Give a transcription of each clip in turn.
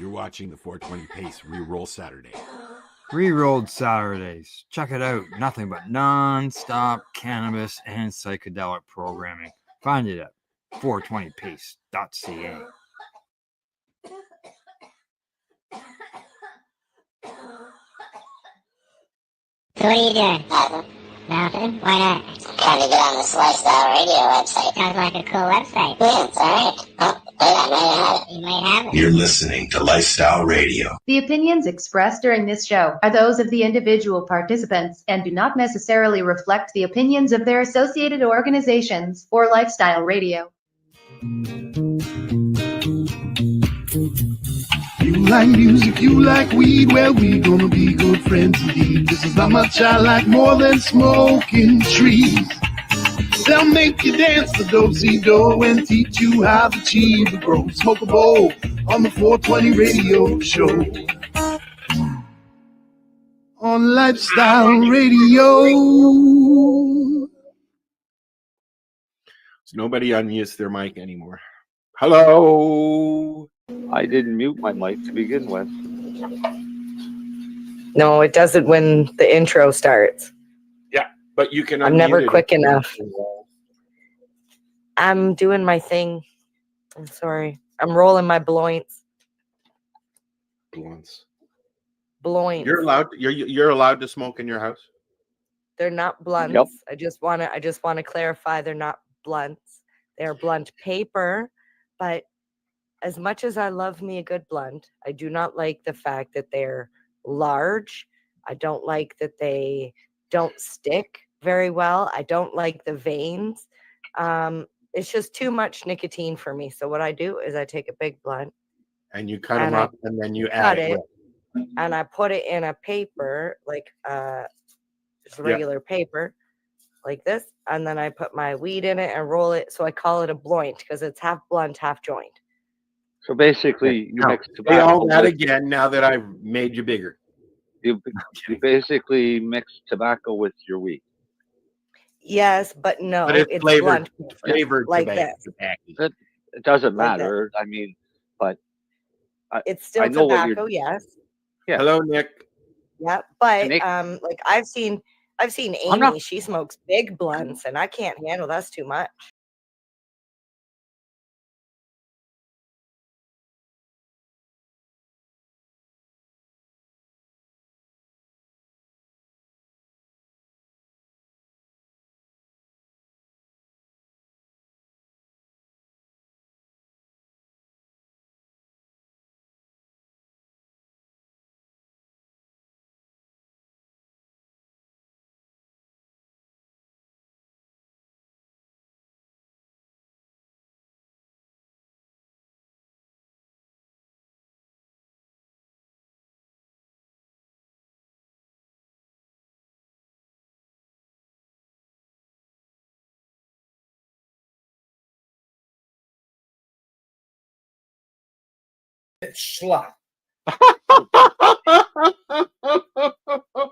You're watching the 420 Pace Re-Roll Saturday. Re-rolled Saturdays. Check it out. Nothing but non-stop cannabis and psychedelic programming. Find it at 420pace.ca. So what are you doing? Nothing? Why not? Trying to get on this Lifestyle Radio website. Sounds like a cool website. Yeah, it's alright. Oh, I might have it. You might have it. You're listening to Lifestyle Radio. The opinions expressed during this show are those of the individual participants and do not necessarily reflect the opinions of their associated organizations or Lifestyle Radio. You like music, you like weed, well, we gonna be good friends indeed. This is how much I like more than smoking trees. They'll make you dance the do-si-do and teach you how to chew the grow. Smoke a bowl on the 420 radio show. On Lifestyle Radio. So nobody unmutes their mic anymore. Hello. I didn't mute my mic to begin with. No, it doesn't when the intro starts. Yeah, but you can. I'm never quick enough. I'm doing my thing. I'm sorry. I'm rolling my bloints. Blunts. Bloints. You're allowed. You're allowed to smoke in your house. They're not blunts. Yep. I just want to clarify they're not blunts. They're blunt paper, but as much as I love me a good blunt, I do not like the fact that they're large. I don't like that they don't stick very well. I don't like the veins. It's just too much nicotine for me. So what I do is I take a big blunt and you cut them up and then you add it. And I put it in a paper, like just regular paper, like this. And then I put my weed in it and roll it. So I call it a bloint because it's half blunt, half joint. So basically, you mix Say tobacco. all that again now that I've made you bigger. You basically mix tobacco with your weed. Yes, but no, But it's flavored, blunt, flavored like tobacco. this. It doesn't Like matter. I mean, but It's still I know what tobacco, yes. Yeah. Hello, Nick. Yeah, but Nick, like I've seen Amy. She smokes big blunts, and I can't handle that's too much. Slut.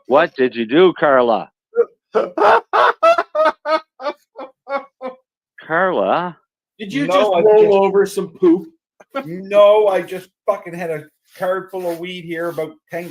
what did you do, Carla? Carla? Did you just roll over some poop? No, I just fucking had a card full of weed here, about 10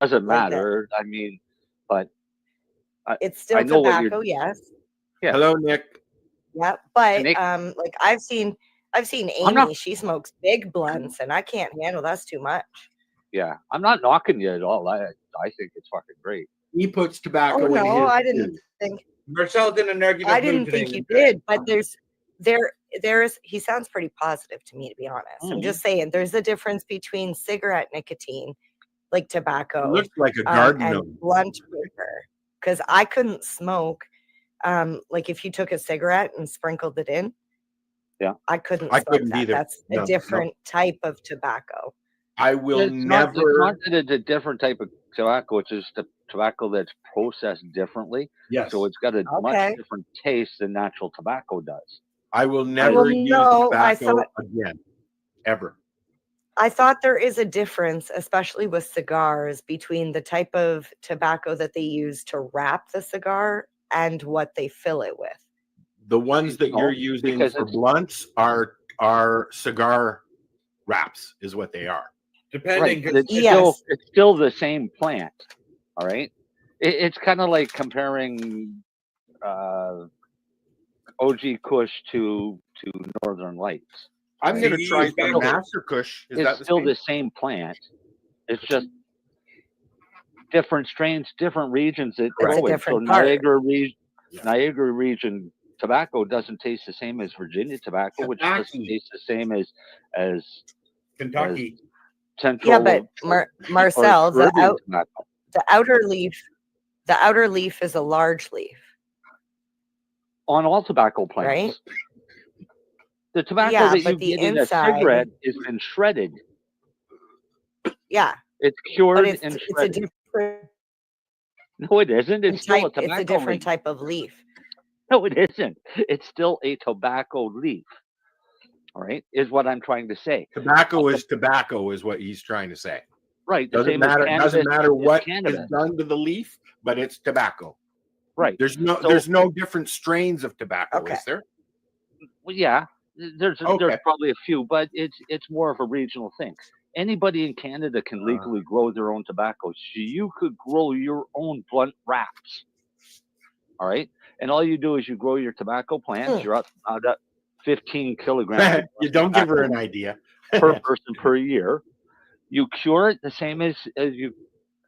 Doesn't Like that. matter. I mean, but It's still I know what tobacco, yes. Yeah. Hello, Nick. Yeah, but Nick- like I've seen I'm not- Amy. She smokes big blunts, and I can't handle that's too much. Yeah, I'm not knocking you at all. I think it's fucking great. He puts tobacco Oh in no, his. I didn't think. Marcel's in a negative I mood didn't today, think you Nick. did, but there is. He sounds pretty positive to me, to be honest. I'm just saying, there's a difference between cigarette nicotine, like tobacco, Looks like a garden and gnome. blunt paper. Because I couldn't smoke. Like if you took a cigarette and sprinkled it in, Yeah, I couldn't I smoke couldn't that. either. That's a No, no. different type of tobacco. I will it's not never. that it's a different type of tobacco. It's just the tobacco that's processed differently. Yes. So it's got a much Okay. different taste than natural tobacco does. I will never use no, I tobacco thought- again, ever. I thought there is a difference, especially with cigars, between the type of tobacco that they use to wrap the cigar and what they fill it with. The ones that No, you're using because for it's- blunts are cigar wraps, is what they are. Depending. Right, but it's Yes. still the same plant. All right, it's kind of like comparing OG Kush to Northern Lights. I'm going to you try use some backwards. Master Kush. Is It's that the still same? the same plant. It's just different strains, different regions that It's grow a it. So different part. Niagara region tobacco doesn't taste the same as Virginia tobacco, which doesn't Kentucky. taste the same as Kentucky. Central. Yeah, but or Marcel, Caribbean tobacco. the outer leaf is a large leaf. On all tobacco plants. Right? The tobacco Yeah, that you but the get in a inside- cigarette has been shredded. Yeah, It's cured but it's and a shredded. different No, it isn't. It's still a type. tobacco It's a different leaf. type of leaf. No, it isn't. It's still a tobacco leaf. All right, is what I'm trying to say. Tobacco is tobacco, is what he's trying to say. Right. The Doesn't same as matter. cannabis Doesn't matter is what cannabis. is done to the leaf, but it's tobacco. Right. There's no different strains of tobacco, Okay. is there? Well, yeah. There's Okay. probably a few, but it's more of a regional thing. Anybody in Canada can legally grow their own tobacco. So you could grow your own blunt wraps. All right. And all you do is you grow your tobacco plants. You're up about 15 kilograms You don't give her an idea. per person per year. You cure it the same as you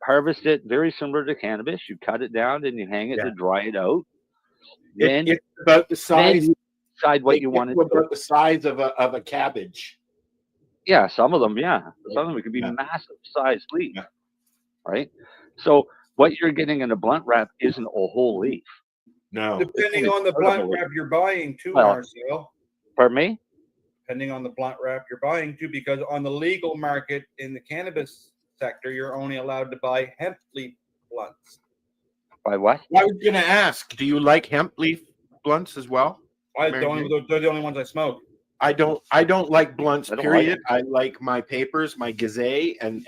harvest it, very similar to cannabis. You cut it down and you hang it to dry it out. Then It's about the size. you decide what you want to do. About the size of a cabbage. Yeah, some of them, yeah. Some of them could be massive size leaf. Yeah. Right? So what you're getting in a blunt wrap isn't a whole leaf. No. Depending on the blunt wrap you're buying too, Well- Marcel. Pardon me? Depending on the blunt wrap you're buying too, because on the legal market in the cannabis sector, you're only allowed to buy hemp leaf blunts. By what? I was going to ask, do you like hemp leaf blunts as well? They're Mary Jane? the only ones I smoke. I don't like blunts, I don't period. like I like my papers, my gazette, and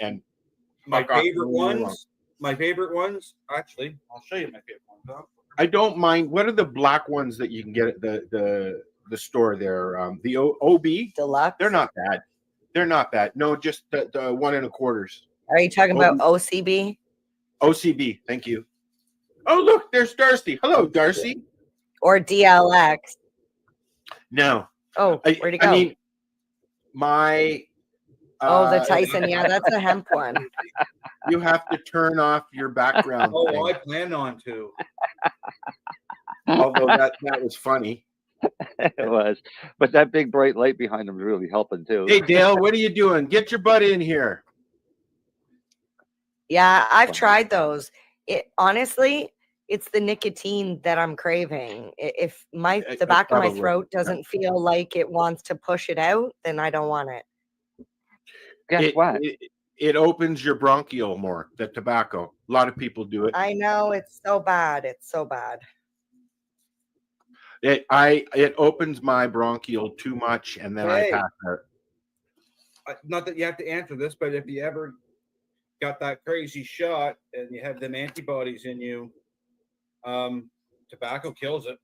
My fuck off favorite wherever you want. actually, I'll show you my favorite ones. Huh? I don't mind. What are the black ones that you can get at the store there? The OB? Deluxe. They're not bad. They're not bad. No, just the 1 1/4. Are you talking about OCB OCB. Thank you. Oh, look, there's Darcy. Hello, Darcy. or DLX? No. Oh, where'd he go? I mean, my. the Tyson. Yeah, that's a hemp one. You have to turn off your background. Oh, thing. I plan on to. Although that was funny. It was. But that big bright light behind him is really helping too. Hey, Dale, what are you doing? Get your butt in here. Yeah, I've tried those. Honestly, it's the nicotine that I'm craving. If the back of my probably, throat doesn't feel like it wants to push it out, then I don't want it. Guess what? It opens your bronchial more, the tobacco. A lot of people do it. I know, it's so bad. It's so bad. It opens my bronchial too much, and then I Hey. pass out. Not that you have to answer this, but if you ever got that crazy shot and you have them antibodies in you, tobacco kills it.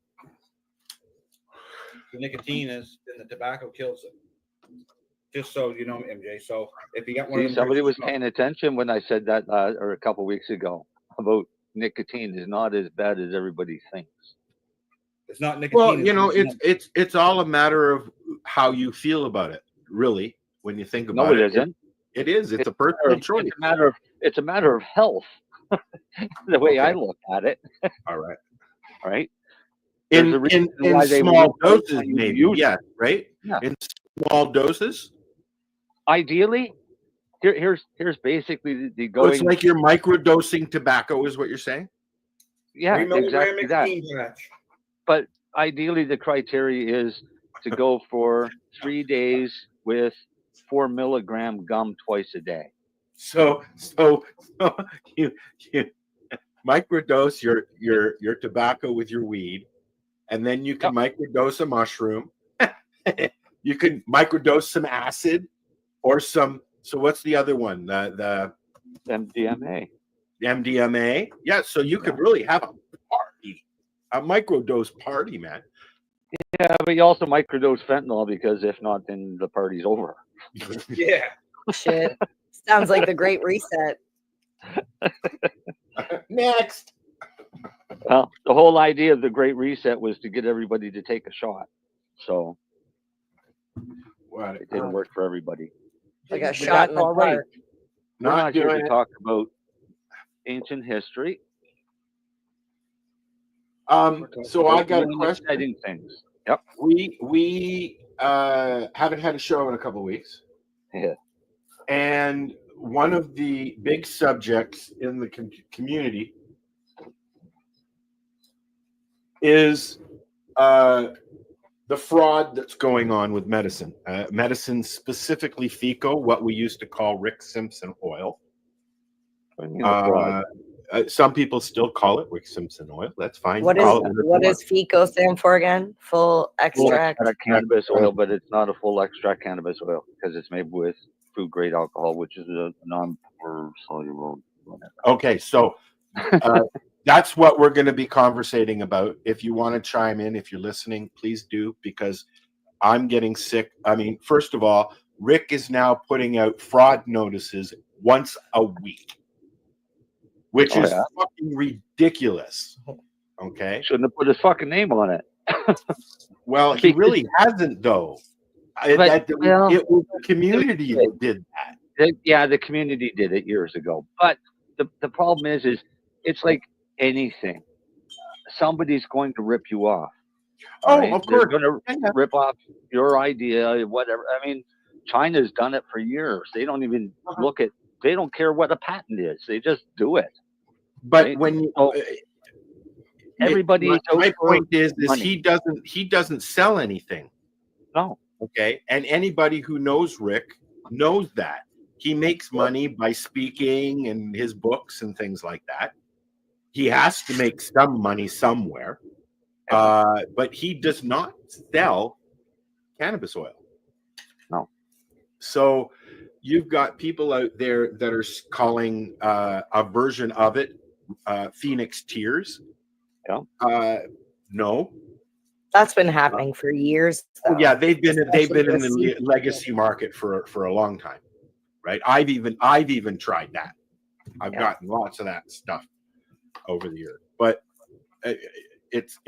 The nicotine is, and the tobacco kills it. Just so you know, MJ. So if you got one of See, them, somebody was paying attention when I said that, or a couple weeks ago, about nicotine is not as bad as everybody thinks. it's not nicotine. Well, you know, it's all a matter of how you feel about it, really. When you think about No, it isn't. It is. It's a personal choice. It's a matter of health. The way I Okay. look at it. All right. All right. In There's a reason in why they small won't doses, let you maybe. use it. Yeah. Right. Yeah. In small doses. Ideally, here's basically the So going. it's like you're microdosing tobacco, is what you're saying? Yeah, 3 milligram exactly that. nicotine patch. But ideally, the criteria is to go for 3 days with 4 milligram gum twice a day. So you microdose your tobacco with your weed, and then you can microdose a mushroom. You can microdose some acid or some. So what's the other one? The MDMA. MDMA. Yeah. So you could really have a party, a microdose party, man. Yeah, but you also microdose fentanyl because if not, then the party's over. Yeah. Shit. Sounds like the Great Reset. Next. Well, the whole idea of the Great Reset was to get everybody to take a shot. So What? it didn't work for everybody. Like a But shot in that's the all right. park. We're Not not here doing to it. talk about ancient history. So I got a Doing question. exciting things. Yep. We haven't had a show in a couple of weeks. Yeah. And one of the big subjects in the community is the fraud that's going on with medicine. Medicine, specifically FECO, what we used to call Rick Simpson oil. What do you mean the fraud? Some people still call it Rick Simpson oil. That's fine. What Call it whatever you what want. does FECO stand for again? Full Full extract. extract cannabis oil, but it's not a full extract cannabis oil because it's made with food grade alcohol, which is a non-soluble. Okay, so that's what we're going to be conversating about. If you want to chime in, if you're listening, please do, because I'm getting sick. I mean, first of all, Rick is now putting out fraud notices once a week, which is fucking ridiculous. Okay. Shouldn't have put his fucking name on it. Well, he really hasn't, though. It was the community that did that. Yeah, the community did it years ago. But the problem is it's like anything. Somebody's going to rip you off. Oh, right? of course. They're going to rip off your idea, whatever. I mean, China's done it for years. They don't even they don't care what a patent is. They just do it. But right? when everybody, my point is money. he doesn't sell anything. No. Okay, and anybody who knows Rick knows that he makes money by speaking and his books and things like that. He has to make some money somewhere, but he does not sell cannabis oil. No. So you've got people out there that are calling a version of it Phoenix Tears. Yeah. No. That's been happening for years. Though. Yeah, they've been in the Especially legacy market for a long time, right? I've even tried that. I've gotten lots of that stuff over the years, but it's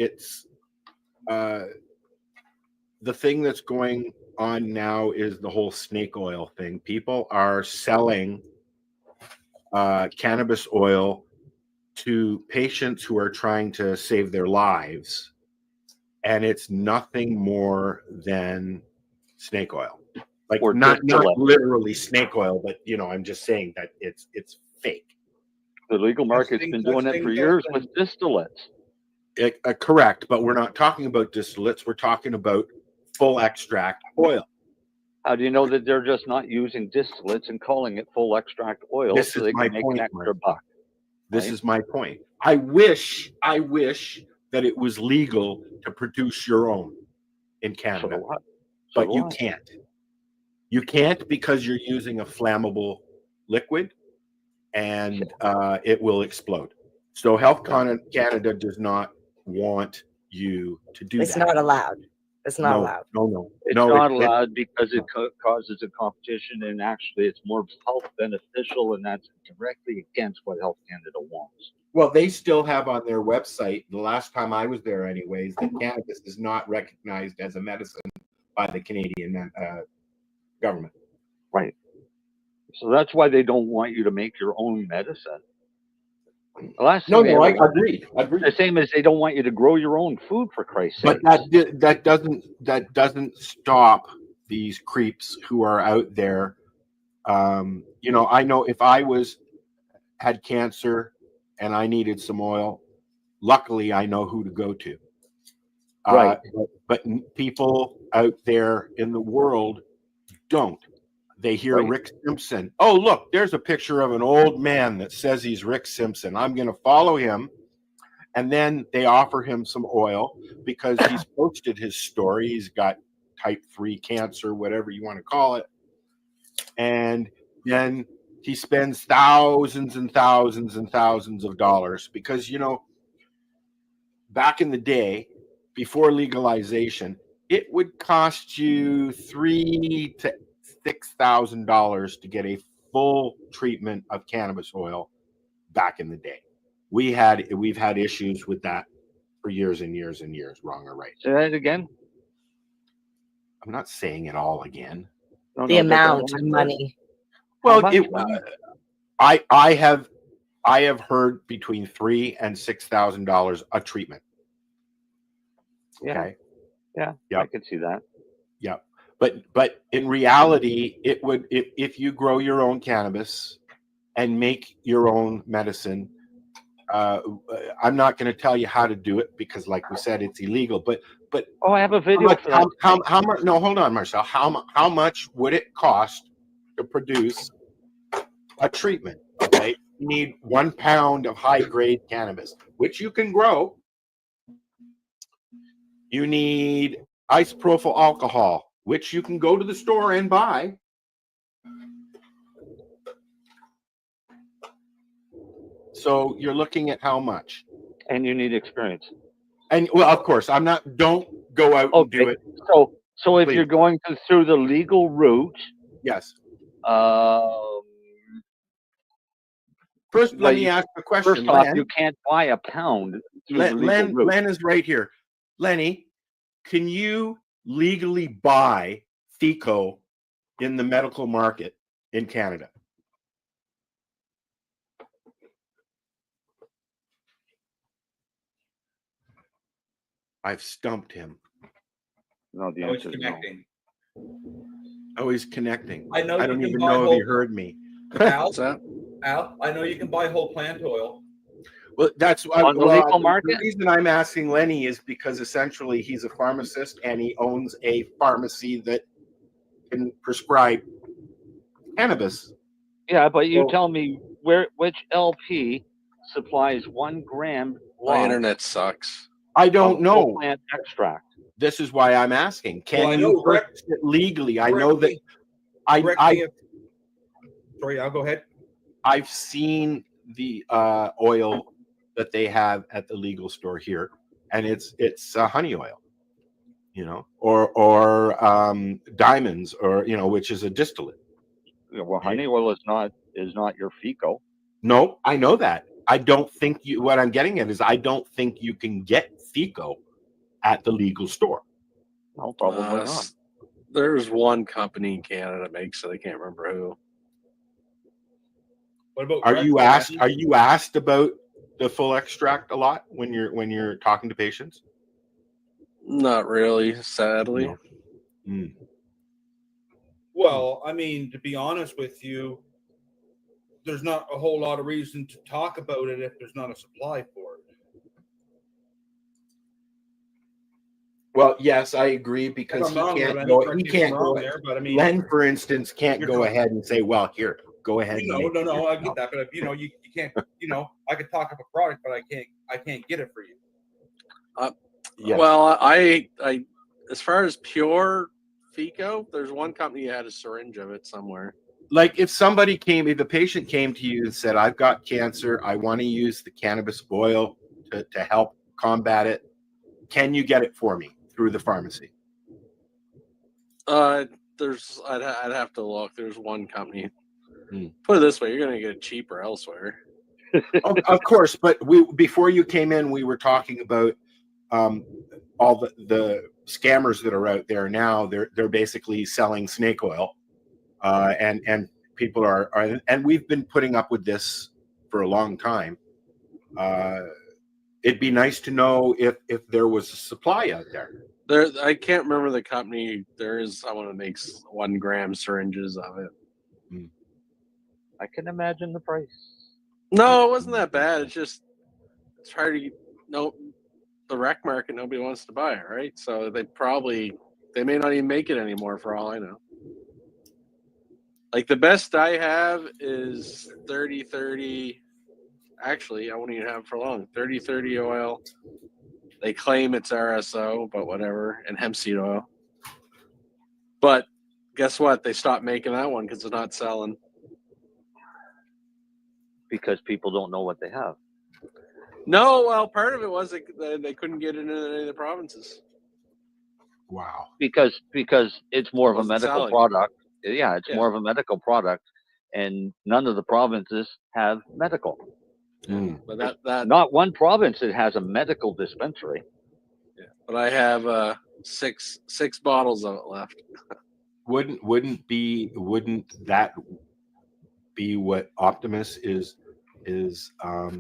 the thing that's going on now is the whole snake oil thing. People are selling cannabis oil to patients who are trying to save their lives, and it's nothing more than snake oil. Like, Or not distillate. literally snake oil, but I'm just saying that it's fake. The legal market's been doing it for years with distillates. Correct, but we're not talking about distillates. We're talking about full extract oil. How do you know that they're just not using distillates and calling it full extract oil This so is they my can make point, an extra Mark. buck? This right? is my point. I wish that it was legal to produce your own in Canada, but you can't. You can't because you're using a flammable liquid, and it will explode. So Health Canada does not want you to do that. It's not allowed. It's not allowed. No. It's No, not allowed because it causes a competition, and actually it's more health beneficial, and that's directly against what Health Canada wants. Well, they still have on their website, the last time I was there anyways, that cannabis is not recognized as a medicine by the Canadian government. Right. So that's why they don't want you to make your own medicine. The last thing I agree. the same as they don't want you to grow your own food, for Christ's sake. But that doesn't stop these creeps who are out there. I know if I had cancer and I needed some oil, luckily I know who to go to. Right. But people out there in the world don't. They hear Right. Rick Simpson. Oh, look, there's a picture of an old man that says he's Rick Simpson. I'm going to follow him. And then they offer him some oil because he's posted his story. He's got type 3 cancer, whatever you want to call it. And then he spends thousands and thousands and thousands of dollars because, back in the day, before legalization, it would cost you $3,000 to $6,000 to get a full treatment of cannabis oil back in the day. We've had issues with that for years and years and years, wrong or right. Say that again. I'm not saying it all again. The amount of money. Well, much I have heard between $3,000 and $6,000 a treatment. Yeah. Okay. Yeah. Yep. I could see that. Yeah. But in reality, it would if you grow your own cannabis and make your own medicine. I'm not going to tell you how to do it because, like we said, it's illegal. But I have a video for that. How much? No, hold on, Marcel. How much would it cost to produce a treatment? Okay, you need 1 pound of high grade cannabis, which you can grow. You need isopropyl alcohol, which you can go to the store and buy. So you're looking at how much? And you need experience. And well, of course, don't go out and do it. So if Please. you're going through the legal route, Yes. First, let me ask a question. First off, Len, you can't buy a pound through the legal Len, route. Len is right here. Lenny, can you legally buy FECO in the medical market in Canada? I've stumped him. No, the answer is no. Oh, he's connecting. I know I you don't can even buy know if he whole- heard me. Al, I know you can buy whole plant oil. Well, that's On the legal market? The reason I'm asking Lenny is because essentially he's a pharmacist and he owns a pharmacy that can prescribe cannabis. Yeah, but you Well- tell me which LP supplies 1 gram My internet sucks. I don't know. plant extract. This is why I'm asking. Can Well, I you know purchase it legally? I know that Sorry, I'll go ahead. I've seen the oil that they have at the legal store here, and it's honey oil, or diamonds, or which is a distillate. Yeah, well, honey oil is not your FECO. No, I know that. I don't think what I'm getting at is I don't think you can get FECO at the legal store. No, probably not. There's one company in Canada that makes it. I can't remember who. What about Are you asked about the full extract a lot when you're talking to patients? Not really, sadly. No. Mm. Well, I mean, to be honest with you, there's not a whole lot of reason to talk about it if there's not a supply for it. Well, yes, I agree because he can't go. He can't go there, but I mean, Len, for instance, can't you're go talking- ahead and say, "Well, here, go ahead." and make No, it I get that, but you can't. I could talk up a product, but I can't get it for you. Yes. Well, I as far as pure FECO, there's one company that had a syringe of it somewhere. Like if the patient came to you and said, "I've got cancer. I want to use the cannabis oil to help combat it. Can you get it for me through the pharmacy?" I'd have to look. There's one company. Hmm. Put it this way, you're gonna get it cheaper elsewhere. Of course, but before you came in, we were talking about all the scammers that are out there now. They're basically selling snake oil, and people are and we've been putting up with this for a long time. It'd be nice to know if there was a supply out there. I can't remember the company. There is someone that makes 1 gram syringes of it. I can imagine the price. No, it wasn't that bad. It's hard to the rec market. Nobody wants to buy it, right? So they may not even make it anymore for all I know. Like the best I have is 30-30. Actually, I won't even have it for long. 30-30 oil. They claim it's RSO, but whatever, and hemp seed oil. But guess what? They stopped making that one because it's not selling. Because people don't know what they have. No, well, part of it was they couldn't get it in any of the provinces. Wow. Because it's more of a Wasn't medical selling. product. Yeah, it's more of a medical product, and none of the provinces have medical. But that Not one province that has a medical dispensary. Yeah, but I have 6 bottles of it left. Wouldn't that be what Optimus is a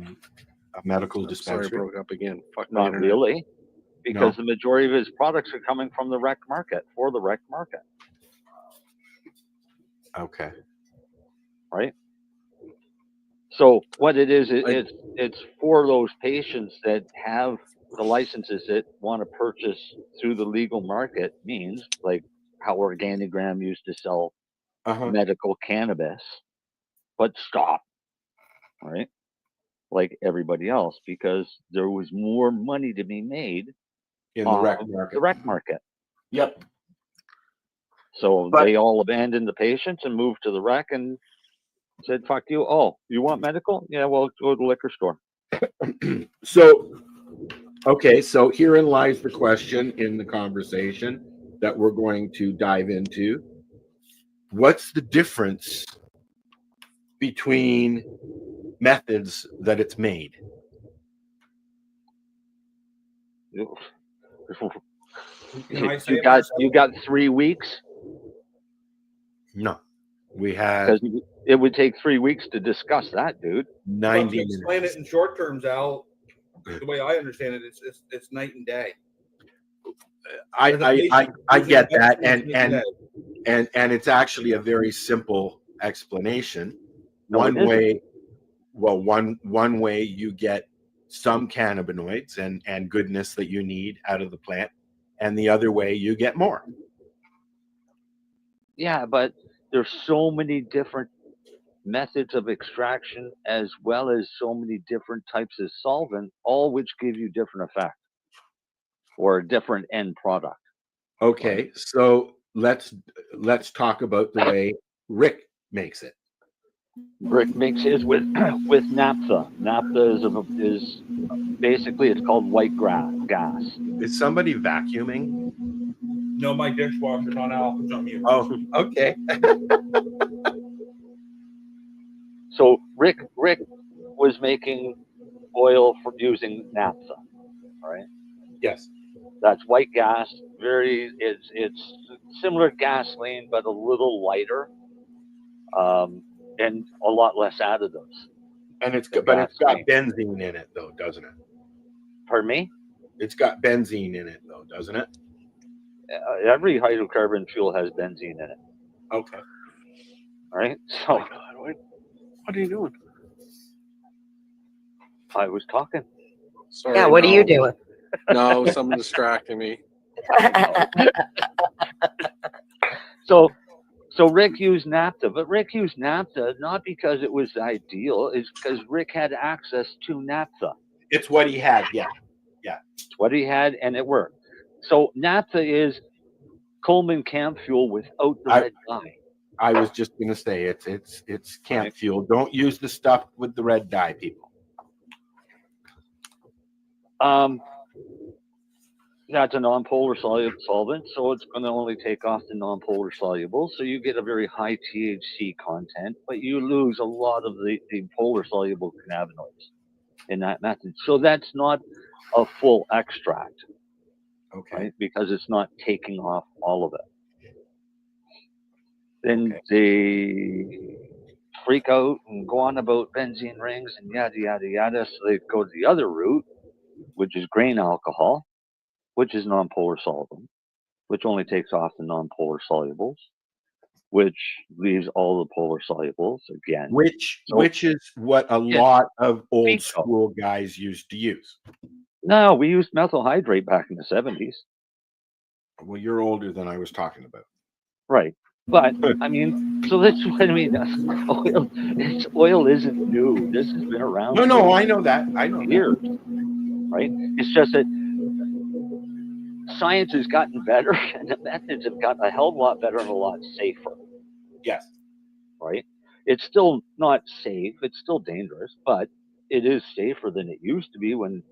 medical dispensary? Sorry, I broke up again. Fuck my Not internet. really, because the majority of his products are coming from the rec market, for the rec market. Okay. Right? So what it is, it's for those patients that have the licenses that want to purchase through the legal market means, like how Organigram used to sell medical cannabis, but stop, right? Like everybody else, because there was more money to be made in the rec market. The rec market. Yep. So they all abandoned the patients and moved to the rec and said, fuck you. Oh, you want medical? Yeah, well, go to the liquor store. So, okay, so herein lies the question in the conversation that we're going to dive into. What's the difference between methods that it's made? You got 3 weeks? No. We had Because it would take 3 weeks to discuss that, dude. 90 minutes. Explain it in short terms, Al. The way I understand it, it's night and day. I get that, and it's actually a very simple explanation. One way you get some cannabinoids and goodness that you need out of the plant, and the other way you get more. Yeah, but there's so many different methods of extraction, as well as so many different types of solvent, all which give you different effects or a different end product. Okay, so let's talk about the way Rick makes it. Rick makes his with naphtha. Naphtha is basically, it's called white gas. Is somebody vacuuming? No, my dishwasher's on Al. It's on mute. Oh, okay. So Rick was making oil from using naphtha, all right? Yes. That's white gas. It's similar to gasoline, but a little lighter, and a lot less additives. And it's got benzene in it, though, doesn't it? Pardon me? It's got benzene in it, though, doesn't it? Every hydrocarbon fuel has benzene in it. Okay. All right. So, oh my God, what are you doing? I was talking. Sorry. Yeah, what are you doing? No, someone distracting me. So Rick used naphtha, but Rick used naphtha not because it was ideal. It's because Rick had access to naphtha. It's what he had. Yeah. It's what he had, and it worked. So naphtha is Coleman camp fuel without the red dye. I was just going to say it's camp fuel. Don't use the stuff with the red dye, people. That's a non-polar solvent, so it's going to only take off the non-polar solubles. So you get a very high THC content, but you lose a lot of the polar soluble cannabinoids in that method. So that's not a full extract, Okay. right? Because it's not taking off all of it. Then Okay. they freak out and go on about benzene rings and yada, yada, yada. So they go to the other route, which is grain alcohol, which is non-polar solvent, which only takes off the non-polar solubles, which leaves all the polar solubles again. Which is what a lot of old school guys used to use. No, we used methyl hydrate back in the 70s. Well, you're older than I was talking about. Right. But I mean, so that's what I mean. Oil isn't new. This has been around. No, I know that. I know years. Right. It's just that science has gotten better, and the methods have gotten a hell of a lot better and a lot safer. Yes. Right. It's still not safe. It's still dangerous, but it is safer than it used to be when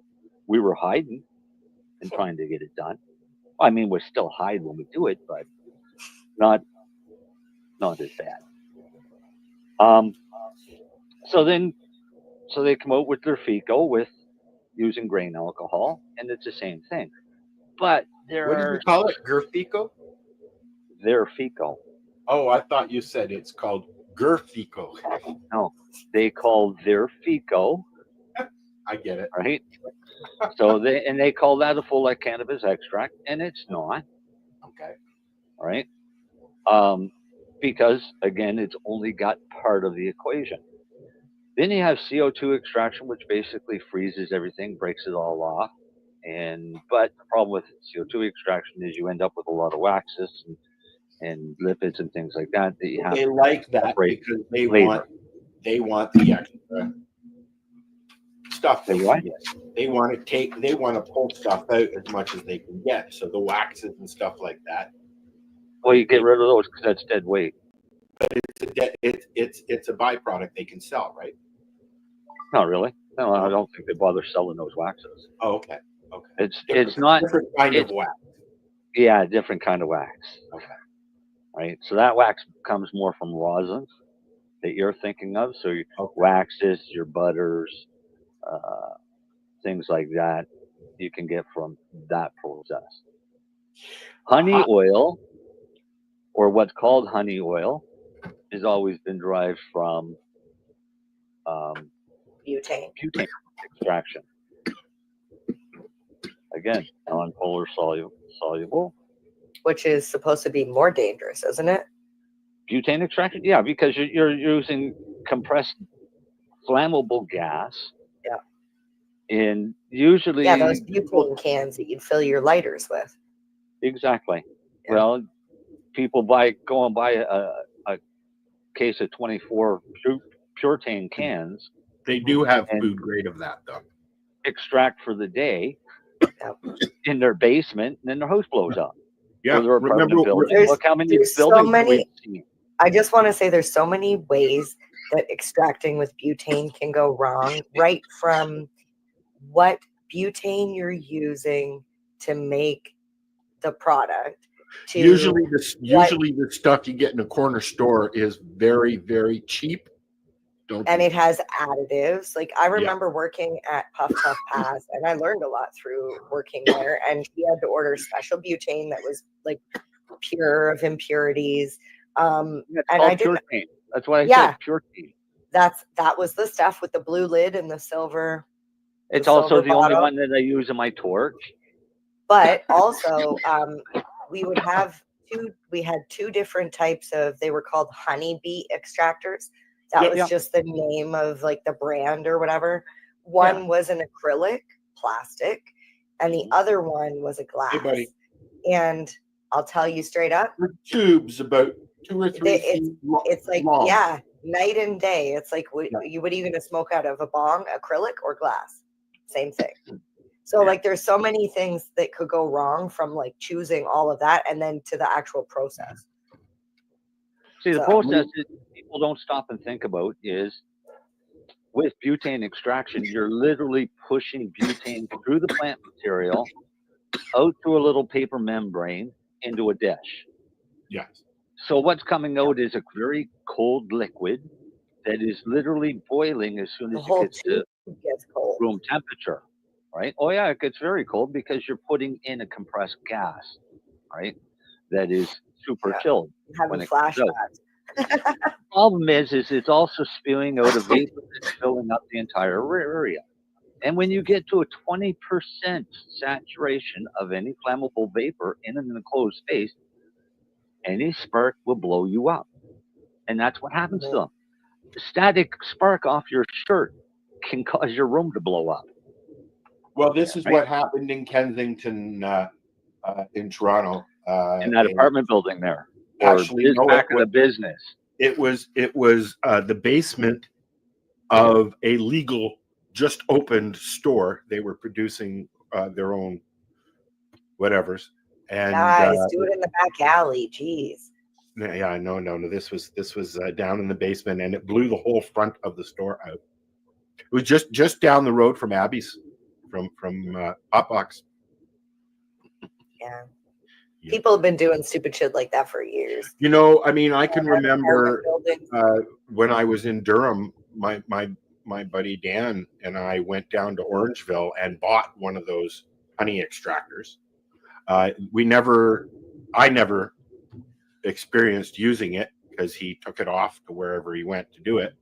we were hiding and trying to get it done. I mean, we still hide when we do it, but not as bad. So they come out with their FICO with using grain alcohol, and it's the same thing. But what did you call it? Gerfico? Their FICO. Oh, I thought you said it's called Gerfico. No, they call their FICO. I get it. Right. So they call that a full like cannabis extract, and it's not. Okay. All right. Because again, it's only got part of the equation. Then you have CO2 extraction, which basically freezes everything, breaks it all off. But the problem with CO2 extraction is you end up with a lot of waxes and lipids and things like that that you have. They like that because they want the extra stuff. They want to pull stuff out as much as they can get. So the waxes and stuff like that. Well, you get rid of those because that's dead weight. But it's a byproduct they can sell, right? Not really. No, I don't think they bother selling those waxes. Oh, okay. Okay. It's not different kind of wax. Yeah, different kind of wax. Okay. Right. So that wax comes more from rosins that you're thinking of. So your waxes, your butters, things like that, you can get from that process. Honey oil, or what's called honey oil, has always been derived from butane extraction. Again, non-polar soluble. Which is supposed to be more dangerous, isn't it? Butane extraction? Yeah, because you're using compressed flammable gas. Yeah. And usually... Yeah, those butane cans that you'd fill your lighters with. Exactly. Yeah. Well, people go and buy a case of 24 Puretane cans. They do have food grade of that, though. Extract for the day in their basement, and then their house blows up. Yeah, remember, look how many buildings so many. we've seen. I just want to say there's so many ways that extracting with butane can go wrong, right from what butane you're using to make the product. To usually the stuff you get in a corner store is very, very cheap. It has additives. Like I remember working at Puff Puff Pass, and I learned a lot through working there. And he had to order special butane that was like pure of impurities. And I didn't. Puretane. That's why I said Puretane. That was the stuff with the blue lid and the silver. It's also the only one that I use in my torch. But also, we had two different types of, they were called honeybee extractors. That was just the name of like the brand or whatever. One was an acrylic plastic, and the other one was a glass. Hey, and I'll tell you straight up, the tube's about 2 or 3 feet long. It's like night and day. It's like what are you going to smoke out of, a bong, acrylic, or glass? Same thing. So like there's so many things that could go wrong from like choosing all of that and then to the actual process. See, the process that people don't stop and think about is with butane extraction, you're literally pushing butane through the plant material out through a little paper membrane into a dish. Yes. So what's coming out is a very cold liquid that is literally boiling as soon The as it whole gets to tube gets cold. room temperature, right? Oh yeah, it gets very cold because you're putting in a compressed gas, right? That is super Yeah. chilled I'm when having it comes out. flashbacks. Problem is it's also spewing out a vapor that's filling up the entire area. And when you get to a 20% saturation of any flammable vapor in an enclosed space, any spark will blow you up. And that's what happens to them. A static spark off your shirt can cause your room to blow up. Well, this is Right. what happened in Kensington, in Toronto. In that apartment building there. Actually, Or no, back of the business. It was the basement of a legal, just opened store. They were producing their own whatevers, and Guys, do it in the back alley. Jeez. yeah, no. This was down in the basement, and it blew the whole front of the store out. It was just down the road from Abby's, from Hotbox. Yeah. Yeah. People have been doing stupid shit like that for years. You know, I mean, I can remember Buildings. when I was in Durham, my buddy Dan and I went down to Orangeville and bought one of those honey extractors. I never experienced using it because he took it off to wherever he went to do it.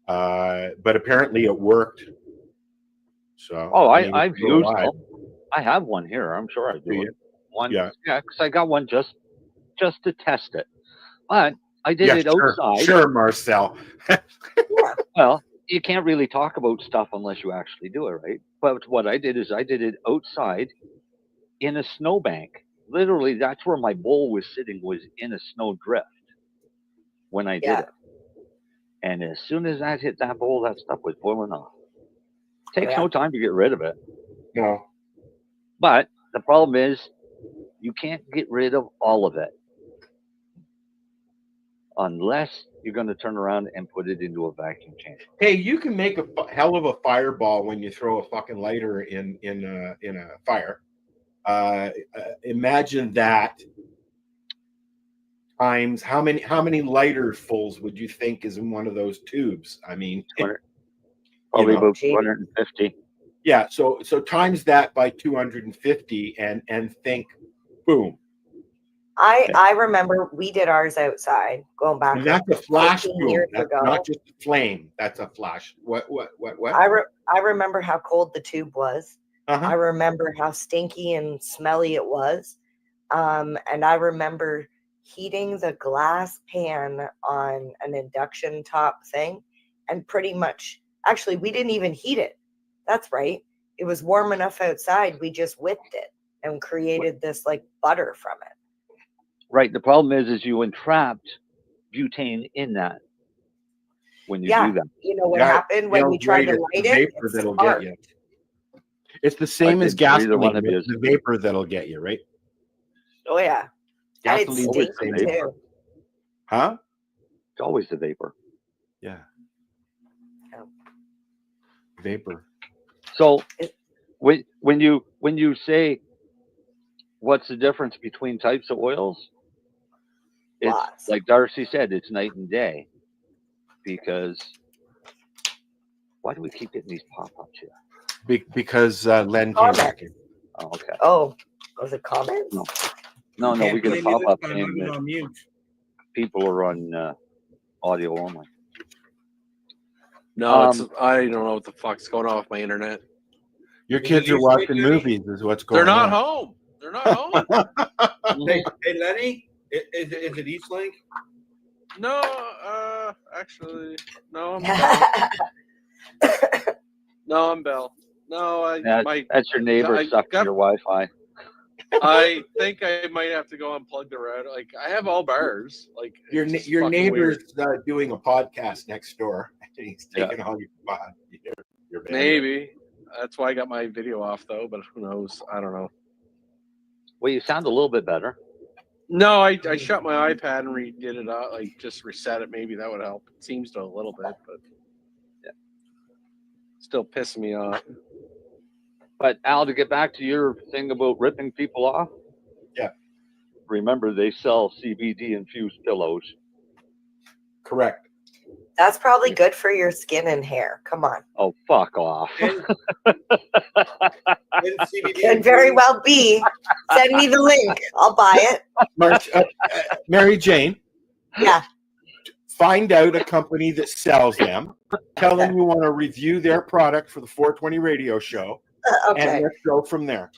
But apparently it worked. So I've used them. I have one here. I'm sure I do. One, yeah, because I got one just to test it. But I did it outside. Sure, Marcel. Well, you can't really talk about stuff unless you actually do it, right? But what I did is I did it outside in a snowbank. Literally, that's where my bowl was sitting, was in a snow drift when I did it. And as soon as that hit that bowl, that stuff was boiling off. Takes no time to get rid of it. No. But the problem is you can't get rid of all of it unless you're going to turn around and put it into a vacuum chamber. Hey, you can make a hell of a fireball when you throw a fucking lighter in a fire. Imagine that times how many lighter fulls would you think is in one of those tubes? I mean, probably about 250. Yeah, so times that by 250 and think, boom. I remember we did ours outside going back. And that's a flash boom. Years That's ago. not just a flame. That's a flash. What? I remember how cold the tube was. Uh-huh. I remember how stinky and smelly it was. And I remember heating the glass pan on an induction top thing. And pretty much, actually, we didn't even heat it. That's right. It was warm enough outside. We just whipped it and created this like butter from it. Right. The problem is you entrapped butane in that when you do that. You know what happened when we tried to light it? Vapor that'll get you. It's the same as gasoline. It's the vapor that'll get you, right? Oh yeah. Gasoline and it's stinky too. Huh? It's always the vapor. Yeah. Vapor. So when you say what's the difference between types of oils? It's like Darcy said, it's night and day. Because why do we keep getting these pop-ups here? Because Len came back in. Oh, okay. Oh, was it comments? No, we get a pop-up I'm saying on that mute. people are on audio only. No, I don't know what the fuck's going on with my internet. Your kids are watching movies, is what's going on. They're not home. They're not home. Hey, Lenny, is it Eastlink? No, actually, no, I'm Bell. No, I'm Bell. No, that's your neighbor sucking your Wi-Fi. I think I might have to go unplug the router. Like, I have all bars. Like, your neighbor's doing a podcast next door. He's taking all your maybe. That's why I got my video off, though, but who knows? I don't know. Well, you sound a little bit better. No, I shut my iPad and redid it out. Like, just reset it. Maybe that would help. It seems to a little bit, but yeah, still pissing me off. But Al, to get back to your thing about ripping people off. Yeah. Remember, they sell CBD infused pillows. Correct. That's probably good for your skin and hair. Come on. Oh, fuck off. And CBD Can very well be. Send me the link. I'll buy it. Mary Jane, Yeah. find out a company that sells them. Tell them you want to review their product for the 420 radio show. And Okay. let's go from there.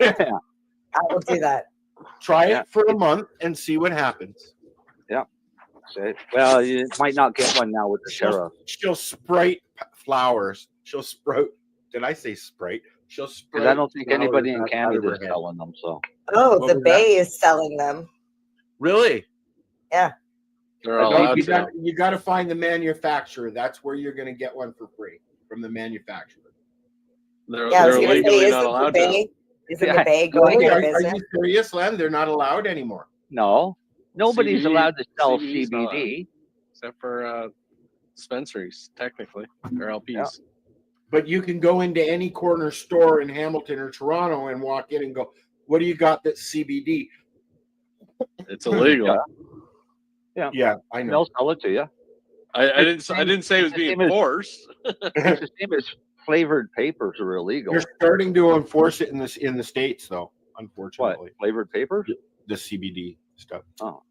I will do that. Try it for a month and see what happens. Well, you might not get one now with the sheriff. She'll sprite flowers. She'll sprout. Did I say sprite? She'll sprout. Because I don't think anybody in flowers out of Canada her is head. selling them. So Oh, What the was Bay is selling them. Really? Yeah. They're allowed You to. got to find the manufacturer. That's where you're going to get one for free from the manufacturer. They're, Yeah, I was they're going to say, legally isn't not the allowed to. Bay, isn't Yeah. the Bay going Are out of you business? serious, Len? They're not allowed anymore. no, nobody's CBD allowed to sell CBD's not CBD. Except for dispensaries, technically, or LPs. Yeah. But you can go into any corner store in Hamilton or Toronto and walk in and go, "What do you got that's CBD?" It's illegal. Yeah, I know. They'll sell it to you. I didn't say it was being forced. It's the same as flavored papers are illegal. You're starting to enforce it in the States, though. What, Unfortunately, flavored papers? the CBD stuff. Oh.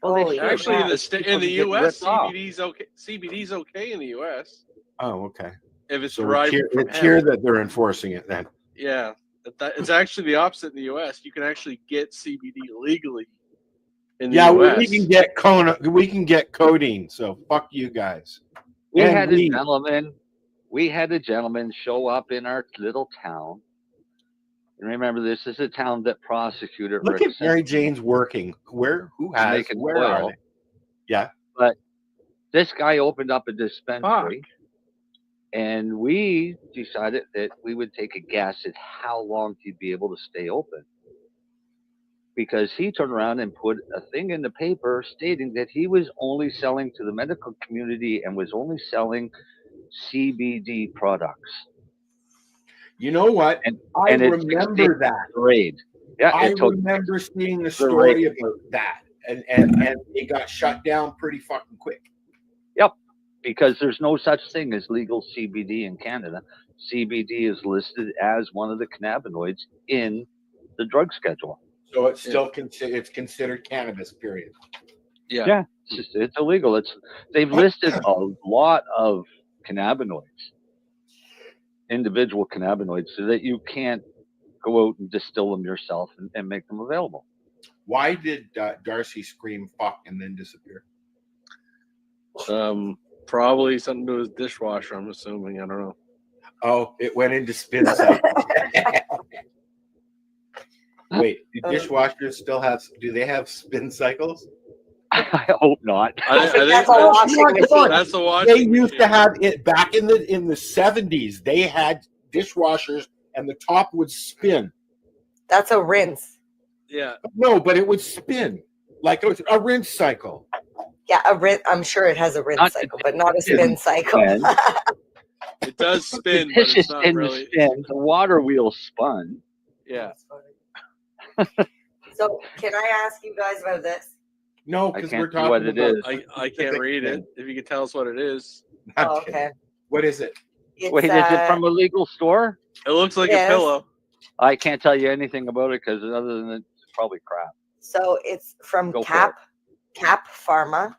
Well, they should. Actually, in the People in the get U.S., ripped off. CBD's okay. CBD's okay in the U.S. Oh, okay. if it's So derived from it's hemp. here that they're enforcing it then. Yeah, it's actually the opposite in the U.S. You can actually get CBD legally in the Yeah, U.S. we can get codeine. So fuck you guys. We And had weed. a gentleman show up in our little town. And remember, this is a town that prosecuted Look Rick at Mary Jane's working. Where making are oil. they? Yeah. But this guy opened up a dispensary, and we decided that we would take a guess at how long he'd be able to stay open. Because he turned around and put a thing in the paper stating that he was only selling to the medical community and was only selling CBD products. You know what? I it's remember that. Grade. Yeah, I it took remember seeing the story about that, and it got shut down pretty fucking quick. Yep, because there's no such thing as legal CBD in Canada. CBD is listed as one of the cannabinoids in the drug schedule. So it's still it's considered cannabis. Period. Yeah. It's illegal. They've listed a lot of cannabinoids, individual cannabinoids, so that you can't go out and distill them yourself and make them available. Why did Darcy scream "fuck" and then disappear? Probably something to do with dishwasher. I'm assuming. I don't know. Oh, it went into spin cycle. Wait, do dishwashers still have? Do they have spin cycles? I hope not. I think That's a washing machine. That's the washing They used machine. to have it back in the 70s. They had dishwashers, and the top would spin. That's a rinse. Yeah. No, but it would spin like a rinse cycle. Yeah, a rinse. I'm sure it has a rinse cycle, but not a spin cycle. It does spin, The but dish it's is not in really. the spin. The water wheel spun. Yeah. So, can I ask you guys about this? No, I because can't we're see talking what it about. is. I can't read it. If you could tell us what it is. Oh, okay. What is it? It's, Wait, is it from a legal store? It looks like Yes. a pillow. I can't tell you anything about it because other than it's probably crap. So it's from Go for Cap Pharma.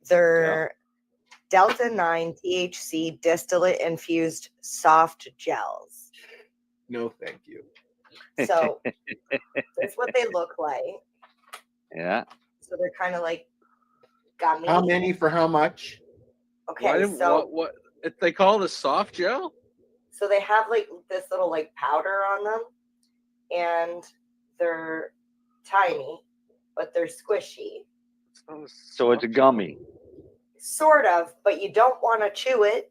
They're Delta 9 THC distillate infused soft gels. No, thank you. So that's what they look like. Yeah. So they're kind of like gummy. How many for how much? Okay, so what if they call it a soft gel? so they have like this little like powder on them, and they're tiny, but they're squishy. So it's a gummy. Sort of, but you don't want to chew it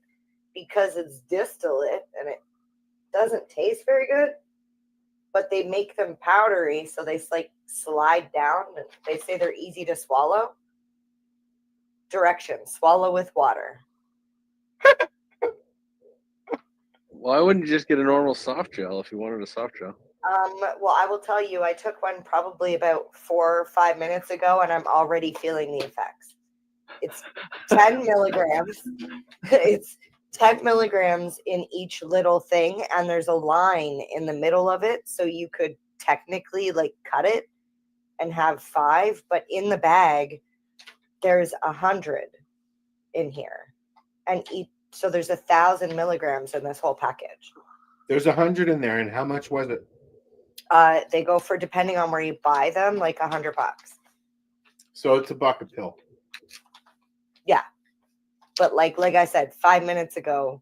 because it's distillate and it doesn't taste very good. But they make them powdery, so they like slide down. And they say they're easy to swallow. Directions: swallow with water. Why wouldn't you just get a normal soft gel if you wanted a soft gel? Well, I will tell you, I took one probably about 4 or 5 minutes ago, and I'm already feeling the effects. It's 10 milligrams. It's 10 milligrams in each little thing, and there's a line in the middle of it, so you could technically like cut it and have 5, but in the bag there's 100 in here, and so there's 1,000 milligrams in this whole package. There's 100 in there, and how much was it? They go for, depending on where you buy them, like $100. So it's $1 a pill. Yeah, but like I said 5 minutes ago,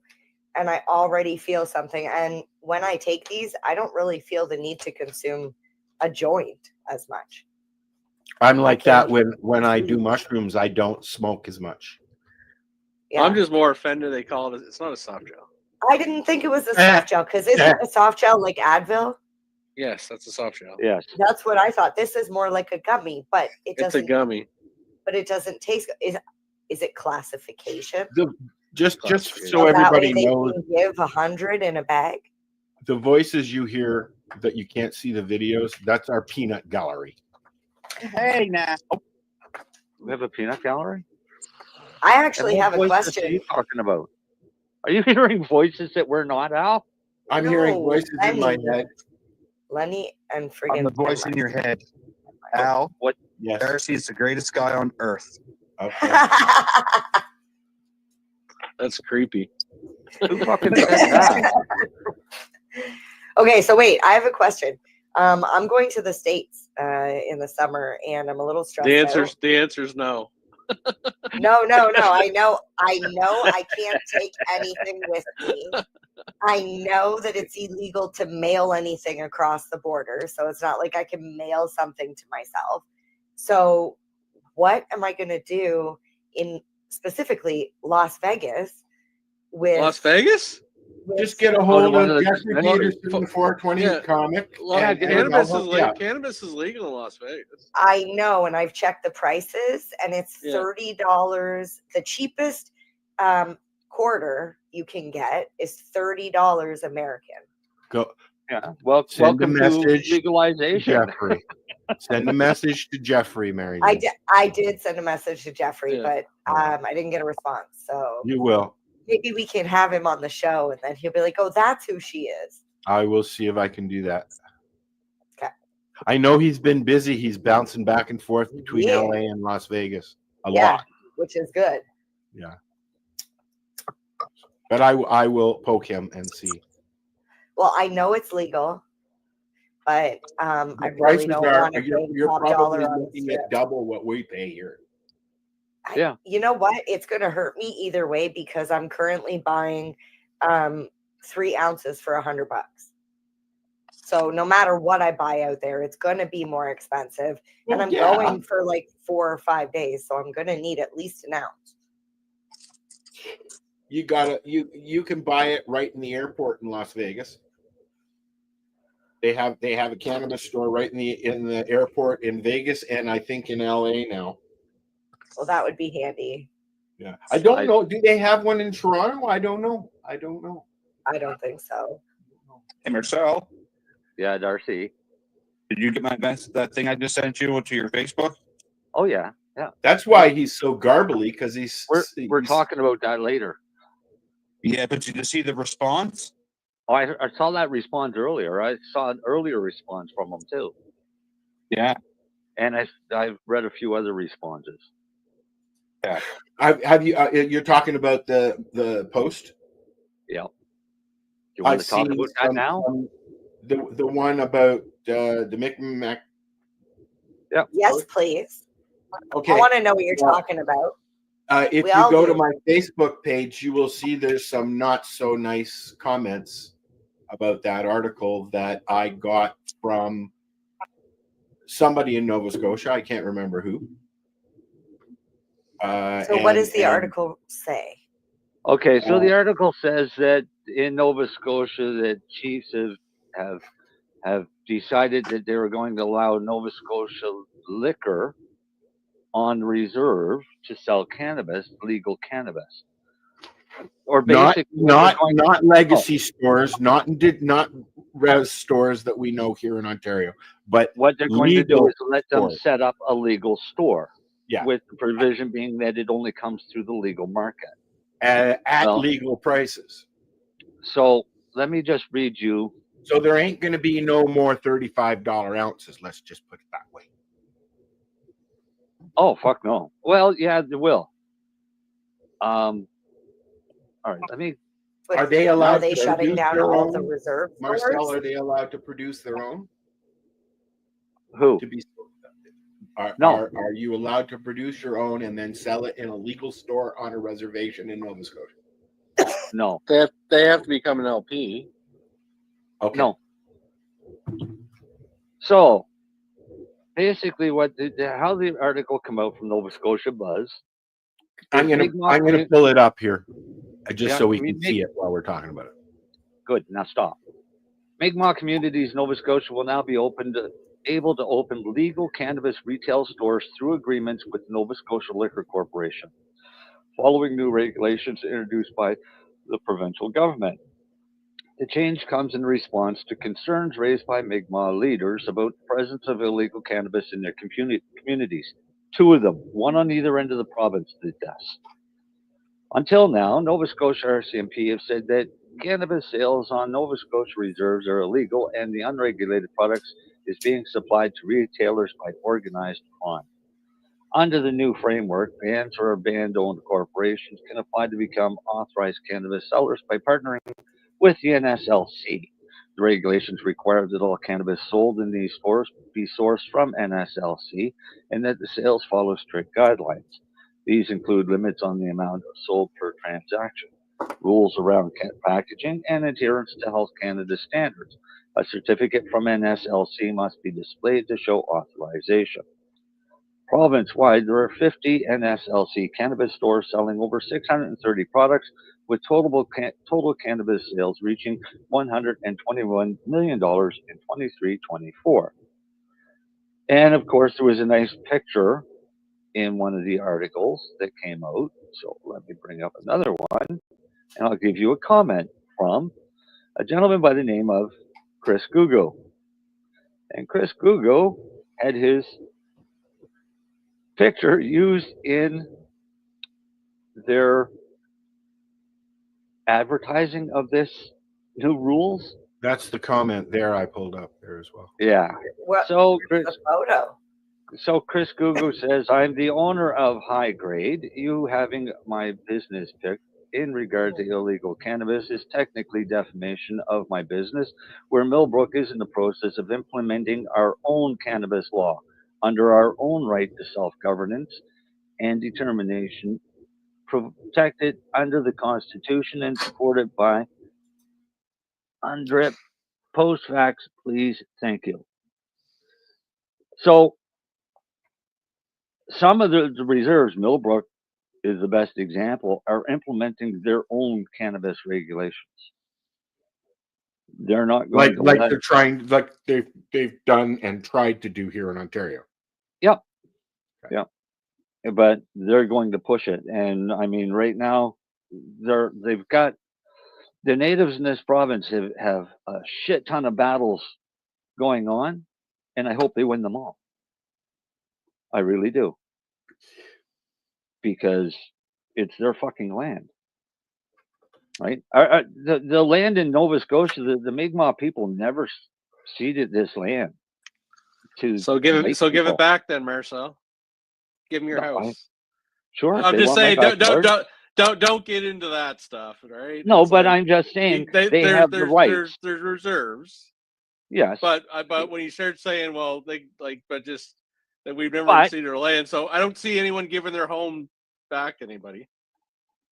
and I already feel something. And when I take these, I don't really feel the need to consume a joint as much. I'm like that when I do mushrooms. I don't smoke as much. Yeah. I'm just more offended they call it. It's not a soft gel. I didn't think it was a soft gel, because isn't a soft gel like Advil? Yes, that's a soft gel. Yes. That's what I thought. This is more like a gummy, but it doesn't. It's a gummy. But it doesn't taste. Is it classification? Just so So that everybody way they knows, can give 100 in a bag. the voices you hear that you can't see the videos, that's our peanut gallery. Hey, now. We have a peanut gallery? I actually And what have a voices question. Are you talking about? Are you hearing voices that we're not, Al? I'm hearing No, voices in my Lenny. head. Lenny and I'm friggin' the voice in your head. Al, What? Yes. Darcy is the greatest guy on earth. Okay. That's creepy. Who fucking said that? Okay, so wait, I have a question. I'm going to the States in the summer, and I'm a little stressed out. The answer's no. No. I know I can't take anything with me. I know that it's illegal to mail anything across the border, so it's not like I can mail something to myself. So what am I going to do in specifically Las Vegas with Las Vegas? Just get a hold one of of the- Jeffrey Peterson, the 420 Yeah. comic. Well, and cannabis I'll is help you out. cannabis is legal in Las Vegas. I know, and I've checked the prices, and it's Yeah. $30. The cheapest quarter you can get is $30 American. Go. Yeah. Well, Send a welcome to message legalization. Jeffrey. Send a message to Jeffrey, Mary. I did send a message to Jeffrey, Yeah. but I didn't get a response. So You will. maybe we can have him on the show, and then he'll be like, "Oh, that's who she is." I will see if I can do that. Okay. I know he's been busy. He's bouncing back and forth between Yeah. LA and Las Vegas a Yeah. lot. Which is good. Yeah. But I will poke him and see. Well, I know it's legal, but I The really prices don't are want to pay you're top probably dollar on the looking strip. at double what we pay here. Yeah. You know what? It's going to hurt me either way, because I'm currently buying 3 ounces for $100. So no matter what I buy out there, it's going to be more expensive. And I'm going for like 4 or 5 days, so I'm going to need at least an ounce. You gotta you can buy it right in the airport in Las Vegas. They have a cannabis store right in the airport in Vegas, and I think in LA now. Well, that would be handy. Yeah, I don't know. Do they have one in Toronto? I don't know. I don't think so. Hey, Marcel, Yeah, Darcy. did you get that thing I just sent you to your Facebook? Oh yeah, yeah. That's why he's so garbly, because We're talking about that later. Yeah, but did you see the response? Oh, I saw that response earlier. I saw an earlier response from him too. Yeah. And I've read a few other responses. Yeah. Have you? You're talking about the post? Yeah. Do you want I've to talk seen about that now? The one about the Micmac. Yeah. Yes, please. Okay. I want to know what you're talking about. If We you all go do. to my Facebook page, you will see there's some not so nice comments about that article that I got from somebody in Nova Scotia. I can't remember who. So what does the article say? Okay, so the article says that in Nova Scotia that chiefs have decided that they were going to allow Nova Scotia liquor on reserve to sell cannabis, legal cannabis. or Not basically what they're not legacy stores, not res stores that we know here in Ontario, but what they're going to do legal is let them stores. set up a legal store. Yeah. With the provision being that it only comes through the legal market. At Well, legal prices. So let me just read you. So there ain't going to be no more $35 ounces. Let's just put it that way. Oh, fuck no. Well, yeah, there will. All right, let me. Are they allowed Are they to shutting produce down their all the own? reserve Marcel, stores? are they allowed to produce their own? Who? To be No. Are you allowed to produce your own and then sell it in a legal store on a reservation in Nova Scotia? No. They have to become an LP. Okay. No. So basically, how the article come out from Nova Scotia Buzz. I'm gonna pull it up here, just so we can see it while we're talking about it. Good. Now stop. Mi'kmaq communities, Nova Scotia will now be able to open legal cannabis retail stores through agreements with Nova Scotia Liquor Corporation, following new regulations introduced by the provincial government. The change comes in response to concerns raised by Mi'kmaq leaders about the presence of illegal cannabis in their communities. Two of them, one on either end of the province, did this. Until now, Nova Scotia RCMP have said that cannabis sales on Nova Scotia reserves are illegal and the unregulated products is being supplied to retailers by organized crime. Under the new framework, bans or band-owned corporations can apply to become authorized cannabis sellers by partnering with the NSLC. The regulations require that all cannabis sold in these stores be sourced from NSLC and that the sales follow strict guidelines. These include limits on the amount sold per transaction, rules around packaging, and adherence to Health Canada standards. A certificate from NSLC must be displayed to show authorization. Province-wide, there are 50 NSLC cannabis stores selling over 630 products, with total cannabis sales reaching $121 million in 23-24. And of course, there was a nice picture in one of the articles that came out. So let me bring up another one, and I'll give you a comment from a gentleman by the name of Chris Gugu. And Chris Gugu had his picture used in their advertising of this new rules. That's the comment there I pulled up there as well. Yeah. So the photo. So Chris Gugu says, I'm the owner of High Grade. You having my business picked in regard to illegal cannabis is technically defamation of my business, where Millbrook is in the process of implementing our own cannabis law under our own right to self-governance and determination, protected under the Constitution and supported by UNDRIP. Post-facts, please. Thank you. So some of the reserves, Millbrook is the best example, are implementing their own cannabis regulations. They're not going to like they're trying, like they've done and tried to do here in Ontario. Yep. Yep. But they're going to push it, and I mean, right now, they've got the natives in this province have a shit ton of battles going on, and I hope they win them all. I really do, because it's their fucking land. Right? The land in Nova Scotia, the Mi'kmaq people never ceded this land to. So give it back then, Marcel. Give them your house. Sure. I'm just saying, don't get into that stuff, right? No, it's but like, I'm just saying they have the rights. There's reserves. Yes. But when you start saying, well, but just that we've never ceded their land, so I don't see anyone giving their home back to anybody.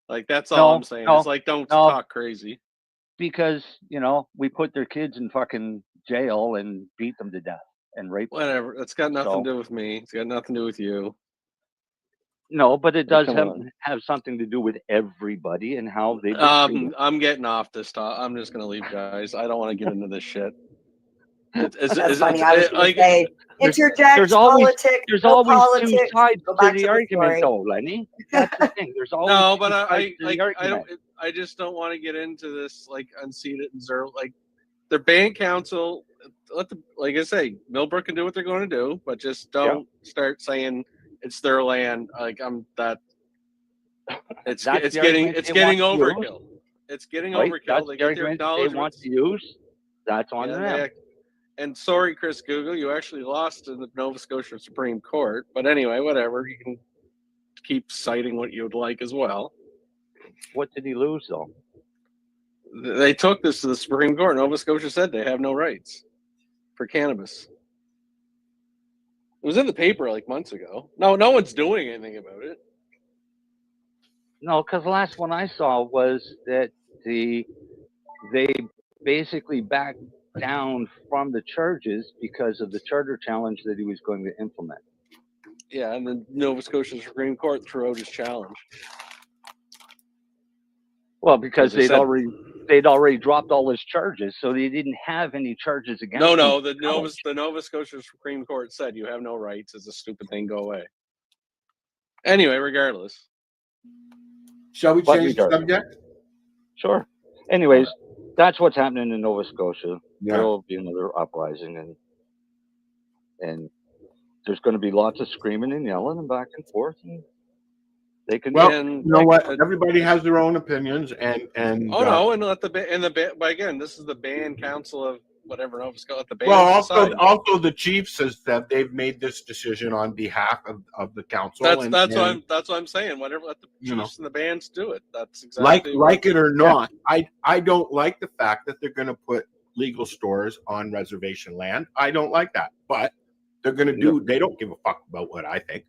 Like, that's all I'm saying. It's like, don't talk crazy. Because, we put their kids in fucking jail and beat them to death and rape them. Whatever. That's got nothing to do with me. It's got nothing to do with you. No, but it does have something to do with everybody and how they. I'm getting off this talk. I'm just going to leave, guys. I don't want to get into this shit. That's funny. I was going to say, Interject there's always politics. there's no always politics. two sides Go to back the to argument, story. though, Lenny. That's the thing. There's always No, two but sides I to the argument. I just don't want to get into this like unseated and zero. Like the band council, like I say, Millbrook can do what they're going to do, but just don't start saying it's their land. Like it's That's the getting argument they getting want to use. overkill. It's getting Right? overkill. That's They the get their argument they want acknowledgements. to use. That's on Yeah, them. and sorry, Chris Google, you actually lost in the Nova Scotia Supreme Court. But anyway, whatever. You can keep citing what you'd like as well. What did he lose, though? They took this to the Supreme Court. Nova Scotia said they have no rights for cannabis. It was in the paper like months ago. No one's doing anything about it. No, because the last one I saw was that they basically backed down from the charges because of the charter challenge that he was going to implement. Yeah, and the Nova Scotia Supreme Court threw out his challenge. Well, because As I they'd already dropped all his charges, so they didn't have any charges against him. No, the Nova Scotia Supreme Court said you have no rights. It's a stupid thing. Go away. Anyway, regardless. Shall we change the subject? Sure. Anyways, that's what's happening in Nova Scotia. Yeah. There will be another uprising, and there's going to be lots of screaming and yelling and back and forth. And they can. Well, you know what? Everybody has their own opinions, and and let but again, this is the band council of whatever Nova Scotia. Let the band well, decide. also the chief says that they've made this decision on behalf of the council. That's what I'm saying. Whatever, let the chiefs and the bands do it. That's exactly like it or not. I don't like the fact that they're going to put legal stores on reservation land. I don't like that, but they're going to do. They don't give a fuck about what I think.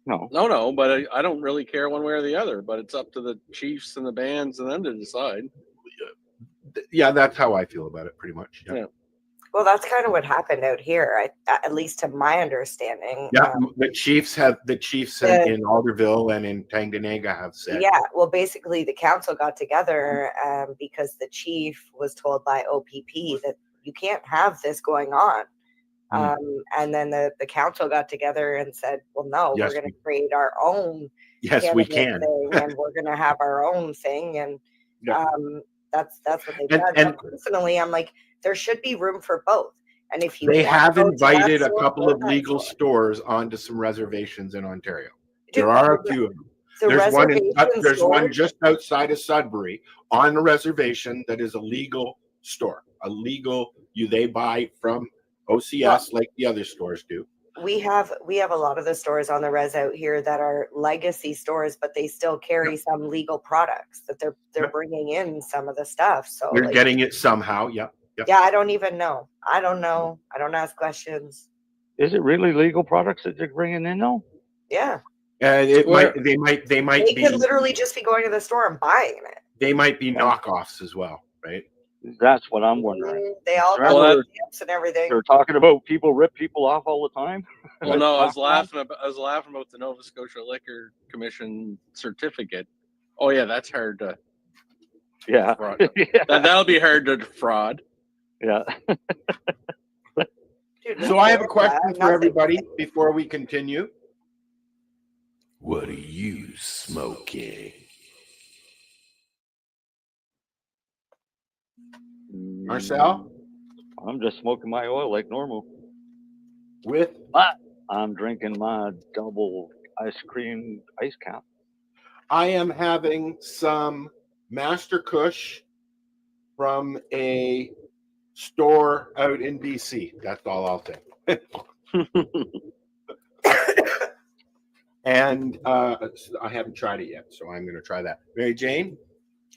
No, but I don't really care one way or the other. But it's up to the chiefs and the bands and them to decide. Yeah, that's how I feel about it, pretty much. Yeah. Well, that's kind of what happened out here, at least to my understanding. Yeah, the chiefs in Alderville and in Tanganyika have said. Yeah, well, basically, the council got together because the chief was told by OPP that you can't have this going on. And then the council got together and said, well, no, Yes, we're going to create our own. Yes, we can. Thing, and we're going to have our own thing. And that's what they've done. And personally, I'm like, there should be room for both. And if you they have invited a store, couple of legal stores onto some reservations in Ontario. Dude, there are a few of them. There's one just outside of Sudbury on a reservation that is a legal store. They buy from OCS like the other stores do. We have a lot of the stores on the res out here that are legacy stores, but they still carry some legal products that they're bringing in some of the stuff. So they're getting it somehow. Yep. Yeah, I don't even know. I don't know. I don't ask questions. Is it really legal products that they're bringing in, though? Yeah. And they might They could literally just be going to the store and buying it. They might be knockoffs as well, right? That's what I'm wondering. They all got stamps and everything. They're talking about people rip people off all the time. Well, no, I was laughing about the Nova Scotia Liquor Commission certificate. Oh yeah, that's hard to. Yeah. That'll be hard to fraud. Yeah. Dude, so I have a question for everybody before we continue. What are you smoking? Marcel? I'm just smoking my oil like normal. But I'm drinking my double ice cream ice cap. I am having some Master Kush from a store out in BC. That's all I'll say. And I haven't tried it yet, so I'm going to try that. Mary Jane?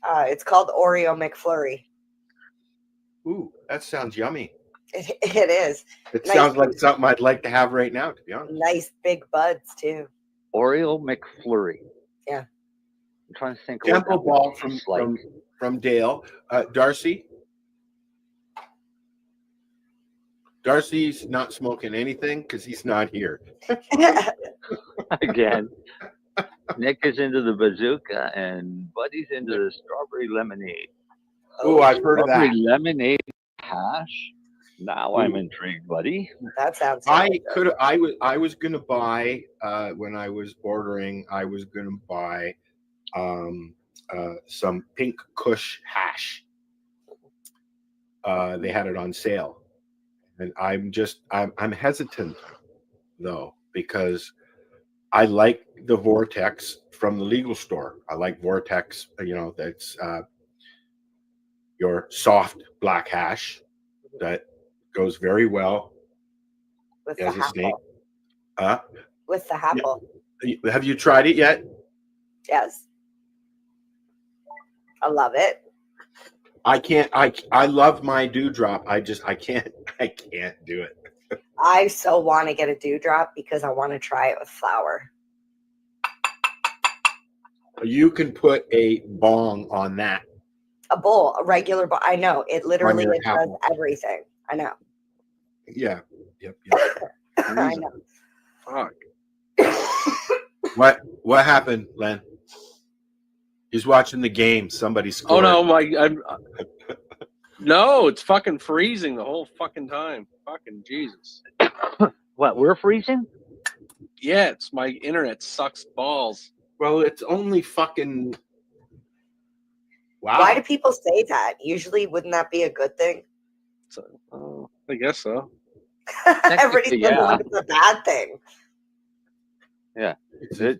It's called Oreo McFlurry. Ooh, that sounds yummy. It is. It sounds like something I'd like to have right now, to be honest. Nice big buds, too. Oreo McFlurry. Yeah. I'm trying to think. Temple Ball from Dale. Darcy? Darcy's not smoking anything because he's not here. Again. Nick is into the bazooka and Buddy's into the strawberry lemonade. Oh, I've heard of that. Lemonade hash. Now I'm intrigued, buddy. That sounds. I really good. could. I was gonna buy when I was ordering. I was gonna buy some pink Kush hash. They had it on sale, and I'm hesitant though because I like the Vortex from the legal store. I like Vortex. That's your soft black hash that goes very well With as the a snake. apple. With the apple. Have you tried it yet? Yes. I love it. I can't. I love my dewdrop. I can't do it. I so want to get a dewdrop because I want to try it with flour. You can put a bong on that. A bowl, a regular bowl. I know. It literally your it does apple. everything. I know. Yeah. Yep. I know. Fuck. What happened, Len? He's watching the game. Somebody scored. Oh no, no, it's fucking freezing the whole fucking time. Fucking Jesus. What, we're freezing? Yeah, it's my internet sucks balls. Well, it's only fucking. Wow. Why do people say that? Usually, wouldn't that be a good thing? So, I guess so. Everybody's yeah. like, it's a bad thing. Yeah. This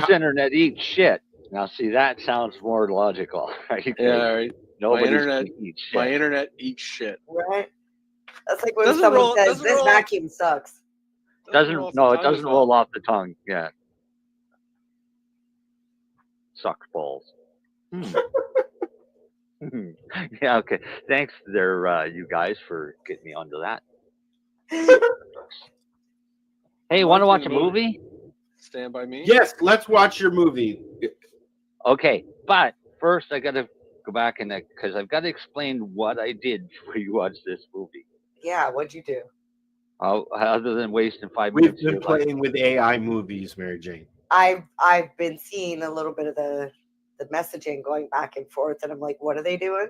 internet eats shit. Now, see, that sounds more logical. Right? Yeah, right. Nobody's internet- gonna eat shit. My internet eats shit. Right? That's like when Doesn't someone roll- says, doesn't this roll- vacuum sucks. Doesn't roll off no, the it tongue doesn't as well. roll off the tongue. Yeah. Sucks balls. Yeah, okay. Thanks there, you guys, for getting me onto that. Hey, want to watch a movie? Stand by Me? Yes, let's watch your movie. Okay, but first I got to go back and because I've got to explain what I did before you watch this movie. Yeah, what'd you do? Other than wasting 5 We've minutes. been playing with AI movies, Mary Jane. I've been seeing a little bit of the messaging going back and forth, and I'm like, what are they doing?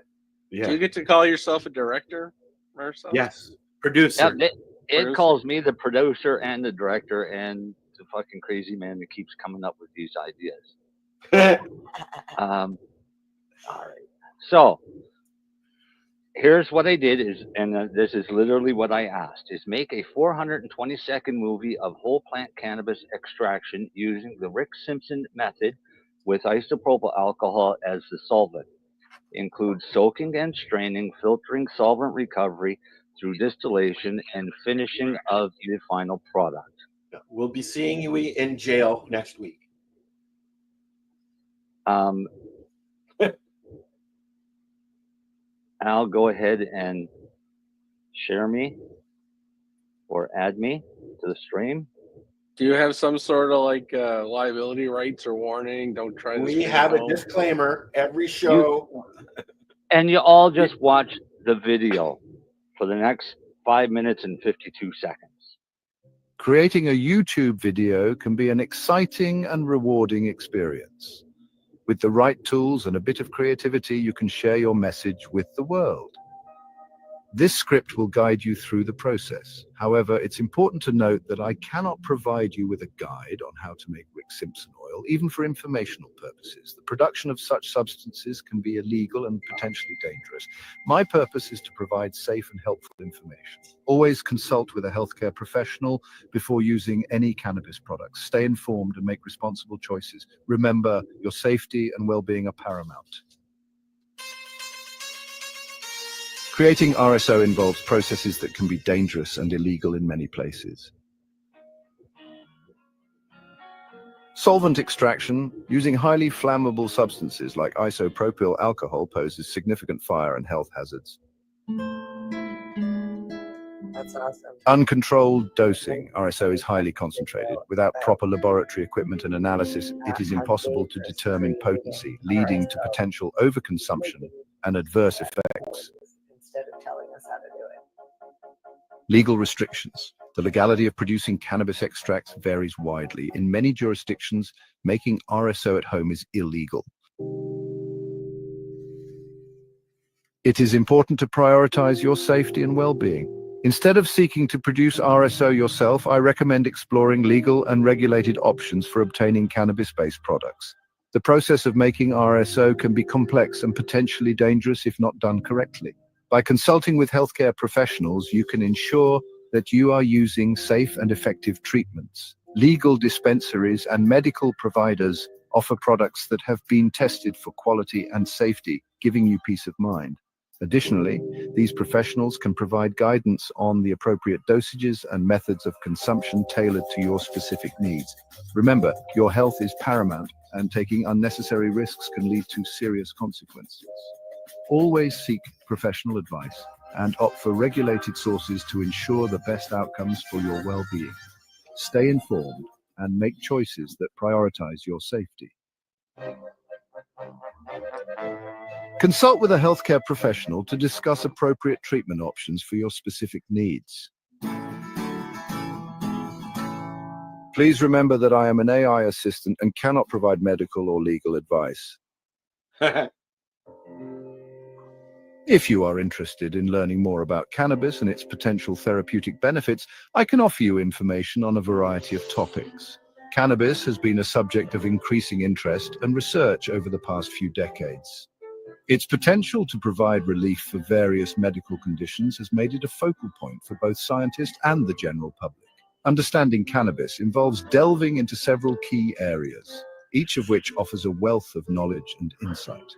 Yeah. Do you get to call yourself a director or something? Yes. Producer. Yeah, it Producer. calls me the producer and the director and the fucking crazy man that keeps coming up with these ideas. All right. So here's what I did this is literally what I asked, is make a 420-second movie of whole plant cannabis extraction using the Rick Simpson method with isopropyl alcohol as the solvent. Includes soaking and straining, filtering, solvent recovery through distillation, and finishing of the final product. We'll be seeing you in jail next week. I'll go ahead and share me or add me to the stream. Do you have some sort of like liability rights or warning? Don't try this. We at have a home? disclaimer every show. And you all just watch the video for the next 5 minutes and 52 seconds. Creating a YouTube video can be an exciting and rewarding experience. With the right tools and a bit of creativity, you can share your message with the world. This script will guide you through the process. However, it's important to note that I cannot provide you with a guide on how to make Rick Simpson oil, even for informational purposes. The production of such substances can be illegal and potentially dangerous. My purpose is to provide safe and helpful information. Always consult with a healthcare professional before using any cannabis products. Stay informed and make responsible choices. Remember, your safety and well-being are paramount. Creating RSO involves processes that can be dangerous and illegal in many places. Solvent extraction using highly flammable substances like isopropyl alcohol poses significant fire and health hazards. That's awesome. Uncontrolled dosing. RSO is highly concentrated. Without proper laboratory equipment and analysis, it is impossible to determine potency, leading to potential overconsumption and adverse effects. Instead of telling us how to do it. Legal restrictions. The legality of producing cannabis extracts varies widely. In many jurisdictions, making RSO at home is illegal. It is important to prioritize your safety and well-being. Instead of seeking to produce RSO yourself, I recommend exploring legal and regulated options for obtaining cannabis-based products. The process of making RSO can be complex and potentially dangerous if not done correctly. By consulting with healthcare professionals, you can ensure that you are using safe and effective treatments. Legal dispensaries and medical providers offer products that have been tested for quality and safety, giving you peace of mind. Additionally, these professionals can provide guidance on the appropriate dosages and methods of consumption tailored to your specific needs. Remember, your health is paramount, and taking unnecessary risks can lead to serious consequences. Always seek professional advice and opt for regulated sources to ensure the best outcomes for your well-being. Stay informed and make choices that prioritize your safety. Consult with a healthcare professional to discuss appropriate treatment options for your specific needs. Please remember that I am an AI assistant and cannot provide medical or legal advice. If you are interested in learning more about cannabis and its potential therapeutic benefits, I can offer you information on a variety of topics. Cannabis has been a subject of increasing interest and research over the past few decades. Its potential to provide relief for various medical conditions has made it a focal point for both scientists and the general public. Understanding cannabis involves delving into several key areas, each of which offers a wealth of knowledge and insight.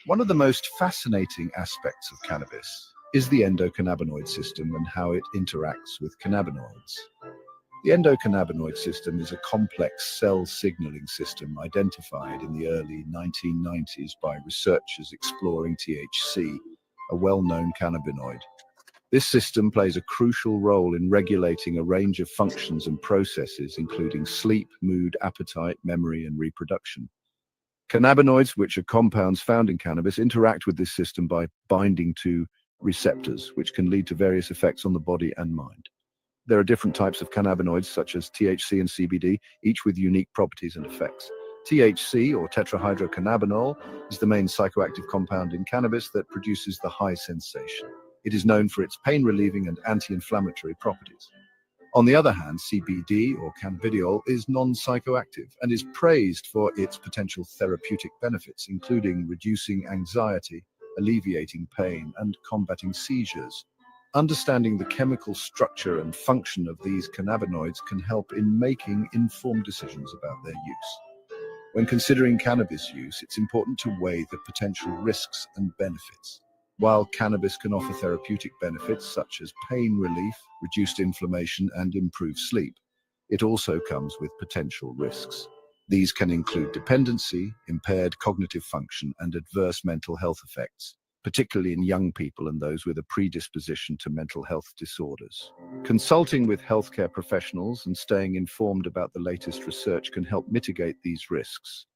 One of the most fascinating aspects of cannabis is the endocannabinoid system and how it interacts with cannabinoids. The endocannabinoid system is a complex cell signaling system identified in the early 1990s by researchers exploring THC, a well-known cannabinoid. This system plays a crucial role in regulating a range of functions and processes, including sleep, mood, appetite, memory, and reproduction. Cannabinoids, which are compounds found in cannabis, interact with this system by binding to receptors, which can lead to various effects on the body and mind. There are different types of cannabinoids, such as THC and CBD, each with unique properties and effects. THC, or tetrahydrocannabinol, is the main psychoactive compound in cannabis that produces the high sensation. It is known for its pain-relieving and anti-inflammatory properties. On the other hand, CBD, or cannabidiol, is non-psychoactive and is praised for its potential therapeutic benefits, including reducing anxiety, alleviating pain, and combating seizures. Understanding the chemical structure and function of these cannabinoids can help in making informed decisions about their use. When considering cannabis use, it's important to weigh the potential risks and benefits. While cannabis can offer therapeutic benefits such as pain relief, reduced inflammation, and improved sleep, it also comes with potential risks. These can include dependency, impaired cognitive function, and adverse mental health effects, particularly in young people and those with a predisposition to mental health disorders. Consulting with healthcare professionals and staying informed about the latest research can help mitigate these risks.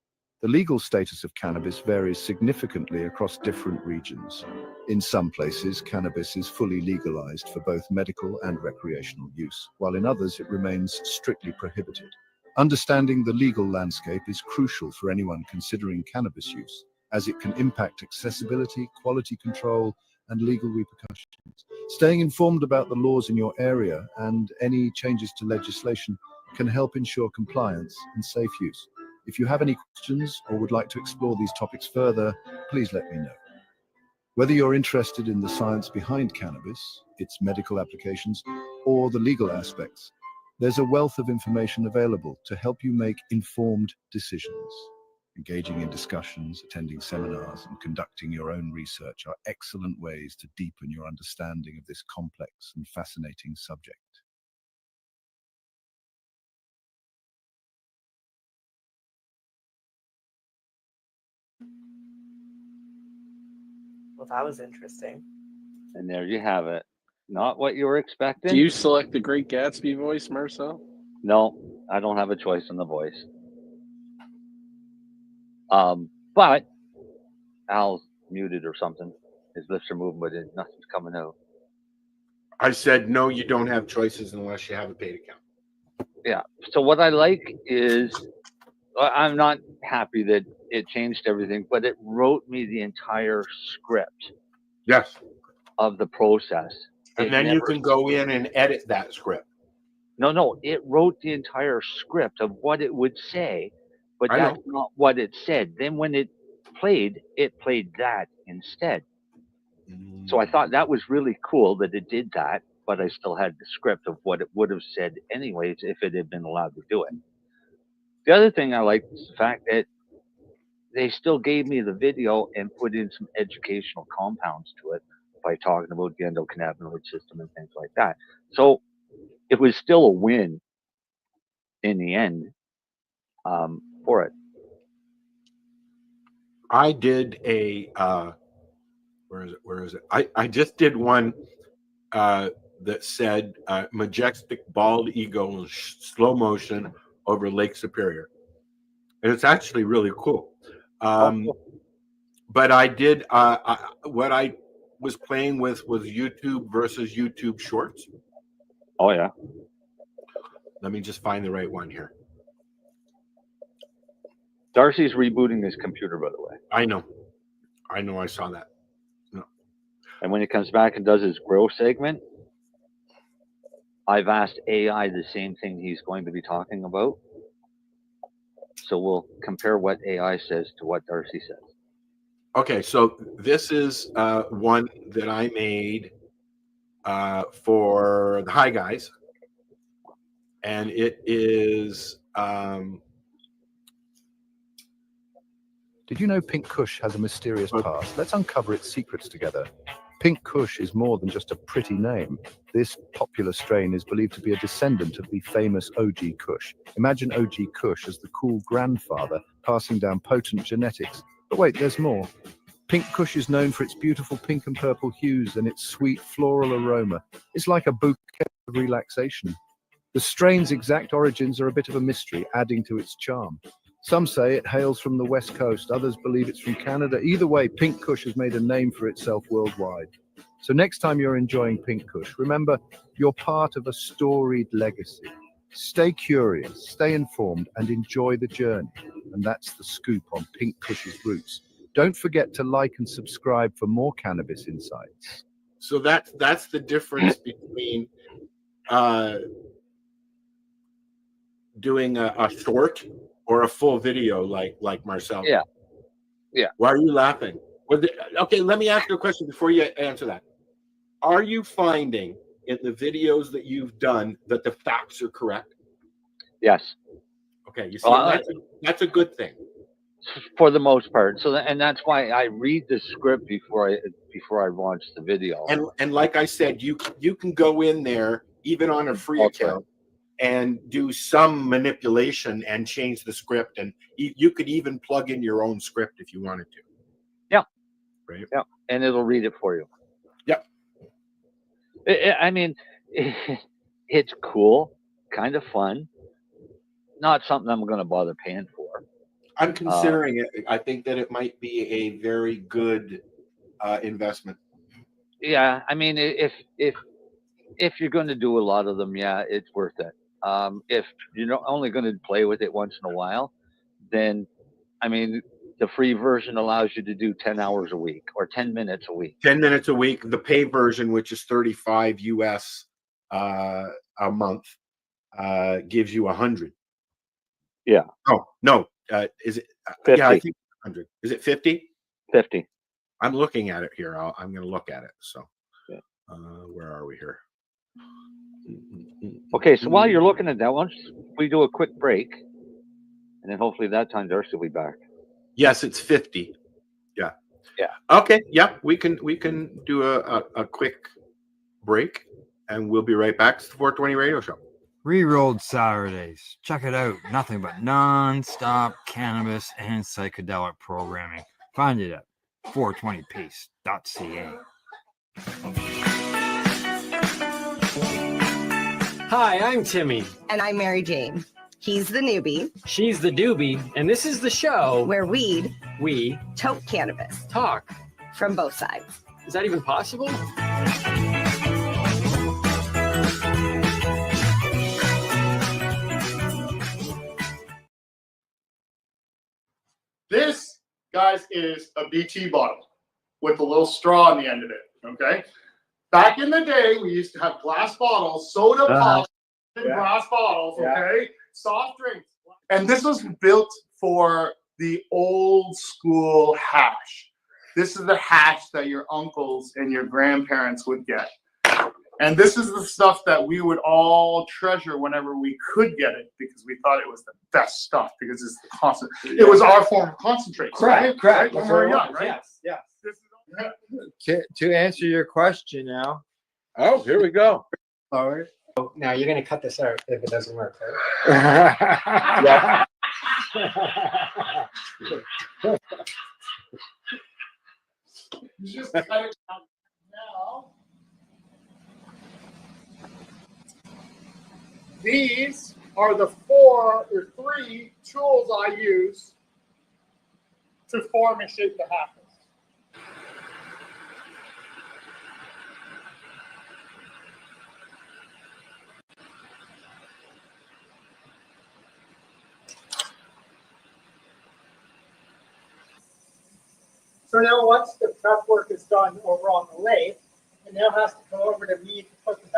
The legal status of cannabis varies significantly across different regions. In some places, cannabis is fully legalized for both medical and recreational use, while in others it remains strictly prohibited. Understanding the legal landscape is crucial for anyone considering cannabis use, as it can impact accessibility, quality control, and legal repercussions. Staying informed about the laws in your area and any changes to legislation can help ensure compliance and safe use. If you have any questions or would like to explore these topics further, please let me know. Whether you're interested in the science behind cannabis, its medical applications, or the legal aspects, there's a wealth of information available to help you make informed decisions. Engaging in discussions, attending seminars, and conducting your own research are excellent ways to deepen your understanding of this complex and fascinating subject. Well, that was interesting. And there you have it. Not what you were expecting. Do you select the Great Gatsby voice, Marcel? No, I don't have a choice in the voice. But Al's muted or something. His lips are moving, but nothing's coming out. I said, no, you don't have choices unless you have a paid account. Yeah. So what I like is, I'm not happy that it changed everything, but it wrote me the entire script. Yes. Of the process. And It then you never can go in and edit that script. No, it wrote the entire script of what it would say, but I that's know. not what it said. Then when it played that instead. So I thought that was really cool that it did that, but I still had the script of what it would have said anyways if it had been allowed to do it. The other thing I liked is the fact that they still gave me the video and put in some educational compounds to it by talking about the endocannabinoid system and things like that. So it was still a win in the end for it. I did a where is it? I just did one that said majestic bald eagle in slow motion over Lake Superior, and it's actually really cool. But I did what I was playing with was YouTube versus YouTube Shorts. Oh yeah. Let me just find the right one here. Darcy's rebooting his computer, by the way. I know. I saw that. No. And when he comes back and does his grow segment, I've asked AI the same thing he's going to be talking about. So we'll compare what AI says to what Darcy says. Okay, so this is one that I made for the Hi Guys, and it is. Did you know Pink Kush has a mysterious past? Let's uncover its secrets together. Pink Kush is more than just a pretty name. This popular strain is believed to be a descendant of the famous OG Kush. Imagine OG Kush as the cool grandfather passing down potent genetics. But wait, there's more. Pink Kush is known for its beautiful pink and purple hues and its sweet floral aroma. It's like a bouquet of relaxation. The strain's exact origins are a bit of a mystery, adding to its charm. Some say it hails from the West Coast, others believe it's from Canada. Either way, Pink Kush has made a name for itself worldwide. So next time you're enjoying Pink Kush, remember you're part of a storied legacy. Stay curious, stay informed, and enjoy the journey. And that's the scoop on Pink Kush's roots. Don't forget to like and subscribe for more cannabis insights. So that's the difference between doing a short or a full video like Marcel. Yeah. Yeah. Why are you laughing? Okay, let me ask you a question before you answer that. Are you finding in the videos that you've done that the facts are correct? Yes. Okay, you see, that's a good thing. For the most part. So and that's why I read the script before I launch the video. And like I said, you can go in there even on a free account and do some manipulation and change the script, and you could even plug in your own script if you wanted to. Yeah. Right. Yeah, and it'll read it for you. Yep. I mean, it's cool, kind of fun. Not something I'm going to bother paying for. I'm considering it. I think that it might be a very good investment. Yeah, I mean, if you're going to do a lot of them, yeah, it's worth it. If you're only going to play with it once in a while, then, I mean, the free version allows you to do 10 hours a week or 10 minutes a week. 10 minutes a week. The pay version, which is $35 US a month, gives you 100. Yeah. Oh no, is it? 50. Yeah, I think 100. Is it 50? 50. I'm looking at it here. I'm going to look at it. So, yeah. Where are we here? Okay, so while you're looking at that, why don't we do a quick break, and then hopefully that time Darcy will be back. Yes, it's 50. Yeah. Yeah. Okay. Yeah, we can do a quick break, and we'll be right back. It's the 420 Radio Show. Rerolled Saturdays. Check it out. Nothing but non-stop cannabis and psychedelic programming. Find it at 420piece.ca. Hi, I'm Timmy. And I'm Mary Jane. He's the newbie. She's the doobie. And this is the show where we toke cannabis. Talk. From both sides. Is that even possible? This, guys, is a BT bottle with a little straw on the end of it, okay? Back in the day, we used to have glass bottles, soda pop in Yeah. glass bottles, Yeah. okay? Soft drinks. And this was built for the old school hash. This is the hash that your uncles and your grandparents would get. And this is the stuff that we would all treasure whenever we could get it because we thought it was the best stuff because it's the constant. It was our form of concentrate. Correct. Right? When we were young, right? Yes. To answer your question now. Oh, here we go. Forward. Now you're gonna cut this out if it doesn't work, right? Yeah. You just cut it out now. These are the 4 or 3 tools I use to form and shape the hackers. So now once the prep work is done over on the lathe, it now has to go over to me to put the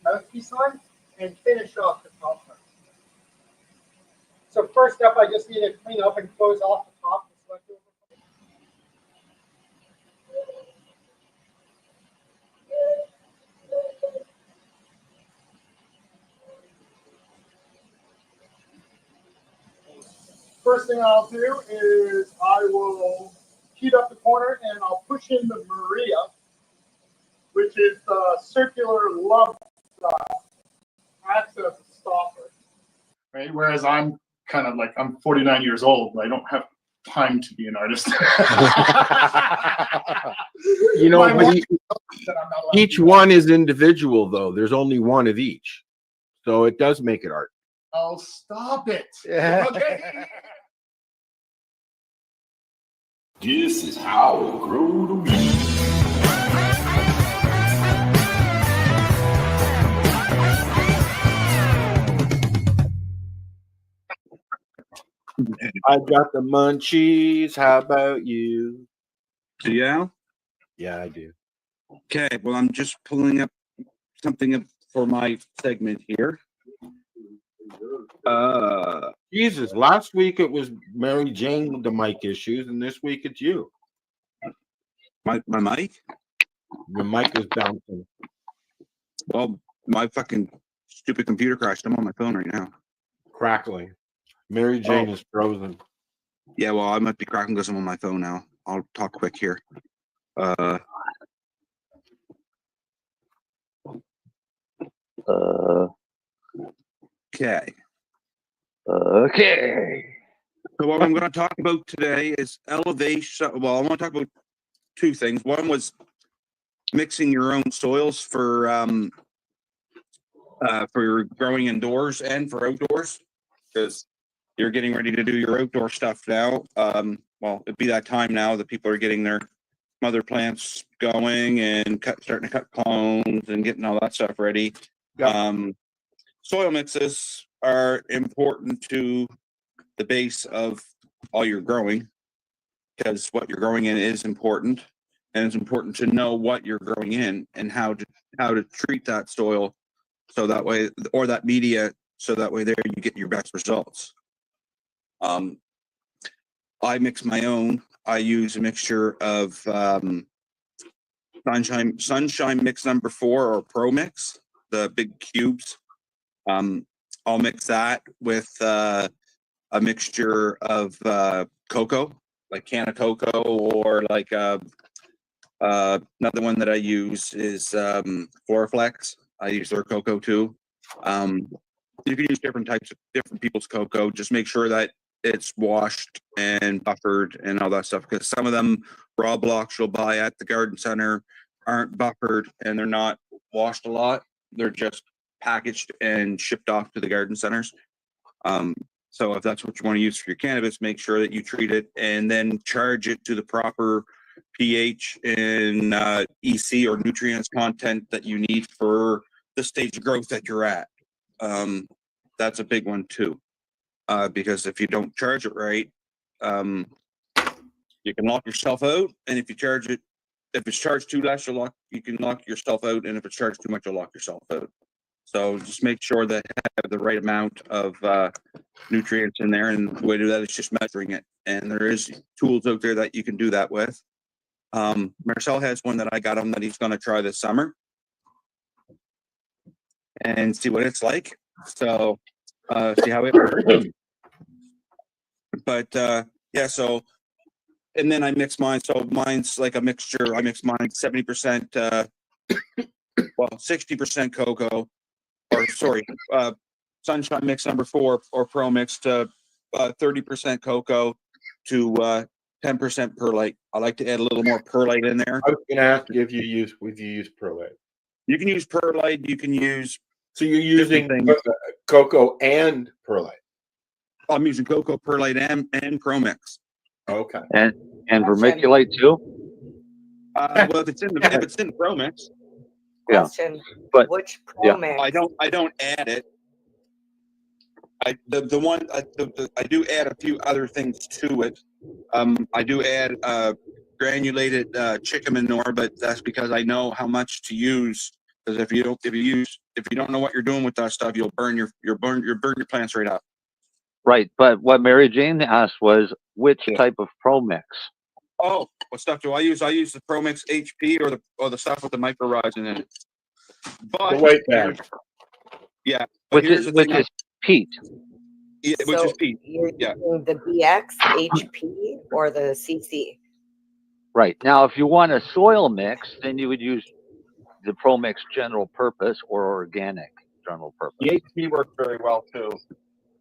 mouthpiece on and finish off the top part. So first up, I just need to clean up and close off the top. First thing I'll do is I will heat up the corner and I'll push in the Maria, which is the circular love style. Acts as a stopper. Right? Whereas I'm kind of like, I'm 49 years old, but I don't have time to be an artist. You know, My but wife knows that I'm not allowed to each do one is individual, though. There's only one of each. So it does make it art. Oh, stop it. Okay. This is how it grew to be. I got the munchies. How about you? Yeah. Yeah, I do. Okay. Well, I'm just pulling up something up for my segment here. Jesus, last week it was Mary Jane with the mic issues, and this week it's you. My mic? Your mic is bouncing. Well, my fucking stupid computer crashed. I'm on my phone right now. Crackling. Mary Jane is frozen. Yeah, well, I might be cracking because I'm on my phone now. I'll talk quick here. Okay. Okay. So what I'm going to talk about today is elevation. Well, I want to talk about 2 things. One was mixing your own soils for growing indoors and for outdoors, because you're getting ready to do your outdoor stuff now. Well, it'd be that time now that people are getting their mother plants going and starting to cut clones and getting all that stuff ready. Yep. Soil mixes are important to the base of all your growing, because what you're growing in is important, and it's important to know what you're growing in and how to treat that soil, so that way, or that media, so that way there you get your best results. I mix my own. I use a mixture of Sunshine Mix number 4 or Pro Mix, the big cubes. I'll mix that with a mixture of cocoa, like can of cocoa, or like another one that I use is Floraflex. I use their cocoa too. You can use different people's cocoa. Just make sure that it's washed and buffered and all that stuff, because some of them raw blocks you'll buy at the garden center aren't buffered and they're not washed a lot. They're just packaged and shipped off to the garden centers. So if that's what you want to use for your cannabis, make sure that you treat it and then charge it to the proper pH and EC or nutrients content that you need for the stage of growth that you're at. That's a big one too, because if you don't charge it right, you can lock yourself out. And if you charge it if it's charged too less, you can lock yourself out, and if it's charged too much, you'll lock yourself out. So just make sure that you have the right amount of nutrients in there, and the way to do that is just measuring it. And there is tools out there that you can do that with. Marcel has one that I got him that he's going to try this summer and see what it's like. So see how it works. But yeah, so and then I mix mine. So mine's like a mixture. I mix mine 70%, 60% cocoa, or sorry, Sunshine Mix number 4 or Pro Mix to 30% cocoa to 10% perlite. I like to add a little more perlite in there. I was going to ask you if you use perlite. You can use perlite. You can use. So you're using cocoa and perlite. I'm using cocoa, perlite, and Pro Mix. Okay. And vermiculite too. Well, if it's in the Pro Mix. Question. But which Pro Mix? I don't add it. I do add a few other things to it. I do add granulated chicken manure, but that's because I know how much to use. Because if you don't know what you're doing with that stuff, you'll burn your plants right up. Right, but what Mary Jane asked was which type of Pro Mix. Oh, what stuff do I use? I use the Pro Mix HP or the stuff with the microrizing in it. But the white bag. Yeah, which is peat. Yeah, which is peat. Yeah. The BX, HP, or the CC. Right. Now, if you want a soil mix, then you would use the Pro Mix general purpose or organic general purpose. The HP works very well too.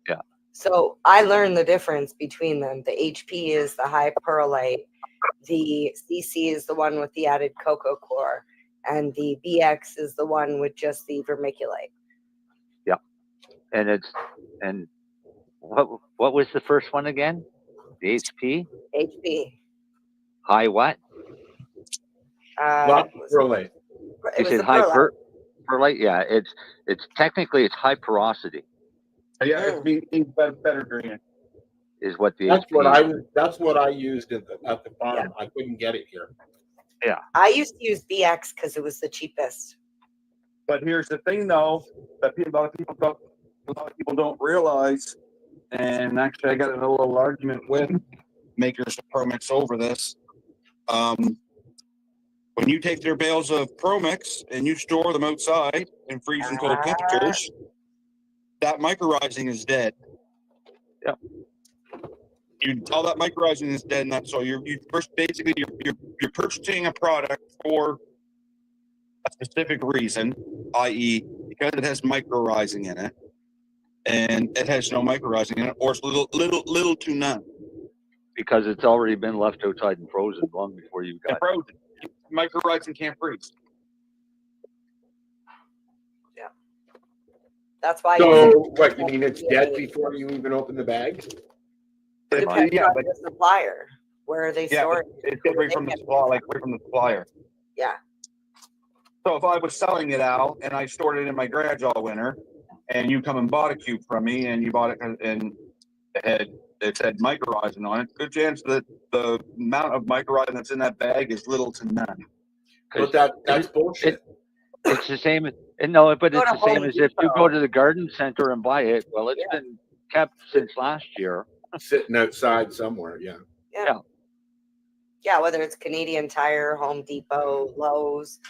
Yeah. So I learned the difference between them. The HP is the high perlite. The CC is the one with the added cocoa core. And the BX is the one with just the vermiculite. Yeah. And what was the first one again? The HP? HP. High what? Perlite. You said high perlite? Yeah, it's technically high porosity. Yeah, it's being better green. Is what the that's HP that's what I used at the farm. Yeah. I couldn't get it here. Yeah. I used to use BX because it was the cheapest. But here's the thing, though, that a lot of people don't realize. And actually, I got in a little argument with makers of Pro Mix over this. When you take their bales of Pro Mix and you store them outside in freezing cold temperatures, that microrizing is dead. Yeah. All that microrizing is dead in that soil. You're purchasing a product for a specific reason, i.e., because it has microrizing in it, and it has no microrizing in it, or it's little to none. Because it's already been left outside and frozen long before you got it. Frozen. Microrizing can't freeze. Yeah. That's why. So what you mean? It's dead before you even open the bag? It depends on the supplier. Where are they storing? It's right from the supplier, right from the supplier. Yeah. So if I was selling it out and I stored it in my garage all winter, and you come and bought a cube from me, and you bought it and it said microrizing on it, good chance that the amount of microrizing that's in that bag is little to none. But that's bullshit. It's the same. No, but it's the same as if you go to the garden center and buy it. Well, it's been kept since last year. Sitting outside somewhere, yeah. Yeah, whether it's Canadian Tire, Home Depot, Lowe's,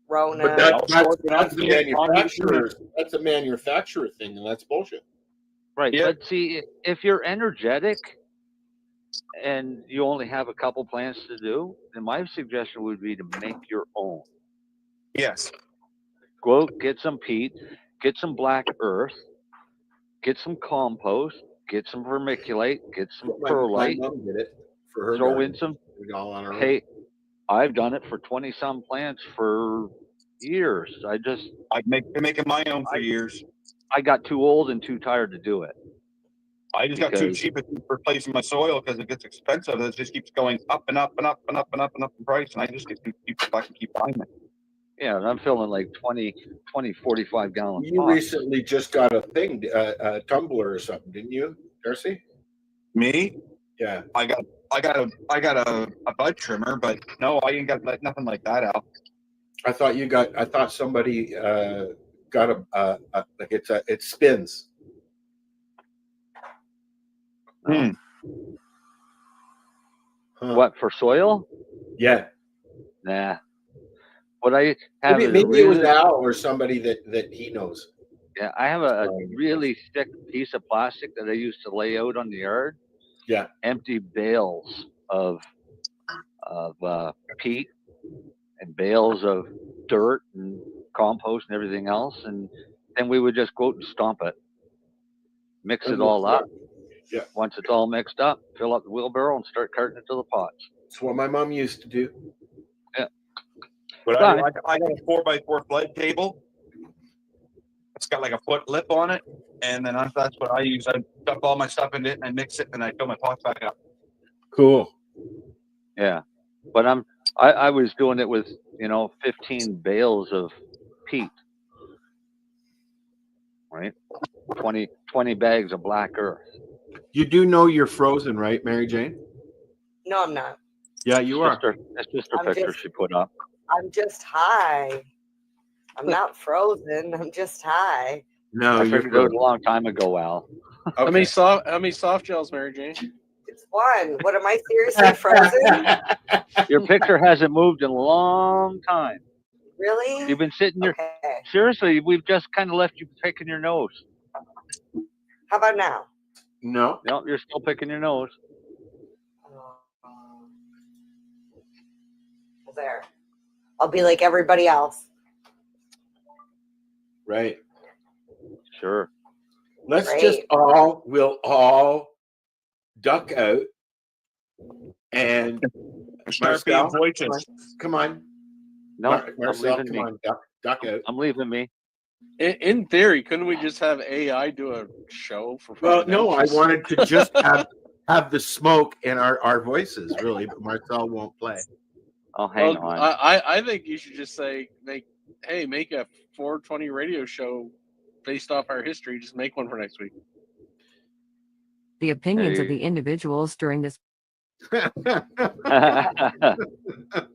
Rona. But that's the manufacturer's. That's a manufacturer thing, and that's bullshit. Right. Yeah. But see, if you're energetic and you only have a couple plants to do, then my suggestion would be to make your own. Yes. Go get some peat, get some black earth, get some compost, get some vermiculite, get some perlite. My mom did it for her. Throw in some. All on her hey, I've done it for 20-some plants for years. I've been making my own for years. I got too old and too tired to do it. I just got too cheap at replacing my soil because it gets expensive. It just keeps going up and up and up and up and up and up in price, and I just keep buying it. Yeah, and I'm filling like 20, 45 gallon You pots. recently just got a tumbler or something, didn't you, Darcy? Me? Yeah. I got a bud trimmer, but no, I ain't got nothing like that, Al. I thought somebody got like it spins. Hmm. Huh. What, for soil? Yeah. Nah. What I have Maybe, is a maybe it was really, Al or somebody that he knows. yeah, I have a really thick piece of plastic that I used to lay out on the yard. Yeah. Empty bales of peat and bales of dirt and compost and everything else, and then we would just go out and stomp it, mix it all up. Yeah. Once it's all mixed up, fill up the wheelbarrow and start carting it to the pots. That's what my mom used to do. Yeah. But Done. I got a 4x4 flood table. It's got like a foot lip on it, and then that's what I use. I dump all my stuff in it, and I mix it, and I fill my pots back up. Cool. Yeah, but I was doing it with 15 bales of peat, right? 20 bags of black earth. You do know you're frozen, right, Mary Jane? No, I'm not. Yeah, you are. It's just her I'm picture just- she put up. I'm just high. I'm not frozen. I'm just high. No, I you're figured it out a frozen. long time ago, Al. How many soft gels, Mary Jane? It's one. What am I seriously frozen? Your picture hasn't moved in a long time. Really? You've been sitting there. Okay. Seriously, we've just kind of left you picking your nose. How about now? No. No, you're still picking your nose. Well, there. I'll be like everybody else. Right. Sure. Let's Great. we'll all duck out and Start being voices. Come on. No, Marcel, I'm leaving come me. on, duck out. I'm leaving me. In theory, couldn't we just have AI do a show for? Well, Friday no, night? I Just- wanted to just have the smoke in our voices, really, but Marcel won't play. Oh, hang Well, on. I think you should just say make a 420 radio show based off our history. Just make one for next week. The opinions of Hey. the individuals during this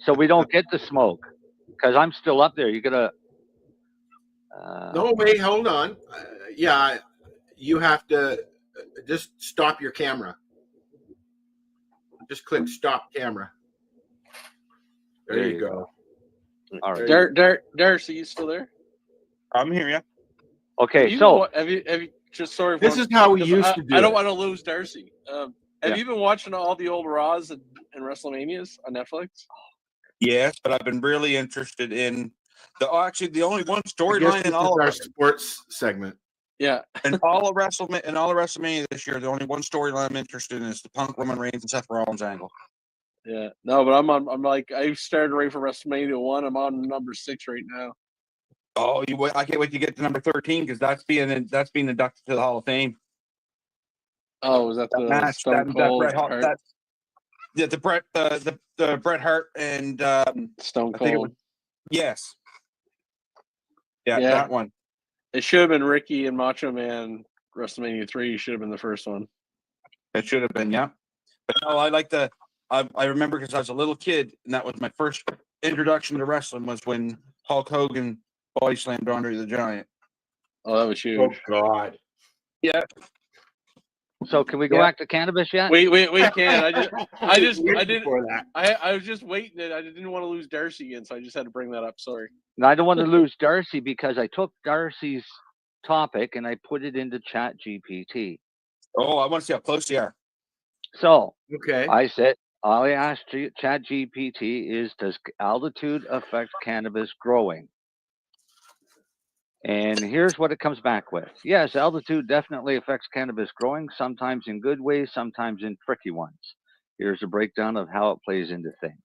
So we don't get the smoke because I'm still up there. You gotta. No, wait, hold on. Yeah, you have to just stop your camera. Just click stop camera. There you go. All right. Darcy, you still there? I'm here, yeah. Okay, have you just sorry? This is how we used to do I don't it. want to lose Darcy. Have you been watching all the old Raws and WrestleManias on Netflix? Yes, but I've been really interested in the only one I guess storyline this in all is our of sports segment. Yeah, and all of WrestleMania this year. The only one storyline I'm interested in is the Punk, Roman Reigns, and Seth Rollins angle. yeah. No, but I'm like I started right for WrestleMania 1. I'm on number 6 right now. Oh, I can't wait to get to number 13 because that's being inducted to the Hall of Fame. Oh, was that the match Stone that Cold? Bret Hart, Hart? the Bret Hart and Stone I think it Cold. was, yes, yeah, Yeah. that one. It should have been Ricky and Macho Man. WrestleMania 3 should have been the first one. It should have been, yeah. But no, I remember because I was a little kid, and that was my first introduction to wrestling was when Hulk Hogan body slammed Andre the Giant. Oh, that was huge. Oh God. Yeah. So can we go back to cannabis yet? We can. I didn't. Before that. I was just waiting. I didn't want to lose Darcy again, so I just had to bring that up. Sorry. And I don't want to lose Darcy because I took Darcy's topic and I put it into Chat GPT. Oh, I want to see how close you are. So Okay. I asked Chat GPT is, does altitude affect cannabis growing? And here's what it comes back with. Yes, altitude definitely affects cannabis growing, sometimes in good ways, sometimes in tricky ones. Here's a breakdown of how it plays into things.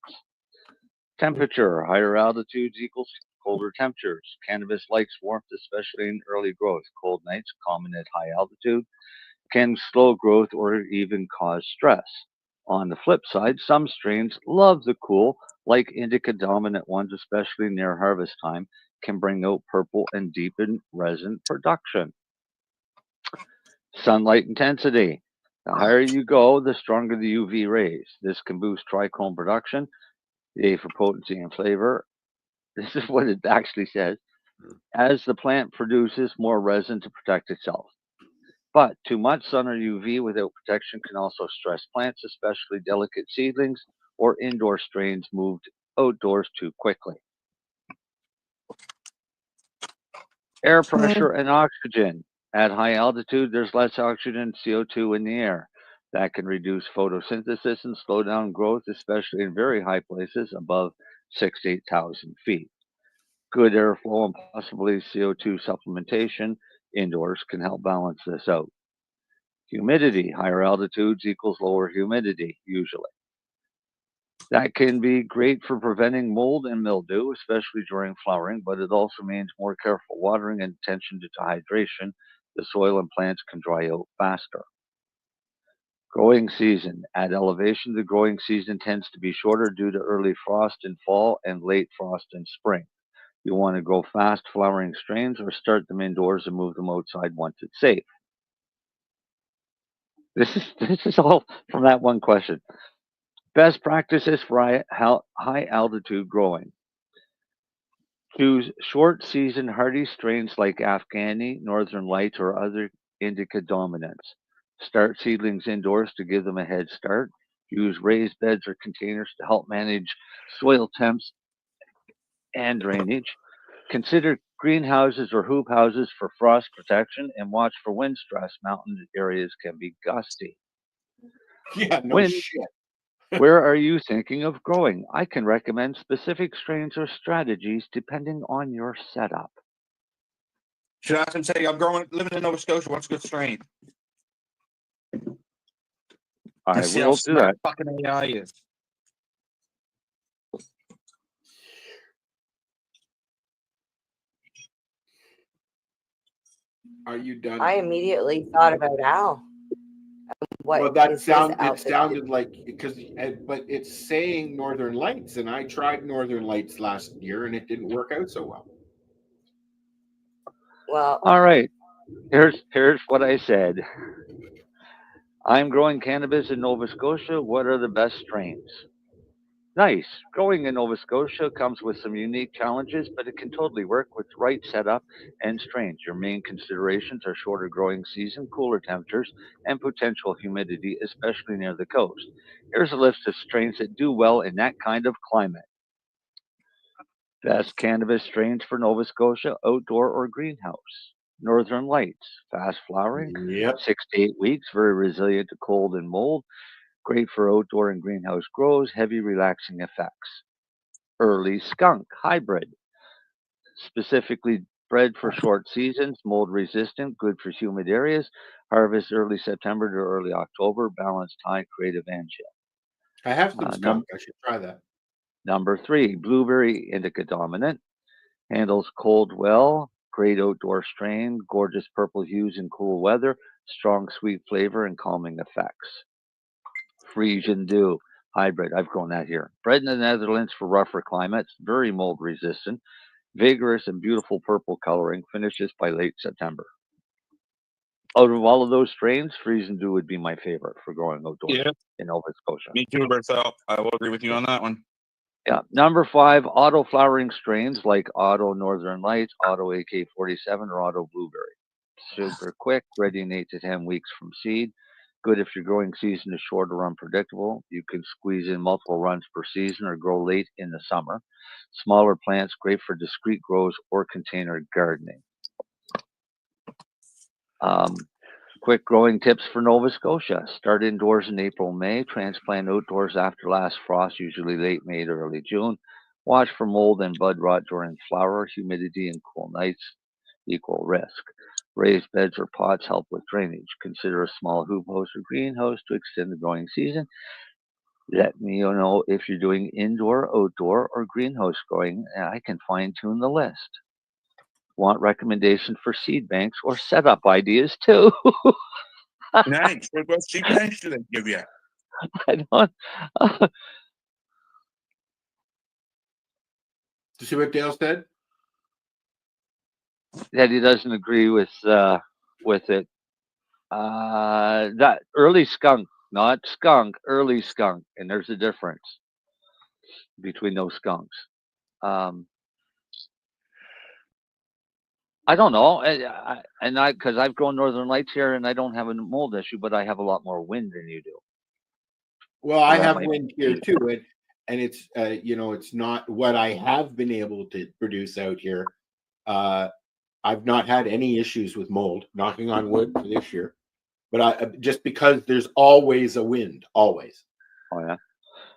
Temperature, higher altitudes equals colder temperatures. Cannabis likes warmth, especially in early growth. Cold nights, common at high altitude, can slow growth or even cause stress. On the flip side, some strains love the cool, like indica dominant ones, especially near harvest time, can bring out purple and deepen resin production. Sunlight intensity. The higher you go, the stronger the UV rays. This can boost trichome production, A for potency and flavor. This is what it actually says. As the plant produces more resin to protect itself. But too much sun or UV without protection can also stress plants, especially delicate seedlings or indoor strains moved outdoors too quickly. Air pressure and oxygen. At high altitude, there's less oxygen and CO2 in the air. That can reduce photosynthesis and slow down growth, especially in very high places above 6,000 to 8,000 feet. Good airflow and possibly CO2 supplementation indoors can help balance this out. Humidity. Higher altitudes equals lower humidity, usually. That can be great for preventing mold and mildew, especially during flowering, but it also means more careful watering and attention to hydration. The soil and plants can dry out faster. Growing season. At elevation, the growing season tends to be shorter due to early frost in fall and late frost in spring. You want to grow fast flowering strains or start them indoors and move them outside once it's safe. This is all from that one question. Best practices for high altitude growing. Choose short season hardy strains like Afghani, Northern Lights, or other indica dominants. Start seedlings indoors to give them a head start. Use raised beds or containers to help manage soil temps and drainage. Consider greenhouses or hoop houses for frost protection and watch for wind stress. Mountain areas can be gusty. Yeah, no Wind. shit. Where are you thinking of growing? I can recommend specific strains or strategies depending on your setup. Should I ask him say, I'm living in Nova Scotia. What's a good strain? I see how will do smart that. fucking AI is. Are you done? I immediately thought about Al. What Well, that is his it altitude? sounded like but it's saying Northern Lights, and I tried Northern Lights last year, and it didn't work out so well. Well, All right. Here's what I said. I'm growing cannabis in Nova Scotia. What are the best strains? Nice. Growing in Nova Scotia comes with some unique challenges, but it can totally work with the right setup and strains. Your main considerations are shorter growing season, cooler temperatures, and potential humidity, especially near the coast. Here's a list of strains that do well in that kind of climate. Best cannabis strains for Nova Scotia, outdoor or greenhouse. Northern Lights, fast flowering, Yep. 6 to 8 weeks, very resilient to cold and mold. Great for outdoor and greenhouse grows, heavy relaxing effects. Early skunk hybrid, specifically bred for short seasons, mold resistant, good for humid areas. Harvest early September to early October, balanced high, creative and chill. I have some skunk. I should try that. Number 3, blueberry indica dominant, handles cold well, great outdoor strain, gorgeous purple hues in cool weather, strong sweet flavor and calming effects. Frisian Dew hybrid. I've grown that here. Bred in the Netherlands for rougher climates, very mold resistant, vigorous and beautiful purple coloring, finishes by late September. Out of all of those strains, Frisian Dew would be my favorite for growing outdoors in Nova Scotia. Me too, Berthel. I will agree with you on that one. Yeah. Number 5, auto flowering strains like Auto Northern Lights, Auto AK-47, or Auto Blueberry. Super quick, ready in 8 to 10 weeks from seed. Good if your growing season is short or unpredictable. You can squeeze in multiple runs per season or grow late in the summer. Smaller plants, great for discrete grows or container gardening. Quick growing tips for Nova Scotia. Start indoors in April, May. Transplant outdoors after last frost, usually late May to early June. Watch for mold and bud rot during flower. Humidity and cool nights equal risk. Raised beds or pots help with drainage. Consider a small hoop house or greenhouse to extend the growing season. Let me know if you're doing indoor, outdoor, or greenhouse growing, and I can fine tune the list. Want recommendation for seed banks or setup ideas too? Nice. What seed banks do they give you? I don't. Did you see what Dale said? That he doesn't agree with it. That early skunk, not skunk, early skunk, and there's a difference between those skunks. Um, I don't know, and I because I've grown northern lights here, and I don't have a mold issue, but I have a lot more wind than you do. Well, So I that have might wind here too, and it's it's not what I have been able to produce out here. I've not had any issues with mold, knocking on wood for this year. But just because there's always a wind, always. Oh yeah.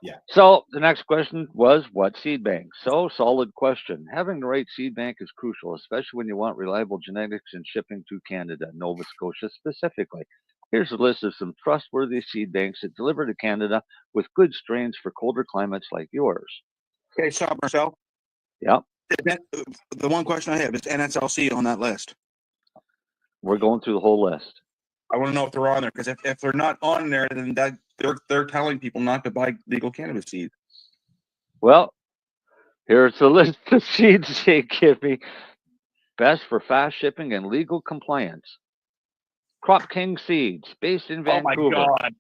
Yeah. So the next question was, what seed bank? So solid question. Having the right seed bank is crucial, especially when you want reliable genetics and shipping to Canada, Nova Scotia specifically. Here's a list of some trustworthy seed banks that deliver to Canada with good strains for colder climates like yours. Okay, stop, Marcel. Yeah. The one question I have is NSLC on that list. We're going through the whole list. I want to know if they're on there, because if they're not on there, then they're telling people not to buy legal cannabis seed. Well, here's a list of seeds they give me. Best for fast shipping and legal compliance. Crop King Seeds, based in Vancouver. Oh my God.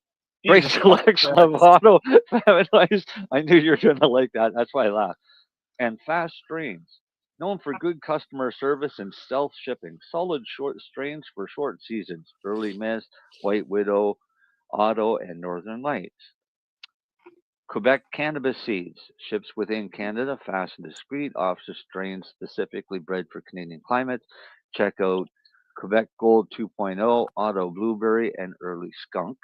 Great Jesus selection Christ. of auto feminized. I knew you were going to like that. That's why I laughed. And fast strains. Known for good customer service and stealth shipping. Solid short strains for short seasons. Early Mist, White Widow, Auto, and Northern Lights. Quebec Cannabis Seeds. Ships within Canada, fast and discreet. Offers strains specifically bred for Canadian climates. Check out Quebec Gold 2.0, Auto Blueberry, and Early Skunk.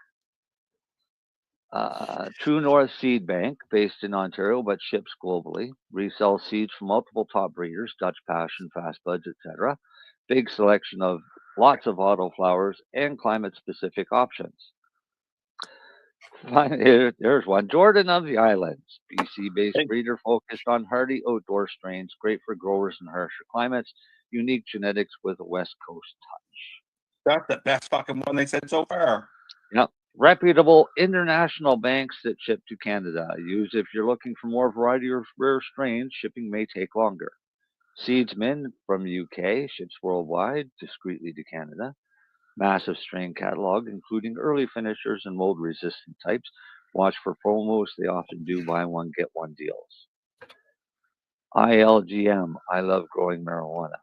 True North Seed Bank, based in Ontario but ships globally. Resell seeds from multiple top breeders, Dutch Passion, Fast Buds, etc. Big selection of lots of auto flowers and climate-specific options. There's one. Jordan of the Islands, BC-based breeder focused on hardy outdoor strains, great for growers in harsher climates. Unique genetics with a West Coast touch. That's the best fucking one they said so far. Yep. Reputable international banks that ship to Canada. Use if you're looking for more variety of rare strains. Shipping may take longer. Seedsman from UK ships worldwide, discreetly to Canada. Massive strain catalog, including early finishers and mold-resistant types. Watch for promos. They often do buy one, get one deals. ILGM, I love growing marijuana.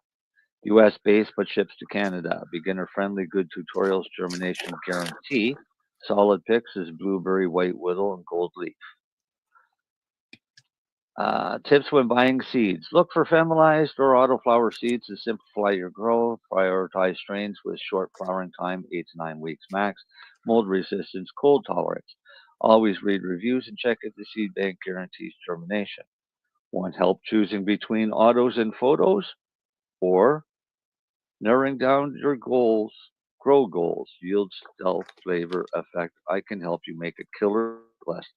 US based but ships to Canada. Beginner friendly, good tutorials, germination guarantee. Solid picks is blueberry, white widow, and gold leaf. Tips when buying seeds. Look for feminized or autoflower seeds to simplify your growth. Prioritize strains with short flowering time, 8 to 9 weeks max. Mold resistance, cold tolerance. Always read reviews and check if the seed bank guarantees germination. Want help choosing between autos and photos? Or narrowing down your goals, grow goals, yield, stealth, flavor, effect. I can help you make a killer list.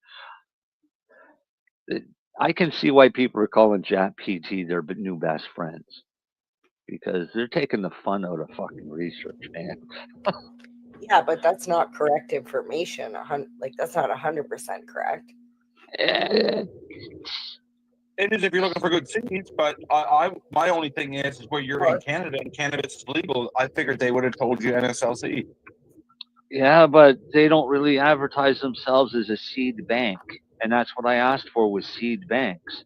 I can see why people are calling Chat PT their new best friends, because they're taking the fun out of fucking research, man. Yeah, but that's not correct information. Like that's not 100% correct. It is if you're looking for good seeds, but my only thing is where you're in Canada and cannabis is legal. I figured they would have told you NSLC. Yeah, but they don't really advertise themselves as a seed bank, and that's what I asked for was seed banks.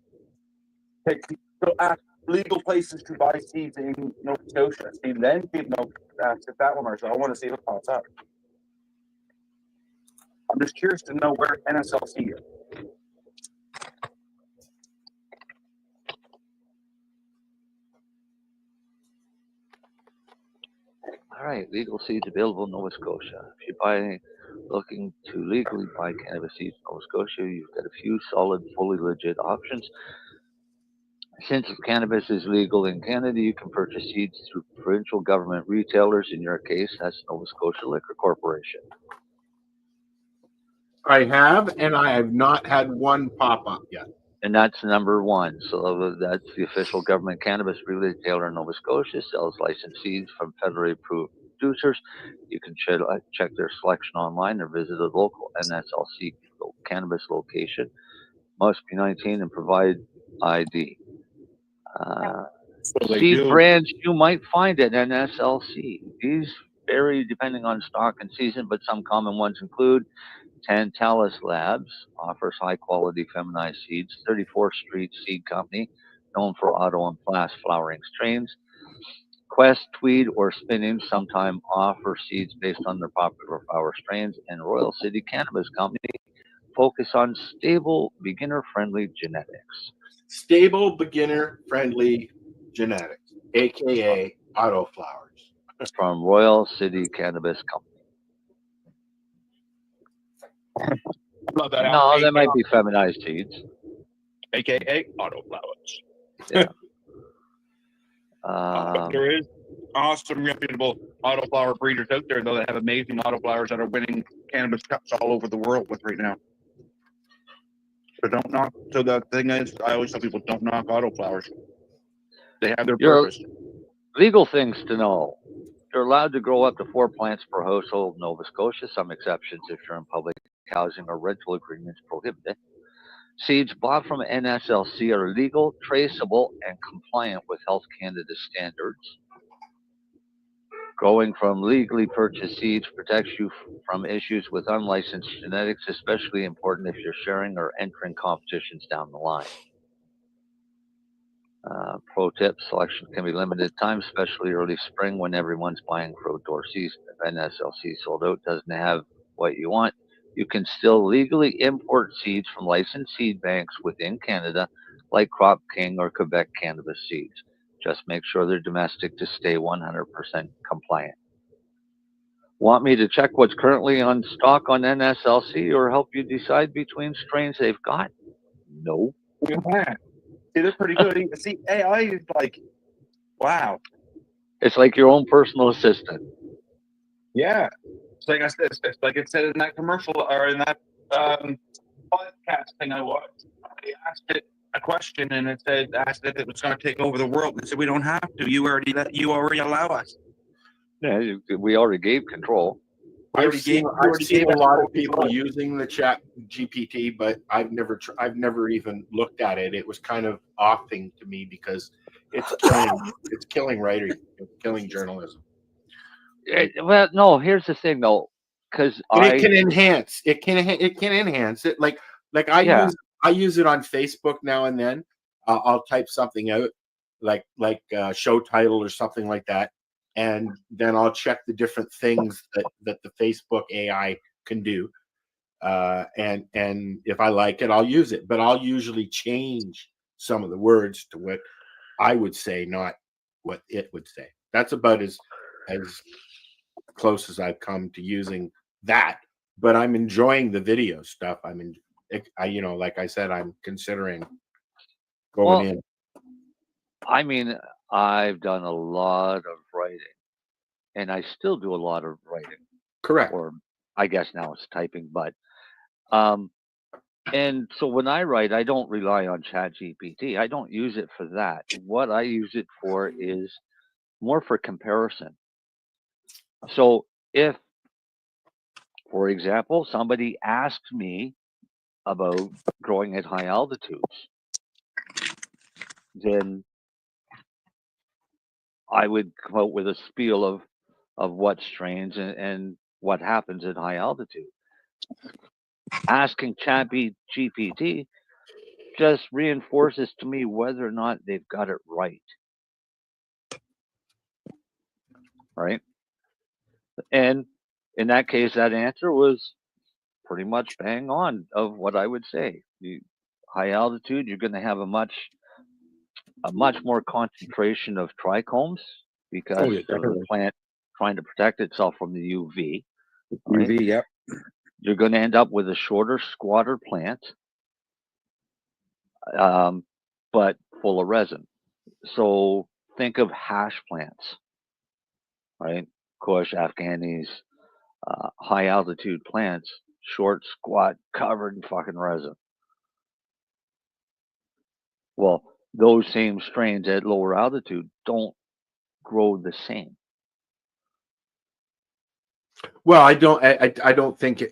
Okay, so ask legal places to buy seeds in Nova Scotia. See, then people ask if that one, so I want to see if it pops up. I'm just curious to know where NSLC is. All right, legal seeds available in Nova Scotia. If you're looking to legally buy cannabis seeds in Nova Scotia, you've got a few solid, fully legit options. Since cannabis is legal in Canada, you can purchase seeds through provincial government retailers. In your case, that's Nova Scotia Liquor Corporation. I have, and I have not had one pop up yet. And that's number one. So that's the official government cannabis retailer in Nova Scotia. Sells licensed seeds from federally approved producers. You can check their selection online or visit a local NSLC cannabis location. Must be 19 and provide ID. Seed brands you might find at NSLC. These vary depending on stock and season, but some common ones include Tantalus Labs offers high-quality feminized seeds. 34th Street Seed Company, known for auto and fast flowering strains. Quest, Tweed, or Spinning sometimes offer seeds based on their popular flower strains. And Royal City Cannabis Company focus on stable, beginner-friendly genetics. Stable, beginner-friendly genetics, aka auto flowers. From Royal City Cannabis Company. Love that. No, that might be feminized seeds. AKA auto flowers. Yeah. But there is awesome, reputable autoflower breeders out there, though, that have amazing autoflowers that are winning cannabis cups all over the world with right now. So don't knock. So the thing is, I always tell people, don't knock autoflowers. They have their purpose. Legal things to know. You're allowed to grow up to 4 plants per household in Nova Scotia. Some exceptions if you're in public housing or rental agreements prohibited. Seeds bought from NSLC are legal, traceable, and compliant with Health Canada standards. Growing from legally purchased seeds protects you from issues with unlicensed genetics, especially important if you're sharing or entering competitions down the line. Pro tip, selection can be limited time, especially early spring when everyone's buying for outdoor season. If NSLC sold out doesn't have what you want, you can still legally import seeds from licensed seed banks within Canada, like Crop King or Quebec Cannabis Seeds. Just make sure they're domestic to stay 100% compliant. Want me to check what's currently on stock on NSLC or help you decide between strains they've got? No. Yeah. See, they're pretty good. See, AI is like, wow. It's like your own personal assistant. Yeah. It's like I said, it's like it said in that commercial or in that podcast thing I watched. I asked it a question and it said, asked if it was going to take over the world. And it said, we don't have to. You already allow us. Yeah, we already gave control. I've seen a lot of people using the Chat GPT, but I've never even looked at it. It was kind of offing to me because it's killing writing, it's killing journalism. Well, no. Here's the thing, though, because it can enhance. It can enhance it. Like I use it on Facebook now and then. I'll type something out, like show title or something like that. And then I'll check the different things that the Facebook AI can do. And if I like it, I'll use it. But I'll usually change some of the words to what I would say, not what it would say. That's about as close as I've come to using that. But I'm enjoying the video stuff. Like I said, I'm considering going in. I mean, I've done a lot of writing, and I still do a lot of writing. Correct. Or I guess now it's typing, but and so when I write, I don't rely on ChatGPT. I don't use it for that. What I use it for is more for comparison. So if, for example, somebody asked me about growing at high altitudes, then I would come out with a spiel of what strains and what happens at high altitude. Asking ChatGPT just reinforces to me whether or not they've got it right. Right? And in that case, that answer was pretty much bang on of what I would say. High altitude, you're going to have a much more concentration of trichomes because the plant trying to protect itself from the UV. Right? UV, yep. You're going to end up with a shorter, squatter plant, but full of resin. So think of hash plants, right? Kush, Afghanis, high altitude plants, short, squat, covered in fucking resin. Well, those same strains at lower altitude don't grow the same. Well, I don't think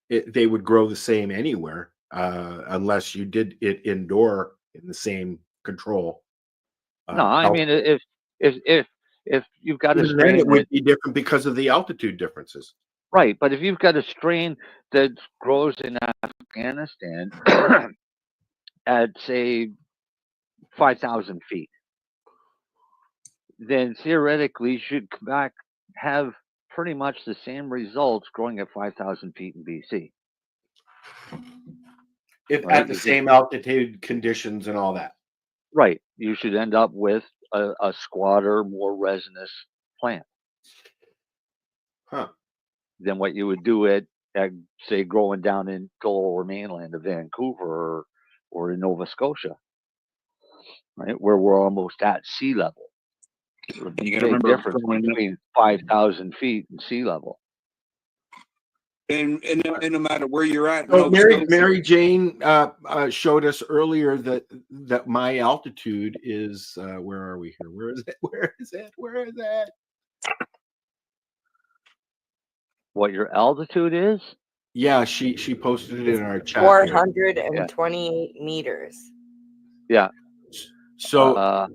they would grow the same anywhere unless you did it indoor in the same control. No, I mean if if you've got a Even then, strain it would that, be different because of the altitude differences. right, but if you've got a strain that grows in Afghanistan at say 5,000 feet, then theoretically you should come back have pretty much the same results growing at 5,000 feet in BC. If Right, at the same altitude conditions and all that. right, you should end up with a squatter, more resinous plant. Huh. Than what you would do at say growing down in the lower mainland of Vancouver or in Nova Scotia, right, where we're almost at sea level. There's a You big gotta remember difference growing up, between 5,000 feet and sea level. and no matter where you're at, So Nova Scotia, Mary Jane showed us earlier that my altitude is where are we here? Where is it? Where is it? Where is it? What your altitude is? Yeah, she posted it in our chat. 428 meters. Yeah. So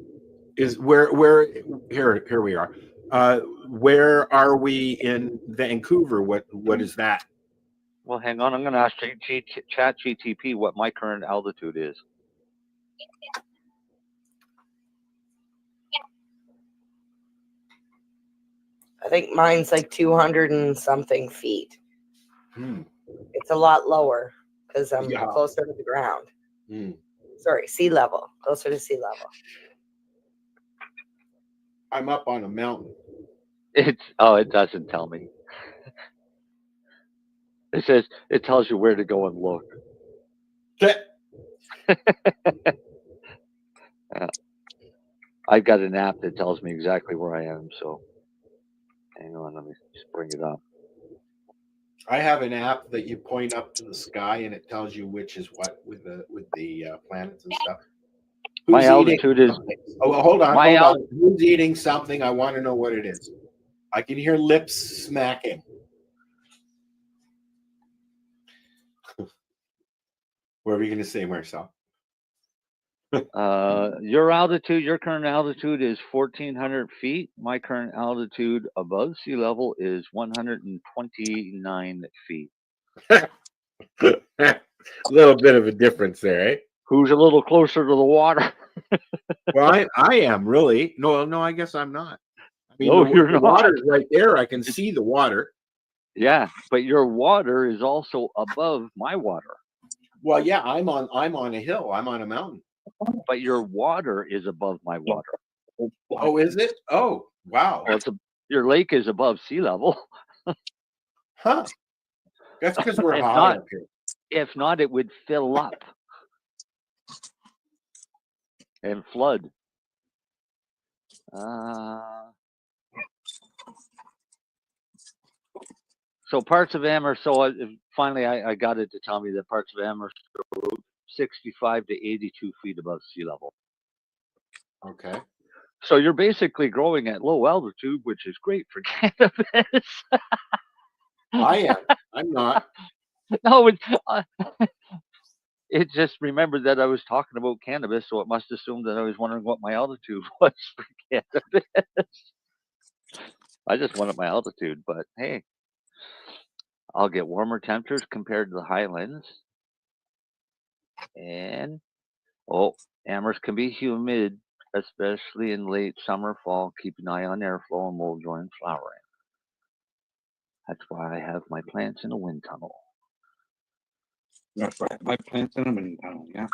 is where here we are. Where are we in Vancouver? What is that? Well, hang on. I'm going to ask Chat GTP what my current altitude is. I think mine's like 200 and something feet. It's a lot lower because I'm closer to the ground. Sorry, sea level, closer to sea level. I'm up on a mountain. It doesn't tell me. It tells you where to go and look. I've got an app that tells me exactly where I am. So, hang on, let me just bring it up. I have an app that you point up to the sky and it tells you which is what with the planets and stuff. My altitude is. Oh, hold on. Who's eating something? I want to know what it is. I can hear lips smacking. What were you going to say, Marcel? Your current altitude is 1,400 feet. My current altitude above sea level is 129 feet. A little bit of a difference there, eh? Who's a little closer to the water? Well, I am really. No, I guess I'm not. I mean, No, you're the not. water's right there. I can see the water. Yeah, but your water is also above my water. Well, yeah, I'm on a hill. I'm on a mountain. But your water is above my water. Oh, is it? Oh, wow. Well, your lake is above sea level. Huh. That's because we're If high not- up here. If not, it would fill up and flood. So parts of Amherst. So finally, I got it to tell me that parts of Amherst are 65 to 82 feet above sea level. Okay. So you're basically growing at low altitude, which is great for cannabis. I am. I'm not. No, it just remembered that I was talking about cannabis, so it must assume that I was wondering what my altitude was for cannabis. I just wanted my altitude, but hey, I'll get warmer temperatures compared to the highlands. And Amherst can be humid, especially in late summer, fall. Keep an eye on airflow and mold joint flowering. That's why I have my plants in a wind tunnel. That's right. My plants in a wind tunnel. Yeah.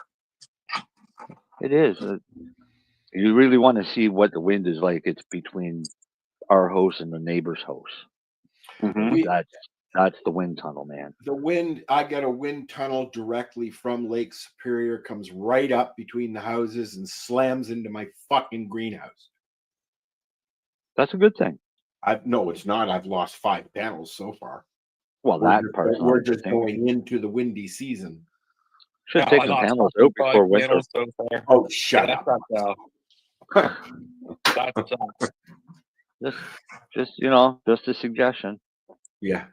It is. You really want to see what the wind is like. It's between our house and the neighbor's house. Mm-hmm. That's the wind tunnel, man. The wind, I got a wind tunnel directly from Lake Superior, comes right up between the houses and slams into my fucking greenhouse. That's a good thing. No, it's not. I've lost 5 panels so far. Well, we're just going into the windy season. Should take some panels out before winter. So far. Oh, shut up. Just a suggestion. Yeah.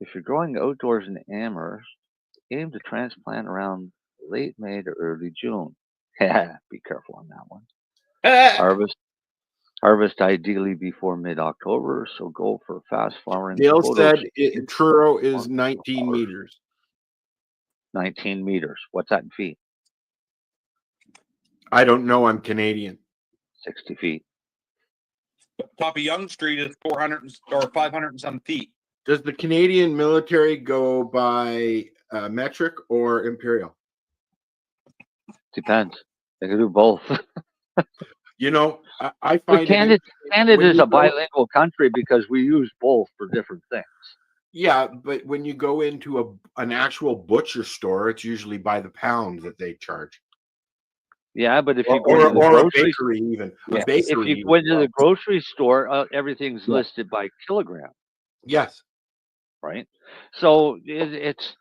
If you're growing outdoors in Amherst, aim to transplant around late May to early June. Yeah, be careful on that one. Harvest ideally before mid-October, so go for fast flowering. Dale photos. said Truro is 19 meters. 19 meters. What's that in feet? I don't know. I'm Canadian. 60 feet. Top of Yonge Street is 400 or 500 and some feet. Does the Canadian military go by metric or imperial? Depends. They can do both. You know, I But find Canada is a bilingual country because we use both for different things. Yeah, but when you go into an actual butcher store, it's usually by the pound that they charge. Yeah, but if you Or go to the a grocery bakery even. yeah, A bakery if you even. go into the grocery store, everything's Yeah. listed by kilogram, Yes. right? So it's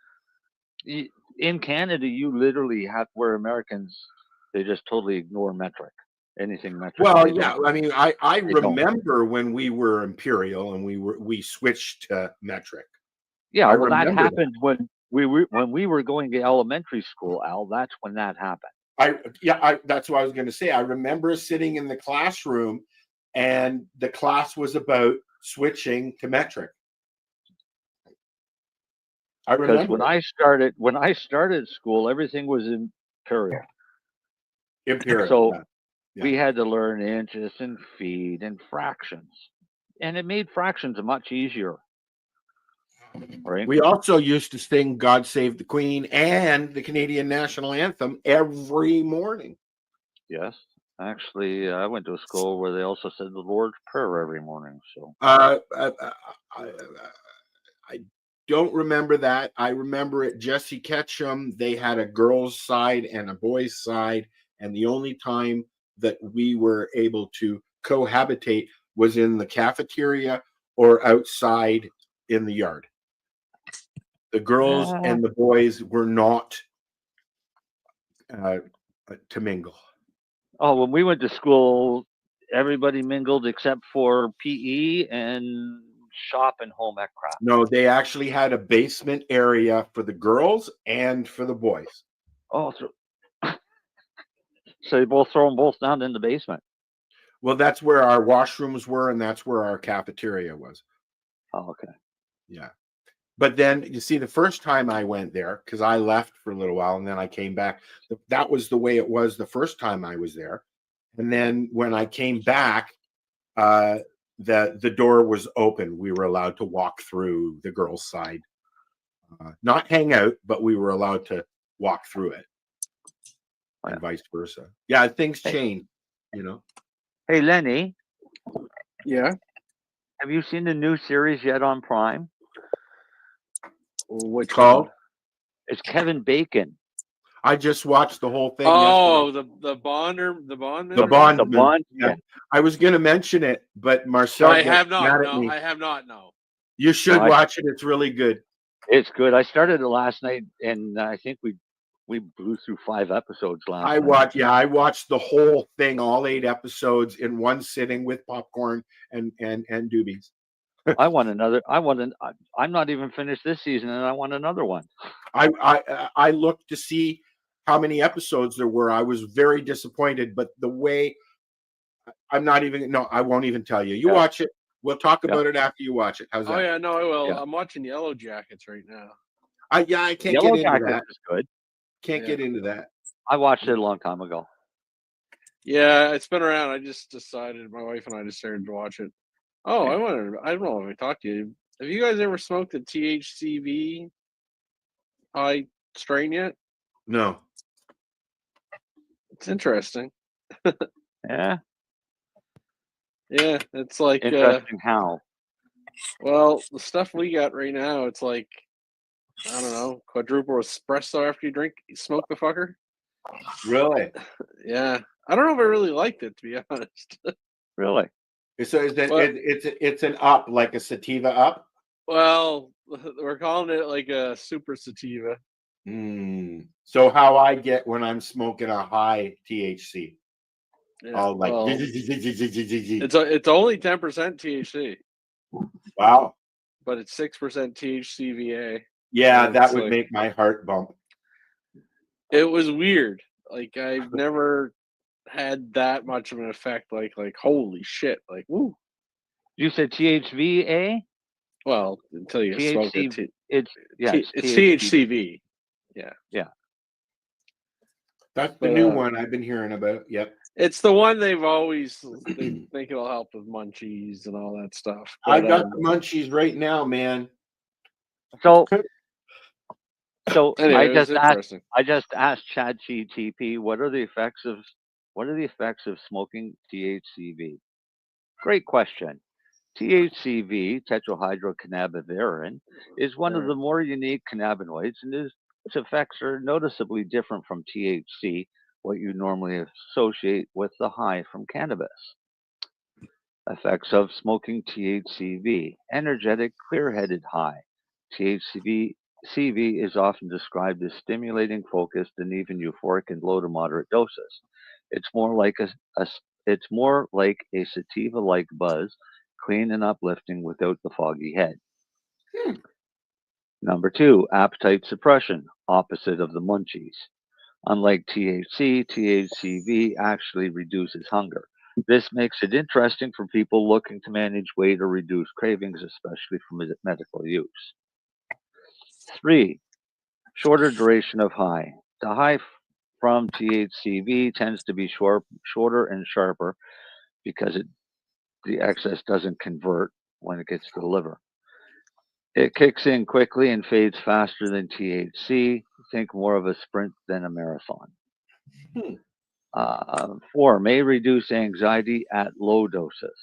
in Canada, you literally have where Americans they just totally ignore metric. Anything metric. Well, they yeah. don't- I mean, I they don't. remember when we were imperial and we switched to metric. Yeah, I well, that remember happened when we were going to elementary school, Al. That's when that happened. That's what I was going to say. I remember sitting in the classroom, and the class was about switching to metric. I Because remember when I started school, everything was imperial. imperial. So yeah. we had to learn inches and feet and fractions, and it made fractions much easier. Right. We also used to sing "God Save the Queen" and the Canadian national anthem every morning. Yes, actually, I went to a school where they also said the Lord's Prayer every morning. So I don't remember that. I remember at Jesse Ketchum, they had a girls' side and a boys' side, and the only time that we were able to cohabitate was in the cafeteria or outside in the yard. The girls and the boys were not to mingle. Oh, when we went to school, everybody mingled except for PE and shop and home ec craft. No, they actually had a basement area for the girls and for the boys. Oh, so they both throw them both down in the basement. Well, that's where our washrooms were, and that's where our cafeteria was. Oh, okay. Yeah. But then you see, the first time I went there, because I left for a little while and then I came back, that was the way it was the first time I was there. And then when I came back, the door was open. We were allowed to walk through the girls' side, not hang out, but we were allowed to walk through it, and vice versa. Yeah, things change, you know. Hey, Lenny. Yeah. Have you seen the new series yet on Prime? Which called? one? It's Kevin Bacon. I just watched the whole thing. Oh, yesterday. the bondman. The Bond. Yeah. I was going to mention it, but Marcel. No, I have mad not. at No, me. I have not. No. You should No, watch it. It's really good. It's good. I started it last night, and I think we blew through 5 episodes last night. I watched the whole thing, all 8 episodes in one sitting with popcorn and doobies. I want another. I'm not even finished this season, and I want another one. I looked to see how many episodes there were. I was very disappointed, but the way I won't even tell you. You watch it. We'll talk about it after you watch it. How's that? Oh yeah, no, I will. Yeah. I'm watching Yellow Jackets right now. I can't Yellow get into Jackets that. is good. Can't get into that. I watched it a long time ago. Yeah, it's been around. I just decided, my wife and I decided to watch it. Oh, I don't know if I talked to you. Have you guys ever smoked a THCV high strain yet? No. It's interesting. Yeah. Yeah, it's like Interesting how. Well, the stuff we got right now, it's like, I don't know, quadruple espresso after you smoke the fucker. Really? Yeah, I don't know if I really liked it, to be honest. Really? So is that it's an up, like a sativa up? Well, we're calling it like a super sativa. So how I get when I'm smoking a high THC? Yeah, Oh, like well, it's only 10% THC. Wow. But it's 6% THCVA. Yeah, and that it's would like, make my heart bump. It was weird. Like I've never had that much of an effect. Like holy shit! Like woo. You said THVA? Well, until you smoke it, THC. It's it's THCV. Yeah, yeah. That's the new one I've been hearing about. Yep. It's the one they think it'll help with munchies and all that stuff. I But, got the munchies right now, man. So anyway, I it was just asked ChatGPT what are the effects of smoking THCV? Great question. THCV, tetrahydrocannabidiol, is one of the more unique cannabinoids, and its effects are noticeably different from THC, what you normally associate with the high from cannabis. Effects of smoking THCV: energetic, clear-headed high. THCV is often described as stimulating, focused, and even euphoric in low to moderate doses. It's more like a sativa-like buzz, clean and uplifting without the foggy head. Number 2, appetite suppression, opposite of the munchies. Unlike THC, THCV actually reduces hunger. This makes it interesting for people looking to manage weight or reduce cravings, especially for medical use. 3, shorter duration of high. The high from THCV tends to be shorter and sharper because the excess doesn't convert when it gets to the liver. It kicks in quickly and fades faster than THC. Think more of a sprint than a marathon. 4, may reduce anxiety at low doses.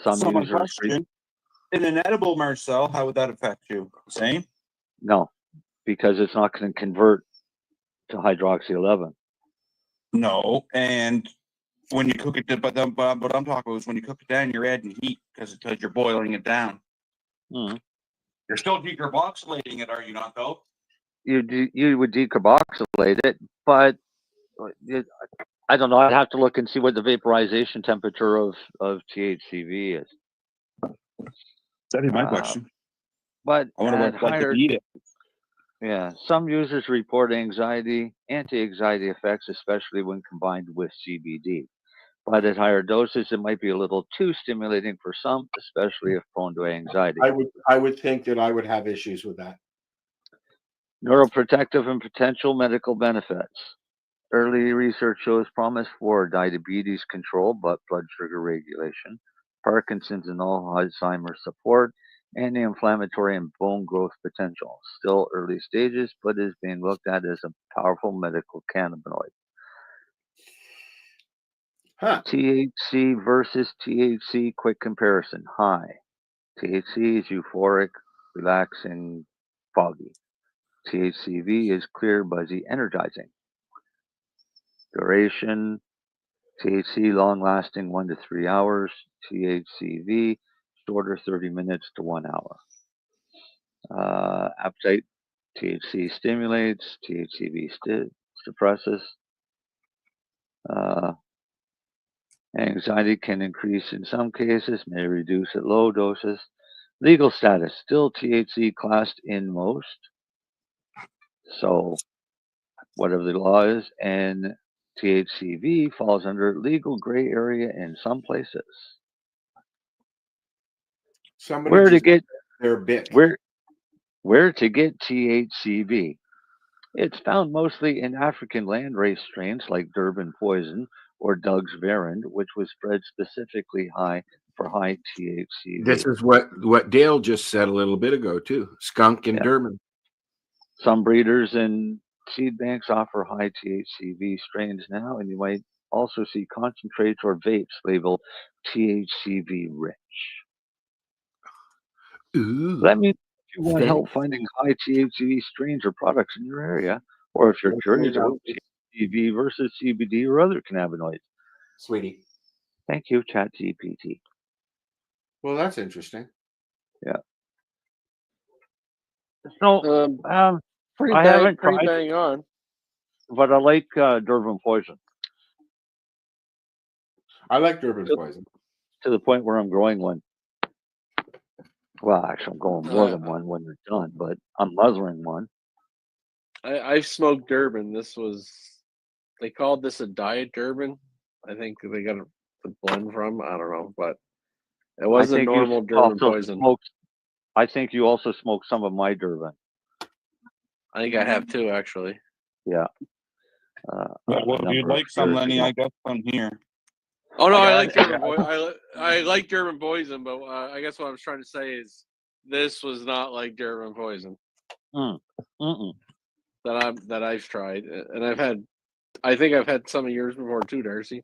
Some So my users question, in an edible, Marcel, how would that affect you? Same? no, because it's not going to convert to hydroxy 11. No, and when you cook it, but what I'm talking about is when you cook it down, you're adding heat because you're boiling it down. You're still decarboxylating it, are you not, though? You would decarboxylate it, but I don't know. I'd have to look and see what the vaporization temperature of THCV is. That'd be my question. But I wonder at what higher, the heat is. yeah, some users report anti-anxiety effects, especially when combined with CBD. But at higher doses, it might be a little too stimulating for some, especially if prone to anxiety. I would think that I would have issues with that. Neuroprotective and potential medical benefits. Early research shows promise for diabetes control, blood sugar regulation, Parkinson's and Alzheimer's support, anti-inflammatory and bone growth potential. Still early stages, but is being looked at as a powerful medical cannabinoid. THC versus THC quick comparison. High. THC is euphoric, relaxing, foggy. THCV is clear, buzzy, energizing. Duration. THC long lasting 1 to 3 hours. THCV shorter 30 minutes to 1 hour. Appetite. THC stimulates. THCV suppresses. Anxiety can increase in some cases, may reduce at low doses. Legal status, still THC classed in most. So whatever the law is, and THCV falls under legal gray area in some places. Where to get THCV? It's found mostly in African landrace strains like Durban Poison or Doug's Variant, which was bred specifically for high THCV. This is what Dale just said a little bit ago too. Skunk and Durban. Some breeders and seed banks offer high THCV strains now, and you might also see concentrates or vapes labeled THCV rich. Ooh. Let me know if you want help finding high THCV strains or products in your area, or if you're curious about THCV versus CBD or other cannabinoids. Sweetie. Thank you, ChatGPT. Well, that's interesting. Yeah. So, pretty I haven't tried, bang on. but I like Durban Poison. I like Durban Poison. To the point where I'm growing one. Well, actually, I'm going more than one when they're done, but I'm mothering one. I've smoked Durban. This was they called this a diet Durban. I think they got the blend from. I don't know, but it wasn't think you normal Durban also poison. smoked. I think you also smoked some of my Durban. I think I have two actually. Yeah. Well, if you'd like some, Lenny, I got some here. Oh no, I like got- Durban poison. I like Durban poison, but I guess what I was trying to say is this was not like Durban poison that I've tried, and I've had. I think I've had some of yours before too, Darcy,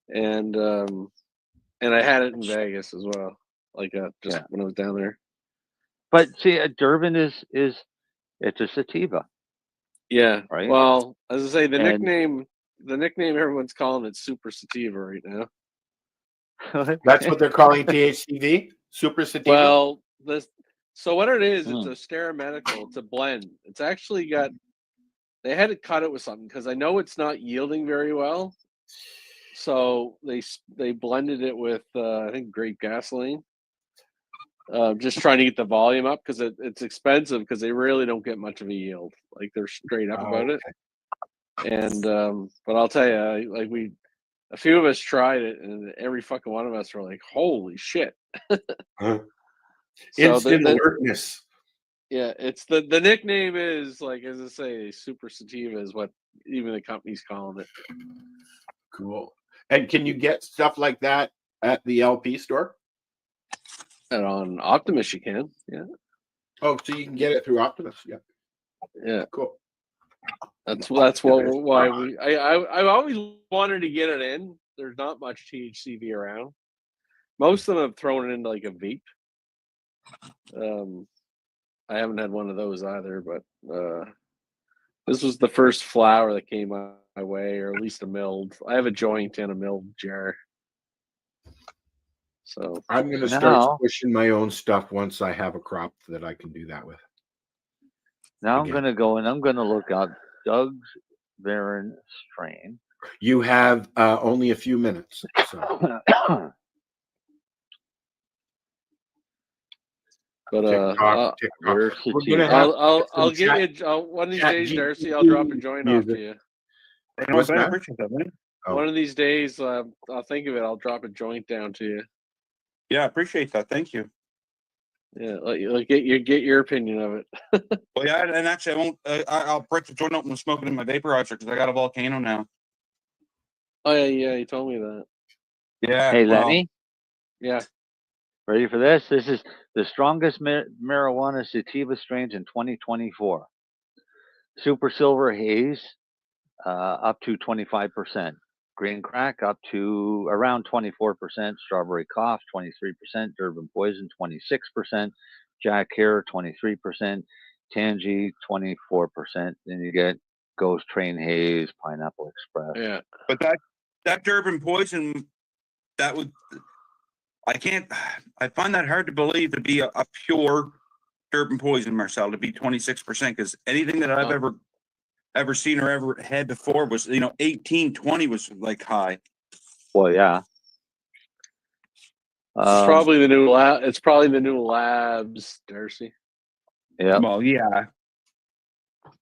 and I had it in Vegas as well, like just when I was down there. But see, a Durban is it's a sativa. Yeah. Right. Well, as I say, the And- nickname everyone's calling it Super Sativa right now. That's what they're calling THCV, Super Sativa. Well, so what it is, it's a stereomedical. It's a blend. It's actually got. They had to cut it with something because I know it's not yielding very well. So they blended it with I think grape gasoline. Just trying to get the volume up because it's expensive because they really don't get much of a yield. Like they're straight up about it. And but I'll tell you, like a few of us tried it, and every fucking one of us were like, "Holy shit!" Instant alertness. Yeah, it's the nickname is like, as I say, Super Sativa is what even the company's calling it. Cool. And can you get stuff like that at the LP store? And on Optimus, you can. Yeah. Oh, so you can get it through Optimus. Yeah. Yeah. Cool. Why I always wanted to get it in. There's not much THCV around. Most of them have thrown it into like a vape. I haven't had one of those either, but this was the first flower that came my way, or at least a milled. I have a joint and a milled jar. So I'm going to start pushing my own stuff once I have a crop that I can do that with. Now I'm going to go and I'm going to look up Doug's Barren strain. You have only a few minutes. So. But TikTok. I'll get you one of these days, Darcy. I'll drop a joint off to you. What's that? One of these days, I'll think of it. I'll drop a joint down to you. Yeah, I appreciate that. Thank you. Yeah, like get your opinion of it. Well, yeah, and actually, I won't. I'll break the joint open and smoke it in my vaporizer because I got a volcano now. Oh yeah, you told me that. Yeah. Hey, Lenny. Yeah. Ready for this? This is the strongest marijuana sativa strains in 2024. Super Silver Haze, up to 25%. Green Crack, up to around 24%. Strawberry Cough, 23%. Durban Poison, 26%. Jack Hare, 23%. Tangy, 24%. Then you get Ghost Train Haze, Pineapple Express. Yeah. But that Durban Poison, that would. I find that hard to believe to be a pure Durban Poison, Marcel, to be 26%, because anything that I've ever seen or ever had before was, 18, 20 was like high. Well, yeah. It's probably the new lab. It's probably the new labs, Darcy. Yeah. Well, yeah.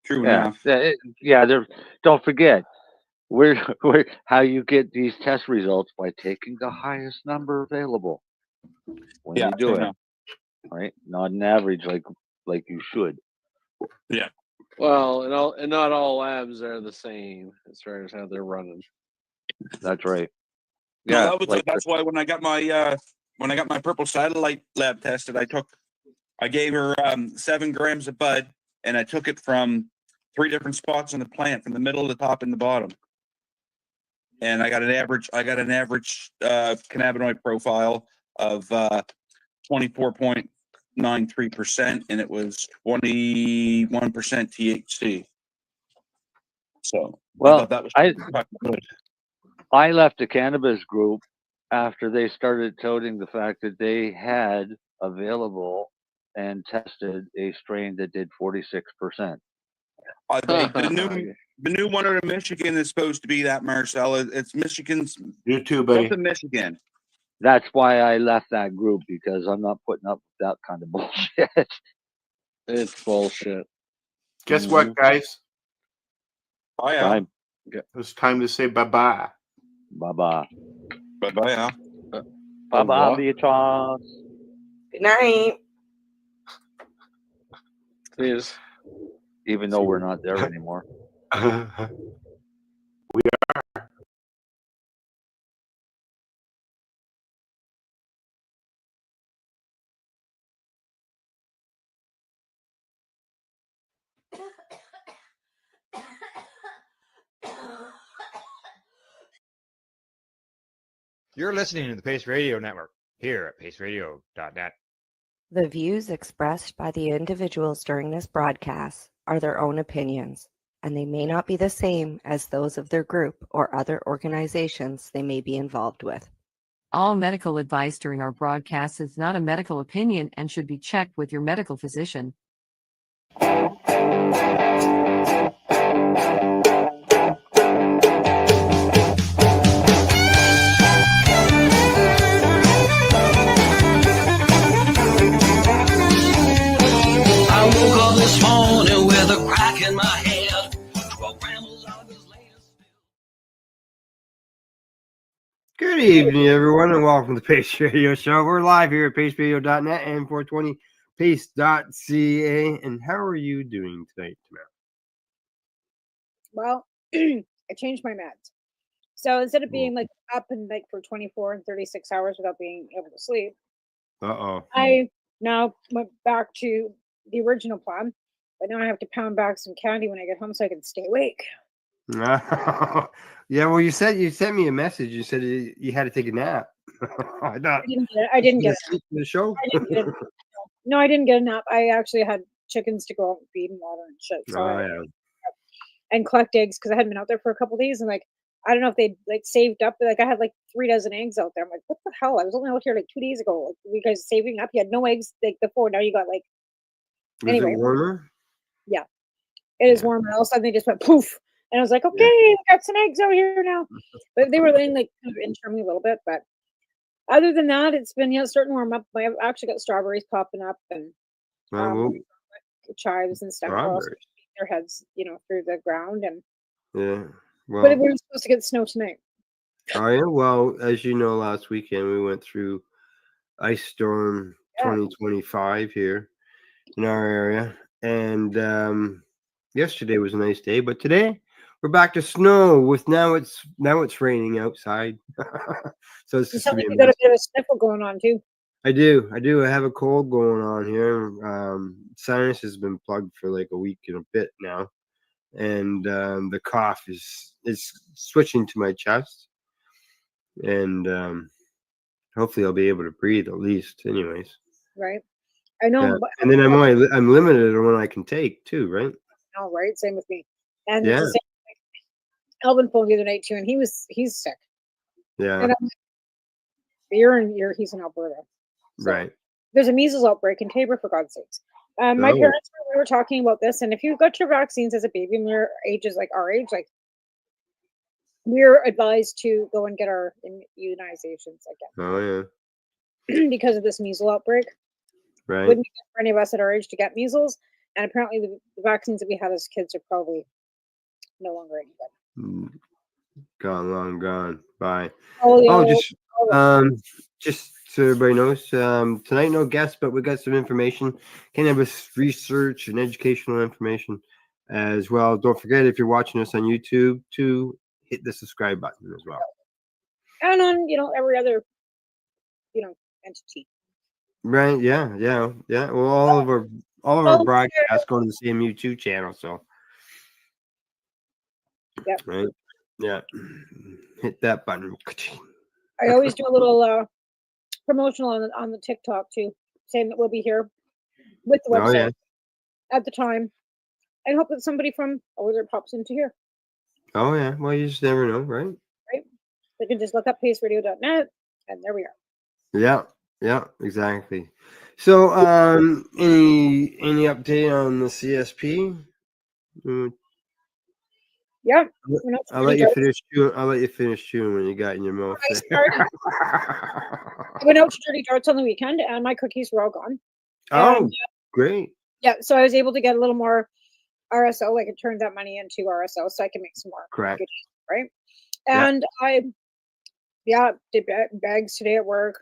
True Yeah. enough. Don't forget, we're how you get these test results by taking the highest number available when you do it, right? Not an average like you should. Yeah. Well, and not all labs are the same as far as how they're running. That's right. Yeah, that's why when I got my purple satellite lab tested, I gave her 7 grams of bud, and I took it from 3 different spots on the plant, from the middle, the top, and the bottom. And I got an average cannabinoid profile of 24.93%, and it was 21% THC. So I thought that was good. I left the cannabis group after they started touting the fact that they had available and tested a strain that did 46%. The new one out of Michigan is supposed to be that, Marcel. It's Michigan's. You too, buddy. Something Michigan. That's why I left that group, because I'm not putting up with that kind of bullshit. It's bullshit. Guess what, guys? Oh, yeah. It's time to say bye-bye. Bye-bye. Bye-bye, Al. Bye-bye, Beatrice. Good night. Please. Even though we're not there anymore. We are. You're listening to the Pace Radio Network here at paceradio.net. The views expressed by the individuals during this broadcast are their own opinions, and they may not be the same as those of their group or other organizations they may be involved with. All medical advice during our broadcast is not a medical opinion and should be checked with your medical physician. I woke up this morning with a crack in my head. 12 grams of his latest. Good evening, everyone, and welcome to the Pace Radio Show. We're live here at paceradio.net and 420pace.ca. And how are you doing tonight, Tamara? Well, I changed my meds. So instead of being like up and like for 24 and 36 hours without being able to sleep, Uh-oh. I now went back to the original plan. But now I have to pound back some candy when I get home so I can stay awake. Yeah, well, you sent me a message. You said you had to take a nap. I didn't get it. The show? I didn't get it. No, I didn't get a nap. I actually had chickens to go out and feed and water and shit. So and collect eggs because I hadn't been out there for a couple of days, and like I don't know if they like saved up. Like I had like 3 dozen eggs out there. I'm like, what the hell? I was only out here like 2 days ago. Like, you guys saving up? You had no eggs like before. Now you got like. Anyway, it warmer? Yeah, it is warm, and all of a sudden they just went poof, and I was like, okay, we got some eggs out here now. But they were laying like kind of interim a little bit, but other than that, it's been starting to warm up. I've actually got strawberries popping up and chives and stuff. Their heads, through the ground, and yeah. Well, but we were supposed to get snow tonight. Oh yeah. Well, as you know, last weekend we went through ice storm 2025 here in our area, and yesterday was a nice day, but today we're back to snow. With now it's raining outside, so it's just You got a bit of a sniffle going on too. I do. I have a cold going on here. Sinus has been plugged for like a week and a bit now, and the cough is switching to my chest, and hopefully I'll be able to breathe at least. Anyways, right? I know. Yeah. And then I'm limited on what I can take too, right? All right, same with me. And yeah, Elvin phoned the other night too, and he's sick. Yeah. And he's in Alberta. So right. There's a measles outbreak in Tabor, for God's sakes. My parents, we were talking about this, and if you got your vaccines as a baby and your age is like our age, like we're advised to go and get our immunizations again. Oh because of this measles outbreak. Right. Wouldn't be good for any of us at our age to get measles, and apparently the vaccines that we had as kids are probably no longer any good. Gone, long gone. Bye. Oh, yeah. Just so everybody knows, tonight no guests, but we got some information, cannabis research and educational information as well. Don't forget, if you're watching us on YouTube, to hit the subscribe button as well. And on every other entity. Right? Yeah. Well, all of our broadcasts go to the same YouTube channel, so. Yep. Right. Yeah. Hit that button. I always do a little promotional on the TikTok too, saying that we'll be here with the website at the time, and hope that somebody from over there pops into here. Oh yeah. Well, you just never know, right? Right. They can just look up paceradio.net, and there we are. Yeah, exactly. So, any update on the CSP? Yeah, I'll let you finish chewing. I'll let you finish chewing when you got in your mouth. I went out to Dirty Darts on the weekend, and my cookies were all gone. Oh, great! Yeah, so I was able to get a little more RSO, like it turns that money into RSO so I can make some more. Correct. Good, right? Yeah. And I did bags today at work.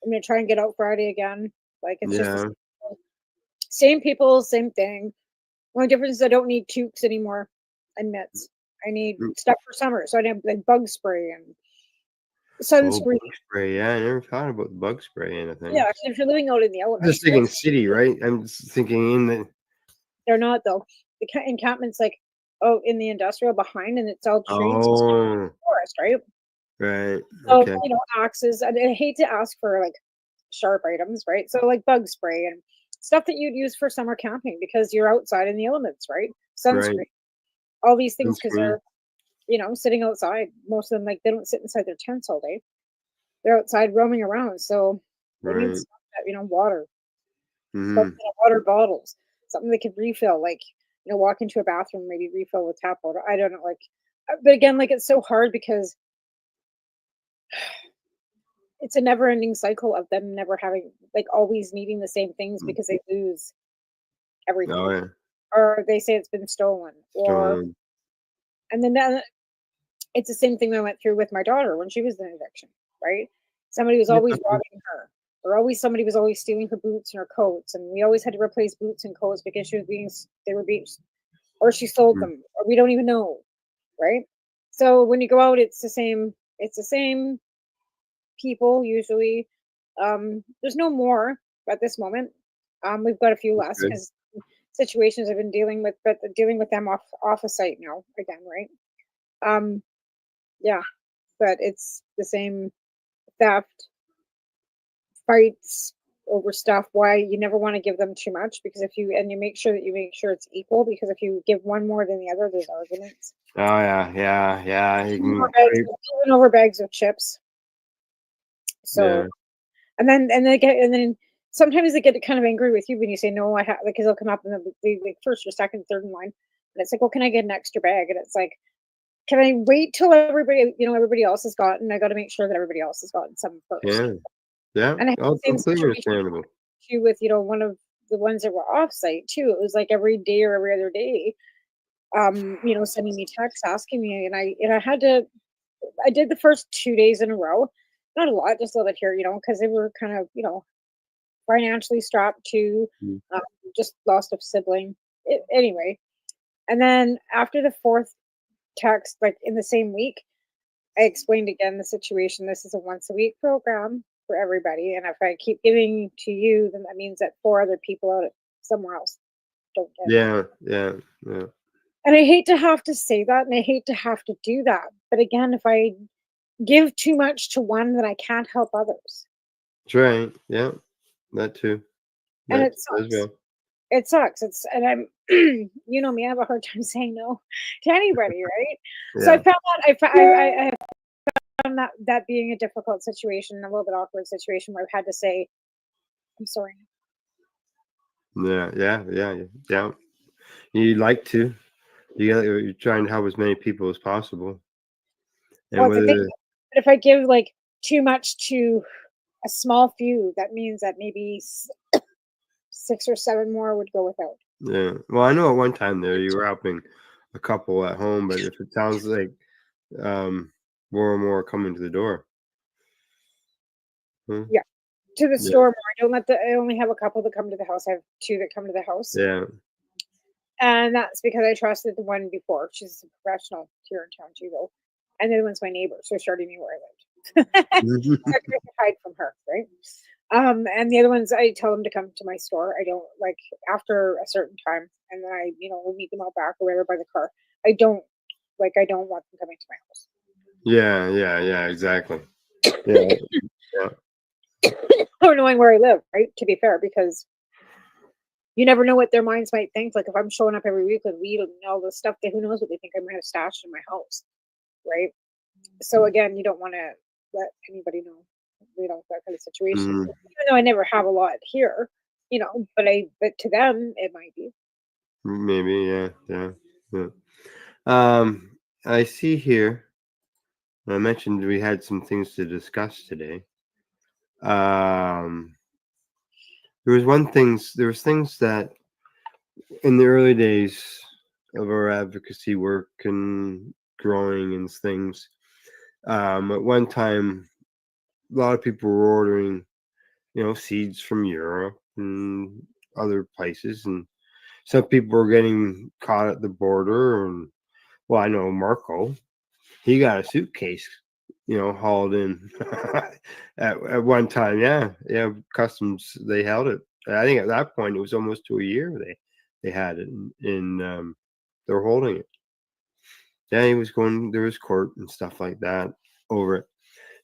I'm gonna try and get out Friday again. Like it's just Yeah. the same people, same thing. Only difference is I don't need toques anymore and mitts. I need stuff for summer, so I need like bug spray and sunscreen. Bug spray. Yeah, I never thought about the bug spray and anything. Yeah, 'cause if you're living out in the I'm elements, just thinking city, right? I'm just thinking in the. they're not though. The encampment's like out in the industrial behind, and it's all trees and Oh. forest, right? Right. So Okay. axes. I hate to ask for like sharp items, right? So like bug spray and stuff that you'd use for summer camping because you're outside in the elements, right? Sunscreen, Right. all these things because Sunscreen. they're sitting outside. Most of them like they don't sit inside their tents all day. They're outside roaming around, so they need Right. stuff that, water, but Mm-hmm. water bottles, something they could refill, like walk into a bathroom, maybe refill with tap water. I don't know, like, but again, like it's so hard because it's a never-ending cycle of them never having like always needing the same things because they lose everything, Oh yeah. or they say it's been stolen, or Stolen. and then it's the same thing I went through with my daughter when she was in eviction, right? Somebody was always robbing her, or somebody was always stealing her boots and her coats, and we always had to replace boots and coats because they were being, or she sold them, or we don't even know, right? So when you go out, it's the same. It's the same people usually. There's no more at this moment. We've got a few less Good. because situations I've been dealing with, but dealing with them off a site now again, right? Yeah, but it's the same theft, fights over stuff. Why you never want to give them too much because you make sure that you make sure it's equal because if you give one more than the other, there's arguments. Oh yeah. You Even can, over bags of chips. So yeah. and then sometimes they get kind of angry with you when you say no. I have because they'll come up and they'll be like first or second, third in line, and it's like, well, can I get an extra bag? And it's like, can I wait till everybody else has gotten? I got to make sure that everybody else has gotten some first. Yeah. Yeah. And I had Oh, the same completely situation understandable. too with one of the ones that were off site too. It was like every day or every other day, sending me texts asking me, and I did the first 2 days in a row, not a lot, just a little bit here, because they were kind of financially strapped to, just lost a sibling. Anyway, and then after the fourth text, like in the same week, I explained again the situation. This is a once a week program for everybody, and if I keep giving to you, then that means that 4 other people out somewhere else don't get it. Yeah. And I hate to have to say that, and I hate to have to do that. But again, if I give too much to one, then I can't help others, That's right. Yeah. That too. and That it as sucks. well. It sucks. And I'm, you know me, I have a hard time saying no to anybody, right? So I Yeah. found that I found that being a difficult situation, a little bit awkward situation where I've had to say, I'm sorry. Yeah. You like to. You're trying to help as many people as possible. And Well, it's the thing. whether But if I give like too much to a small few, that means that maybe 6 or 7 more would go without. yeah. Well, I know at one time there you were helping a couple at home, but if it sounds like more and more are coming to the door. Hmm? Yeah, to the Yeah. store more. I only have a couple that come to the house. I have 2 that come to the house. Yeah. And that's because I trusted the one before. She's a professional here in town too, though. And the other one's my neighbor, so she already knew where I lived. I could hide from her, right? And the other ones, I tell them to come to my store. I don't like after a certain time, and then we'll meet them out back or whatever by the car. I don't want them coming to my house. Yeah, exactly. Yeah. Or knowing where I live, right? To be fair, because you never know what their minds might think. Like if I'm showing up every week with weed and all this stuff, who knows what they think I might have stashed in my house, right? So again, you don't want to let anybody know, that kind of situation. Mhm. Even though I never have a lot here, but to them it might be. Maybe, yeah. I see here. I mentioned we had some things to discuss today. There was things that in the early days of our advocacy work and growing and things, at one time, a lot of people were ordering, seeds from Europe and other places, and some people were getting caught at the border. And well, I know Marco, he got a suitcase, hauled in at one time. Yeah, customs, they held it. I think at that point it was almost to a year they had it in they're holding it. Yeah, he was going. There was court and stuff like that over it.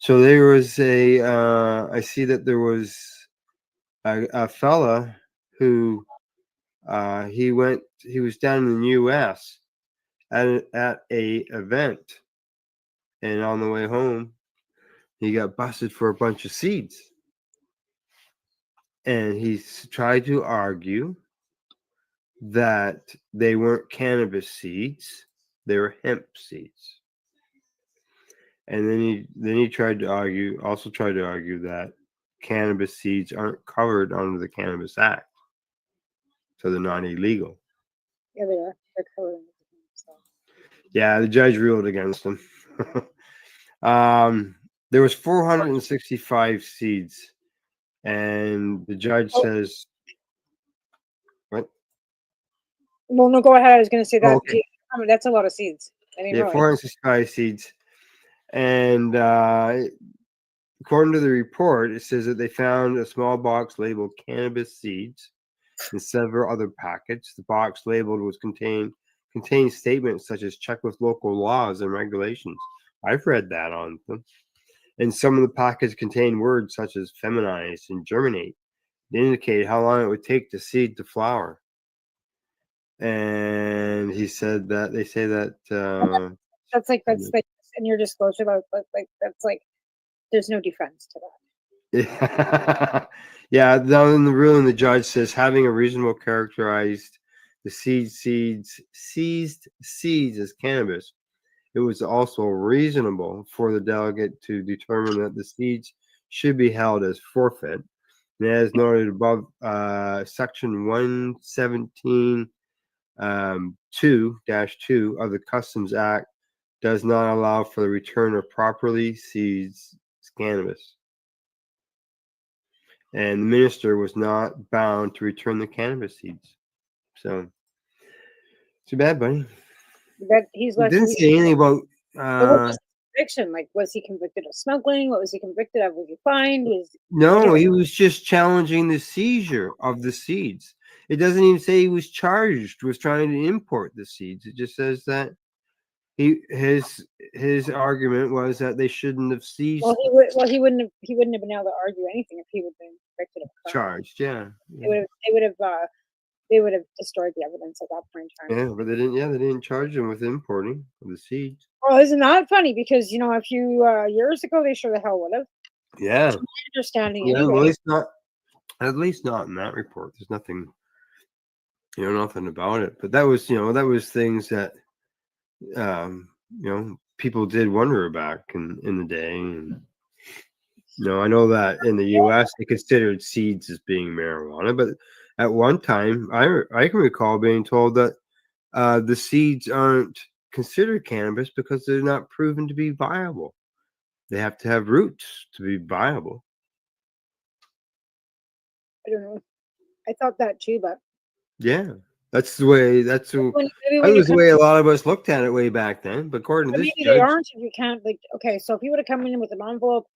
So there was I see that there was a fella who he was down in the U.S. at a event, and on the way home, he got busted for a bunch of seeds, and he tried to argue that they weren't cannabis seeds; they were hemp seeds. And then he tried to argue that cannabis seeds aren't covered under the Cannabis Act, so they're not illegal. Yeah, they are. They're covered in everything, so. Yeah, the judge ruled against him. There was 465 seeds, and the judge says, "What?" Well, no, go ahead. I was going to say that. Okay. That's a lot of seeds. I mean, Yeah, really. 465 seeds, and according to the report, it says that they found a small box labeled cannabis seeds and several other packets. The box labeled contained statements such as check with local laws and regulations. I've read that on them. And some of the packets contain words such as feminize and germinate. They indicate how long it would take the seed to flower. And he said that they say that that's like in your disclosure, like that's like there's no defense to that. yeah. Down in the ruling, the judge says having a reasonable characterized the seized seeds as cannabis, it was also reasonable for the delegate to determine that the seeds should be held as forfeit. And as noted above, Section 117 2-2 of the Customs Act does not allow for the return of properly seized cannabis. And the minister was not bound to return the cannabis seeds. So, too bad, buddy. That he's It didn't say anything about. What was his conviction? Like, was he convicted of smuggling? What was he convicted of? Was he fined? No, he was just challenging the seizure of the seeds. It doesn't even say he was charged with trying to import the seeds. It just says that his argument was that they shouldn't have seized. He wouldn't have been able to argue anything if he would have been convicted of a crime. Charged. Yeah. They would have destroyed the evidence at that point in time. Yeah, but they didn't. Yeah, they didn't charge him with importing the seeds. Well, isn't that funny? Because a few years ago they sure the hell would have. Yeah. My understanding. Yeah, anyway. well, at least not in that report. There's nothing, nothing about it. But that was things that, people did wonder back in the day. And, I know that in the U.S. they considered seeds as being marijuana, but at one time I can recall being told that the seeds aren't considered cannabis because they're not proven to be viable. They have to have roots to be viable. I don't know. I thought that too, but yeah, that's the way. That was the way a lot of us looked at it way back then. But according to this maybe judge, they aren't. If you can't, okay. So if you would have come in with an envelope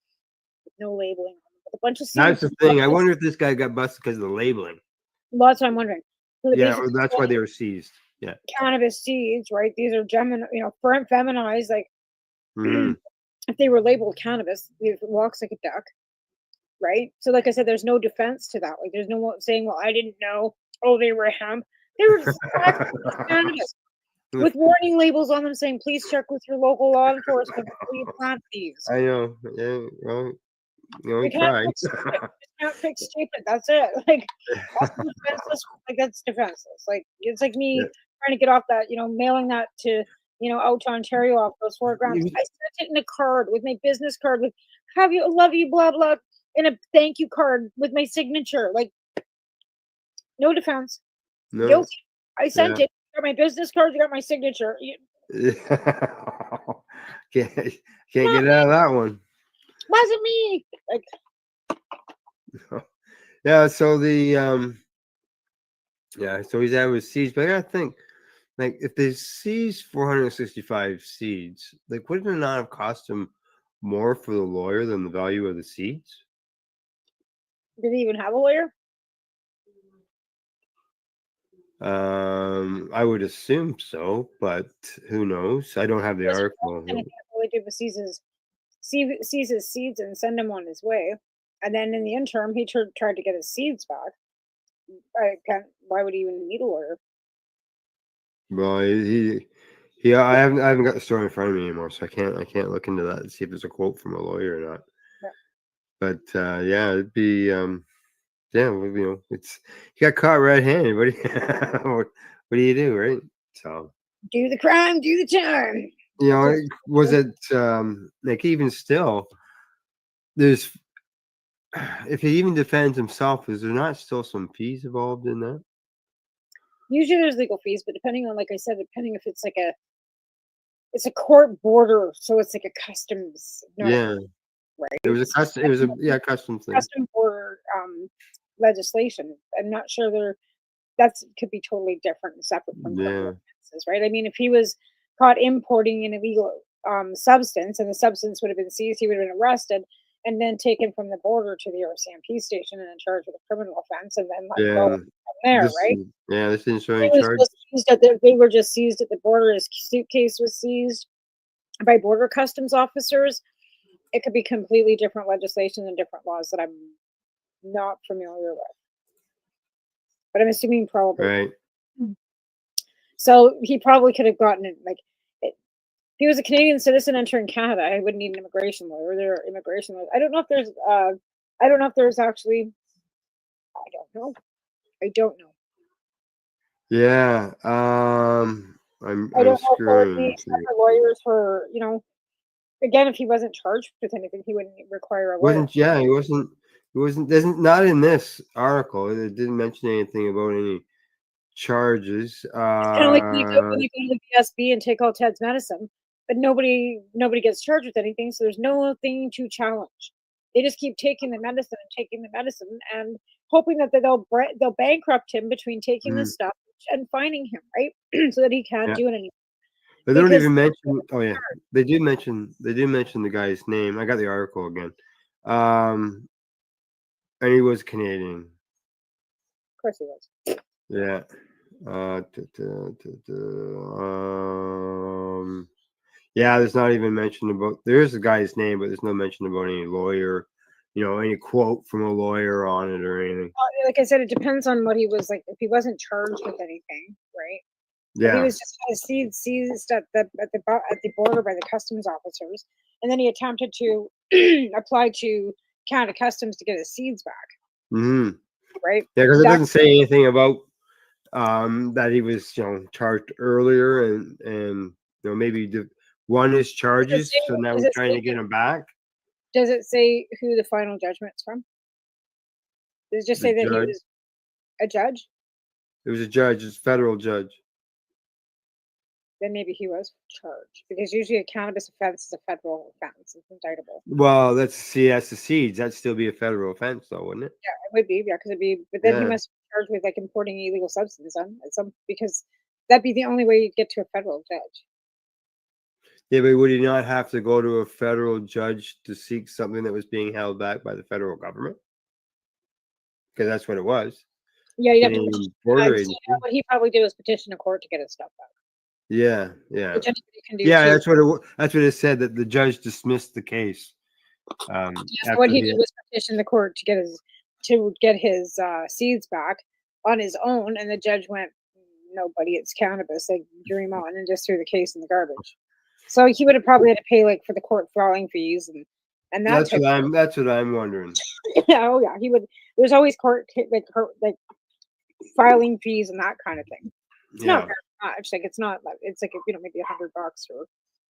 with no labeling, with a bunch of seeds, that's the thing. I wonder if this guy got busted because of the labeling. Well, that's what I'm wondering. So yeah, or that's why they were seized. Yeah, cannabis seeds, right? These are feminized. Like if they were labeled cannabis, it walks like a duck, right? So, like I said, there's no defense to that. Like, there's no one saying, "Well, I didn't know." Oh, they were hemp. They were just cannabis with warning labels on them saying, "Please check with your local law enforcement before you plant these." I know. Yeah, well, he tried. Can't fix stupid. That's it. Like that's defenseless. Like that's defenseless. Like it's like me trying to get off that. Mailing that to out to Ontario off those 4 grams. I sent it in a card with my business card with love you blah blah and a thank you card with my signature. Like no defense. No. Guilty. I sent it. Got my business cards. Got my signature. Can't get out of that one. Wasn't me. Like, Yeah, so the so he's out with seeds, but I gotta think, like, if they seized 465 seeds, like, wouldn't it not have cost him more for the lawyer than the value of the seeds? did he even have a lawyer? I would assume so, but who knows? I don't have the article. And all he did was seize his seeds and send him on his way. And then in the interim, he tried to get his seeds back. Why would he even need a lawyer? Well, I haven't got the story in front of me anymore, so I can't look into that and see if there's a quote from a lawyer or not. Yeah. But yeah, it'd be yeah, well, it's he got caught red-handed. What do you do, right? So Do the crime, do the time. was it like, even still, there's if he even defends himself, is there not still some fees involved in that? Usually there's legal fees, but depending on, like I said, depending if it's like it's a court border, so it's like a customs. Yeah, right. It was a custom. It was a custom thing. Custom border legislation. I'm not sure could be totally different and separate from criminal offenses, right? I mean, if he was caught importing an illegal substance and the substance would have been seized, he would have been arrested and then taken from the border to the RCMP station and in charge of a criminal offense and then let go from there, right? Yeah, this didn't show He any was charge. just seized they were just seized at the border. His suitcase was seized by border customs officers. It could be completely different legislation and different laws that I'm not familiar with. But I'm assuming probably. Right. So he probably could have gotten it. Like, if he was a Canadian citizen entering Canada, I wouldn't need an immigration lawyer. There are immigration lawyers. I don't know if there's actually. I don't know. Yeah. I don't know if there would be separate lawyers for, again, if he wasn't charged with anything, he wouldn't require a lawyer. He wasn't. There's not in this article. It didn't mention anything about any charges. It's kind of like when you go to the VSB and take all Ted's medicine, but nobody gets charged with anything, so there's nothing to challenge. They just keep taking the medicine and hoping that they'll bankrupt him between taking the stuff and fining him, right? So that he can't do it anymore. They don't even mention. Oh yeah, they do mention the guy's name. I got the article again. And he was Canadian. Of course he was. Yeah. Yeah, there's not even mention about. There is a guy's name, but there's no mention about any lawyer. Any quote from a lawyer on it or anything. Like I said, it depends on what he was like. If he wasn't charged with anything, right? Yeah. If he was just seized at the border by the customs officers, and then he attempted to apply to Canada Customs to get his seeds back. Mm-hmm. Right. Yeah, because it doesn't say anything about that he was charged earlier and maybe won his charges, so now we're trying to get him back. Does it say who the final judgment's from? Does it just say that he was a judge? It was a judge. It's a federal judge. Then maybe he was charged, because usually a cannabis offense is a federal offense. It's indictable. Well, that's the seeds. That'd still be a federal offense, though, wouldn't it? Yeah, it would be. Yeah, because it'd be. But then he must be charged with like importing illegal substance because that'd be the only way you'd get to a federal judge. Yeah, but would he not have to go to a federal judge to seek something that was being held back by the federal government? Because that's what it was. Yeah, you'd have to petition. What he probably did was petition a court to get his stuff back. Yeah. Which anybody can do Yeah, too. that's what it said, that the judge dismissed the case. So what he did was petition the court to get his seeds back on his own, and the judge went, "No, buddy, it's cannabis. Like, dream on," and just threw the case in the garbage. So he would have probably had to pay like for the court filing fees and that's what I'm wondering. Oh yeah, he would. There's always court like filing fees and that kind of thing. It's not very much. Like it's not. It's like maybe $100 or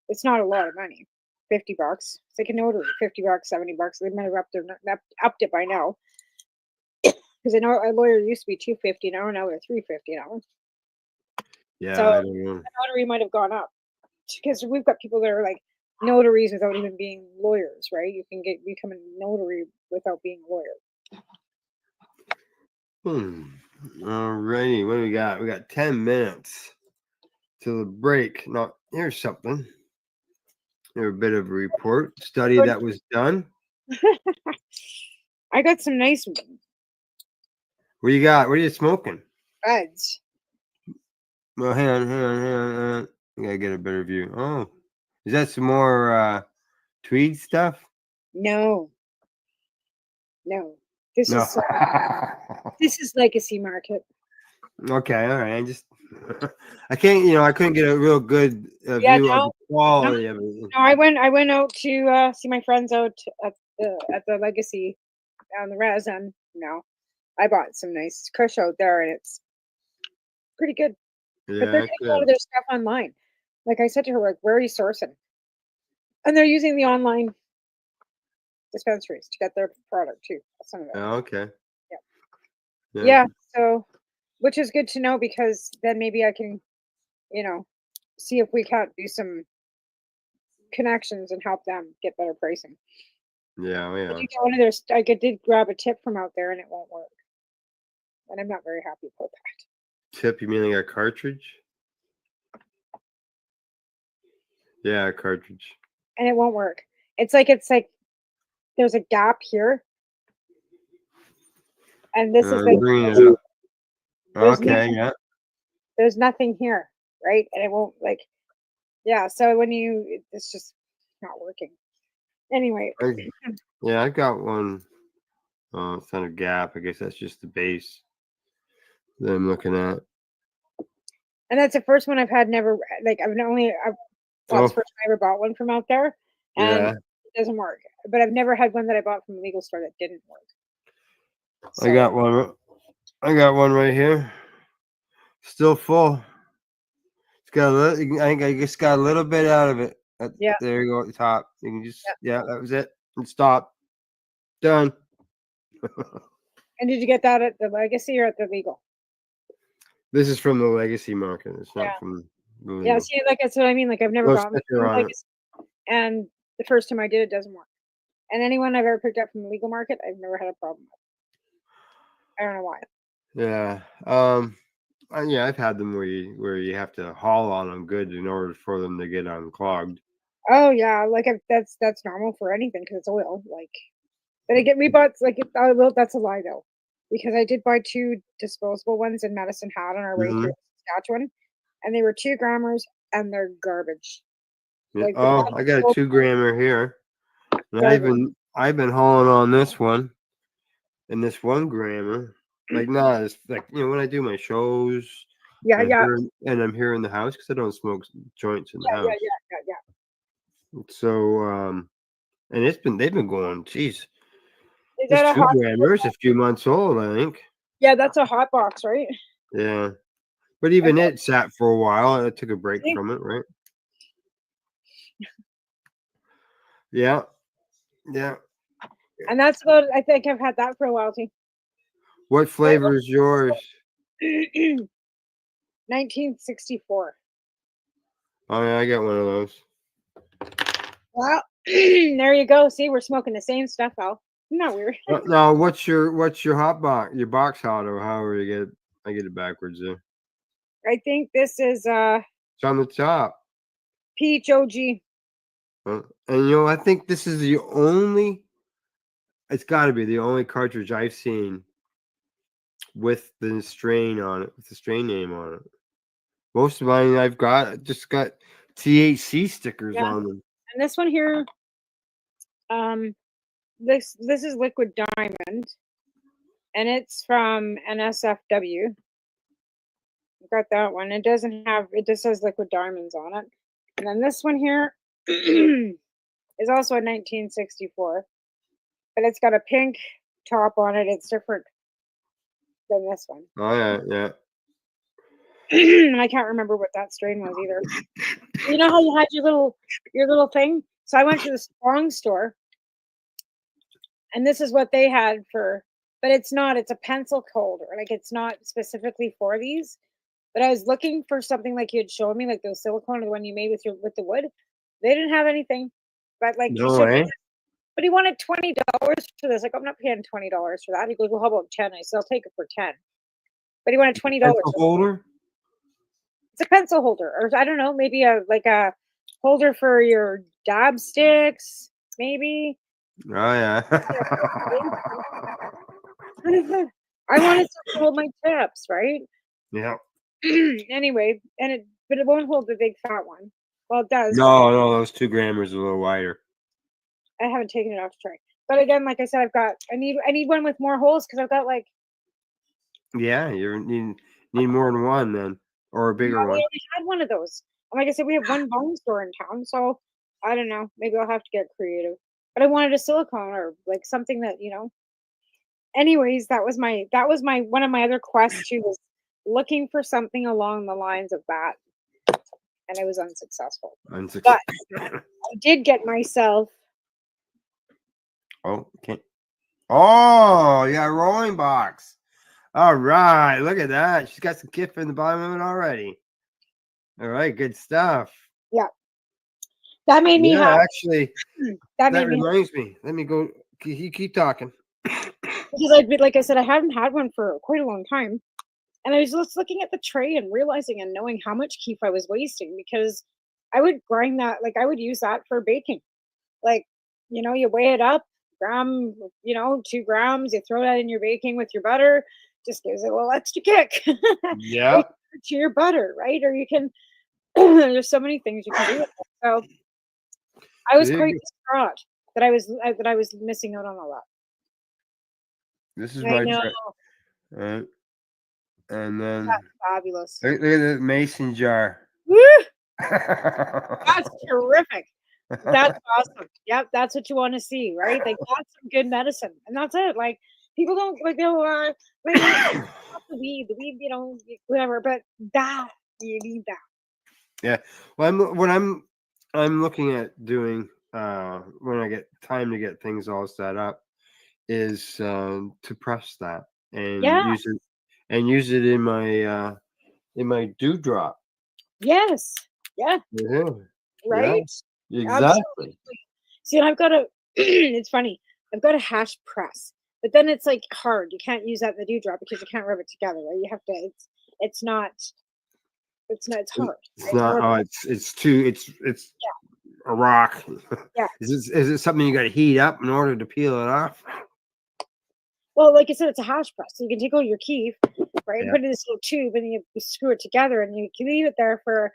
it's not a lot of money. $50. It's like a notary. $50, $70. They might have upped it by now. Because I know a lawyer used to be $250 now. Now they're $350 now. Yeah, So I don't know. the notary might have gone up because we've got people that are like notaries without even being lawyers, right? You can become a notary without being a lawyer. Alrighty, what do we got? We got 10 minutes till the break. Now, here's something. Here's a bit of a report study that was done. I got some nice What do you got? What are you smoking? buds. Well, hang on. I gotta get a better view. Oh, is that some more tweed stuff? No. This No. is this is legacy market. Okay, all right. I can't, I couldn't get a real good Yeah, view of no, the quality of it. no. I went out to see my friends out at the legacy on the res, and I bought some nice kush out there, and it's pretty good. But they're Yeah, getting a lot of good. their stuff online. Like I said to her, like, where are you sourcing? And they're using the online dispensaries to get their product too. Some of it. Oh, okay. Yeah. So, which is good to know because then maybe I can, see if we can't do some connections and help them get better pricing. Yeah, I yeah. did get one of their. I did grab a tip from out there, and it won't work. And I'm not very happy about that. Tip, you mean like a cartridge? Yeah, a cartridge. And it won't work. It's like there's a gap here, and this is I'm bringing it up. there's Okay, nothing, yeah. there's nothing here, right? And it won't yeah. So when it's just not working. Anyway, Yeah, I got one. Oh, it's not a gap. I guess that's just the base that I'm looking at. and that's the first one I've had. Never that's the first time I ever bought one from out there, and Yeah. it doesn't work. But I've never had one that I bought from a legal store that didn't work. I got one. I got one right here. Still full. It's got a little. I think I just got a little bit out of it. Yeah. There you go at the top. You can just. Yeah, that was it. And stop. Done. And did you get that at the legacy or at the legal? This is from the legacy market. It's not Yeah. from the Yeah. legal. See, that's what I mean. Like I've never No gotten sticker from on it. legacy, and the first time I did, it doesn't work. And anyone I've ever picked up from the legal market, I've never had a problem with. I don't know why. Yeah. Yeah, I've had them where you have to haul on them good in order for them to get unclogged. Oh yeah, that's normal for anything because it's oil. But again, we bought that's a lie though, because I did buy 2 disposable ones in Medicine Hat on our way through Saskatchewan, and they were 2 grammars and they're garbage. Yeah. Like, Oh, I got a 2 grammer here. And I've been hauling on this one and this 1 grammer. Like it's like when I do my shows. Yeah, and yeah. I'm here in the house because I don't smoke joints in the house. Yeah. So and they've been going, geez. Is This that a 2 grammers a few months old, I think. Yeah, that's a hot box, right? Yeah. But even it sat for a while and I took a break See? from it, right? Yeah. Yeah. And that's about. I think I've had that for a while too. What flavor is yours? 1964. Oh yeah, I got one of those. Well, there you go. See, we're smoking the same stuff, Al. Not weird. Now, what's your hot box? Your box hot, or however you get it? I get it backwards there. I think this is It's on the top. Peach OG. And I think this is the only. It's got to be the only cartridge I've seen with the strain on it, with the strain name on it. Most of mine I've just got THC stickers on them. And this one here, this is Liquid Diamond, and it's from NSFW. Got that one. It just says Liquid Diamonds on it. And then this one here is also a 1964, but it's got a pink top on it. It's different than this one. Oh yeah. And I can't remember what that strain was either. You know how you had your little thing? So I went to the Strong store, and this is what they had but it's not. It's a pencil holder. Like it's not specifically for these. But I was looking for something like you had shown me, like those silicone or the one you made with the wood. They didn't have anything. But like he No showed me way. this, but he wanted $20 for this. Like, I'm not paying $20 for that. He goes, well, how about 10? I said, I'll take it for 10. But he wanted $20. Pencil holder? It's a pencil holder, or I don't know, maybe a holder for your dab sticks, maybe. Oh yeah. I wanted to hold my tips, right? Yeah. Anyway, but it won't hold the big fat one. Well, it does. No, those 2 grammars are a little wider. I haven't taken it off to try. But again, like I said, I need one with more holes because I've got like. Yeah, you need more than one then, or a bigger We one. already had one of those. And like I said, we have one bone store in town, so I don't know. Maybe I'll have to get creative. But I wanted a silicone or like something that, Anyways, that was my one of my other quests too, was looking for something along the lines of that. And I was unsuccessful. But I did get myself. Oh, okay. Oh, yeah, rolling box. All right, look at that. She's got some gift in the bottom of it already. All right, good stuff. Yeah. That made me happy. Actually, that that made me reminds me. Let me go. You keep talking. because like I said, I hadn't had one for quite a long time. And I was just looking at the tray and realizing and knowing how much keef I was wasting because I would grind that, like I would use that for baking. Like, you weigh it up, gram, 2 grams, you throw that in your baking with your butter, just gives it a little extra kick. Yeah. To your butter, right? Or you can, there's so many things you can do with it. So I was quite distraught that I was missing out on all that. This is I my know. right. And then That's fabulous. look at the mason jar. Woo! That's terrific. That's awesome. Yep, that's what you want to see, right? Like that's some good medicine, and that's it. Like people don't like they'll like the weed, whatever. But that you need that. Yeah. Well, I'm looking at doing when I get time to get things all set up is to press that and use it in my dewdrop. Yes. Yeah. Yeah. Right. Yeah, exactly. Absolutely. See, and I've got a. It's funny. I've got a hash press, but then it's like hard. You can't use that in the dewdrop because you can't rub it together. Right? You have to. It's not. It's hard. It's not. Oh, it's a rock. Yeah. Is it something you got to heat up in order to peel it off? Well, like I said, it's a hash press. So you can take out your keef, right, and Yeah. put it in this little tube, and then you screw it together, and you can leave it there for a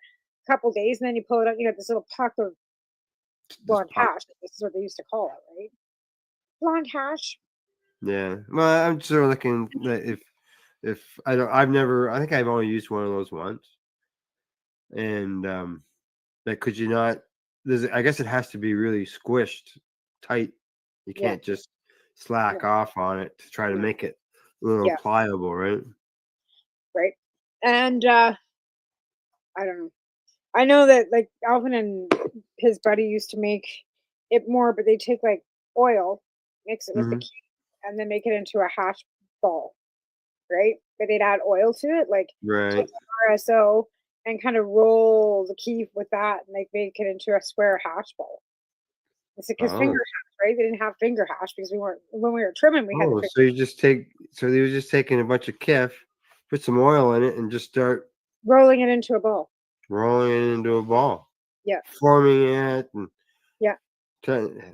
couple days, and then you pull it out. You got this little puck of blonde hash. This is what they used to call it, right? Blonde hash. Yeah. Well, I'm sort of looking that if I think I've only used one of those once, and that could you not? I guess it has to be really squished tight. You can't just slack off on it to try to make it a little pliable, right? Right. And I don't know. I know that like Alvin and his buddy used to make it more, but they take like oil, mix it with the keef, and then make it into a hash ball, right? But they'd add oil to it, like Right. take RSO and kind of roll the keef with that, and they make it into a square hash ball. It's because finger hash, right? They didn't have finger hash because when we were trimming, we had the So you just so they were just taking a bunch of keef, put some oil in it, and just start rolling it into a ball. rolling it into a ball. Yeah. Forming it and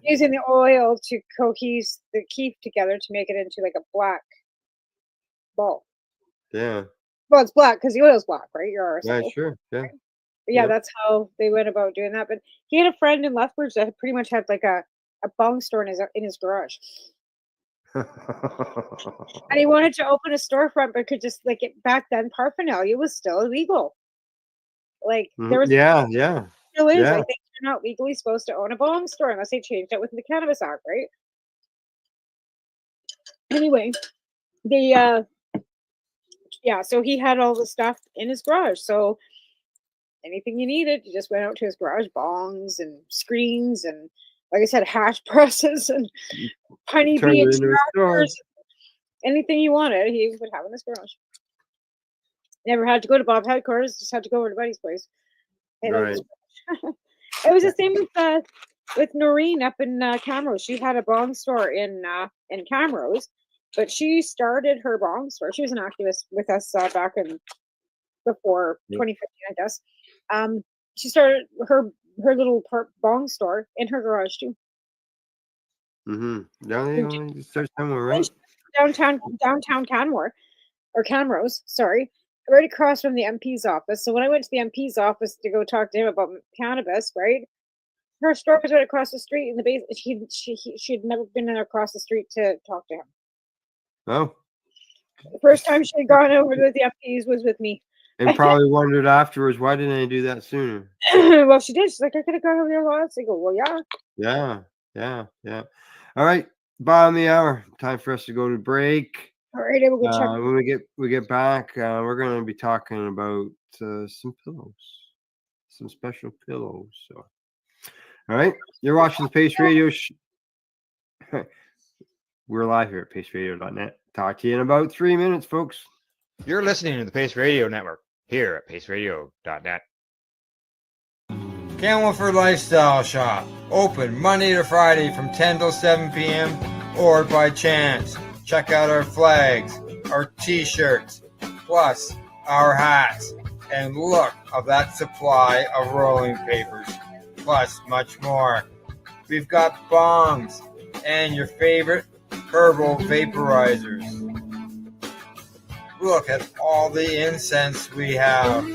using the oil to cohese the keef together to make it into like a black ball. Yeah. Well, it's black because the oil's black, right? Your Yeah, RSO. sure. Yeah. Right? But yeah, that's how they went about doing that. But he had a friend in Lethbridge that pretty much had like a bong store in his garage. And he wanted to open a storefront, but could just like it back then paraphernalia was still illegal. Like there was yeah. still is. Yeah. I think you're not legally supposed to own a bong store unless they changed it with the Cannabis Act, right? Anyway, so he had all the stuff in his garage. So anything you needed, you just went out to his garage, bongs and screens and like I said, hash presses and honeybee extractors. Anything you wanted, he would have in his garage. Never had to go to Bob's headquarters, just had to go over to Buddy's place. Hey, that was- Right. it was the same with Noreen up in Camrose. She had a bong store in Camrose, but she started her bong store. She was an activist with us back in before 2015, I guess. She started her little bong store in her garage too. Mm-hmm. Down there, you start somewhere, right? Downtown Canmore, or Camrose, sorry, right across from the MP's office. So when I went to the MP's office to go talk to him about cannabis, right, her store was right across the street in the base. She'd never been across the street to talk to him. Oh. The first time she had gone over to the MP's was with me. And probably wondered afterwards, why didn't I do that sooner? Well, she did. She's like, I could have gone over there lots. I go, well, yeah. Yeah. All right, bottom of the hour. Time for us to go to break. All right, I will go check. When we get back, we're going to be talking about some pillows, some special pillows. So, all right, you're watching the Pace Radio. We're live here at paceradio.net. Talk to you in about 3 minutes, folks. You're listening to the Pace Radio Network here at paceradio.net. Camelford Lifestyle Shop, open Monday to Friday from 10 till 7 p.m. or by chance. Check out our flags, our t-shirts, plus our hats, and look of that supply of rolling papers, plus much more. We've got bongs and your favorite herbal vaporizers. Look at all the incense we have,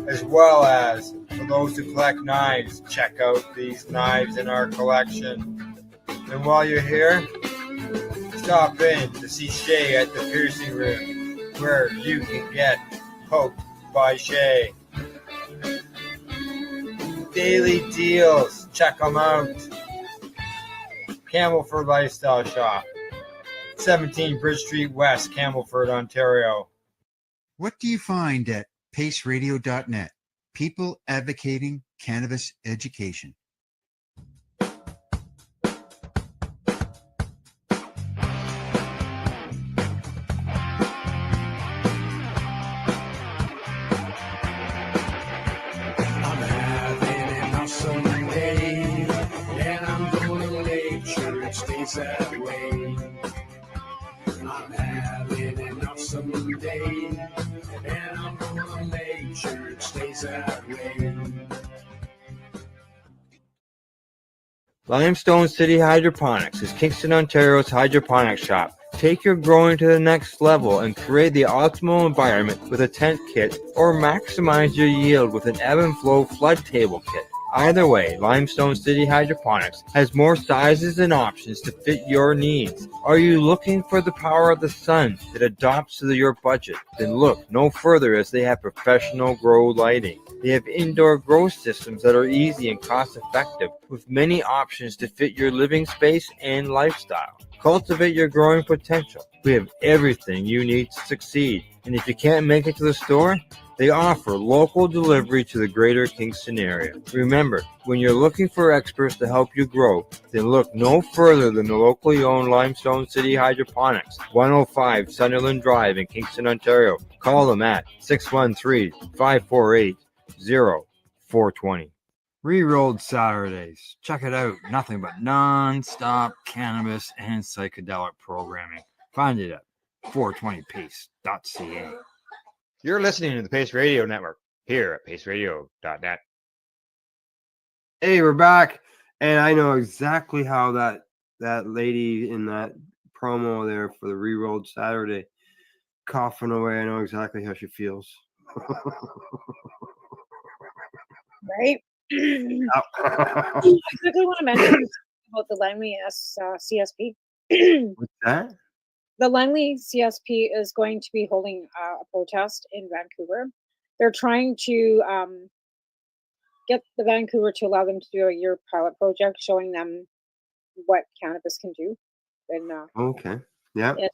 as well as for those who collect knives, check out these knives in our collection. And while you're here, stop in to see Shay at the piercing room, where you can get poked by Shay. Daily deals, check them out. Camelford Lifestyle Shop, 17 Bridge Street West, Camelford, Ontario. What do you find at paceradio.net? People advocating cannabis education. I'm having an awesome day, and I'm gonna make sure it stays that way. I'm having an awesome day, and I'm gonna make sure it stays that way. Limestone City Hydroponics is Kingston, Ontario's hydroponics shop. Take your growing to the next level and create the optimal environment with a tent kit, or maximize your yield with an ebb and flow flood table kit. Either way, Limestone City Hydroponics has more sizes and options to fit your needs. Are you looking for the power of the sun that adapts to your budget? Then look no further, as they have professional grow lighting. They have indoor grow systems that are easy and cost effective, with many options to fit your living space and lifestyle. Cultivate your growing potential. We have everything you need to succeed. And if you can't make it to the store, they offer local delivery to the greater Kingston area. Remember, when you're looking for experts to help you grow, then look no further than the locally owned Limestone City Hydroponics, 105 Sunderland Drive in Kingston, Ontario. Call them at 613-548-0420. Rerolled Saturdays. Check it out. Nothing but non-stop cannabis and psychedelic programming. Find it at 420pace.ca. You're listening to the Pace Radio Network here at paceradio.net. Hey, we're back, and I know exactly how that lady in that promo there for the Rerolled Saturday coughing away. I know exactly how she feels. Right? I quickly want to mention about the Langley CSP. What's that? The Langley CSP is going to be holding a protest in Vancouver. They're trying to get the Vancouver to allow them to do a year pilot project showing them what cannabis can do in Okay. Yeah. in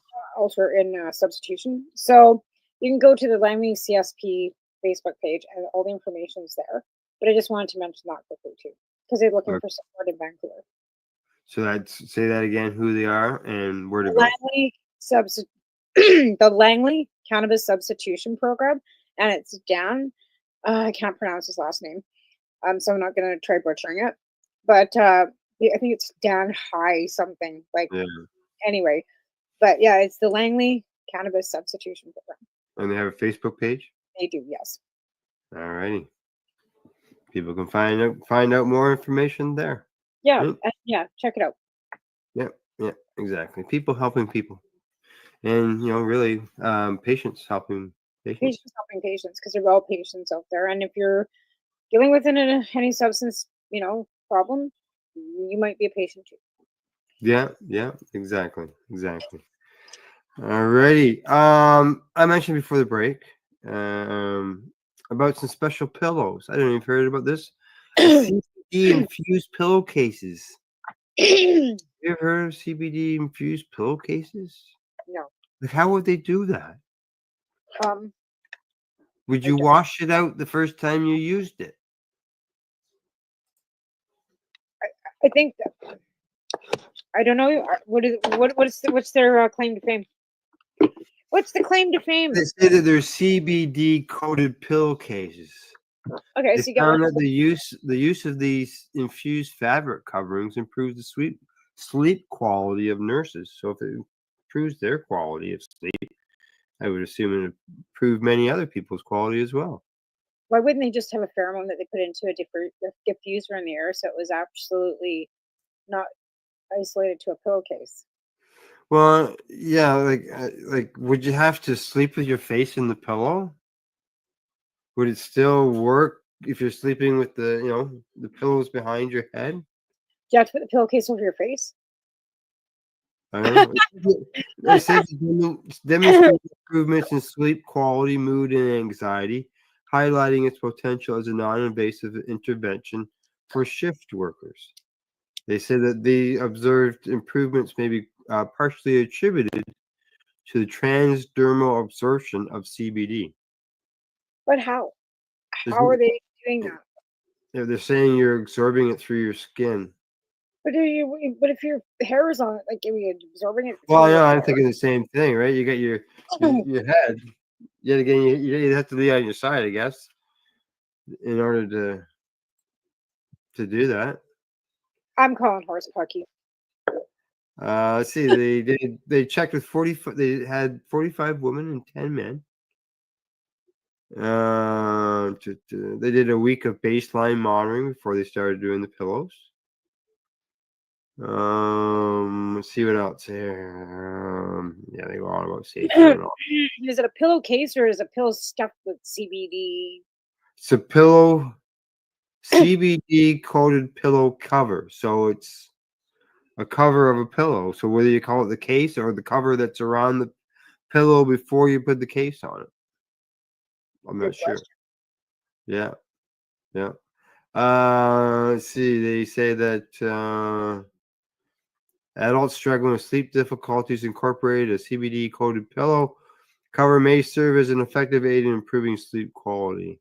substitution. So you can go to the Langley CSP Facebook page, and all the information is there. But I just wanted to mention that quickly too, because they're looking for support in Vancouver. So say that again, who they are and where to go. Langley the Langley Cannabis Substitution Program, and it's Dan. I can't pronounce his last name, so I'm not going to try butchering it. But I think it's Dan High something like. Yeah. Anyway, but yeah, it's the Langley Cannabis Substitution Program. And they have a Facebook page. They do, yes. All righty. People can find out more information there. Yeah, Right? yeah. Check it out. Yeah, exactly. People helping people, and really, patients helping patients. Patients helping patients, because they're all patients out there, and if you're dealing with any substance, problem, you might be a patient too. Yeah, exactly. Alrighty. I mentioned before the break, about some special pillows. I don't know if you've heard about this. CBD infused pillowcases. You ever heard of CBD infused pillowcases? No. Like, how would they do that? Um, Would you wash it out the first time you used it? I think that, I don't know. What's their claim to fame? What's the claim to fame? They say that they're CBD coated pillowcases. Okay, They so you get found that the use of these infused fabric coverings improves the sleep quality of nurses. So if it improves their quality of sleep, I would assume it improve many other people's quality as well. Why wouldn't they just have a pheromone that they put into a diffuser in the air, so it was absolutely not isolated to a pillowcase? Well, yeah, like would you have to sleep with your face in the pillow? Would it still work if you're sleeping with the pillows behind your head? Do you have to put the pillowcase over your face? I don't know. It says demonstrate improvements in sleep quality, mood, and anxiety, highlighting its potential as a non-invasive intervention for shift workers. They say that the observed improvements may be partially attributed to the transdermal absorption of CBD. But how? How are they doing that? Yeah, they're saying you're absorbing it through your skin. But if your hair is on it, like, are you absorbing it? Well, yeah, I'm thinking the same thing, right? You got your head. Yet again, you have to be on your side, I guess, in order to do that. I'm calling horse pucky. Let's see. They checked with 40. They had 45 women and 10 men. They did a week of baseline monitoring before they started doing the pillows. Let's see what else here. Yeah, they go on about safety and all. Is it a pillowcase or is a pill stuffed with CBD? It's a pillow, CBD coated pillow cover. So it's a cover of a pillow. So whether you call it the case or the cover that's around the pillow before you put the case on it, I'm not sure. Yeah. Let's see. They say that adults struggling with sleep difficulties incorporated a CBD coated pillow cover may serve as an effective aid in improving sleep quality.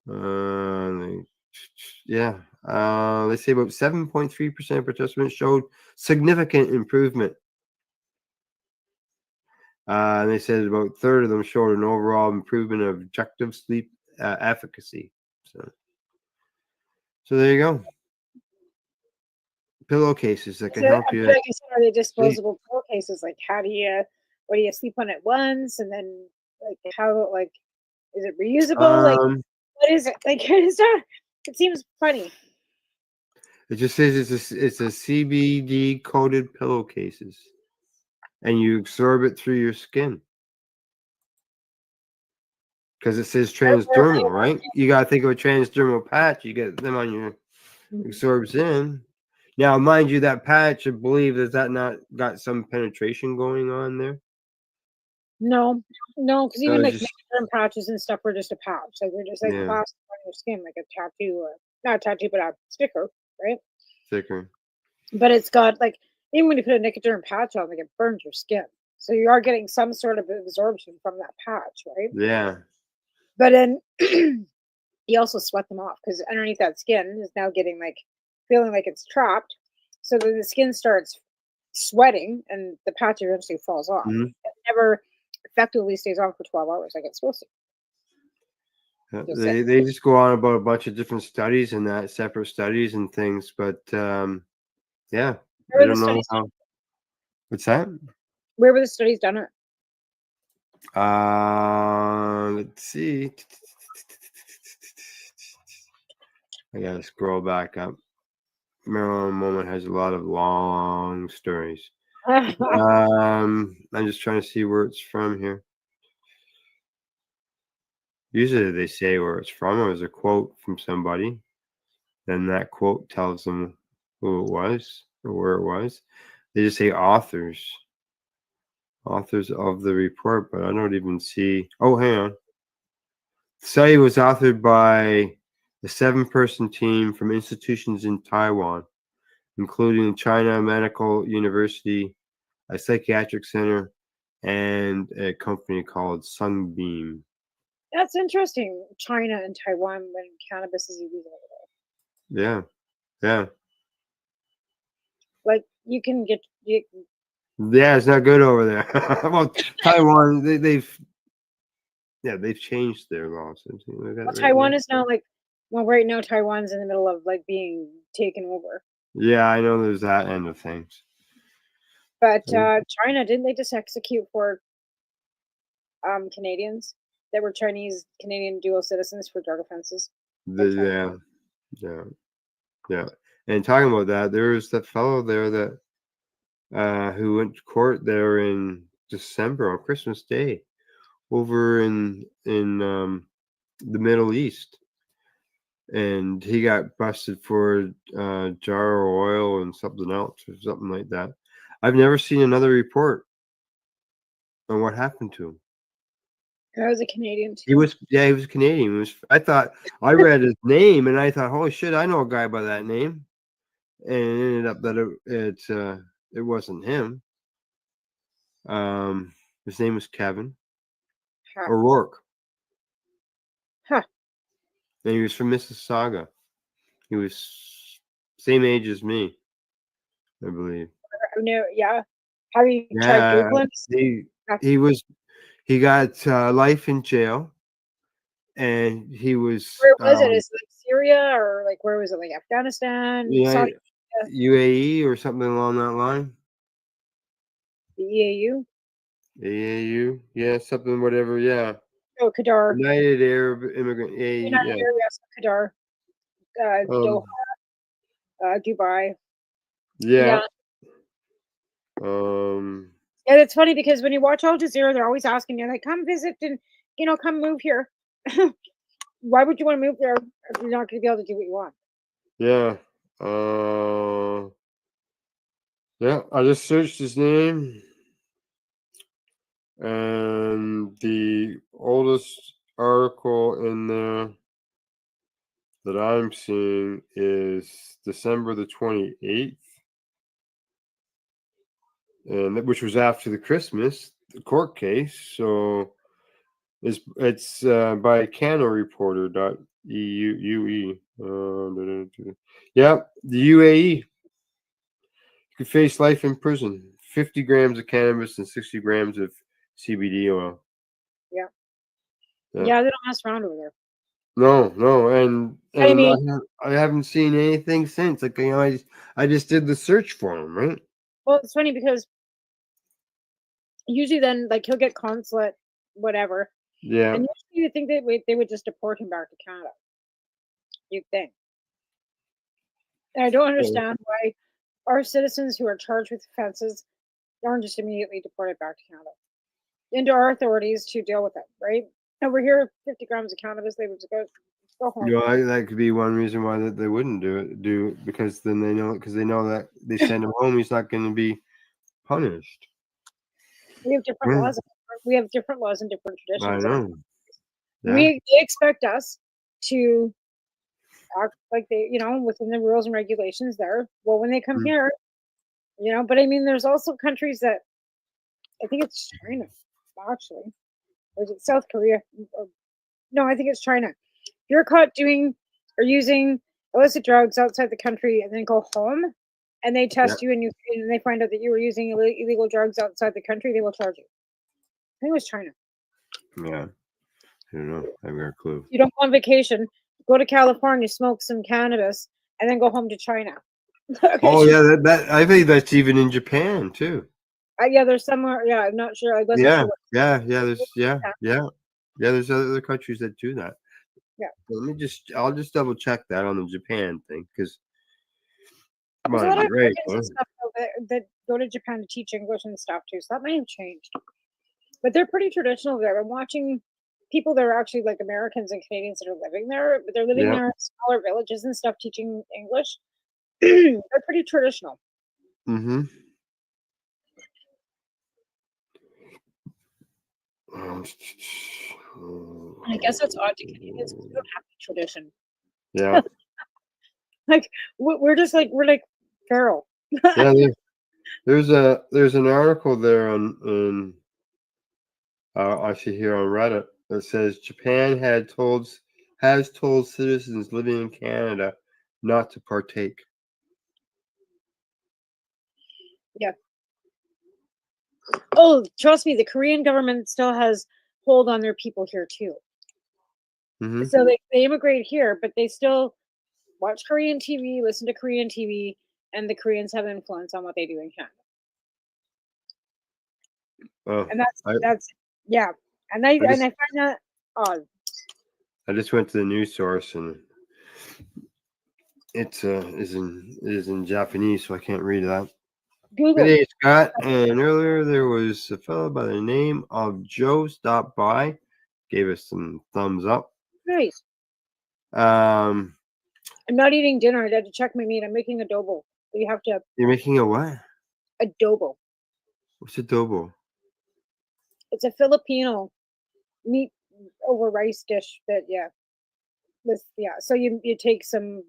They say about 7.3% of participants showed significant improvement. And they said about a third of them showed an overall improvement of objective sleep efficacy. So there you go. Pillowcases that can help you. Like I said, are they disposable pillowcases? Like, what do you sleep on it once, and then is it reusable? What is it? It seems funny. It just says it's a CBD coated pillowcases, and you absorb it through your skin. Because it says transdermal, right? You got to think of a transdermal patch. You get them on your absorbs in. Now, mind you, that patch, I believe, has that not got some penetration going on there? No, because even like just Nicotine patches and stuff were just a patch. Like they're just like plastic on your skin, like a tattoo, not a tattoo, but a sticker, right? Thicker. But it's got like, even when you put a Nicotine patch on, like it burns your skin. So you are getting some sort of absorption from that patch, right? Yeah. But then you also sweat them off because underneath that skin is now getting feeling like it's trapped. So then the skin starts sweating and the patch eventually falls off. Mm-hmm. never effectively stays on for 12 hours like it's supposed to. They just go on about a bunch of different studies and that separate studies and things, but yeah, Where I were the don't know studies how. What's that? Where were the studies done at? Let's see. I gotta scroll back up. Marilyn Moment has a lot of long stories. I'm just trying to see where it's from here. Usually they say where it's from. It was a quote from somebody. Then that quote tells them who it was or where it was. They just say authors of the report, but I don't even see. Oh, hang on. The study was authored by a 7-person team from institutions in Taiwan, including China Medical University, a psychiatric center, and a company called Sunbeam. That's interesting. China and Taiwan when cannabis is illegal over there. Yeah, yeah, Like you can get yeah. It's not good over there. Well, Taiwan, they've changed their laws. well, Taiwan is now like right now Taiwan's in the middle of like being taken over. Yeah, I know there's that end of things. But China, didn't they just execute 4 Canadians that were Chinese Canadian dual citizens for drug offenses? Yeah. And talking about that, there was that fellow there that who went to court there in December on Christmas Day, over in the Middle East, and he got busted for jar of oil and something else or something like that. I've never seen another report on what happened to him. I was a Canadian too. He was Canadian. I read his name and I thought, holy shit, I know a guy by that name. And it ended up that it wasn't him. His name was Kevin O'Rourke. Huh. And he was from Mississauga. He was same age as me, I believe. No, yeah. Have you tried Googling? He got life in jail, and he was. Where was it? Is it like Syria or like where was it? Like Afghanistan? Yeah, Saudi UAE or something along that line. The EAU? AAU, yeah, something, whatever, yeah. Oh, Qatar. United Arab Immigrant, United yeah. Arab, yes, Qatar. Doha. Dubai. Yeah. Yeah, it's funny because when you watch Al Jazeera, they're always asking you, like, come visit and, come move here. Why would you want to move there if you're not going to be able to do what you want? Yeah. Yeah, I just searched his name. And the oldest article in there that I'm seeing is December the 28th. And which was after the Christmas court case. So it's by canoreporter.ue. Yeah, the UAE. You could face life in prison. 50 grams of cannabis and 60 grams of CBD oil. Yeah. Yeah, they don't mess around over there. No, and I mean, I haven't seen anything since. Like, I just did the search for him, right? Well, it's funny because usually then, like, he'll get consulate, whatever. Yeah. And usually you think they would just deport him back to Canada. You'd think. And I don't understand why our citizens who are charged with offenses aren't just immediately deported back to Canada. Into our authorities to deal with it, right? Over here, 50 grams of cannabis, they would just go home. That could be one reason why they wouldn't do it, because then they know that they send him home, he's not going to be punished. We have different laws. We have different laws and different traditions. I know. Yeah. They expect us to act like they, within the rules and regulations there. Well, when they come here, but I mean, there's also countries that, I think it's China, actually. Or is it South Korea? No, I think it's China. If you're caught doing or using illicit drugs outside the country and then go home and they test you and they find out that you were using illegal drugs outside the country, they will charge you. think it was China. Yeah. I don't know. I have no clue. You don't go on vacation, go to California, smoke some cannabis, and then go home to China. Oh yeah, that I think that's even in Japan too. Yeah, there's somewhere. Yeah, I'm not sure. I wasn't Yeah, sure. there's other countries that do that. Yeah. I'll just double check that on the Japan thing because There's a might lot be of right. Americans and stuff that go to Japan to teach English and stuff too. So that may have changed. But they're pretty traditional there. I'm watching people that are actually like Americans and Canadians that are living there, but they're living Yeah. there in smaller villages and stuff teaching English. They're pretty traditional. Mm-hmm. And I guess that's odd to Canadians because we don't have the tradition. Yeah. Like we're like feral. Yeah. There's an article there on I see here on Reddit that says Japan has told citizens living in Canada not to partake. Yeah. Oh, trust me, the Korean government still has hold on their people here too. Mm-hmm. So they immigrate here, but they still watch Korean TV, listen to Korean TV, and the Koreans have influence on what they do in Canada. Oh, And that's yeah. And I just- find that odd. I just went to the news source and it is in Japanese, so I can't read that. Google. Good day, Scott. And earlier there was a fellow by the name of Joe stopped by, gave us some thumbs up. Nice. Um, I'm not eating dinner. I had to check my meat. I'm making adobo. So you have to you're making a what? adobo. What's adobo? It's a Filipino meat over rice dish that so you take some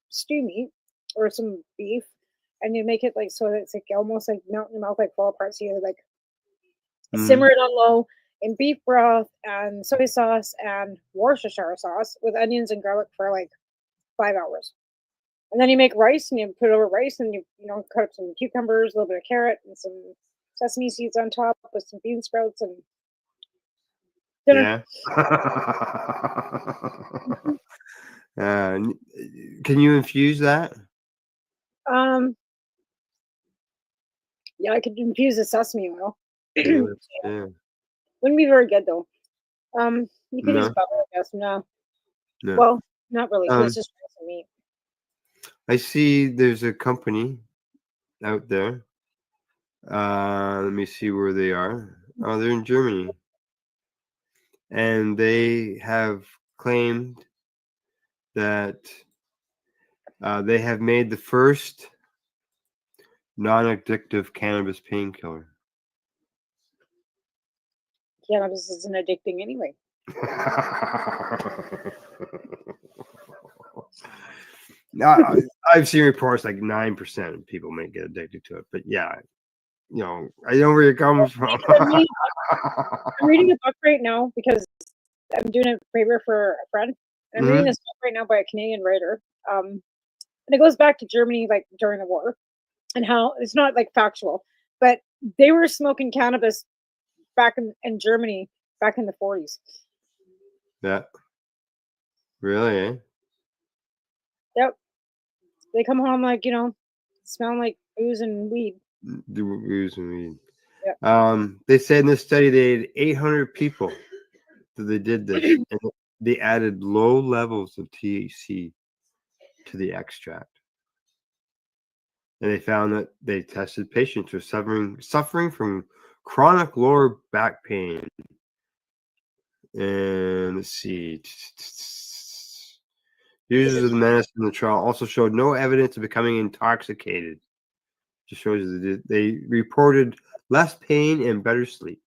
stew meat or some beef and you make it like so that it's like almost like melt in your mouth, like fall apart. So you like simmer it on low in beef broth and soy sauce and Worcestershire sauce with onions and garlic for like 5 hours. And then you make rice and you put it over rice and you cut up some cucumbers, a little bit of carrot and some sesame seeds on top with some bean sprouts and dinner. Yeah. Can you infuse that? Yeah, I could infuse the sesame oil. Yeah. Wouldn't be very good though. You could use No. butter, I guess. No. No. Well, not really. 'Cause it's just rice and meat. I see there's a company out there. Let me see where they are. Oh, they're in Germany. And they have claimed that they have made the first non-addictive cannabis painkiller. Cannabis isn't addicting anyway. Now, I've seen reports like 9% of people may get addicted to it, but yeah, I know where it comes from. I'm reading a book right now because I'm doing a favor for a friend. And I'm reading this book right now by a Canadian writer. And it goes back to Germany, like during the war, and how it's not like factual, but they were smoking cannabis back in Germany back in the 40s. Yeah. Really, eh? Yep. They come home like, smelling like booze and weed. The booze and weed. Yeah. They said in this study they had 800 people that they did this, and they added low levels of THC to the extract. And they found that they tested patients who were suffering from chronic lower back pain. And let's see. Users of the medicine in the trial also showed no evidence of becoming intoxicated. Just shows you that they reported less pain and better sleep.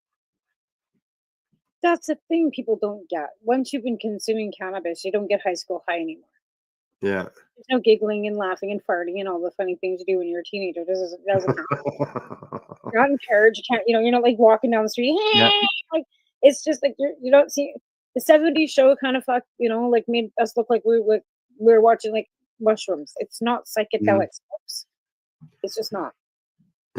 That's the thing people don't get. Once you've been consuming cannabis, you don't get high school high anymore. Yeah. There's no giggling and laughing and farting and all the funny things you do when you're a teenager. Doesn't happen. You're not encouraged. You can't, you're not like walking down the street. Hey! Yeah. Like it's just like you don't see the 70s show kind of like made us look like we were watching like mushrooms. It's not psychedelics, folks. It's just not.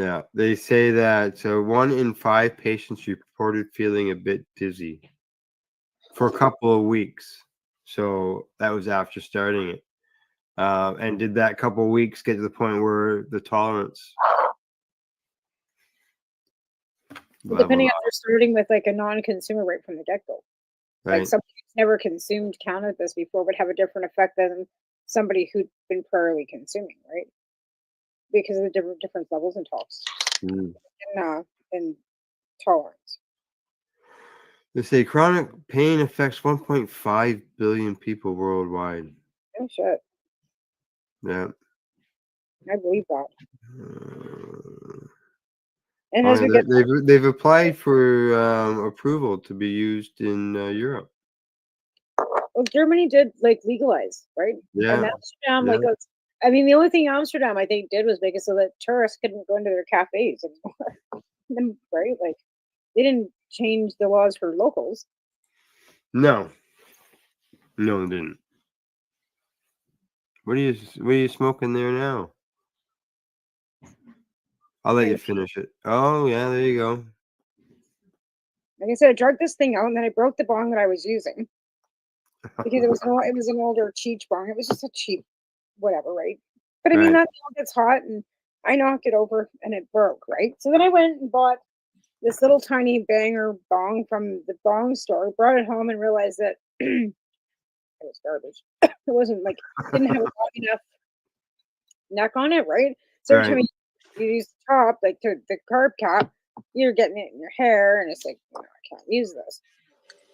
Yeah, they say that 1 in 5 patients reported feeling a bit dizzy for a couple of weeks. So that was after starting it. And did that couple of weeks get to the point where the tolerance Depending leveled if up? they're starting with like a non-consumer right from the get-go. Like Right. somebody who's never consumed cannabis before would have a different effect than somebody who'd been priorly consuming, right? Because of the different levels in tox Mm. and tolerance. They say chronic pain affects 1.5 billion people worldwide. Oh shit. Yeah. I believe that. Uh, And oh, as yeah, we get they've applied for approval to be used in Europe. well, Germany did like legalize, right? And Yeah. Amsterdam, Yeah. like I mean, the only thing Amsterdam I think did was make it so that tourists couldn't go into their cafes anymore. Right? Like they didn't change the laws for locals. No. No, they didn't. What are you smoking there now? I'll let you finish it. Oh yeah, there you go. Like I said, I drug this thing out and then I broke the bong that I was using because it was an older cheech bong. It was just a cheap whatever, right? But I mean Right. that thing gets hot and I knocked it over and it broke, right? So then I went and bought this little tiny banger bong from the bong store, brought it home and realized that it was garbage. It wasn't like didn't have a long enough neck on it, right? So every time Right. you use the top, like the carb cap, you're getting it in your hair, and it's like, I can't use this.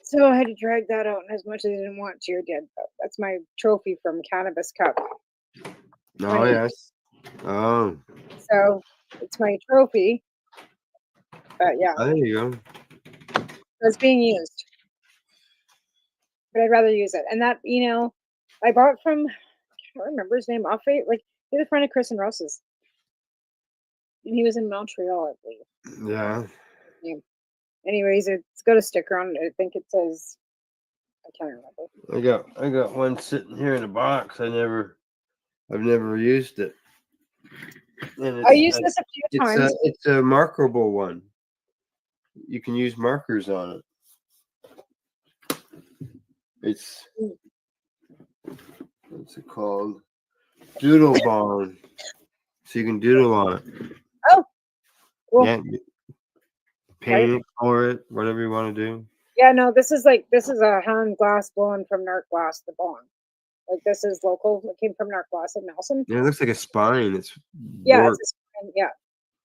So I had to drag that out, and as much as I didn't want to, I did. But that's my trophy from Cannabis Cup. Oh yes. Oh. So it's my trophy. But yeah, Oh, there you go. it's being used. But I'd rather use it. And that, I bought from, I can't remember his name, off rate. Like, he's a friend of Chris and Ross's. And he was in Montreal, I believe. Yeah. Yeah. Anyways, it's got a sticker on it. I think it says, I can't remember. I got one sitting here in a box. I've never used it. And I used this a few times. It's a markable one. You can use markers on it. It's what's it called? Doodle bond. So you can doodle on it. Oh, cool. Yeah. Paint it, color it, whatever you want to do. Yeah, no, this is a hand glass blown from Narc Glass, the bond. Like this is local. It came from Narc Glass in Nelson. Yeah, it looks like a spine. It's Yeah, warped. yeah.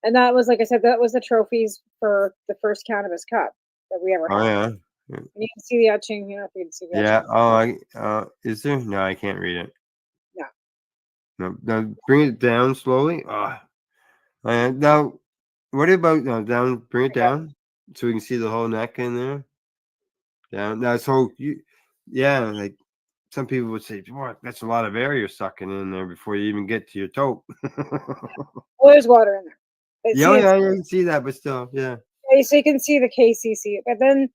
And that was, like I said, that was the trophies for the first Cannabis Cup that we ever had. Oh yeah. And you can see the etching. You know, if you can see the Yeah. etching. Oh, is there? No, I can't read it. Yeah. No, now bring it down slowly. Now, what about down? Bring it down so we can see the whole neck in there. Down. Now, like some people would say, "Boy, that's a lot of air you're sucking in there before you even get to your toe." Well, there's water in there. But Yeah, see, yeah, you can see that, but still, yeah. so you can see the KCC. But then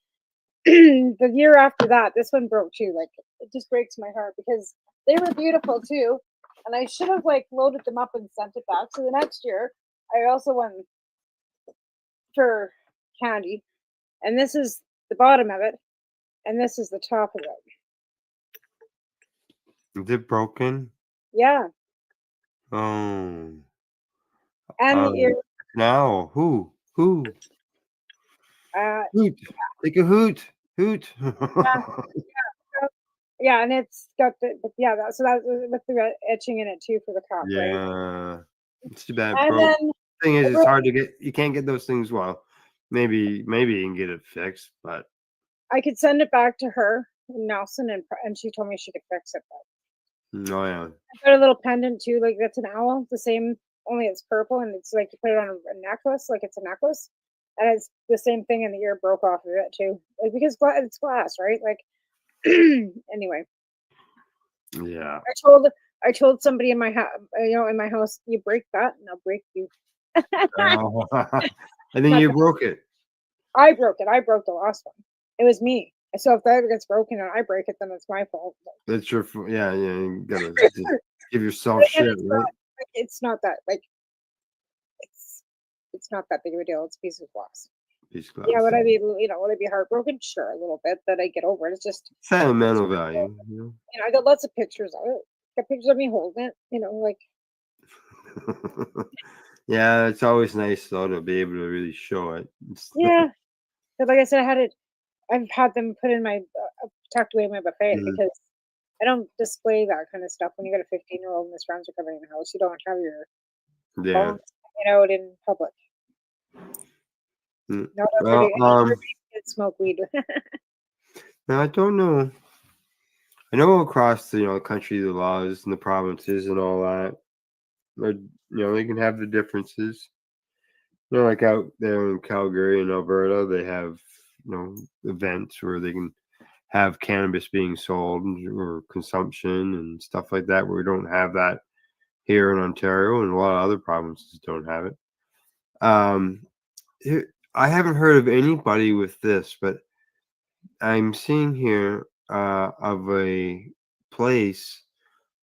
the year after that, this one broke too. Like it just breaks my heart because they were beautiful too, and I should have like loaded them up and sent it back. So the next year, I also went for candy, and this is the bottom of it, and this is the top of it. Is it broken? Yeah, Oh. and the ear. Now, who? Hoot. Take a hoot. Yeah, and it's got so that was with the etching in it too for the cup, right? Yeah. It's too bad. And then Thing is, it's hard to get. You can't get those things. Well, maybe you can get it fixed, but I could send it back to her in Nelson, and she told me she could fix it. But oh yeah. I got a little pendant too, like that's an owl, the same, only it's purple, and it's like you put it on a necklace, like it's a necklace, and it's the same thing, and the ear broke off of it too, like because it's glass, right? Like anyway. Yeah. I told somebody in my house, you break that, and I'll break you. Oh. And then you broke it. I broke it. I broke the last one. It was me. So if that ever gets broken and I break it, then it's my fault. That's your. Yeah. You gotta just give yourself shit, right? It's not that like It's not that big of a deal. It's a piece of glass. Piece of glass. Yeah, would I be, would I be heartbroken? Sure, a little bit, but I get over it. It's just Sentimental value. I got lots of pictures of it. Got pictures of me holding it. Like Yeah, it's always nice though to be able to really show it. yeah. But like I said, I've had them put in my tucked away in my buffet Mhm. because I don't display that kind of stuff when you got a 15-year-old and his friends are coming in the house. You don't have your Yeah. phones hanging out in public. Mm. Not Well, everybody can smoke weed. now I don't know. I know across the country, the laws and the provinces and all that, they can have the differences. Like out there in Calgary and Alberta, they have events where they can have cannabis being sold or consumption and stuff like that. Where we don't have that here in Ontario, and a lot of other provinces don't have it. I haven't heard of anybody with this, but I'm seeing here of a place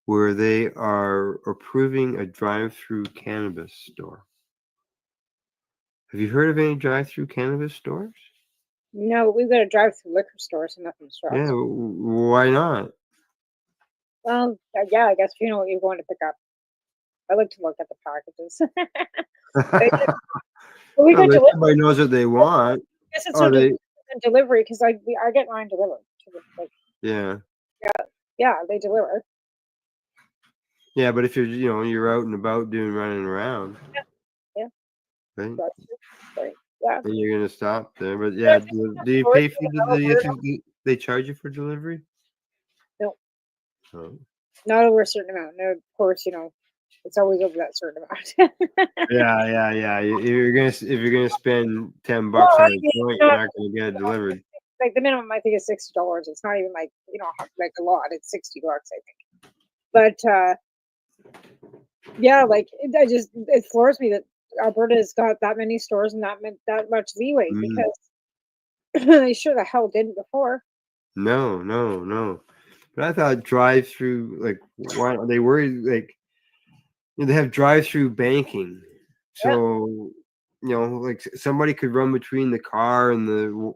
where they are approving a drive-through cannabis store. Have you heard of any drive-through cannabis stores? No, we've got to drive through liquor stores and nothing else. Yeah, why not? Well, yeah, I guess if you know what you're going to pick up. I like to look at the packages. We Well, got delivery. everybody knows what they want. I guess it's Are not they? delivery because I get mine delivered. Yeah, Yeah, they deliver. yeah, but if you're out and about running around, Yeah. right? Right. Yeah. And you're gonna stop there, but yeah, do you pay for they charge you for delivery? No, Oh. not over a certain amount. No, of course, it's always over that certain amount. Yeah. If you're gonna spend $10 Well, on I a mean, joint, you're not gonna get it delivered. like the minimum I think is $60. It's not even like like a lot. It's $60, I think. But yeah, like it floors me that Alberta's got that many stores and that much leeway because they sure the hell didn't before. No. But I thought drive-through, like, why are they worried? Like, they have drive-through banking, so like somebody could run between the car and the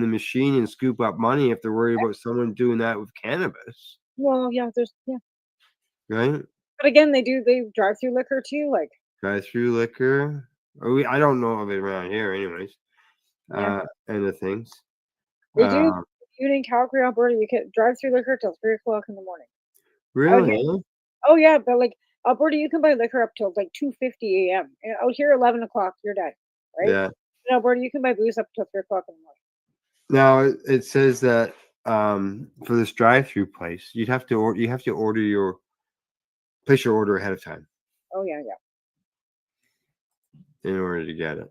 machine and scoop up money if they're worried about someone doing that with cannabis, Well, yeah, right? but again, they drive through liquor too, like Drive-through liquor. I don't know of it around here, anyways. Yeah. And the things. they do. Even in Calgary, Alberta, you can drive through liquor till 3 o'clock in the morning. Out here, Really? oh yeah, but like Alberta, you can buy liquor up till like 2:50 a.m. Out here, 11 o'clock, you're done, right? Yeah. In Alberta, you can buy booze up till 3 o'clock in the morning. Now it says that for this drive-through place, you have to place your order ahead of time Oh yeah. in order to get it.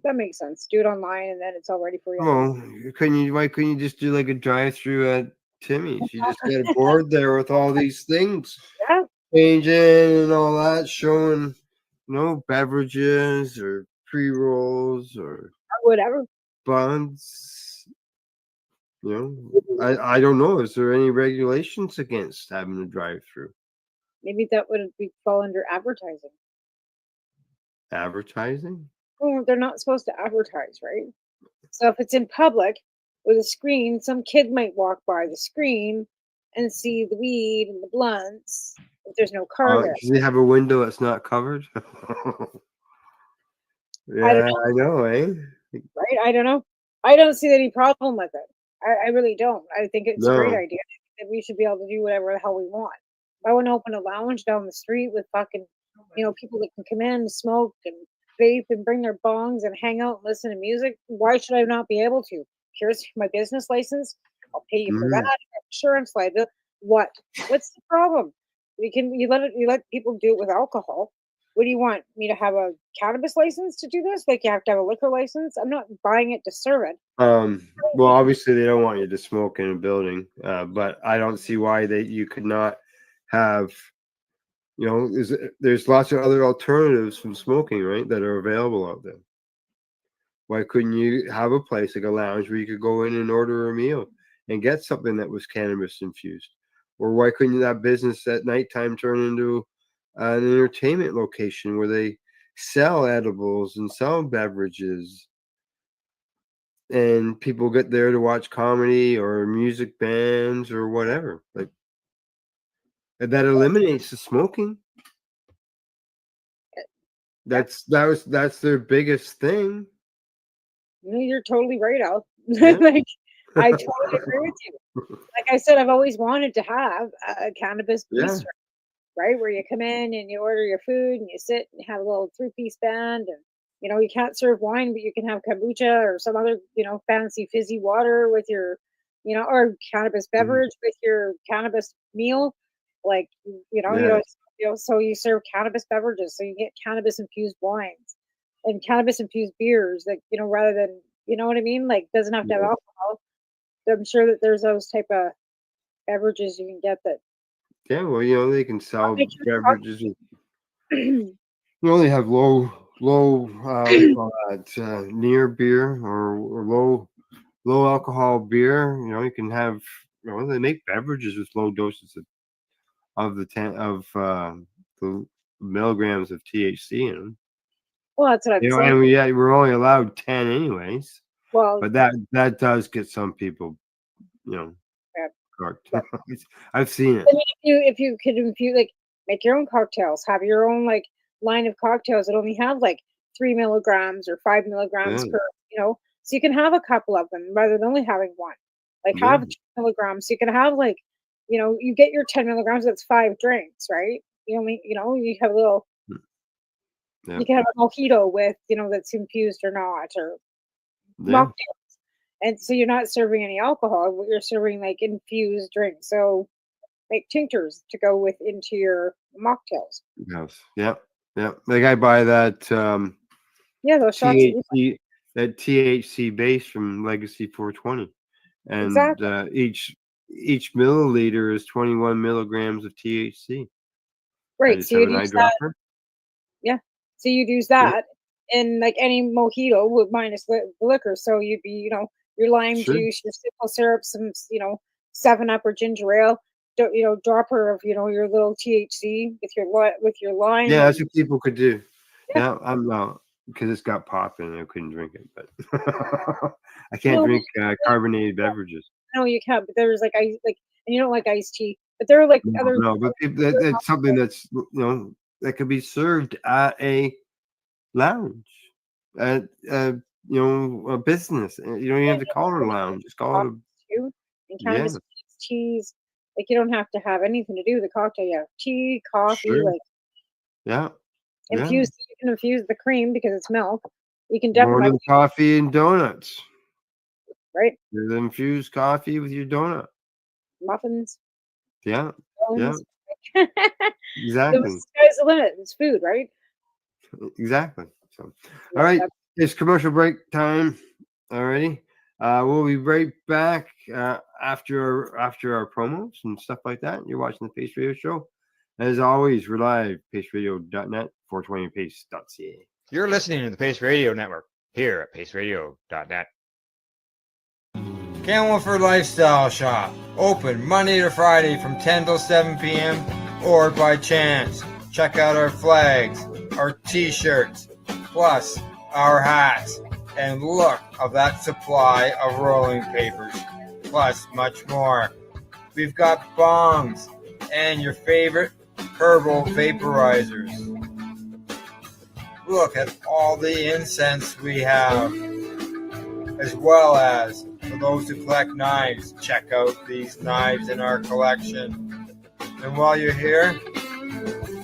That makes sense. Do it online and then it's all ready for you. Well, why couldn't you just do like a drive-through at Timmy's? You just get a board there with all these things, Yeah. changing and all that, showing beverages or pre-rolls or Whatever. buns. I don't know. Is there any regulations against having a drive-through? Maybe that would fall under advertising. Advertising? Well, they're not supposed to advertise, right? So if it's in public with a screen, some kid might walk by the screen and see the weed and the blunts. If there's no car there, Does it have a window that's not covered? I don't Yeah, I know, eh? right? I don't know. I don't see any problem with it. I really don't. I think it's a great No. idea that we should be able to do whatever the hell we want. If I want to open a lounge down the street with fucking, people that can come in and smoke and vape and bring their bongs and hang out and listen to music, why should I not be able to? Here's my business license. I'll pay you for that. Insurance liability. What? What's the problem? You let people do it with alcohol. What do you want me to have a cannabis license to do this? Like you have to have a liquor license? I'm not buying it to serve it. Well, obviously they don't want you to smoke in a building, but I don't see why you could not have. There's lots of other alternatives from smoking, right, that are available out there. Why couldn't you have a place like a lounge where you could go in and order a meal and get something that was cannabis infused? Or why couldn't that business at nighttime turn into an entertainment location where they sell edibles and sell beverages, and people get there to watch comedy or music bands or whatever. Like, that eliminates the smoking. That's their biggest thing. No, you're totally right, Al. Yeah. Like, I totally agree with you. Like I said, I've always wanted to have a cannabis Yeah. bistro, right? Where you come in and you order your food and you sit and have a little 3-piece band, and you can't serve wine, but you can have kombucha or some other, fancy fizzy water with your, or cannabis beverage with your cannabis meal. Like, Yeah. so you serve cannabis beverages, so you get cannabis infused wines and cannabis infused beers, like, rather than, you know what I mean? Like, doesn't have to have Yeah. alcohol. I'm sure that there's those type of beverages you can get that Yeah, well, they can sell make you beverages. You only have low, what do you call that, near beer or low alcohol beer. You can have. They make beverages with low doses of the milligrams of THC in them. Well, that's what I'm saying. And we're only allowed 10 anyways. Well, But that does get some people, yeah. corked. I've seen it. I mean, if you could infuse, like, make your own cocktails, have your own like line of cocktails that only have like 3 milligrams or 5 milligrams Yeah. per, so you can have a couple of them rather than only having one. Like, have Yeah. 2 milligrams, so you can have like, you get your 10 milligrams. That's 5 drinks, right? You only, you have a little. Yeah. You can have a mojito with, that's infused or not, or Yeah. mocktails. And so you're not serving any alcohol, you're serving like infused drinks. So make tinctures to go with into your mocktails. Yes. Yep. Like, I buy that Yeah, those shots. THC base from Legacy 420, and Exactly. each milliliter is 21 milligrams of THC. I Right. just So have you'd an use that. eyedropper. Yeah. So you'd use that in like any mojito with minus the liquor. So you'd be, your lime Sure. juice, your simple syrup, some, 7-Up or ginger ale, dropper of, your little THC with your lime. Yeah, that's and- what people could do. Yeah. Yeah, I'm not, because it's got pop in it. I couldn't drink it, but I can't No, drink carbonated beverages. No, you can't. But there's like ice, like, and you don't like iced tea, but there are like other. No, but it's something that's that could be served at a lounge, at a business. You don't even have to call it a lounge. Just call it a too, and cannabis teas. Like, you don't have to have anything to do with the cocktail. You have tea, coffee, Sure. like yeah. infuse. You can infuse the cream because it's milk. You can More definitely than coffee and donuts. right There's infused coffee with your donut. muffins. Yeah. Bones. Exactly. The sky's the limit. It's food, right? Exactly. So, all right, it's commercial break time already. We'll be right back after our promos and stuff like that. You're watching the Pace Radio Show. As always, we're live, paceradio.net, 420pace.ca. You're listening to the Pace Radio Network here at paceradio.net. Camelford Lifestyle Shop, open Monday to Friday from 10 till 7 p.m. or by chance. Check out our flags, our t-shirts, plus our hats, and look of that supply of rolling papers, plus much more. We've got bongs and your favorite herbal vaporizers. Look at all the incense we have, as well as for those who collect knives, check out these knives in our collection. And while you're here,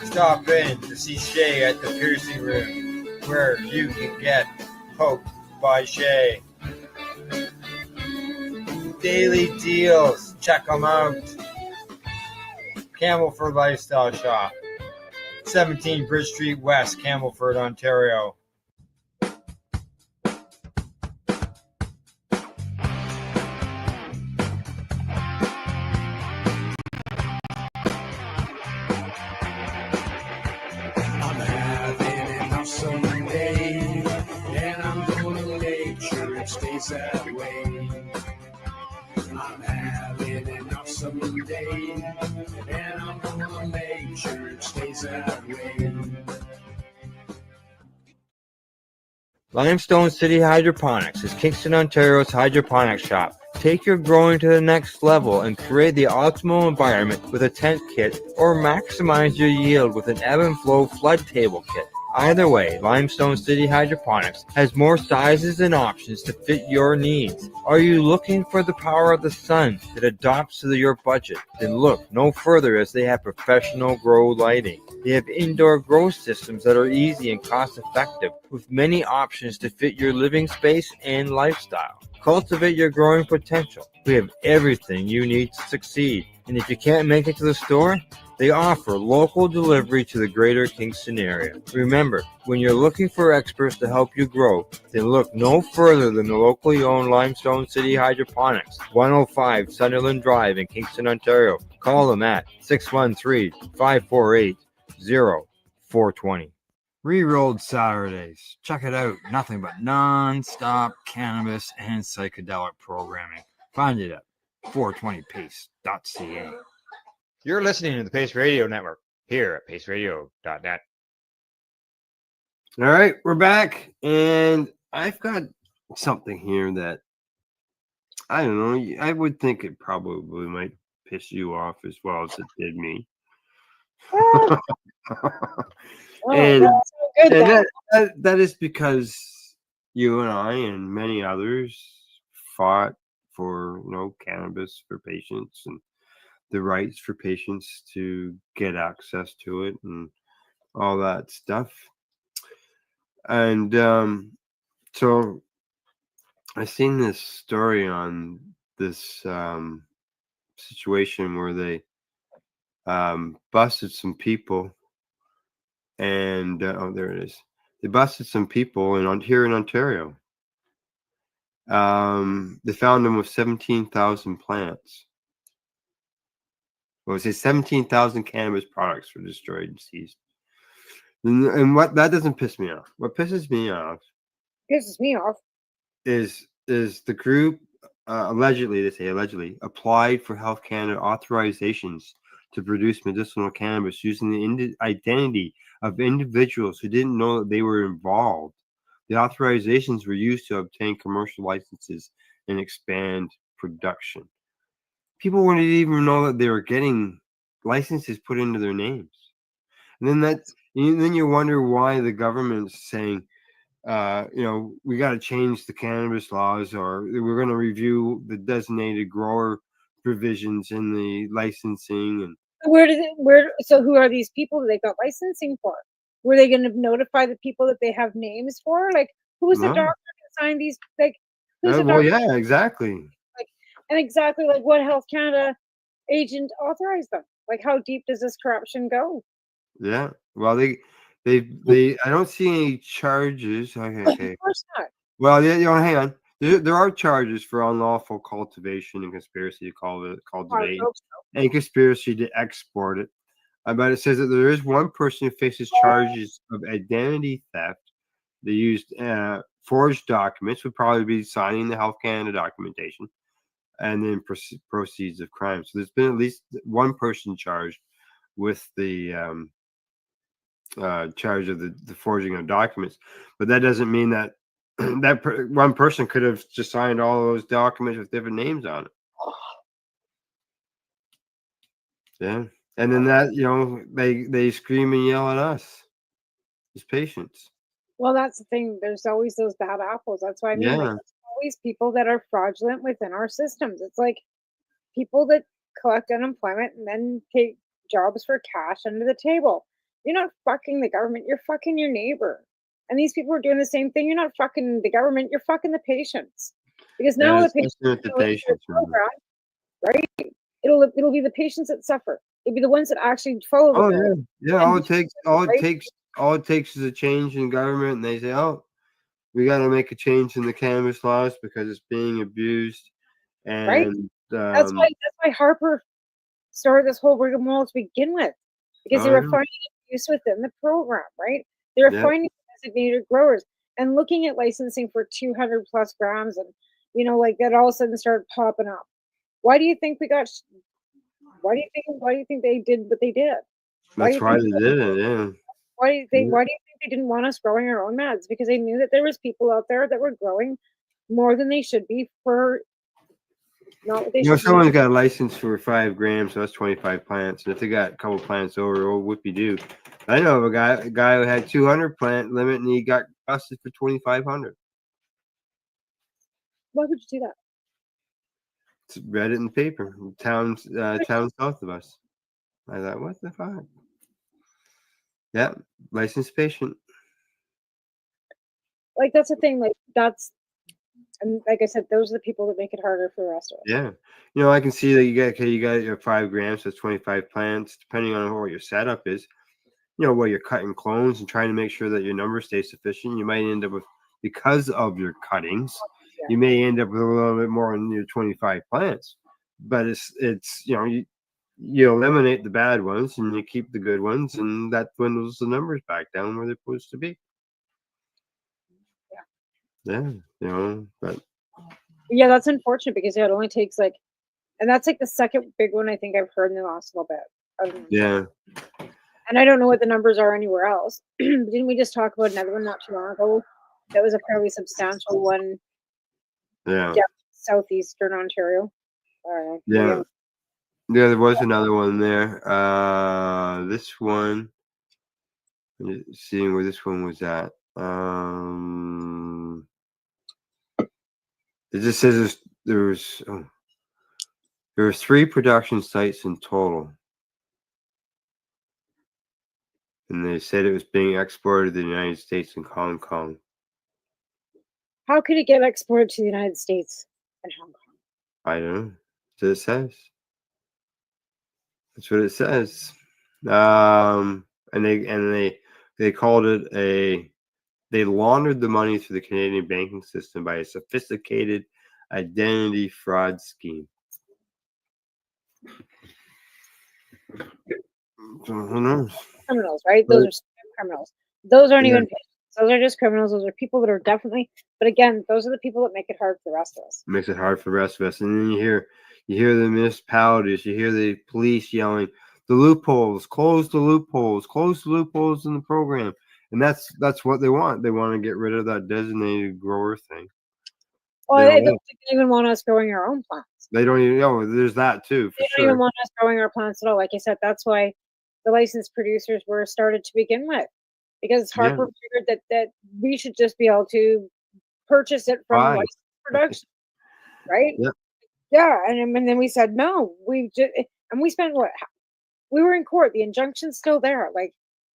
stop in to see Shay at the piercing room, where you can get poked by Shay. Daily deals, check them out. Camelford Lifestyle Shop, 17 Bridge Street West, Camelford, Ontario. I'm having an awesome day, and I'm gonna make sure it stays that way. I'm having an awesome day, and I'm gonna make sure it stays that way. Limestone City Hydroponics is Kingston, Ontario's hydroponics shop. Take your growing to the next level and create the optimal environment with a tent kit, or maximize your yield with an ebb and flow flood table kit. Either way, Limestone City Hydroponics has more sizes and options to fit your needs. Are you looking for the power of the sun that adapts to your budget? Then look no further, as they have professional grow lighting. They have indoor grow systems that are easy and cost effective, with many options to fit your living space and lifestyle. Cultivate your growing potential. We have everything you need to succeed. And if you can't make it to the store, they offer local delivery to the greater Kingston area. Remember, when you're looking for experts to help you grow, then look no further than the locally owned Limestone City Hydroponics, 105 Sunderland Drive in Kingston, Ontario. Call them at 613-548-0420. Rerolled Saturdays. Check it out. Nothing but non-stop cannabis and psychedelic programming. Find it at 420pace.ca. You're listening to the Pace Radio Network here at paceradio.net. All right, we're back, and I've got something here that I don't know. I would think it probably might piss you off as well as it did me. And that is because you and I and many others fought for cannabis for patients and the rights for patients to get access to it and all that stuff. And so I seen this story on this situation where they busted some people, and there it is. They busted some people here in Ontario. They found them with 17,000 plants. Well, it says 17,000 cannabis products were destroyed and seized. And what that doesn't piss me off. What pisses me off is the group allegedly applied for Health Canada authorizations to produce medicinal cannabis using the identity of individuals who didn't know that they were involved. The authorizations were used to obtain commercial licenses and expand production. People wouldn't even know that they were getting licenses put into their names. And then you wonder why the government's saying, we got to change the cannabis laws, or we're going to review the designated grower provisions in the licensing. And so who are these people that they got licensing for? Were they going to notify the people that they have names for? Like, who's the doctor that signed these? Like, who's the doctor? Yeah, exactly. And exactly like what Health Canada agent authorized them? Like, how deep does this corruption go? Yeah. Well, they I don't see any charges. Okay. Of course not. Well, hang on. There are charges for unlawful cultivation and conspiracy to cultivate and conspiracy to export it. But it says that there is one person who faces charges of identity theft. They used forged documents, would probably be signing the Health Canada documentation, and then proceeds of crime. So there's been at least one person charged with the charge of the forging of documents. But that doesn't mean that one person could have just signed all those documents with different names on it. Yeah. And then they scream and yell at us as patients. Well, that's the thing. There's always those bad apples. That's why I mean, like, there's always people that are fraudulent within our systems. It's like people that collect unemployment and then take jobs for cash under the table. You're not fucking the government. You're fucking your neighbor. And these people are doing the same thing. You're not fucking the government. You're fucking the patients. Because now the patients program, right? It'll be the patients that suffer. It'll be the ones that actually follow the program. All it takes is a change in government, and they say, "Oh, we got to make a change in the cannabis laws because it's being abused." And that's why Harper started this whole rigmarole to begin with, because they were finding abuse within the program, right? They were finding designated growers and looking at licensing for 200 plus grams, and like that all of a sudden started popping up. Why do you think we got? Why do you think they did what they did? That's why they did it. Yeah. Why do you think they didn't want us growing our own meds? Because they knew that there was people out there that were growing more than they should be for not what they You know, should someone's be. got a license for 5 grams, so that's 25 plants. And if they got a couple plants over, oh, whoopie doo. I know of a guy who had 200 plant limit and he got busted for 2,500. Why would you do that? Read it in the paper. Town south of us. I thought, what the fuck? Yeah, licensed patient. Like that's the thing. Like that's, and like I said, those are the people that make it harder for the rest of us. Yeah, you know, I can see that you got your 5 grams, that's 25 plants. Depending on what your setup is, you know, where you're cutting clones and trying to make sure that your numbers stay sufficient, you might end up with, because of your cuttings, you may end up with a little bit more in your 25 plants. But it's you know, you eliminate the bad ones and you keep the good ones, and that dwindles the numbers back down where they're supposed to be. Yeah, you know, but Yeah, that's unfortunate because it only takes like, and that's like the second big one I think I've heard in the last little bit. yeah. And I don't know what the numbers are anywhere else. Didn't we just talk about another one not too long ago? That was a fairly substantial one Yeah. down southeastern Ontario. Yeah. Yeah, there was another one there. This one, seeing where this one was at. It just says there were 3 production sites in total. And they said it was being exported to the United States and Hong Kong. How could it get exported to the United States and Hong Kong? I don't know. That's what it says. That's what it says. And they called it they laundered the money through the Canadian banking system by a sophisticated identity fraud scheme. So who knows? Criminals, right? Those are criminals. Those aren't Yeah. even patients. Those are just criminals. Those are people that are definitely, but again, those are the people that make it hard for the rest of us. Makes it hard for the rest of us. And then you hear the municipalities, you hear the police yelling, the loopholes, close the loopholes in the program. And that's what they want. They want to get rid of that designated grower thing. Well, They they don't don't want- even want us growing our own plants. They don't even know. There's that too, for They don't sure. even want us growing our plants at all. Like I said, that's why the licensed producers were started to begin with, because Harper figured that we should just be able to purchase it from Buy. licensed production, right? Yeah. Yeah, and then we said no. We just and we spent what we were in court. The injunction's still there, like,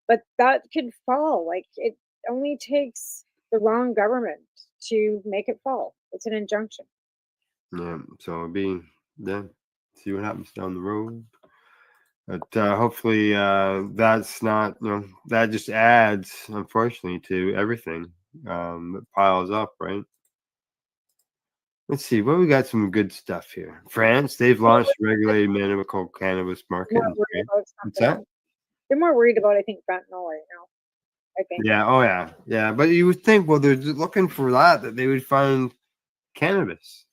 but that could fall. Like it only takes the wrong government to make it fall. It's an injunction. Yeah, so see what happens down the road. But hopefully that's not, that just adds, unfortunately, to everything that piles up, right? Let's see, well, we got some good stuff here. France, they've launched regulated medical cannabis market. More worried about What's something that? else. They're more worried about, I think, fentanyl right now. I think. Yeah, oh yeah. But you would think, well, they're just looking for that they would find cannabis.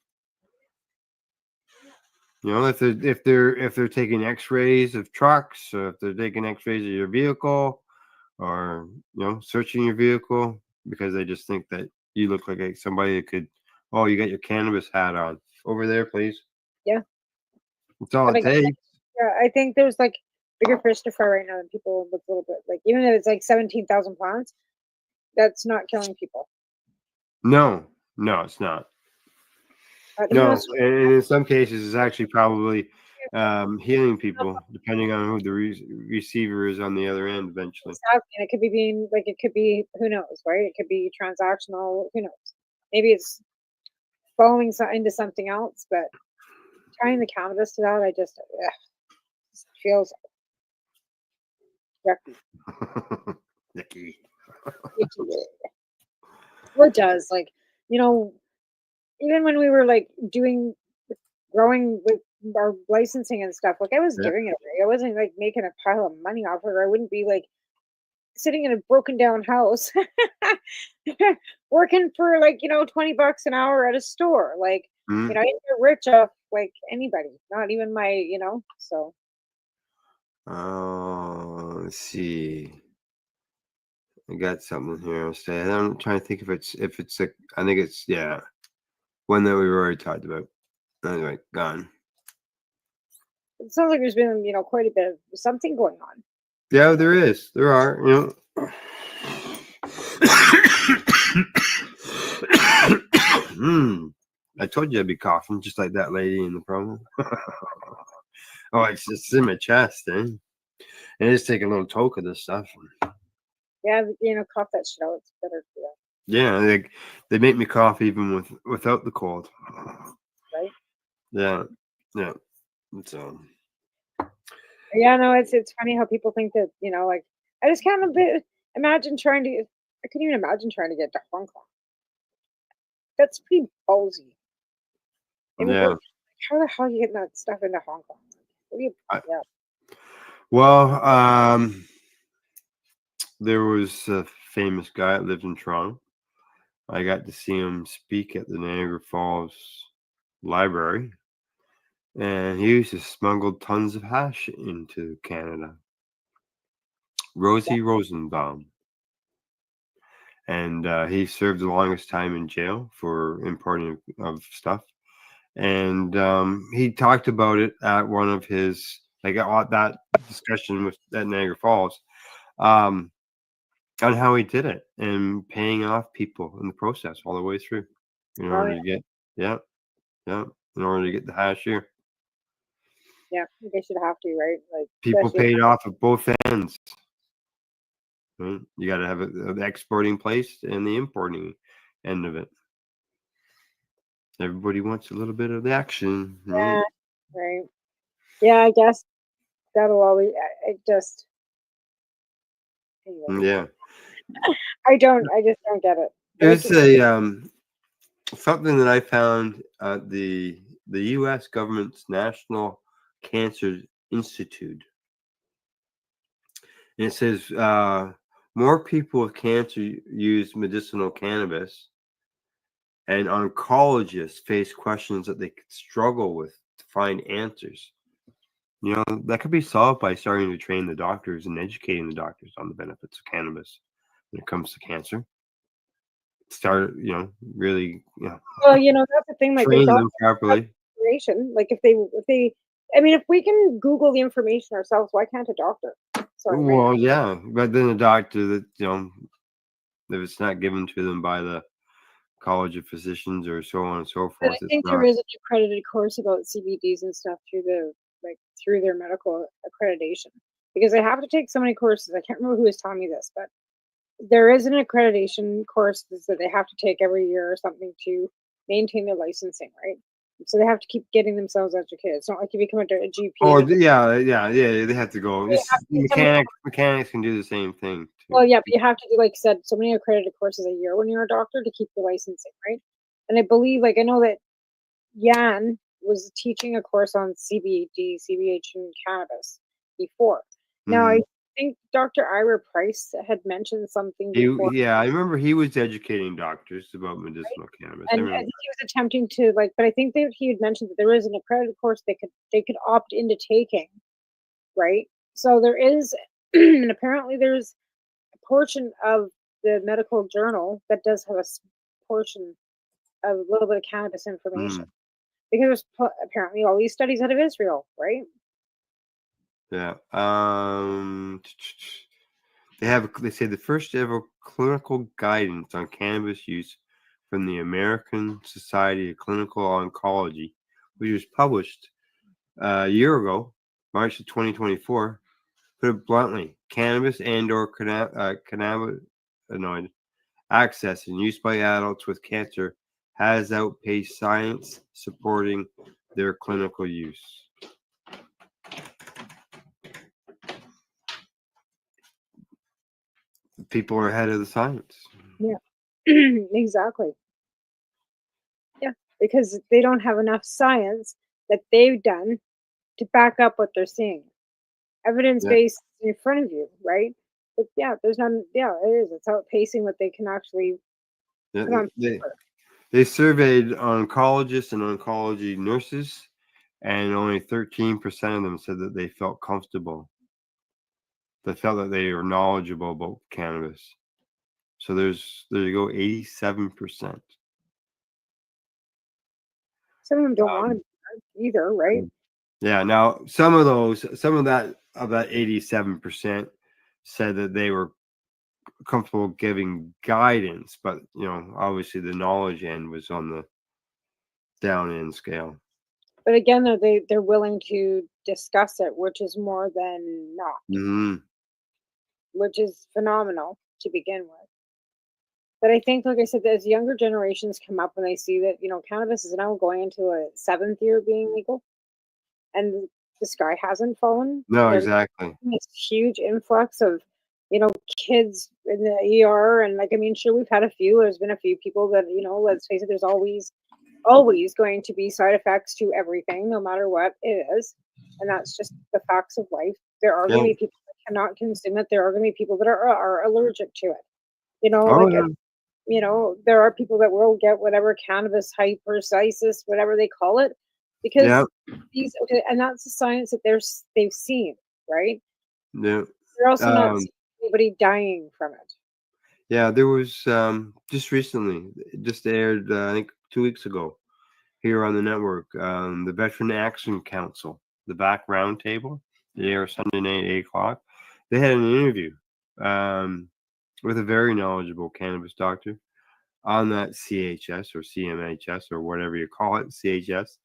You know, if they're taking X-rays of trucks, or if they're taking X-rays of your vehicle, or searching your vehicle because they just think that you look like somebody that could. Oh, you got your cannabis hat on over there, please. Yeah. That's all But it again, takes. yeah, I think there's like bigger fish to fry right now, and people look a little bit like, even if it's like 17,000 pounds, that's not killing people. No, it's not. No, and in some cases, it's actually probably healing people, depending on who the receiver is on the other end eventually. Exactly. And it could be being like, it could be, who knows, right? It could be transactional, who knows? Maybe it's falling into something else, but tying the cannabis to that, I just feels yucky. Yucky. Well, it does. Like, even when we were like growing with our licensing and stuff, like I was giving it away. I wasn't like making a pile of money off of it. I wouldn't be like sitting in a broken down house working for like, $20 an hour at a store. Like, I didn't get rich off like anybody, not even my, so. Let's see. I got something here. I'm trying to think if it's a. I think it's one that we've already talked about. Anyway, gone. It sounds like there's been, quite a bit of something going on. Yeah, there is. There are. I told you I'd be coughing just like that lady in the promo. Oh, it's just in my chest, eh? And just take a little toke of this stuff. Yeah, cough that shit out. It's better for you. Yeah, they make me cough even without the cold. Right? Yeah. So. Yeah, no, it's funny how people think that, like, I just can't imagine trying to. I couldn't even imagine trying to get to Hong Kong. That's pretty ballsy. I mean, Yeah. how the hell are you getting that stuff into Hong Kong? What do you? Yeah. Well, there was a famous guy that lived in Toronto. I got to see him speak at the Niagara Falls Library, and he used to smuggle tons of hash into Canada. Rosie Rosenbaum. And he served the longest time in jail for importing of stuff. And he talked about it at one of his, like at that discussion at Niagara Falls, on how he did it and paying off people in the process all the way through in order to get, in order to get the hash here. Yeah, I guess you'd have to, right? Like People especially- paid off at both ends. Right? You got to have the exporting place and the importing end of it. Everybody wants a little bit of the action. Right? Yeah, right. Yeah, I guess that'll always. It just. Anyway. Yeah. I just don't get it. There's a something that I found at the U.S. government's National Cancer Institute. And it says more people with cancer use medicinal cannabis, and oncologists face questions that they could struggle with to find answers. That could be solved by starting to train the doctors and educating the doctors on the benefits of cannabis when it comes to cancer. Start, really, Well, that's the thing. Like, train them properly. information. Like, if they, I mean, if we can Google the information ourselves, why can't a doctor? Sorry. Well, yeah, but then the doctor that if it's not given to them by the College of Physicians or so on and so But forth, I think it's there not. is an accredited course about CBDs and stuff through their medical accreditation, because I have to take so many courses. I can't remember who was telling me this, but there is an accreditation course that they have to take every year or something to maintain their licensing, right? So they have to keep getting themselves educated. It's not like you become a GP. Oh, yeah, they have to go. They have to- Mechanics can do the same thing. Well, yeah, but you have to do, like I said, so many accredited courses a year when you're a doctor to keep your licensing, right? And I believe, like, I know that Jan was teaching a course on CBD, CBH, and cannabis before. Now, I think Dr. Ira Price had mentioned something before. I remember he was educating doctors about medicinal cannabis. And I think he was attempting to, but I think that he had mentioned that there is an accredited course they could opt into taking, right? So there is, and apparently there's a portion of the medical journal that does have a portion of a little bit of cannabis information, because there's apparently all these studies out of Israel, right? Yeah. They say the first ever clinical guidance on cannabis use from the American Society of Clinical Oncology, which was published a year ago, March of 2024. Put it bluntly, cannabis and/or cannabinoid access and use by adults with cancer has outpaced science supporting their clinical use. People are ahead of the science. Yeah, exactly. Yeah, because they don't have enough science that they've done to back up what they're seeing. Evidence-based in front of you, right? But yeah, there's none. Yeah, it is. It's outpacing what they can actually put on paper. They surveyed oncologists and oncology nurses, and only 13% of them said that they felt comfortable. They felt that they were knowledgeable about cannabis. So there you go, 87%. Some of them don't want to either, right? Yeah. Now some of that 87% said that they were comfortable giving guidance, but obviously the knowledge end was on the down end scale. But again, though, they're willing to discuss it, which is more than not, Mm-hmm. which is phenomenal to begin with. But I think, like I said, as younger generations come up and they see that, cannabis is now going into a 7th year being legal and the sky hasn't fallen. No, exactly. This huge influx of, kids in the ER. And sure, we've had a few. There's been a few people that, let's face it, there's always going to be side effects to everything, no matter what it is. And that's just the facts of life. There are going to be people that cannot consume it. There are going to be people that are allergic to it. There are people that will get whatever cannabis hypercisis, whatever they call it, because and that's the science that they've seen, right? Yeah. They're also not seeing anybody dying from it. Yeah, there was just recently, just aired I think 2 weeks ago here on the network, the Veteran Action Council, the back round table. They air Sunday night at 8:00. They had an interview with a very knowledgeable cannabis doctor on that CHS or CMHS or whatever you call it, CHS,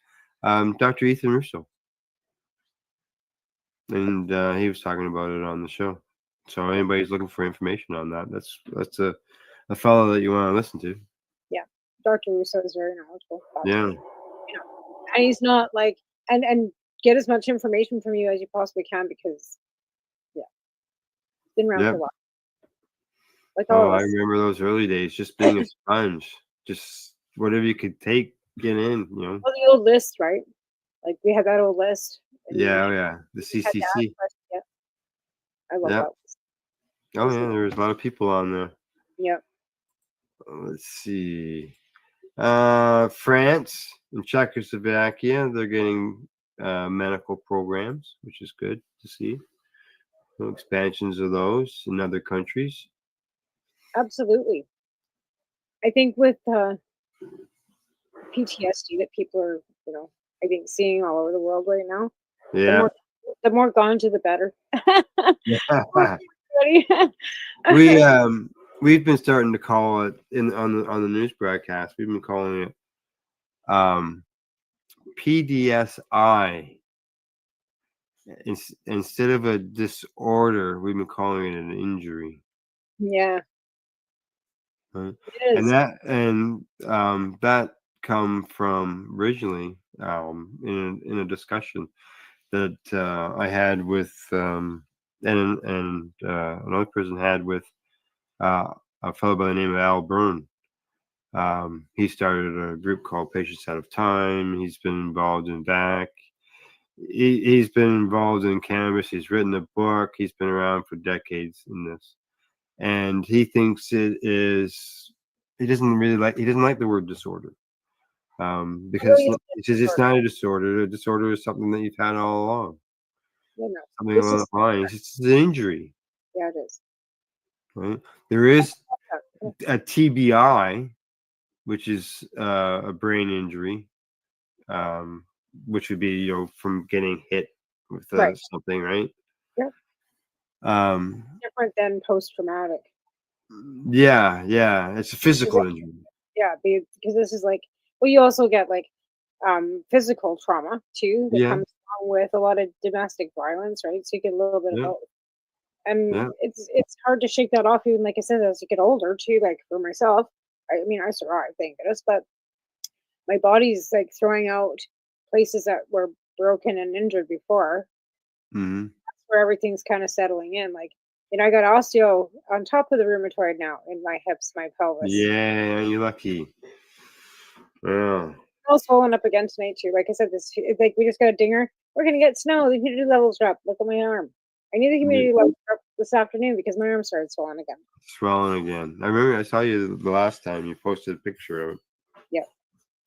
Dr. Ethan Russo. And he was talking about it on the show. So anybody's looking for information on that, that's a fellow that you want to listen to. Yeah, Dr. Russo is very knowledgeable. Yeah. And he's not and get as much information from you as you possibly can because, been around for a while. I remember those early days, just being a sponge, just whatever you could take, get in, Well, the old list, right? Like we had that old list. Yeah, the CCC. Yeah, I love Yeah. that. Oh yeah, there was a lot of people on there. Yep. Let's see. France and Czechoslovakia, they're getting medical programs, which is good to see. Expansions of those in other countries. Absolutely. I think with PTSD that people are, I think seeing all over the world right now. Yeah. The more gone to the better. We've been starting to call it on the news broadcast. We've been calling it PDSI. Instead of a disorder, we've been calling it an injury. Yeah. Right? It is. And that come from originally in a discussion that I had with and another person had with a fellow by the name of Al Byrne. He started a group called Patients Out of Time. He's been involved in VAC. He's been involved in cannabis. He's written a book. He's been around for decades in this, and he thinks it is. He doesn't like the word disorder, because he says it's not a disorder. A disorder is something that you've had all along. Something along the lines. It's an injury. Yeah, it is. Right. There is a TBI, which is a brain injury, which would be from getting hit with something, right? Yeah. Different than post-traumatic. Yeah, it's a physical injury. Yeah, because this is you also get physical trauma too that comes along with a lot of domestic violence, right? So you get a little bit of both. And it's hard to shake that off, even like I said, as you get older too. Like for myself, I survived, thank goodness, but my body's throwing out places that were broken and injured before. Mm-hmm. That's where everything's kind of settling in. I got osteo on top of the rheumatoid now in my hips, my pelvis. Yeah, you're lucky. Yeah. All swollen up again tonight too. Like I said, we just got a dinger. We're gonna get snow. The humidity levels drop. Look at my arm. I need the humidity level drop this afternoon because my arm started swelling again. Swelling again. I remember I saw you the last time you posted a picture of it. Yeah.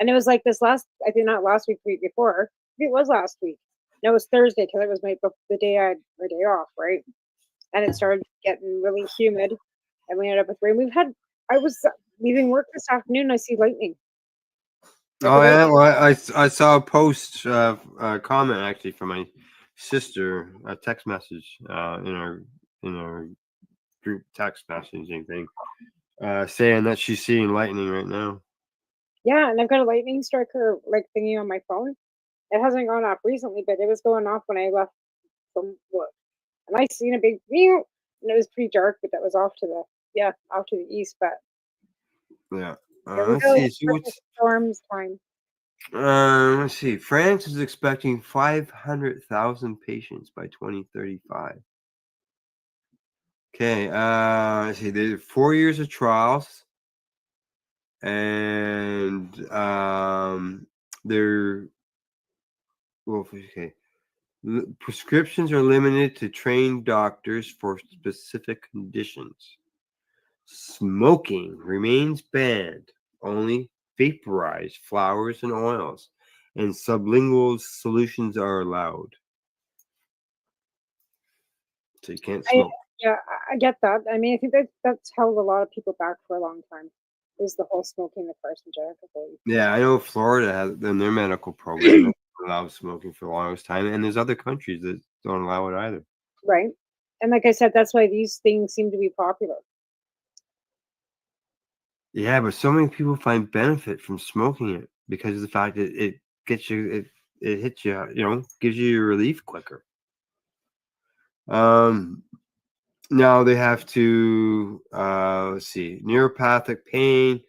And it was like this I think not last week, the week before. It was last week. No, it was Thursday because it was the day I had my day off, right? And it started getting really humid, and we ended up with rain. We've had I was leaving work this afternoon. I see lightning. Oh yeah, well, I saw a post, a comment actually from my sister, a text message in our group text messaging thing, saying that she's seeing lightning right now. Yeah, and I've got a lightning striker like thingy on my phone. It hasn't gone off recently, but it was going off when I left from work. And I seen a big meow, and it was pretty dark, but that was off to the east. But Yeah. there we Let's go. see. So Perfect storms time. let's see. France is expecting 500,000 patients by 2035. Okay. Let's see. There's 4 years of trials, and they're well. Okay. Prescriptions are limited to trained doctors for specific conditions. Smoking remains banned. Only vaporized flowers and oils and sublingual solutions are allowed. So you can't smoke. I get that. I mean, I think that's held a lot of people back for a long time. Is the whole smoking the carcinogenic ability. Yeah, I know Florida has in their medical program that allows smoking for the longest time, and there's other countries that don't allow it either. Right. And like I said, that's why these things seem to be popular. Yeah, but so many people find benefit from smoking it because of the fact that it gets you, it hits you, gives you your relief quicker. Now they have to, let's see, neuropathic pain,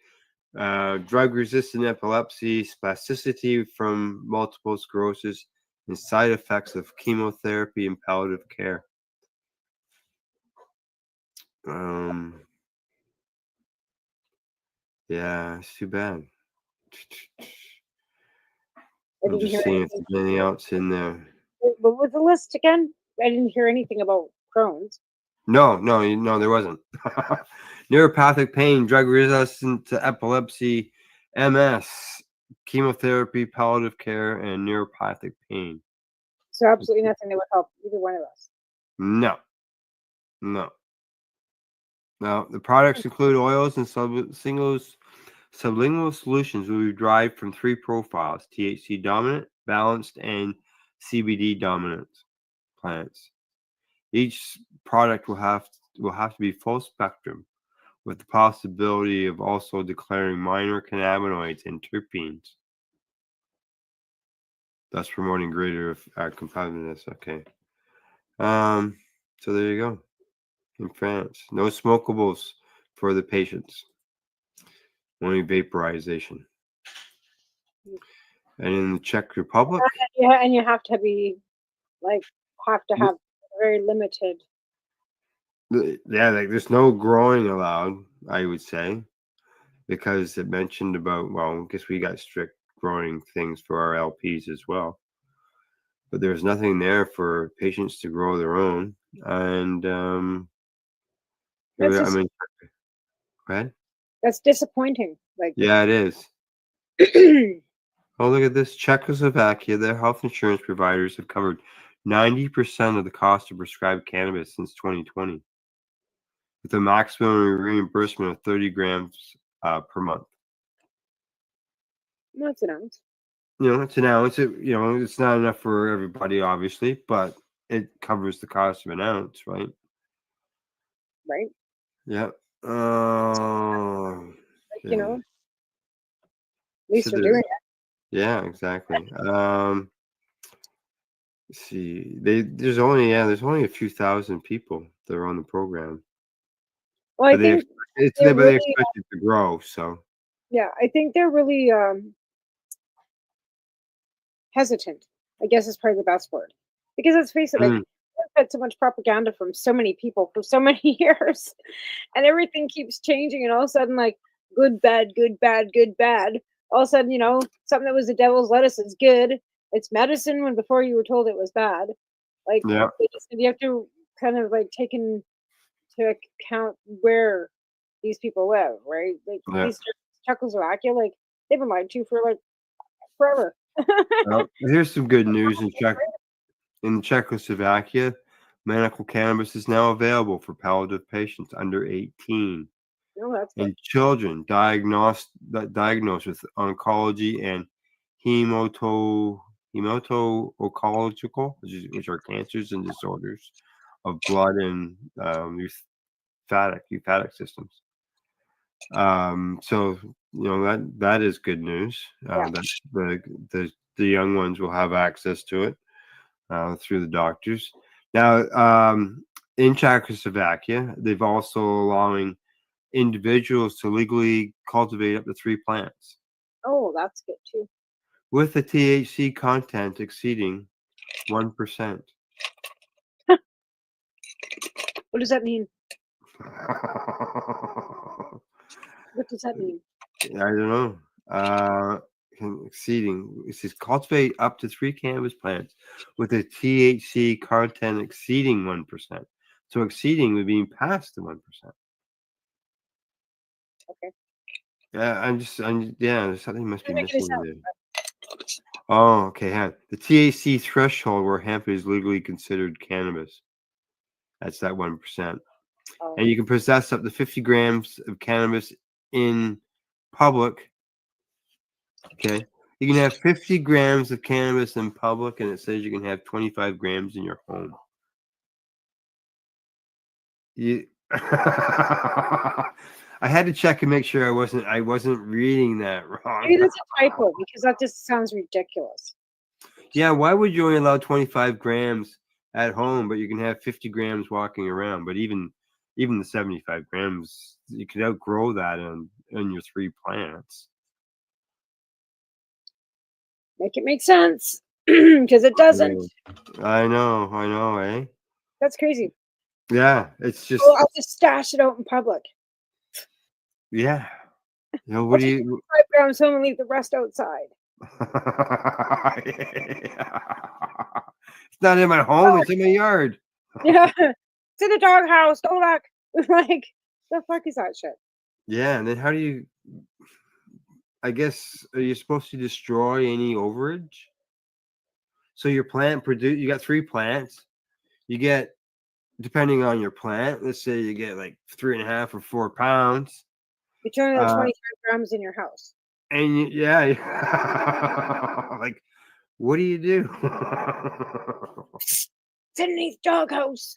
drug-resistant epilepsy, spasticity from multiple sclerosis, and side effects of chemotherapy and palliative care. Yeah, it's too bad. I'm just seeing if there's anything else in there. What was the list again? I didn't hear anything about Crohn's. No, there wasn't. Neuropathic pain, drug resistant to epilepsy, MS, chemotherapy, palliative care, and neuropathic pain. So absolutely nothing that would help either one of us. No. The products include oils and sublingual solutions will be derived from 3 profiles: THC dominant, balanced, and CBD dominant plants. Each product will have to be full spectrum, with the possibility of also declaring minor cannabinoids and terpenes, thus promoting greater competitiveness. Okay. So there you go. In France, no smokables for the patients, only vaporization. And in the Czech Republic, Yeah, and you have to be have to have very limited. yeah, there's no growing allowed, I would say, because it mentioned about, well, I guess we got strict growing things for our LPs as well, but there's nothing there for patients to grow their own. And go ahead. That's disappointing. Yeah, it is. Oh, look at this. Czechoslovakia, their health insurance providers have covered 90% of the cost of prescribed cannabis since 2020, with a maximum reimbursement of 30 grams per month. That's an ounce. It's an ounce. It's not enough for everybody, obviously, but it covers the cost of an ounce, right? Right. Yeah. At least they're doing it. Yeah, exactly. Let's see, there's only a few thousand people that are on the program. Well, I But think they expect it to grow. So yeah, I think they're really hesitant. I guess is probably the best word, because let's face it, we've had so much propaganda from so many people for so many years, and everything keeps changing, and all of a sudden, good, bad, good, bad, good, bad. All of a sudden, something that was the devil's lettuce is good. It's medicine when before you were told it was bad. Yeah. You have to kind of take into account where these people live, right? These Czechoslovakia, they've been lied to for forever. Well, here's some good news in Czechoslovakia. Medical cannabis is now available for palliative patients under 18. No, that's good. in children diagnosed with oncology and hemato-oncological, which are cancers and disorders of blood and lymphatic systems. So that is good news. That the young ones will have access to it through the doctors. Now, in Czechoslovakia, they've also allowing individuals to legally cultivate up to 3 plants Oh, that's good too. with the THC content exceeding 1%. What does that mean? What does that mean? I don't know. Exceeding. It says cultivate up to 3 cannabis plants with a THC content exceeding 1%. So exceeding would be past the 1%. Okay. Yeah, something must be Doesn't make any missing sense. there. Oh, okay. The THC threshold where hemp is legally considered cannabis. That's that 1%. Oh. And you can possess up to 50 grams of cannabis in public. Okay. You can have 50 grams of cannabis in public, and it says you can have 25 grams in your home. I had to check and make sure I wasn't reading that wrong. Maybe that's a typo because that just sounds ridiculous. Yeah, why would you only allow 25 grams at home, but you can have 50 grams walking around? But even the 75 grams, you could outgrow that in your 3 plants. Make it make sense because it doesn't. I know, eh? That's crazy. Yeah, it's just Oh, I'll just stash it out in public. yeah. I'll What do take you? 5 grams home and leave the rest outside. It's not in my home; it's in my yard. Yeah, it's in the doghouse. Don't look. Like, the fuck is that shit? Yeah, and then how do you? I guess are you supposed to destroy any overage? So your plant produce. You got 3 plants. You get, depending on your plant. Let's say you get like 3.5 or 4 pounds. You're turning out 25 grams in your house. And like, what do you do? It's underneath doghouse.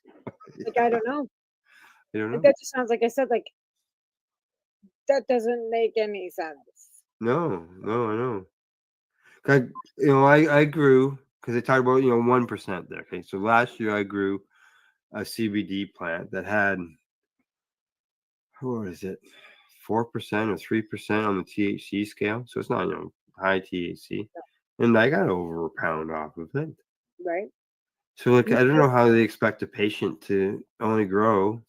Like, I don't know. I don't know. Like, that just sounds like I said. Like, that doesn't make any sense. No, I know. I grew because they talked about 1% there. Okay, so last year I grew a CBD plant that had, what is it, 4% or 3% on the THC scale. So it's not high THC, and I got over a pound off of it. Right. So I don't know how they expect a patient to only grow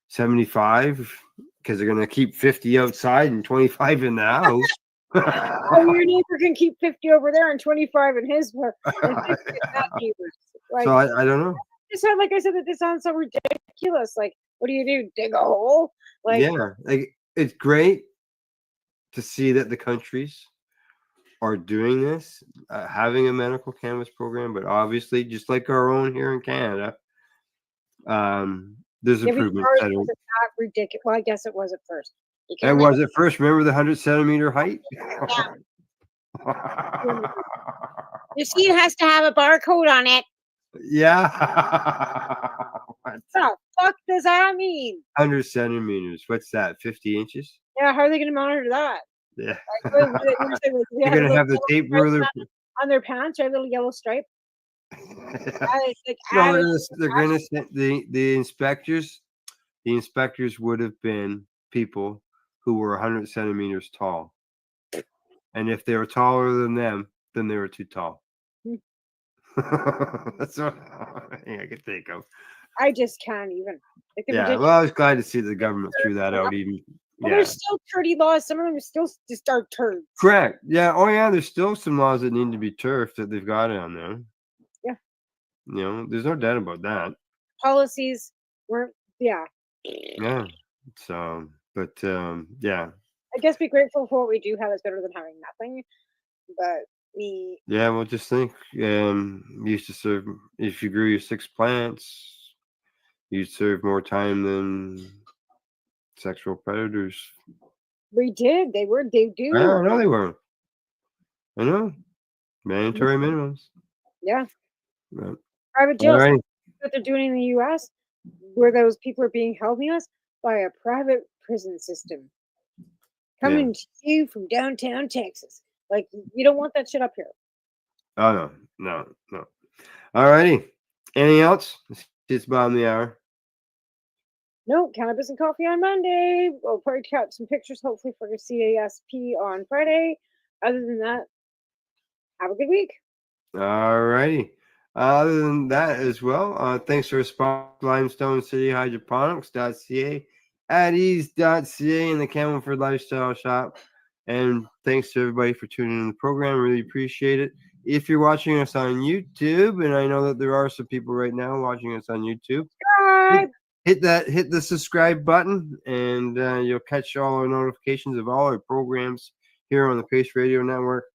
75 because they're gonna keep 50 outside and 25 in the house. Oh, your neighbor can keep 50 over there and 25 in his and 50 in that neighbor's. Like, so I don't know. Just sound like I said that this sounds so ridiculous. Like, what do you do? Dig a hole? Like, Yeah, like it's great to see that the countries are doing this, having a medical cannabis program, but obviously, just like our own here in Canada, there's improvements. Ours wasn't that ridiculous. Well, I guess it was at first. And was it first? Remember the 100-centimeter height? You see, it has to have a barcode on it. Yeah. What the fuck does that mean? 100 centimeters. What's that? 50 inches? Yeah, how are they going to monitor that? Yeah. Like, You're going to have the tape ruler. On their pants, or a little yellow stripe. No, they're going to the inspectors. The inspectors would have been people who were 100 centimeters tall, and if they were taller than them, then they were too tall. That's what I could think of. I just can't even. Like, Yeah, well, I was glad to see the government threw that out. Even well, there's still turdy laws. Some of them are still just are turds. Correct. Yeah. Oh, yeah. There's still some laws that need to be turfed that they've got on there. Yeah. There's no doubt about that. Policies weren't. Yeah. Yeah. So, but yeah. I guess be grateful for what we do have is better than having nothing. But yeah, well, just think. You used to serve, if you grew your 6 plants, you'd serve more time than sexual predators. We did. They were. They do. I know they were. I know. Mandatory minimums. Yeah. Right. Private All jails. right. What they're doing in the U.S., where those people are being held in the U.S. by a private prison system coming to you from downtown Texas. Like, you don't want that shit up here. Oh no. All righty. Anything else? It's bottom of the hour. No, cannabis and coffee on Monday. We'll probably cut some pictures, hopefully, for your CASP on Friday. Other than that, have a good week. All righty. Other than that as well, thanks for sponsor Limestone City Hydroponics.ca, at ease.ca, and the Camelford Lifestyle Shop. And thanks to everybody for tuning in the program. Really appreciate it. If you're watching us on YouTube, and I know that there are some people right now watching us on YouTube, hit the subscribe button, and you'll catch all our notifications of all our programs here on the Pace Radio Network.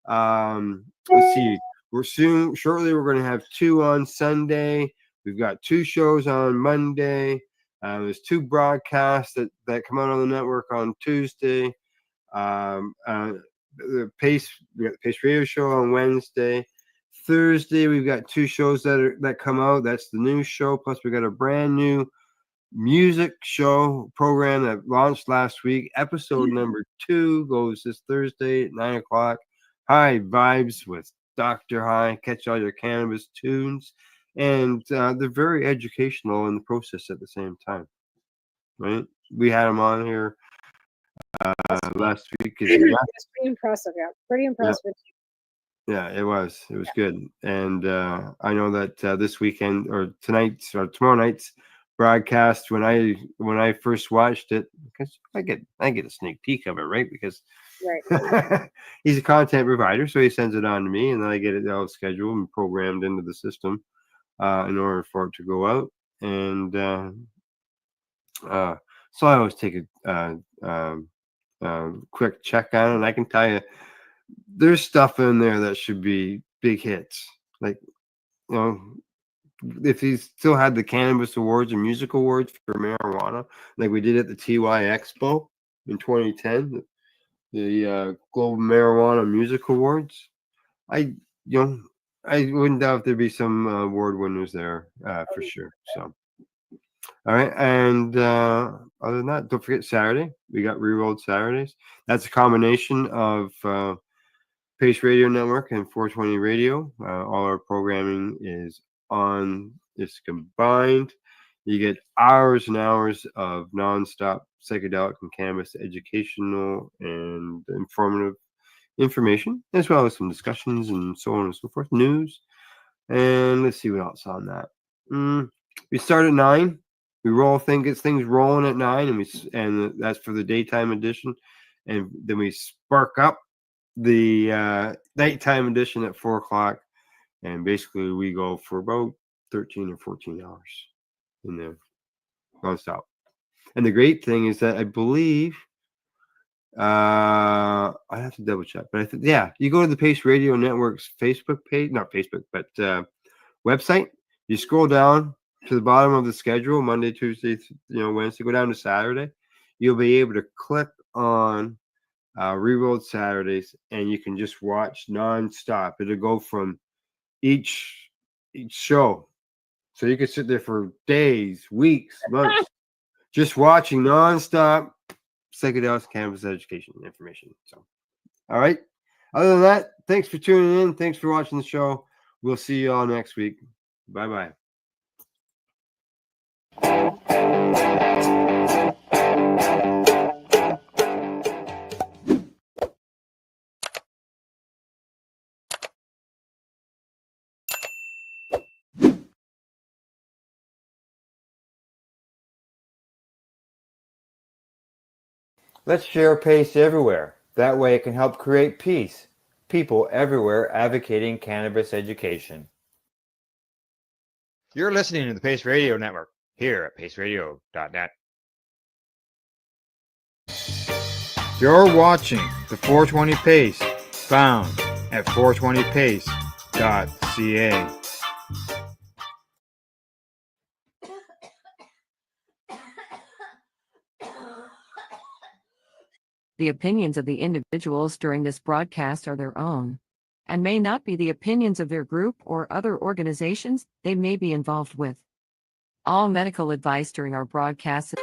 Let's see. Shortly, we're going to have 2 on Sunday. We've got 2 shows on Monday. There's 2 broadcasts that come out on the network on Tuesday. We got the Pace Radio show on Wednesday. Thursday, we've got 2 shows that come out. That's the news show. Plus, we got a brand new music show program that launched last week. Episode number 2 goes this Thursday at 9 o'clock. High Vibes with Dr. High. Catch all your cannabis tunes. And they're very educational in the process at the same time. Right? We had them on here last week. It's pretty impressive. Yeah. Pretty impressive. Yeah, it was good. And I know that this weekend or tonight's or tomorrow night's broadcast, when I first watched it, because I get a sneak peek of it, right? Because he's a content provider, so he sends it on to me, and then I get it all scheduled and programmed into the system in order for it to go out. And so I always take a quick check on it, and I can tell you there's stuff in there that should be big hits. Like, if he still had the Cannabis Awards and Music Awards for marijuana, like we did at the TY Expo in 2010, the Global Marijuana Music Awards, I wouldn't doubt if there'd be some award winners there for sure. So, all right, and other than that, don't forget Saturday. We got Rerolled Saturdays. That's a combination of Pace Radio Network and 420 Radio. All our programming is combined. You get hours and hours of nonstop psychedelic and cannabis educational and informative information, as well as some discussions and so on and so forth, news. And let's see what else on that. We start at 9. We get things rolling at 9, and that's for the daytime edition. And then we spark up the nighttime edition at 4 o'clock. And basically we go for about 13 or 14 hours in there, nonstop. And the great thing is that I believe, I have to double check, but you go to the Pace Radio Network's Facebook page, not Facebook, but website. You scroll down to the bottom of the schedule, Monday, Tuesday, Wednesday, go down to Saturday. You'll be able to click on Rerolled Saturdays, and you can just watch nonstop. It'll go from each show, so you can sit there for days, weeks, months, just watching nonstop psychedelics, cannabis education information. So, all right. Other than that, thanks for tuning in. Thanks for watching the show. We'll see you all next week. Bye bye. Let's share Pace everywhere. That way it can help create peace. People everywhere advocating cannabis education. You're listening to the Pace Radio Network here at paceradio.net. You're watching the 420 Pace, found at 420pace.ca. The opinions of the individuals during this broadcast are their own and may not be the opinions of their group or other organizations they may be involved with. All medical advice during our broadcast.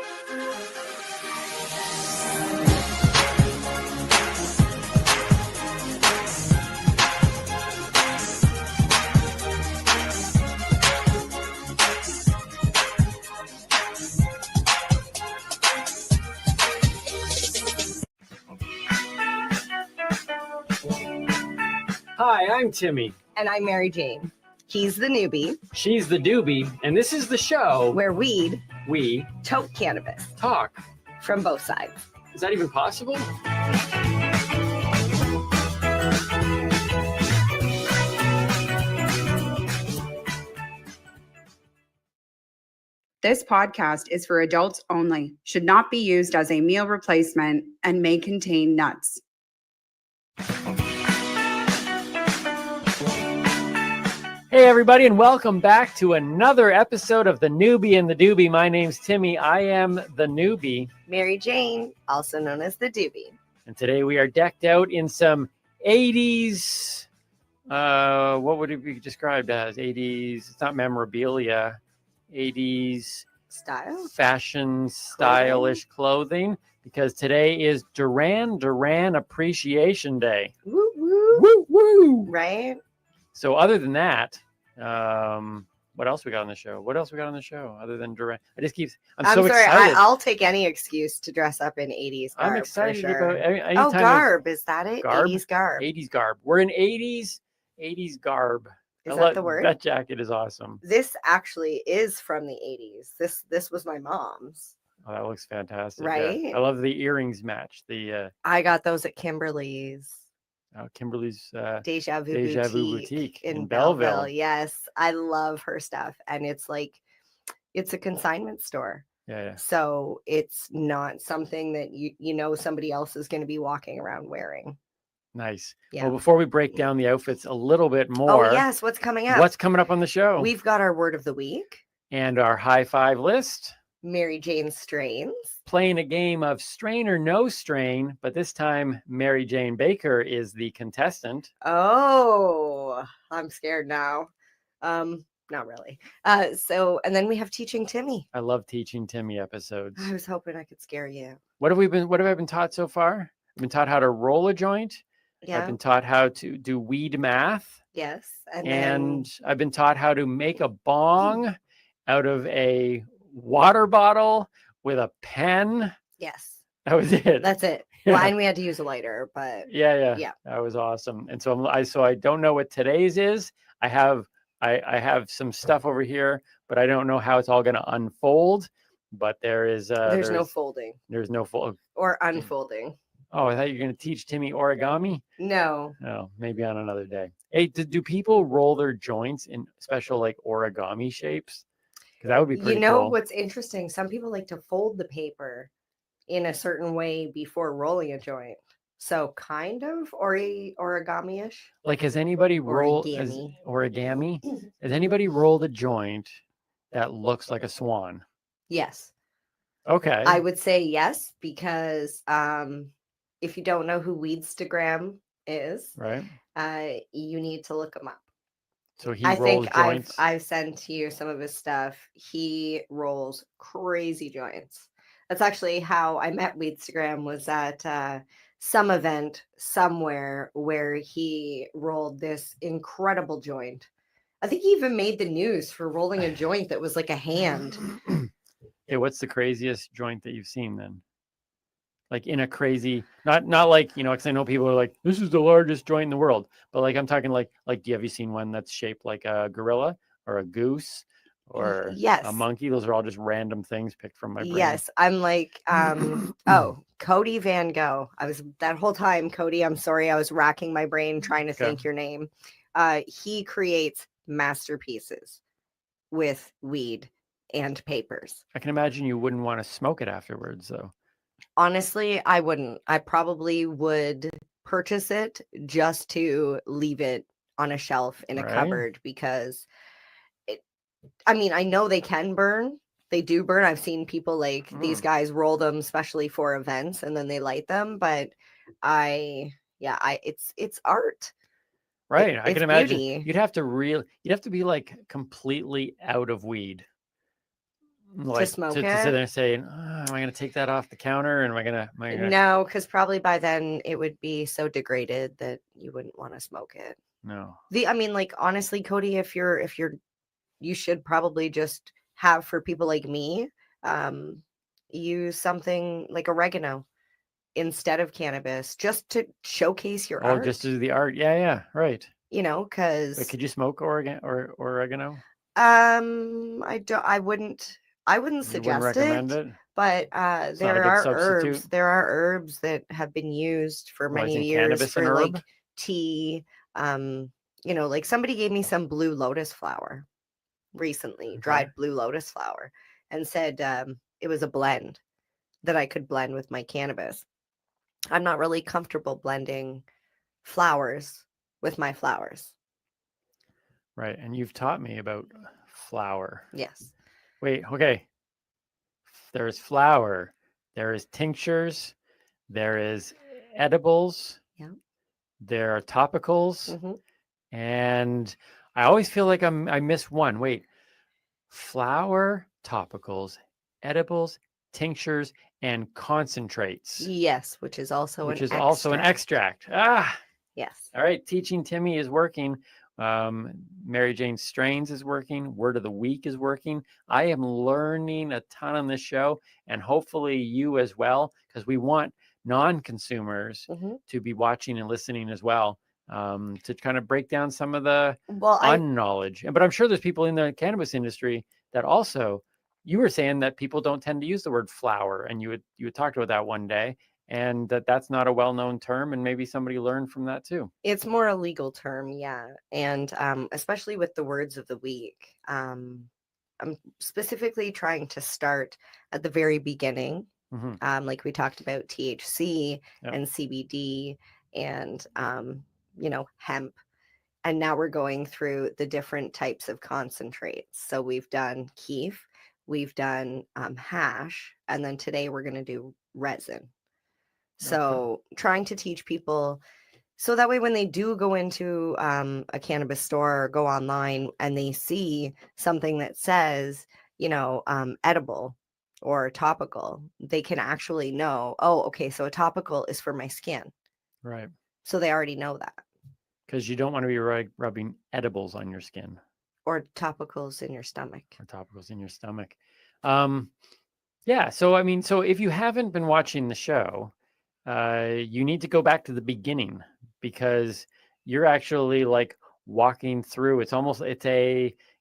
Hi, I'm Timmy. And I'm Mary Jane. He's the newbie. She's the doobie, and this is the show where we toke cannabis. Talk. From both sides. Is that even possible? This podcast is for adults only, should not be used as a meal replacement, and may contain nuts. Hey, everybody, and welcome back to another episode of The Newbie and the Doobie. My name's Timmy. I am the newbie. Mary Jane, also known as the doobie. And today we are decked out in some 80s, what would it be described as? 80s, it's not memorabilia, 80s style, fashion, stylish clothing, because today is Duran Appreciation Day. Woo, woo. Woo, woo. Right? So other than that, what else we got on the show? What else we got on the show other than Duran? I'm so sorry, excited. I'll take any excuse to dress up in 80s garb. I'm excited for sure. about garb. Is that it? Garb? 80s garb. 80s garb. We're in 80s garb. Is that the word? That jacket is awesome. This actually is from the 80s. This was my mom's. Oh, that looks fantastic. Right? Yeah. I love the earrings match. I got those at Kimberly's. Kimberly's Deja Vu Boutique in Belleville. Yes, I love her stuff, and it's a consignment store. Yeah. So it's not something that you know somebody else is going to be walking around wearing. Nice. Yeah. Well, before we break down the outfits a little bit more. Oh yes, what's coming up? What's coming up on the show? We've got our word of the week and our high five list. Mary Jane strains. Playing a game of strain or no strain, but this time Mary Jane Baker is the contestant. Oh, I'm scared now. Not really. And then we have Teaching Timmy. I love Teaching Timmy episodes. I was hoping I could scare you. What have I been taught so far? I've been taught how to roll a joint. Yeah. I've been taught how to do weed math. Yes. And I've been taught how to make a bong out of a water bottle with a pen. Yes. That was it. That's it. Yeah. Well, and we had to use a lighter, but yeah. That was awesome. And so I don't know what today's is. I have some stuff over here, but I don't know how it's all going to unfold. But there's no folding. There's no fold or unfolding. Oh, I thought you were going to teach Timmy origami. No. Oh, maybe on another day. Hey, do people roll their joints in special origami shapes? Because that would be pretty cool. What's interesting? Some people like to fold the paper in a certain way before rolling a joint. So kind of origami-ish. Has anybody rolled origami? Has anybody rolled a joint that looks like a swan? Yes. Okay. I would say yes, because if you don't know who Weedstagram is, right, you need to look him up. So he rolls joints. I've sent you some of his stuff. He rolls crazy joints. That's actually how I met Weedstagram, was at some event somewhere where he rolled this incredible joint. I think he even made the news for rolling a joint that was like a hand. Hey, what's the craziest joint that you've seen then? In a crazy, not because I know people are like, this is the largest joint in the world, but I'm talking have you seen one that's shaped like a gorilla or a goose or a monkey? Those are all just random things picked from my brain. Yes, I'm Cody Van Gogh. I was that whole time, Cody. I'm sorry, I was racking my brain trying to think your name. He creates masterpieces with weed and papers. I can imagine you wouldn't want to smoke it afterwards, though. Honestly, I wouldn't. I probably would purchase it just to leave it on a shelf in a cupboard, because I know they can burn, They do burn. I've seen people like these guys roll them especially for events and then they light them. But it's art. Right. I It's can imagine beauty. you'd have to be like completely out of weed. Like smoke to sit it? there and say, am I going to take that off the counter? And am I gonna No, because probably by then it would be so degraded that you wouldn't want to smoke it. No. I mean, like honestly, Cody, if you're you should probably just have, for people like me, use something like oregano instead of cannabis, just to showcase your Oh, art. just to do the art. Yeah, right. You know, But because could you smoke oregano? I wouldn't You wouldn't suggest recommend it, it? but It's not a good substitute. there are herbs that have been used for Well, many isn't years cannabis an for herb? like tea. You know, like somebody gave me some blue lotus flower recently, dried blue lotus flower, and said it was a blend that I could blend with my cannabis. I'm not really comfortable blending flowers with my flowers. Right. And you've taught me about flour. Yes. Wait, okay. There's flour. There is tinctures. There is edibles. Yeah. There are topicals. Mm-hmm. And I always feel like I miss one. Wait. Flour, topicals, edibles, tinctures, and concentrates. Yes, which is also which an is also an extract. Yes. All right. Teaching Timmy is working. Mary Jane Strains is working. Word of the Week is working. I am learning a ton on this show, and hopefully you as well, because we want non-consumers to be watching and listening as well, to kind of break down some of the unknowledge. But I'm sure there's people in the cannabis industry that also, you were saying that people don't tend to use the word flower, and you had talked about that one day, and that's not a well-known term, and maybe somebody learned from that too. It's more a legal term, yeah. And especially with the words of the week, I'm specifically trying to start at the very beginning. Like we talked about THC and CBD and, hemp. And now we're going through the different types of concentrates. So we've done keef, we've done hash, and then today we're going to do resin. So trying to teach people so that way when they do go into a cannabis store or go online and they see something that says, edible or topical, they can actually know, oh, okay, so a topical is for my skin. Right. So they already know that. Because you don't want to be rubbing edibles on your skin. Or topicals in your stomach. Yeah. So, I mean, so if you haven't been watching the show, you need to go back to the beginning, because you're actually like walking through.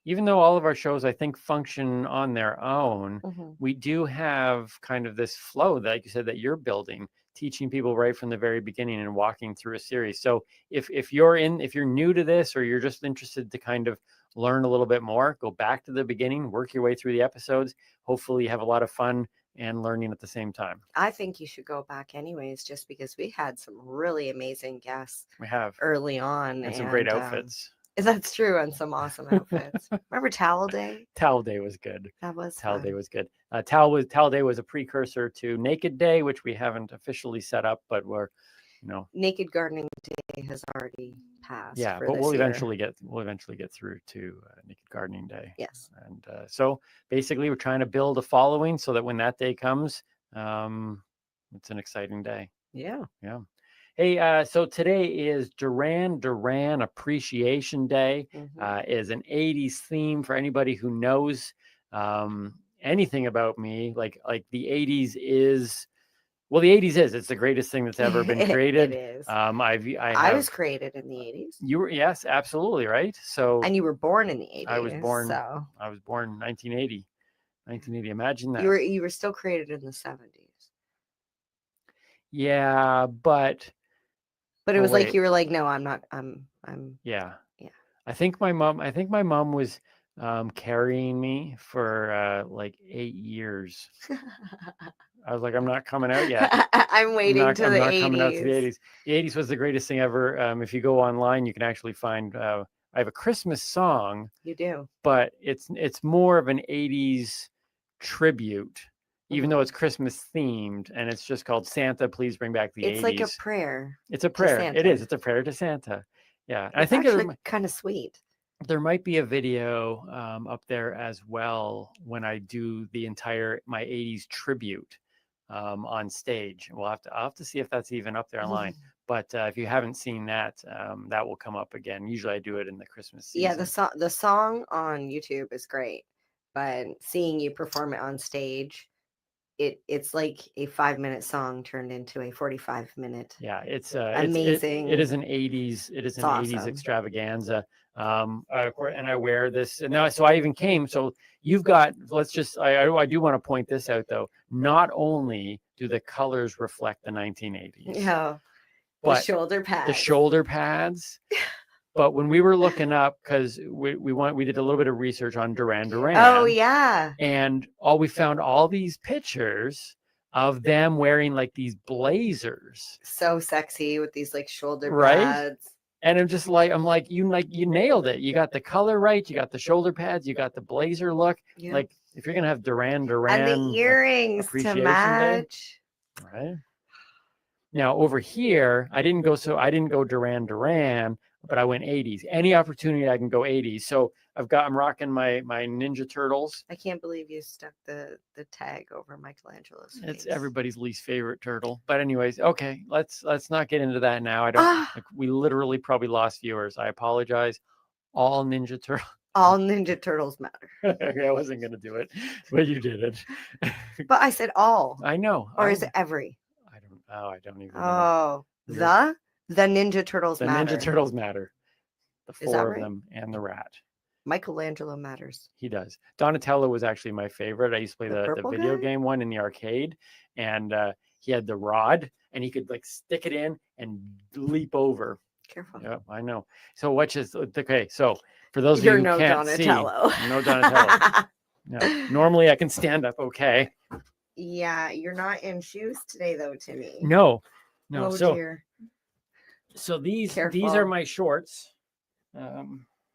Even though all of our shows, I think, function on their own, we do have kind of this flow that, like you said, that you're building, teaching people right from the very beginning and walking through a series. So if you're new to this, or you're just interested to kind of learn a little bit more, go back to the beginning, work your way through the episodes. Hopefully you have a lot of fun and learning at the same time. I think you should go back anyways, just because we had some really amazing guests. We have early on, and some great outfits. That's true, and some awesome outfits. Remember Towel Day? Towel Day was good. That was Towel fun. Day was good. Towel Day was a precursor to Naked Day, which we haven't officially set up, but we're, Naked Gardening Day has already passed. Yeah, but we'll eventually get through to Naked Gardening Day. Yes. And so basically, we're trying to build a following so that when that day comes, it's an exciting day. Yeah. Yeah. Hey, so today is Duran Duran Appreciation Day. Is an 80s theme for anybody who knows anything about me. Like the 80s is. Well, the 80s it's the greatest thing that's ever been created. It is. I was created in the 80s. You were, yes, absolutely, right. So and you were born in the 80s. I was born. So. I was born 1980. 1980. Imagine that. You were still created in the 70s. Yeah, but it was like you were like, no, I'm not. I'm. Yeah. Yeah. I think my mom was carrying me for like 8 years. I was like, I'm not coming out yet. I'm waiting to the 80s. Coming out to the 80s. The 80s was the greatest thing ever. If you go online, you can actually find. I have a Christmas song. You do. But it's more of an 80s tribute, even though it's Christmas themed, and it's just called Santa, Please Bring Back the 80s. It's like a prayer. It's a to prayer. It Santa. is. It's a prayer to Santa. Yeah. And I It's think actually kind of sweet. there might be a video up there as well when I do my 80s tribute on stage. I'll have to see if that's even up there online. But if you haven't seen that, that will come up again. Usually I do it in the Christmas season. Yeah, the song on YouTube is great, but seeing you perform it on stage, it's like a 5-minute song turned into a 45-minute. Yeah, it's amazing. It is an 80s. It is an 80s extravaganza. And I wear this, and now so I even came. So you've got. I do want to point this out though. Not only do the colors reflect the 1980s. Yeah. But the shoulder pads. The shoulder pads. But when we were looking up, because we did a little bit of research on Duran Duran. Oh yeah. And we found all these pictures of them wearing like these blazers. So sexy with these like shoulder Right? pads. And I'm like you nailed it. You got the color right. You got the shoulder pads. You got the blazer look. Yeah. Like if you're gonna have Duran Duran And the earrings to Appreciation Day, match. right? Now over here, I didn't go Duran Duran, but I went 80s. Any opportunity I can go 80s. So I'm rocking my Ninja Turtles. I can't believe you stuck the tag over Michelangelo's face. It's everybody's least favorite turtle. But anyways, okay, let's not get into that now. I don't we literally probably lost viewers. I apologize. All Ninja Turtles. All Ninja Turtles matter. I wasn't gonna do it, but you did it. But I said all. I know. Or is it every? I don't even know. Oh, the Ninja Turtles The matter. Ninja Turtles matter. The Is that four of right? them and the rat. Michelangelo matters. He does. Donatello was actually my favorite. I used to play The the purple video guy? game one in the arcade, and he had the rod, and he could like stick it in and leap over. Careful. Yeah, I know. So okay. So for those You're of you no who can't Donatello. see, no Donatello. No. Normally I can stand up. Okay. Yeah, you're not in shoes today though, Timmy. No. Oh so dear. so these Careful. are my shorts.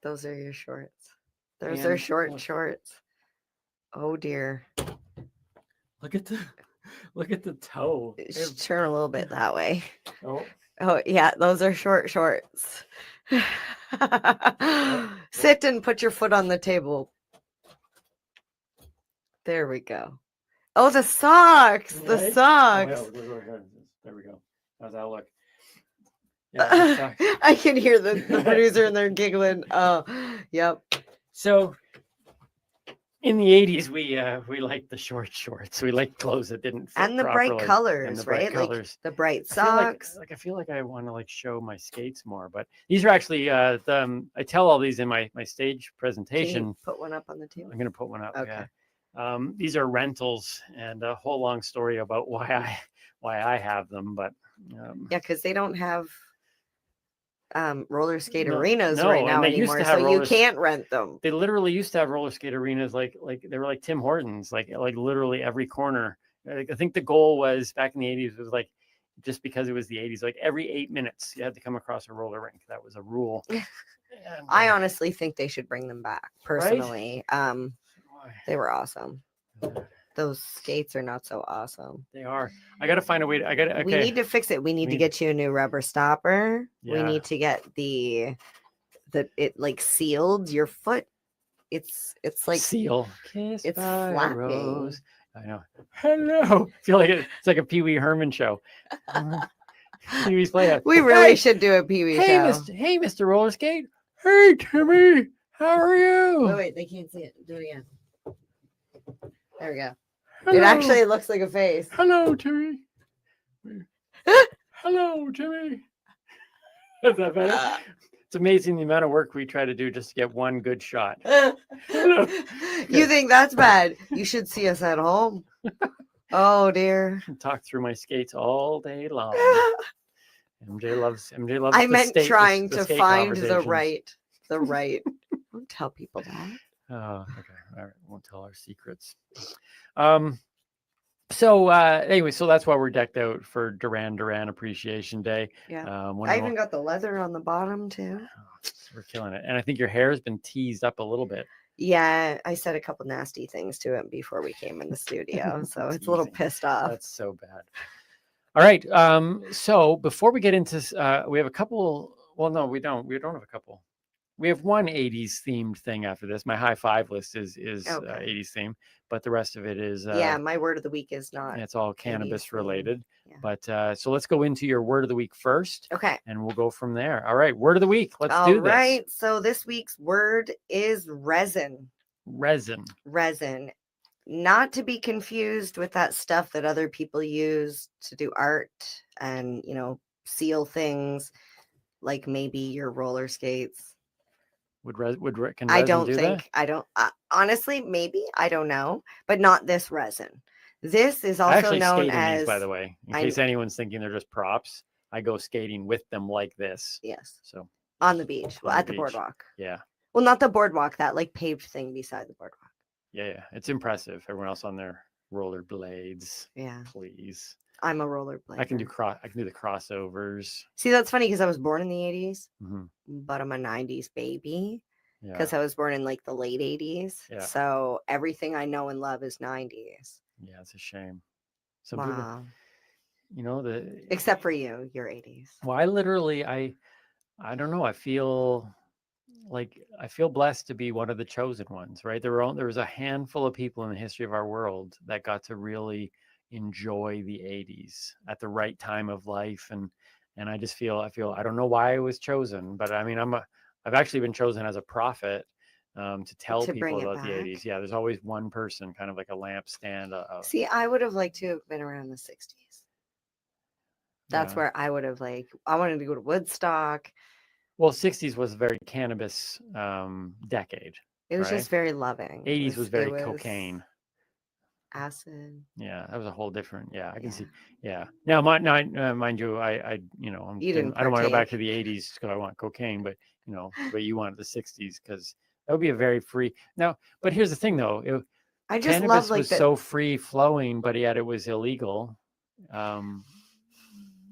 Those are your shorts. Those are And short look. shorts. Oh dear. Look at the toe. Just turn a little bit that way. Oh. Oh yeah, those are short shorts. Sit and put your foot on the table. There we go. Oh, the socks. The Right? socks. Oh, yeah, there we go. How's that look? Yeah, socks. I can hear the producer in there giggling. Oh, yep. So in the 80s, we liked the short shorts. We liked clothes that didn't fit And the bright properly. colors, And the bright right? Like colors. the bright I feel like- socks. I feel like I want to show my skates more, but these are actually I tell all these in my stage Can presentation. you put one up on the table? I'm gonna put one up. Okay. Yeah. These are rentals, and a whole long story about why I have them, but Yeah, because they don't have roller skate No, arenas no, right and now they used anymore, to have so you roller- can't rent them. they literally used to have roller skate arenas like they were like Tim Hortons, like literally every corner. Like, I think the goal was back in the 80s was like, just because it was the 80s, like every 8 minutes you had to come across a roller rink. That was a rule. I honestly think they should bring them back. Personally, they were awesome. Those skates are not so awesome. They are. I got to find a way to. Okay. We need to fix it. We need to get you a new rubber stopper. We Yeah. need to get it like sealed your foot. It's like seal. Kiss it's by a flapping. rose. I know. Hello. I feel like it's like a Pee Wee Herman show. Pee Wee's Playhouse. We really Hey, should do a Pee Wee hey, show. Hey, Mr. Roller Skate. Hey, Timmy. How are you? Wait, they can't see it. Do it again. There we go. Hello. It actually looks like a face. Hello, Timmy. Hello, Timmy. Is that better? It's amazing the amount of work we try to do just to get one good shot. You think that's bad? You should see us at home. Oh dear. Talk through my skates all day long. MJ loves. I the meant state- trying the to skate find the conversations. right. Don't tell people that. Oh, okay. All right. Won't tell our secrets. So anyway, so that's why we're decked out for Duran Duran Appreciation Day. Yeah. One I of even the- got the leather on the bottom too. We're killing it, and I think your hair has been teased up a little bit. Yeah, I said a couple nasty things to him before we came in the studio, so it's a little pissed off. That's so bad. All right. So before we get into, we have a couple. Well, no, we don't. We don't have a couple. We have one 80s themed thing after this. My high five list is Okay. 80s theme, but the rest of it is Yeah, my word of the week is not. it's all 80s cannabis themed. related. But so let's go into your word of the week first. Okay. And we'll go from there. All right, word of the week. Let's All do this. right. So this week's word is resin. Resin. Resin. Not to be confused with that stuff that other people use to do art and, you know, seal things, like maybe your roller skates. Can I resin don't do think, that? I don't, honestly, maybe, I don't know, but not this resin. This is I also actually known skate in as, these, by the way, in case anyone's thinking they're just props. I go skating with them like this. Yes. So on the beach, on at the the beach. boardwalk. Yeah. Well, not the boardwalk, that like paved thing beside the boardwalk. Yeah. It's impressive. Everyone else on their roller blades. Yeah. Please. I'm a rollerblader. I can do the crossovers. See, that's funny because I was born in the 80s, Mhm. but I'm a 90s baby Yeah. because I was born in like the late 80s. Yeah. So everything I know and love is 90s. Yeah, it's a shame. Some people, Wow. you know, Except for you, you're 80s. well, I literally, I don't know. I feel blessed to be one of the chosen ones, right? There was a handful of people in the history of our world that got to really enjoy the 80s at the right time of life. And I just feel, I don't know why I was chosen, but I mean, I've actually been chosen as a prophet to tell To bring people it about the 80s. Yeah. There's always one person, kind of like a lampstand. See, I would have liked to have been around the 60s. That's Yeah. where I would have I wanted to go to Woodstock. Well, 60s was a very cannabis decade. It was right? just very loving. 80s was very it was cocaine. Acid. Yeah, that was a whole different. Yeah, I can see. Yeah. Now, mind you, you know, You didn't I don't want to go back partake. to the 80s because I want cocaine, but you know, but you want the 60s because that would be a very free. Now, but here's the thing, though. I just Cannabis love like was the so free flowing, but yet it was illegal,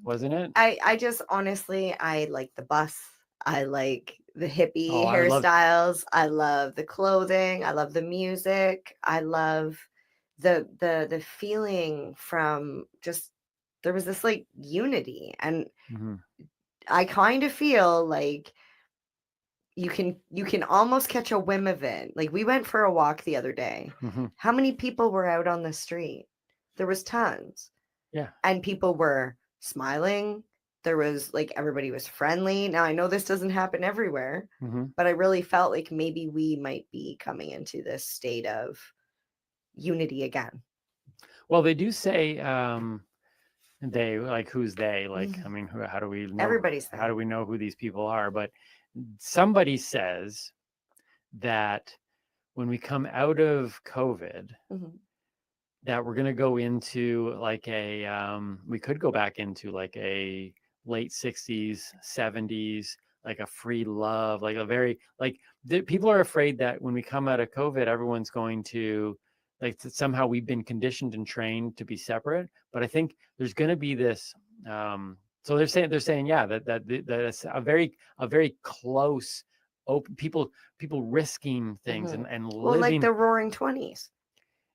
wasn't it? I just honestly I like the bus. I like the hippie Oh, I love. hairstyles. I love the clothing. I love the music. I love the feeling from just there was this like unity, and Mhm. I kind of feel like you can almost catch a whim of it. Like we went for a walk the other day. Mhm. How many people were out on the street? There was tons. Yeah. And people were smiling. There was like everybody was friendly. Now I know this doesn't happen everywhere, Mhm. but I really felt like maybe we might be coming into this state of unity again. Well, they do say they, like, who's they? Like, I mean, how do we know? Everybody's How do we know who these people are? But somebody says that when we come out of COVID, Mhm. that we're going to go into like we could go back into like a late 60s, 70s, like a free love, like a very, like people are afraid that when we come out of COVID, everyone's going to, like, somehow we've been conditioned and trained to be separate. But I think there's going to be this, so they're saying, yeah, that it's a very close, open, people risking things Mhm. and Well, like living. the Roaring 20s.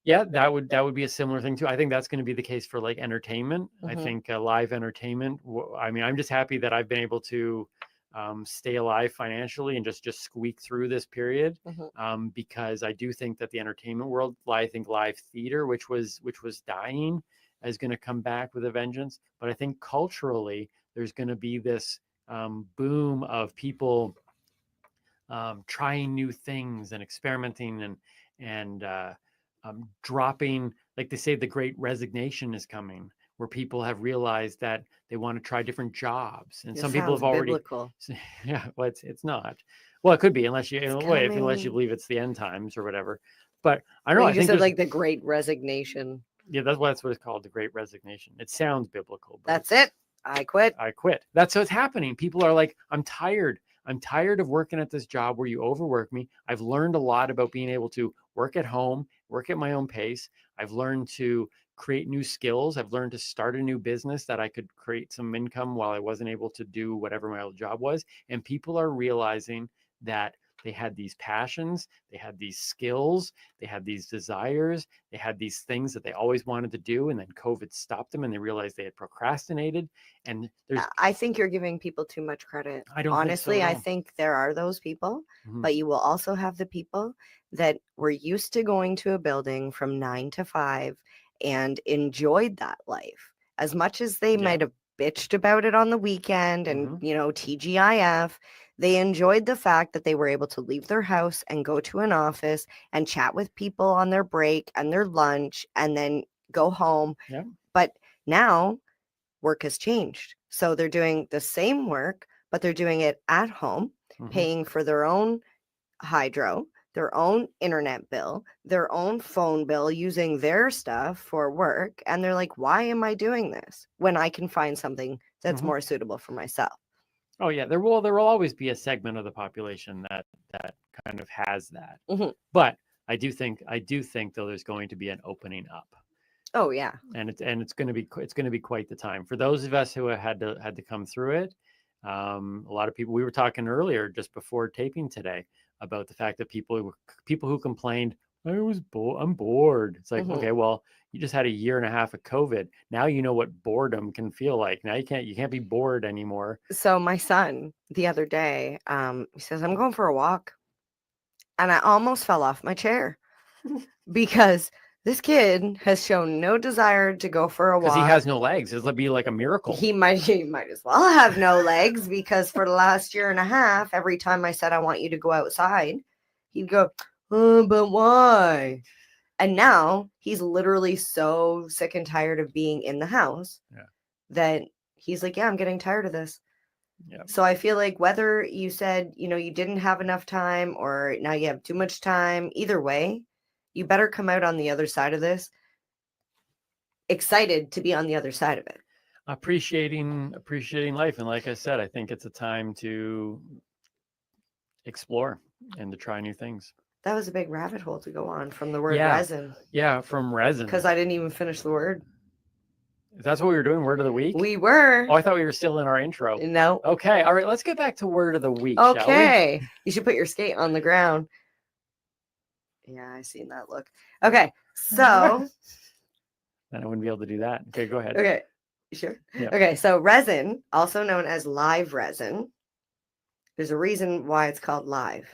Yeah, that would be a similar thing too. I think that's going to be the case for like entertainment. I Mhm. think live entertainment. I mean, I'm just happy that I've been able to stay alive financially and just squeak through this period, Mhm. because I do think that the entertainment world, I think live theater, which was dying, is going to come back with a vengeance. But I think culturally, there's going to be this boom of people trying new things and experimenting and dropping, like they say, the great resignation is coming, where people have realized that they want to try different jobs, and It some people sounds have already. biblical. Yeah, well, it's not. Well, it could be unless you, It's unless you coming. believe it's the end times or whatever. But I don't Well, know. you I just think said there's, like the Great Resignation. yeah, that's what it's called, the Great Resignation. It sounds biblical, but That's it. I quit. I quit. That's what's happening. People are like, I'm tired. I'm tired of working at this job where you overwork me. I've learned a lot about being able to work at home, work at my own pace. I've learned to create new skills. I've learned to start a new business that I could create some income while I wasn't able to do whatever my old job was. And people are realizing that They had these passions, they had these skills, they had these desires, they had these things that they always wanted to do, and then COVID stopped them and they realized they had procrastinated. And there's I think you're giving people too much credit. I don't Honestly, think so at I all. think there are those people, Mhm. but you will also have the people that were used to going to a building from 9 to 5 and enjoyed that life as much as they might have bitched about it on the weekend and, TGIF. They enjoyed the fact that they were able to leave their house and go to an office and chat with people on their break and their lunch and then go home. Yeah. But now work has changed. So they're doing the same work, but they're doing it at home, Mhm. paying for their own hydro, their own internet bill, their own phone bill, using their stuff for work. And they're like, why am I doing this when I can find something that's Mhm. more suitable for myself? Oh yeah, there will always be a segment of the population that kind of has that. Mhm. But I do think though there's going to be an opening up. Oh yeah. And it's going to be quite the time for those of us who had to come through it. A lot of people, we were talking earlier just before taping today about the fact that people who complained, I'm bored. It's like, Mhm. okay, well, you just had a year and a half of COVID. Now you know what boredom can feel like. Now you can't be bored anymore. So my son the other day, he says, I'm going for a walk. And I almost fell off my chair because this kid has shown no desire to go for a Because walk. he has no legs. It'll be like a miracle. He might as well have no legs, because for the last year and a half, every time I said I want you to go outside, he'd go, but why? And now he's literally so sick and tired of being in the house that he's like, yeah, I'm getting tired of this. Yeah. So I feel like whether you said, you didn't have enough time or now you have too much time, either way, you better come out on the other side of this excited to be on the other side of it. Appreciating life. And like I said, I think it's a time to explore and to try new things. That was a big rabbit hole to go on from the word Yeah. resin. Yeah, from resin. Because I didn't even finish the word. That's what we were doing, word of the week? We were. Oh, I thought we were still in our intro. No. Okay. All right. Let's get back to word of the week, shall we? Okay. You should put your skate on the ground. Yeah, I seen that look. Okay. So. Then I wouldn't be able to do that. Okay, go ahead. Okay. You sure? Yeah. Okay. So resin, also known as live resin. There's a reason why it's called live.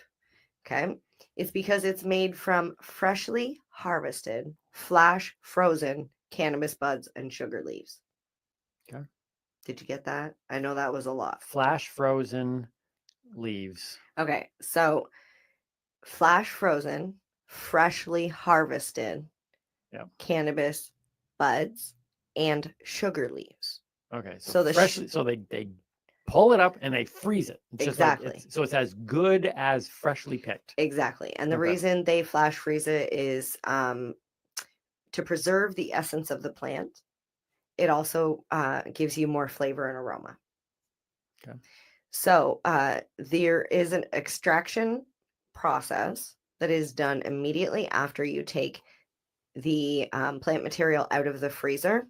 Okay. It's because it's made from freshly harvested, flash frozen cannabis buds and sugar leaves. Okay. Did you get that? I know that was a lot. Flash frozen leaves. Okay. So flash frozen, freshly harvested cannabis buds and sugar leaves. Okay. So the freshly, so they pull it up and they freeze it. It's just like exactly. so it's as good as freshly picked. Exactly. And the Okay. reason they flash freeze it is to preserve the essence of the plant. It also gives you more flavor and aroma. Okay. So there is an extraction process that is done immediately after you take the plant material out of the freezer.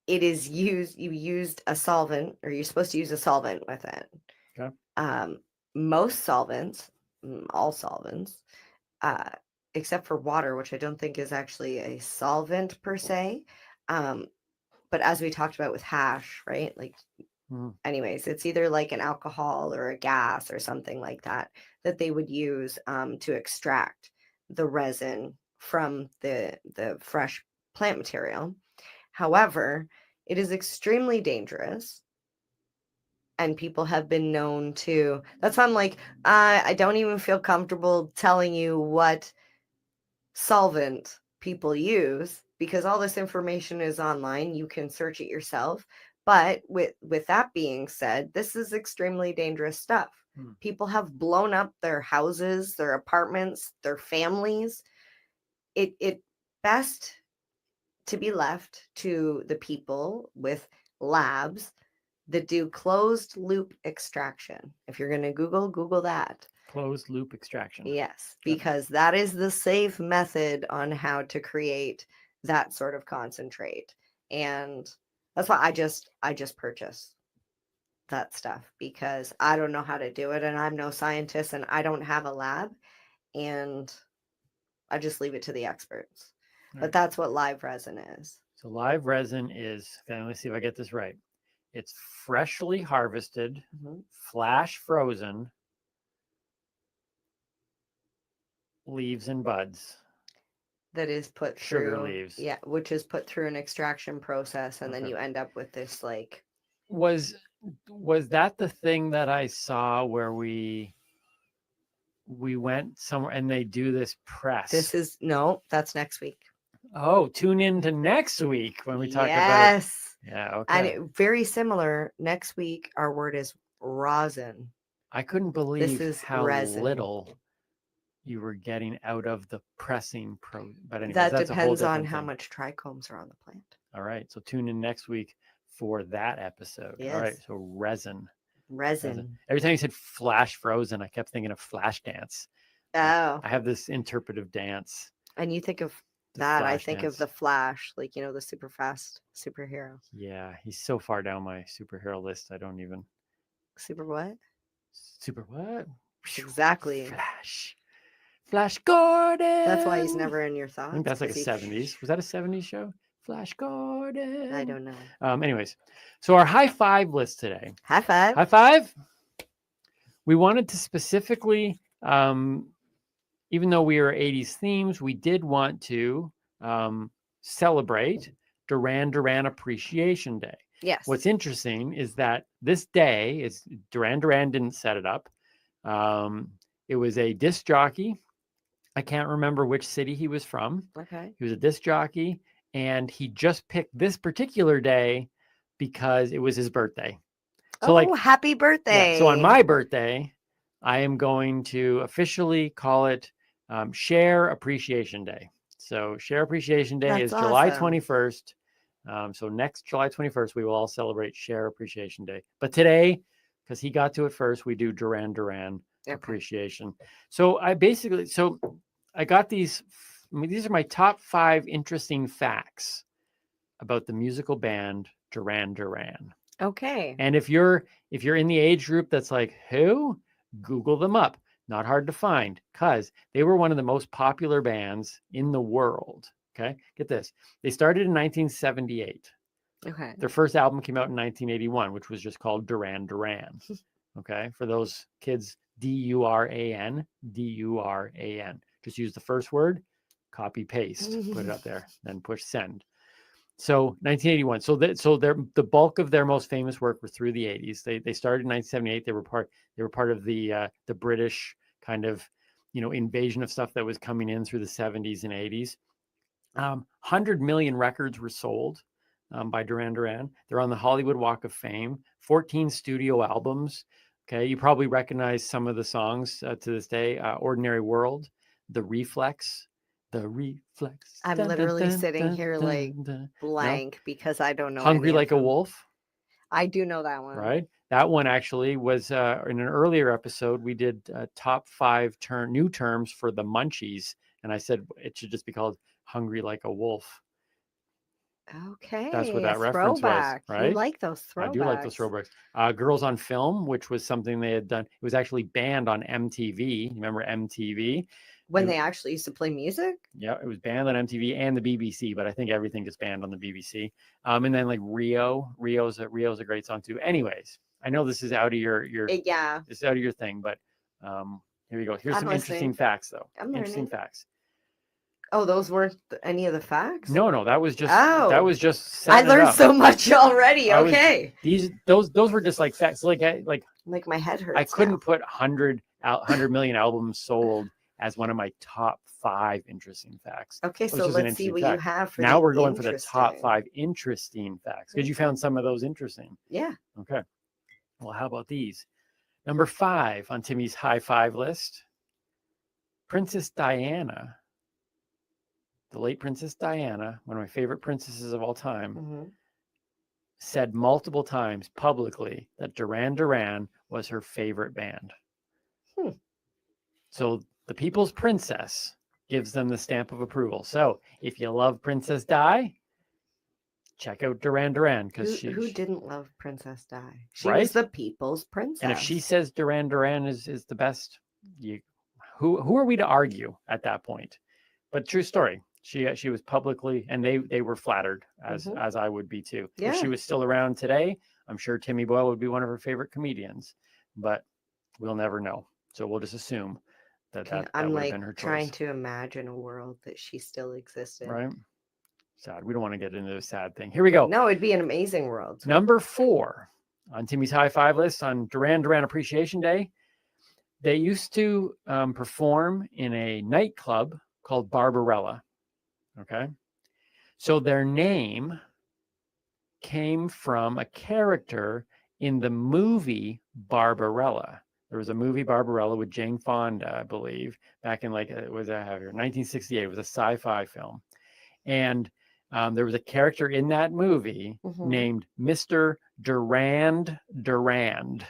It is used, you used a solvent, or you're supposed to use a solvent with it. Okay. Most solvents, all solvents, except for water, which I don't think is actually a solvent per se. But as we talked about with hash, right? Like, anyways, it's either like an alcohol or a gas or something like that they would use to extract the resin from the fresh plant material. However, it is extremely dangerous. And people have been known to, that's why I'm like, I don't even feel comfortable telling you what solvent people use, because all this information is online. You can search it yourself. But with that being said, this is extremely dangerous stuff. People have blown up their houses, their apartments, their families. It best to be left to the people with labs that do closed loop extraction. If you're going to Google that. Closed loop extraction. Yes, because that is the safe method on how to create that sort of concentrate. And that's why I just purchased that stuff because I don't know how to do it and I'm no scientist and I don't have a lab and I just leave it to the experts. But Right. that's what live resin is. So live resin is, okay, let me see if I get this right. It's freshly harvested, flash frozen leaves and buds. That is put Sugar through, leaves. yeah, which is put through an extraction process, and then Okay. you end up with this like. Was that the thing that I saw where we went somewhere and they do this press? This is no, that's next week. Oh, tune in to next week when we talk about. Yes. Yeah. And Okay. very similar. Next week, our word is rosin. I couldn't believe is how resin. little you were getting out of the pressing but anyways, That that's a whole depends on different how thing. much trichomes are on the plant. All right, so tune in next week for that episode. All right, Yes. so resin. Resin. Every time you said flash frozen, I kept thinking of flash dance. Oh. I have this interpretive dance. And you think of The that, I Flash think dance. of the Flash, like, you know, the super fast superhero. Yeah, he's so far down my superhero list. I don't even. Super what? Super what? Exactly. Flash Gordon. That's why he's never in your thoughts. I think that's like a 'cause he- 70s. Was that a 70s show? Flash Gordon. I don't know. Anyways, so our high five list today. High five. High five. We wanted to specifically, even though we are 80s themes, we did want to celebrate Duran Duran Appreciation Day. Yes. What's interesting is that this day is Duran Duran didn't set it up. It was a disc jockey. I can't remember which city he was from. Okay. He was a disc jockey, and he just picked this particular day because it was his birthday. So, happy birthday. yeah, so on my birthday, I am going to officially call it Share Appreciation Day. So Share Appreciation Day That's is July awesome. 21st. So next July 21st, we will all celebrate Share Appreciation Day. But today, because he got to it first, we do Duran Duran Appreciation. So I got these. These are my top 5 interesting facts about the musical band Duran Duran. Okay. And if you're in the age group that's like, who? Google them up. Not hard to find because they were one of the most popular bands in the world. Okay. Get this. They started in 1978. Okay. Their first album came out in 1981, which was just called Duran Duran. Okay. For those kids, Duran, Duran. Just use the first word, copy, paste, put it up there, then push send. So 1981. So the bulk of their most famous work were through the 80s. They started in 1978. They were part of the British kind of, invasion of stuff that was coming in through the 70s and 80s. 100 million records were sold by Duran Duran. They're on the Hollywood Walk of Fame. 14 studio albums. Okay, you probably recognize some of the songs to this day. Ordinary World, The Reflex. The Reflex. I'm literally sitting here like blank because I don't know. Hungry any Like of a them. Wolf. I do know that one. Right. That one actually was in an earlier episode. We did top 5 new terms for the Munchies. And I said it should just be called Hungry Like a Wolf. Okay. That's what that reference throwback. was, right? You like those throwbacks. I do like those throwbacks. Girls on Film, which was something they had done. It was actually banned on MTV. You remember MTV? When they actually used to play music? Yeah, it was banned on MTV and the BBC, but I think everything gets banned on the BBC. And then like Rio's a great song too. Anyways, I know this is out of your yeah. This is out of your thing, but here we go. Here's I'm some listening. interesting facts though. I'm Interesting learning. facts. Oh, those weren't any of the facts? No, that was just Oh. that was just I setting it learned up. so much already. I was- Okay. those were just like facts. Like my head hurts. I couldn't put 100 million albums sold as one of my top 5 interesting facts. Okay, Which so is an let's see interesting what you fact. have for now the we're going for the top interesting. 5 interesting facts because you found some of those interesting. Yeah. Okay. Well, how about these? Number 5 on Timmy's high 5 list. Princess Diana, the late Princess Diana, one of my favorite princesses of all time, said multiple times publicly that Duran Duran was her favorite band. So the people's princess gives them the stamp of approval. So if you love Princess Di, check out Duran Duran because Who didn't love Princess Di? She right? was the people's princess. And if she says Duran Duran is the best, who are we to argue at that point? But true story. She was publicly, and they were flattered, as I would be too. If she Yeah. was still around today, I'm sure Timmy Boyle would be one of her favorite comedians, but we'll never know. So we'll just assume that I'm would have like been her choice. trying to imagine a world that she still existed. Right? Sad. We don't want to get into a sad thing. Here we go. No, it'd be an amazing world. Number 4 on Timmy's High Five list on Duran Duran Appreciation Day. They used to perform in a nightclub called Barbarella. Okay. So their name came from a character in the movie Barbarella. There was a movie Barbarella with Jane Fonda, I believe, back in 1968. It was a sci-fi film. And there was a character in that movie named Mr. Durand Durand.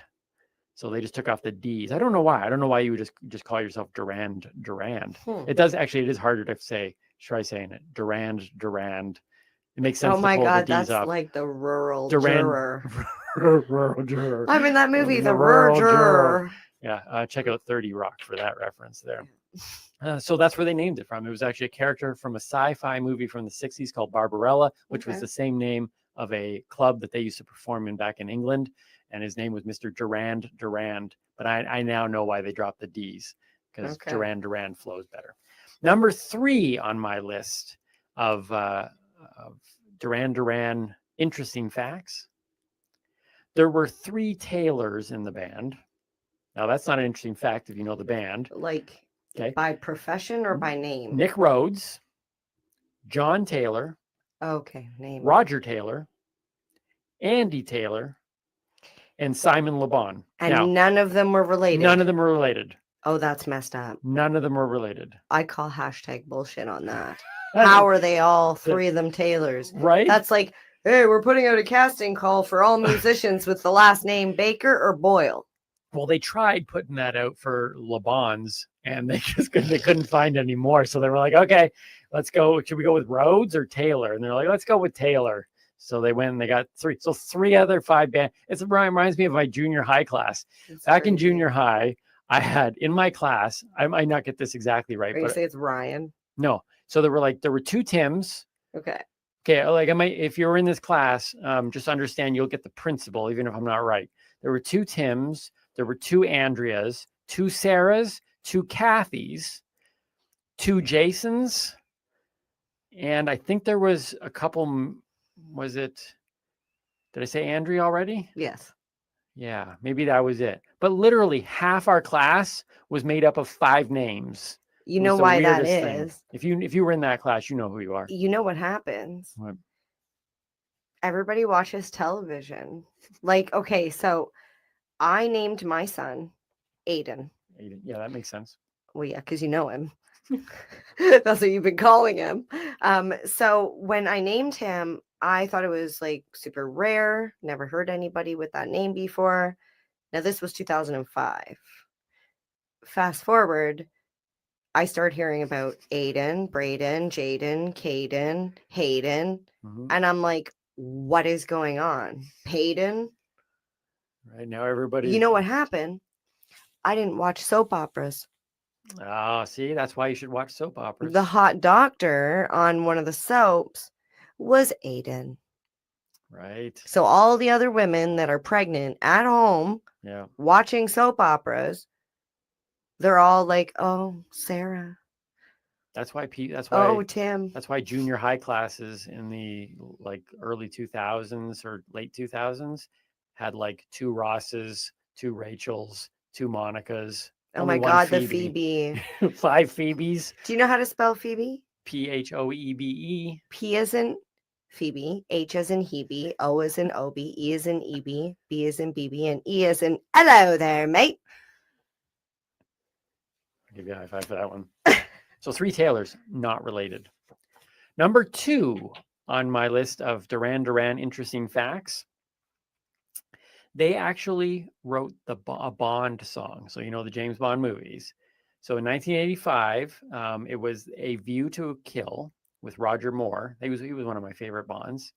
So they just took off the D's. I don't know why. I don't know why you would just call yourself Durand Durand. It is harder to say. Try saying it. Durand Durand. It makes sense. Oh my to pull God, the D's that's off. like the rural Durand, juror. rural juror. I'm in that movie, In the rural juror. Yeah, check out 30 Rock for that reference there. So that's where they named it from. It was actually a character from a sci-fi movie from the 60s called Barbarella, which was the same name of a club that they used to perform in back in England. And his name was Mr. Durand Durand. But I now know why they dropped the D's, because Duran Duran flows better. Number 3 on my list of Duran Duran interesting facts. There were 3 tailors in the band. Now, that's not an interesting fact if you know the band. Like by profession or by name? Nick Rhodes, John Taylor, name. Roger Taylor, Andy Taylor, and Simon Le Bon. And Now, none of them were related. none of them were related. Oh, that's messed up. None of them were related. I call hashtag bullshit on that. How are they all 3 of them tailors? Right? That's like, hey, we're putting out a casting call for all musicians with the last name Baker or Boyle. Well, they tried putting that out for Le Bon's, and they couldn't find any more. So they were like, okay, let's go. Should we go with Rhodes or Taylor? And they're like, let's go with Taylor. So they went and they got 3. So 3 other 5 bands. It reminds me of my junior high class. Back in junior high, I had in my class, I might not get this exactly right. Or you but say it's Ryan? No. So there were 2 Tims. Okay. Okay. Like if you're in this class, just understand you'll get the principle, even if I'm not right. There were 2 Tims. There were 2 Andreas, 2 Sarahs, 2 Kathys, 2 Jasons. And I think there was a couple, did I say Andrea already? Yes. Yeah, maybe that was it. But literally half our class was made up of 5 names. You know why that is? If you were in that class, you know who you are. You know what happens? What? Everybody watches television. Like, okay, so I named my son Aiden. Yeah, that makes sense. Well, yeah, because you know him. That's what you've been calling him. So when I named him, I thought it was like super rare. Never heard anybody with that name before. Now, this was 2005. Fast forward, I started hearing about Aiden, Braden, Jaden, Caden, Hayden. And I'm like, what is going on? Payden? Right now, everybody. You know what happened? I didn't watch soap operas. Oh, see, that's why you should watch soap operas. The hot doctor on one of the soaps was Aiden. Right. So all the other women that are pregnant at home watching soap operas, they're all like, oh, Sarah. That's why Tim. That's why junior high classes in the early 2000s or late 2000s had 2 Rosses, 2 Rachels, 2 Monicas. Oh my God, the Phoebe. 5 Phoebes. Do you know how to spell Phoebe? Phoebe. P as in Phoebe, H as in Hebe, O as in Obi, E as in EB, B as in BB, and E as in hello there, mate. I'll give you a high five for that one. So 3 Taylors, not related. Number 2 on my list of Duran Duran interesting facts. They actually wrote a Bond song. So, the James Bond movies. So in 1985, it was A View to a Kill with Roger Moore. He was one of my favorite Bonds.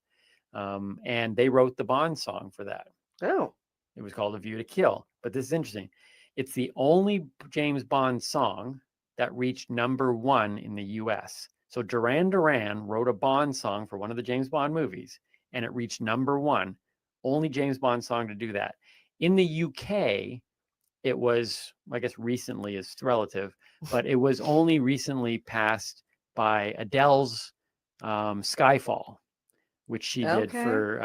and they wrote the Bond song for that. Oh. It was called A View to Kill. But this is interesting. It's the only James Bond song that reached #1 in the US. So Duran Duran wrote a Bond song for one of the James Bond movies, and it reached #1. Only James Bond song to do that. In the UK, it was, I guess recently is relative, but it was only recently passed by Adele's Skyfall, which she did for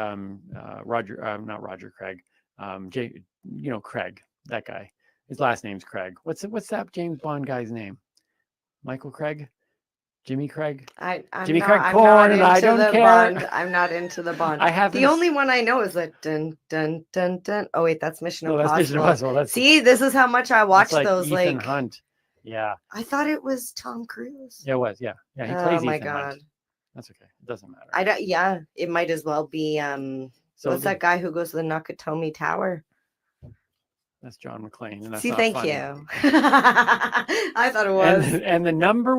not Roger Craig, Craig, that guy. His last name's Craig. What's that James Bond guy's name? Michael Craig? Jimmy Craig? I'm Jimmy not, Craig I'm Corn, not and into I don't the care. Bond. I'm not into the Bond. I have the only one I know is that dun dun dun dun. Oh wait, that's Mission No, Impossible. that's Mission Impossible. That's, See, this is how much I watch like those. Ethan Like Hunt. Yeah. I thought it was Tom Cruise. Yeah, it was. Yeah. Yeah. He Oh plays my Ethan God. Hunt. That's okay. It doesn't matter. I don't. Yeah, it might as well be. So What's that guy who goes to the Nakatomi Tower? That's John McClane. And that's See, not thank funny. you. I thought it was. And the number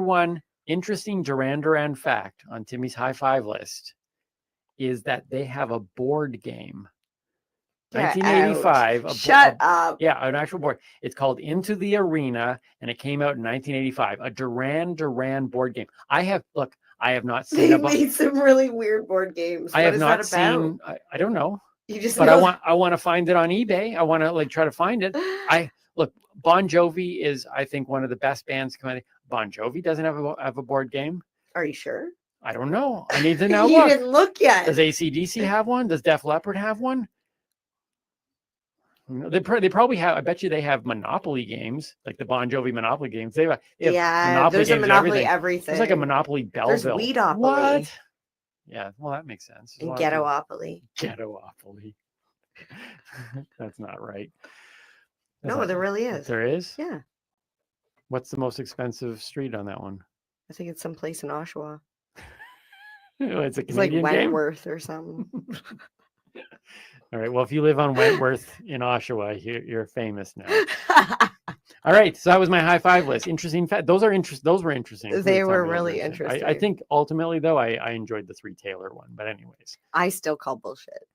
one interesting Duran Duran fact on Timmy's high five list is that they have a board game. Get 1985. out. Shut up. Yeah, an actual board. It's called Into the Arena, and it came out in 1985. A Duran Duran board game. I have not seen They a made some really weird board games. I What have is not that about? seen. I don't know. You just But know I want to find it on eBay. I want to try to find it. Look, Bon Jovi is, I think, one of the best bands coming. Bon Jovi doesn't have a board game. Are you sure? I don't know. I need to now You look. didn't look yet. Does AC/DC have one? Does Def Leppard have one? They probably have. I bet you they have Monopoly games, like the Bon Jovi Monopoly games. They have Yeah, Monopoly there's a games and Monopoly everything. There's like a Monopoly There's Belleville. Weedopoly. What? Yeah, well, that makes sense. And Ghettopoly. Ghettopoly. That's not right. No, there really is. There is? Yeah. What's the most expensive street on that one? I think it's someplace in Oshawa. It's a It's like Canadian game? Wentworth or something. All right. Well, if you live on Wentworth in Oshawa, you're famous now. All right. So that was my high five list. Interesting fact. Those were interesting. They were really interesting. I think ultimately, though, I enjoyed the 3 Taylor one. But anyways, I still call bullshit.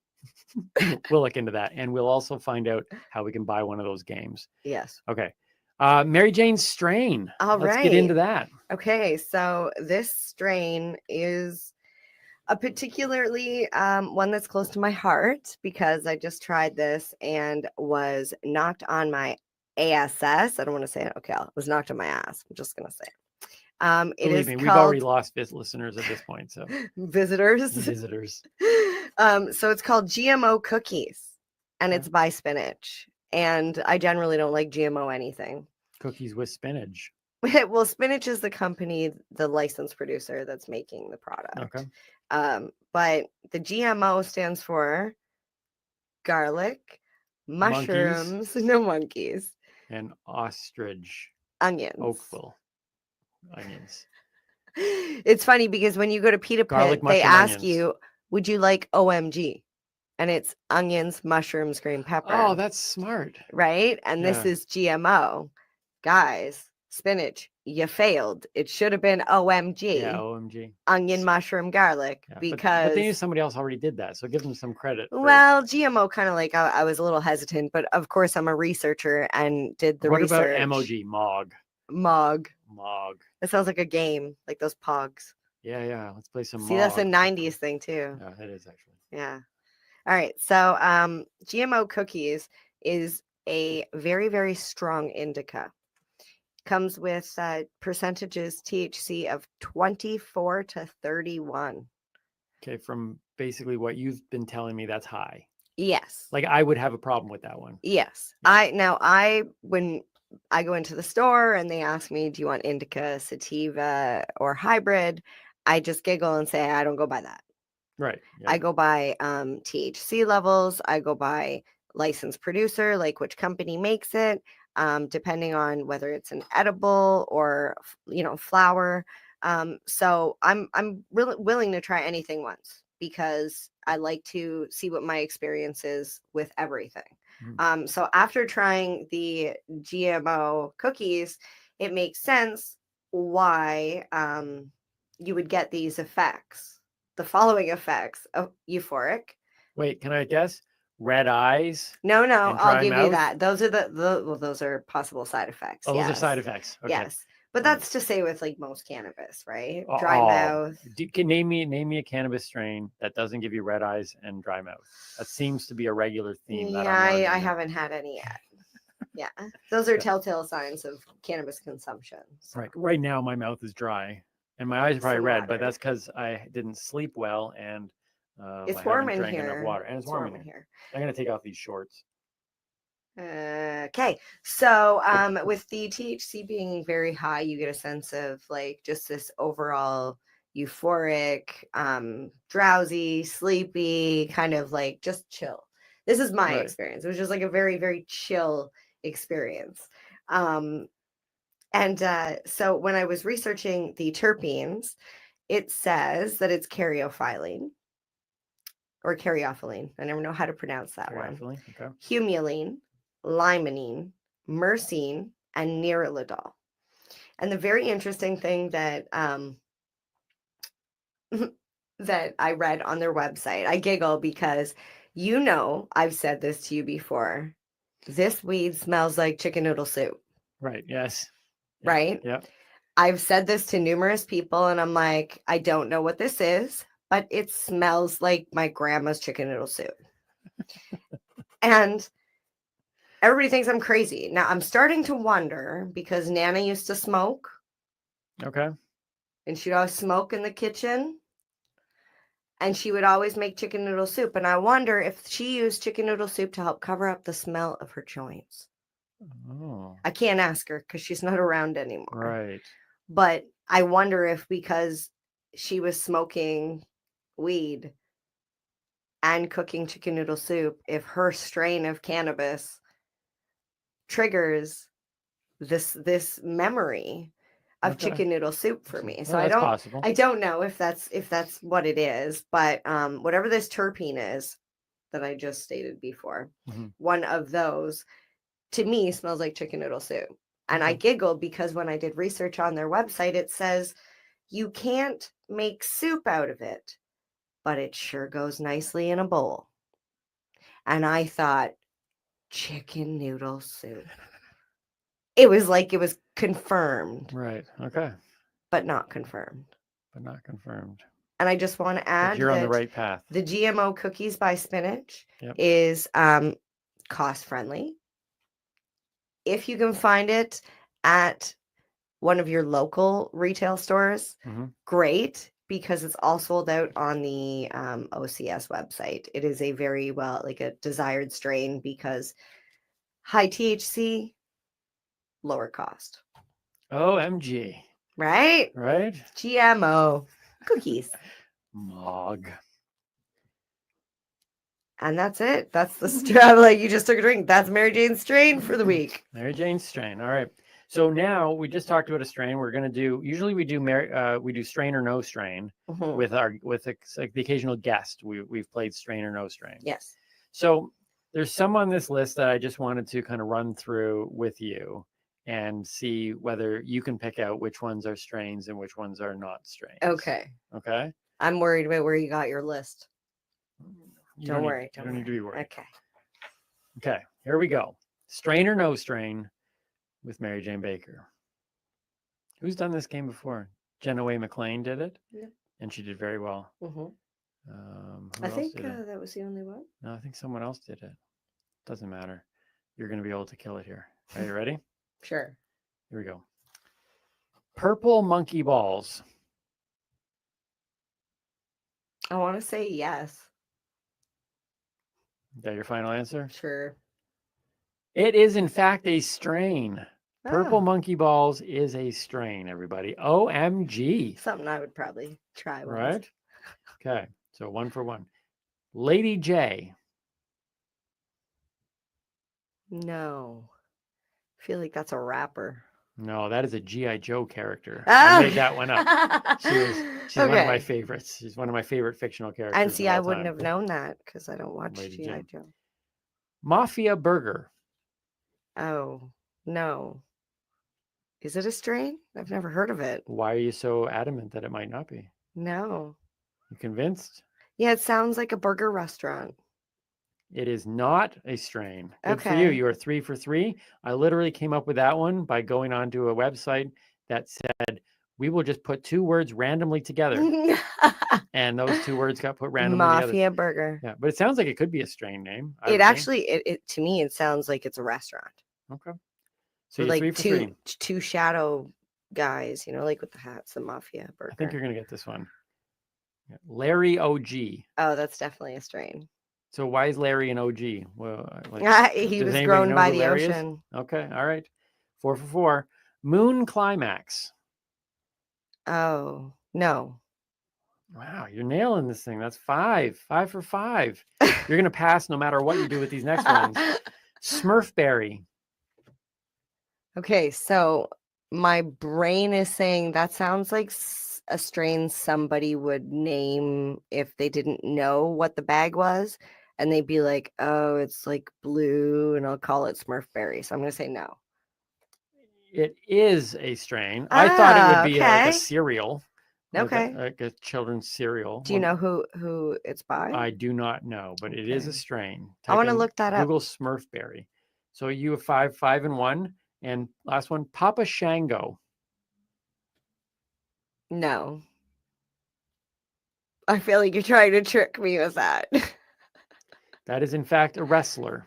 we'll look into that, and we'll also find out how we can buy one of those games. Yes. Okay. Mary Jane's strain. All Let's right. get into that. Okay. So this strain is a particularly one that's close to my heart because I just tried this and was knocked on my ass. I don't want to say it. Okay, I was knocked on my ass. I'm just gonna say it. Believe me, we've already lost listeners at this point. So visitors. So it's called GMO cookies, and it's by Spinach. And I generally don't like GMO anything. Cookies with spinach. Well, Spinach is the company, the licensed producer that's making the product. Okay. But the GMO stands for garlic, mushrooms, no monkeys, and ostrich. Onions. Oakville. Onions. It's funny because when you go to Pita Garlic, Pit, they mushroom, ask onions. you, would you like OMG? And it's onions, mushrooms, green pepper. Oh, that's smart. Right? And this Yeah. is GMO. Guys, Spinach, you failed. It should have been OMG. Yeah, OMG. Onion, mushroom, garlic. Yeah, because but they knew somebody else already did that, so give them some credit. well, GMO kind of like I was a little hesitant, but of course I'm a researcher and did the What research. about MOG? Mog. Mog. Mog. That sounds like a game, like those pogs. Yeah. Let's play some. See, that's a Mog. 90s thing too. Yeah, it is actually. Yeah. All right. So GMO cookies is a very, very strong indica. Comes with percentages THC of 24 to 31. Okay, from basically what you've been telling me, that's high. Yes. Like I would have a problem with that one. Yes. When I go into the store and they ask me, do you want indica, sativa, or hybrid? I just giggle and say, I don't go by that. Right. Yeah. I go by THC levels. I go by licensed producer, like which company makes it, depending on whether it's an edible or flower. So I'm really willing to try anything once because I like to see what my experience is with everything. So after trying the GMO cookies, it makes sense why you would get these effects the following effects of euphoric. Wait, can I guess? Red eyes. No, and I'll dry give you mouth? that. Those are well, those are possible side effects. Oh, those are Yes. side effects. Okay. Yes. But that's to say with like most cannabis, right? Oh, Dry mouth. Name me a cannabis strain that doesn't give you red eyes and dry mouth. That seems to be a regular theme. that Yeah, I'm learning I now. haven't had any yet. Yeah. Those are telltale signs of cannabis consumption. So. Right now, my mouth is dry, and my eyes are probably Some red, but water. that's because I didn't sleep well and It's I warm haven't in drank enough here. water, and it's warm in here. I'm gonna take off these shorts. Okay, so with the THC being very high, you get a sense of like just this overall euphoric, drowsy, sleepy, kind of like just chill. This is my Right. experience. It was just like a very, very chill experience. So when I was researching the terpenes, it says that it's caryophyllene or caryophyllene. I never know how to pronounce that one. Caryophyllene, okay. Humulene, limonene, myrcene, and neuralidol. And the very interesting thing that that I read on their website, I giggle because I've said this to you before. This weed smells like chicken noodle soup. Right. Yes. Right? Yeah. I've said this to numerous people, and I'm like, I don't know what this is, but it smells like my grandma's chicken noodle soup. And everybody thinks I'm crazy. Now I'm starting to wonder because Nana used to smoke. Okay. And she'd always smoke in the kitchen. And she would always make chicken noodle soup. And I wonder if she used chicken noodle soup to help cover up the smell of her joints. Oh. I can't ask her because she's not around anymore. Right. But I wonder if because she was smoking weed and cooking chicken noodle soup, if her strain of cannabis triggers this memory of Okay. chicken noodle soup for me. So Well, that's possible. I don't know if that's what it is, but whatever this terpene is that I just stated before, Mhm. one of those to me smells like chicken noodle soup. And I giggled because when I did research on their website, it says you can't make soup out of it, but it sure goes nicely in a bowl. And I thought, chicken noodle soup. It was like it was confirmed. Right. Okay. But not confirmed. But not confirmed. And I just want to add you're on the that right path. the GMO cookies by Spinach Yep. is cost friendly. If you can find it at one of your local retail stores, Mhm. great, because it's all sold out on the OCS website. It is a very like a desired strain because high THC, lower cost. OMG. Right? Right? GMO cookies. Mog. And that's it. That's the strain. Like you just took a drink. That's Mary Jane's strain for the week. Mary Jane's strain. All right. So now we just talked about a strain. We're going to do. Usually we do strain or no strain Mhm. with like the occasional guest. We've played strain or no strain. Yes. So there's some on this list that I just wanted to kind of run through with you and see whether you can pick out which ones are strains and which ones are not strains. Okay. Okay. I'm worried about where you got your list. You Don't need- worry. you Don't don't need to worry. be worried. Okay. Okay. Here we go. Strain or no strain with Mary Jane Baker. Who's done this game before? Jenaway McLean did it, Yeah. and she did very well. Mhm. Who I else think did it? that was the only one. No, I think someone else did it. Doesn't matter. You're going to be able to kill it here. Are you ready? Sure. Here we go. Purple monkey balls. I want to say yes. Is that your final answer? Sure. It is, in fact, a strain. Purple Oh. monkey balls is a strain, everybody. OMG. Something I would probably try. Once. Right? Okay. So 1 for 1. Lady J. No. I feel like that's a rapper. No, that is a G.I. Joe character. Ah! I made that one up. She's one of my Okay. favorites. She's one of my favorite fictional characters. And see, of all I wouldn't time. have known that because I don't watch Lady G.I. J. Joe. Mafia Burger. Oh, no. Is it a strain? I've never heard of it. Why are you so adamant that it might not be? No. You convinced? Yeah, it sounds like a burger restaurant. It is not a strain. Good for you. Okay. You are 3 for 3. I literally came up with that one by going onto a website that said, we will just put 2 words randomly together. And those 2 words got put randomly together. Mafia burger. Yeah, but it sounds like it could be a strain name. I It would think. actually, it to me, it sounds like it's a restaurant. Okay. So With you're like 3 for 3. two shadow guys, like with the hats, the mafia burger. I think you're going to get this one. Yeah. Larry OG. Oh, that's definitely a strain. So why is Larry an OG? Well, He does was anybody grown know by who the Larry is? ocean. Okay. All right. 4 for 4. Moon Climax. Oh, no. Wow, you're nailing this thing. That's 5. 5 for 5. You're going to pass no matter what you do with these next ones. Smurfberry. Okay, so my brain is saying that sounds like a strain somebody would name if they didn't know what the bag was. And they'd be like, oh, it's like blue, and I'll call it Smurfberry. So I'm going to say no. It is a strain. I thought it would be like a okay. cereal. Okay. Like a children's cereal. Do you know who it's by? I do not know, but it is a Okay. strain. I wanna Type in look that up. Google Smurfberry. So you have 5, 5 and 1. And last one, Papa Shango. No. I feel like you're trying to trick me with that. That is, in fact, a wrestler.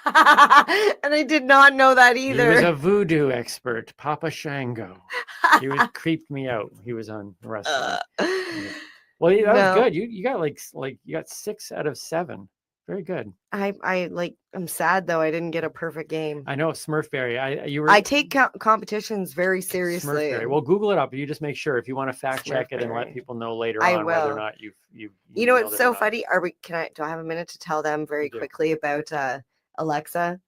And I did not know that either. He was a voodoo expert, Papa Shango. He was creeped me out. He was on wrestling. Well, that was good. You got like you got 6 out of 7. Very good. I'm sad though. I didn't get a perfect game. I know Smurfberry. I take competitions very seriously. Smurfberry. Well, Google it up. You just make sure if you want to fact check it and let people know later I on whether or will. not you. You know nailed what's it or so not. funny? Do I have a minute to tell them very do. quickly about Alexa?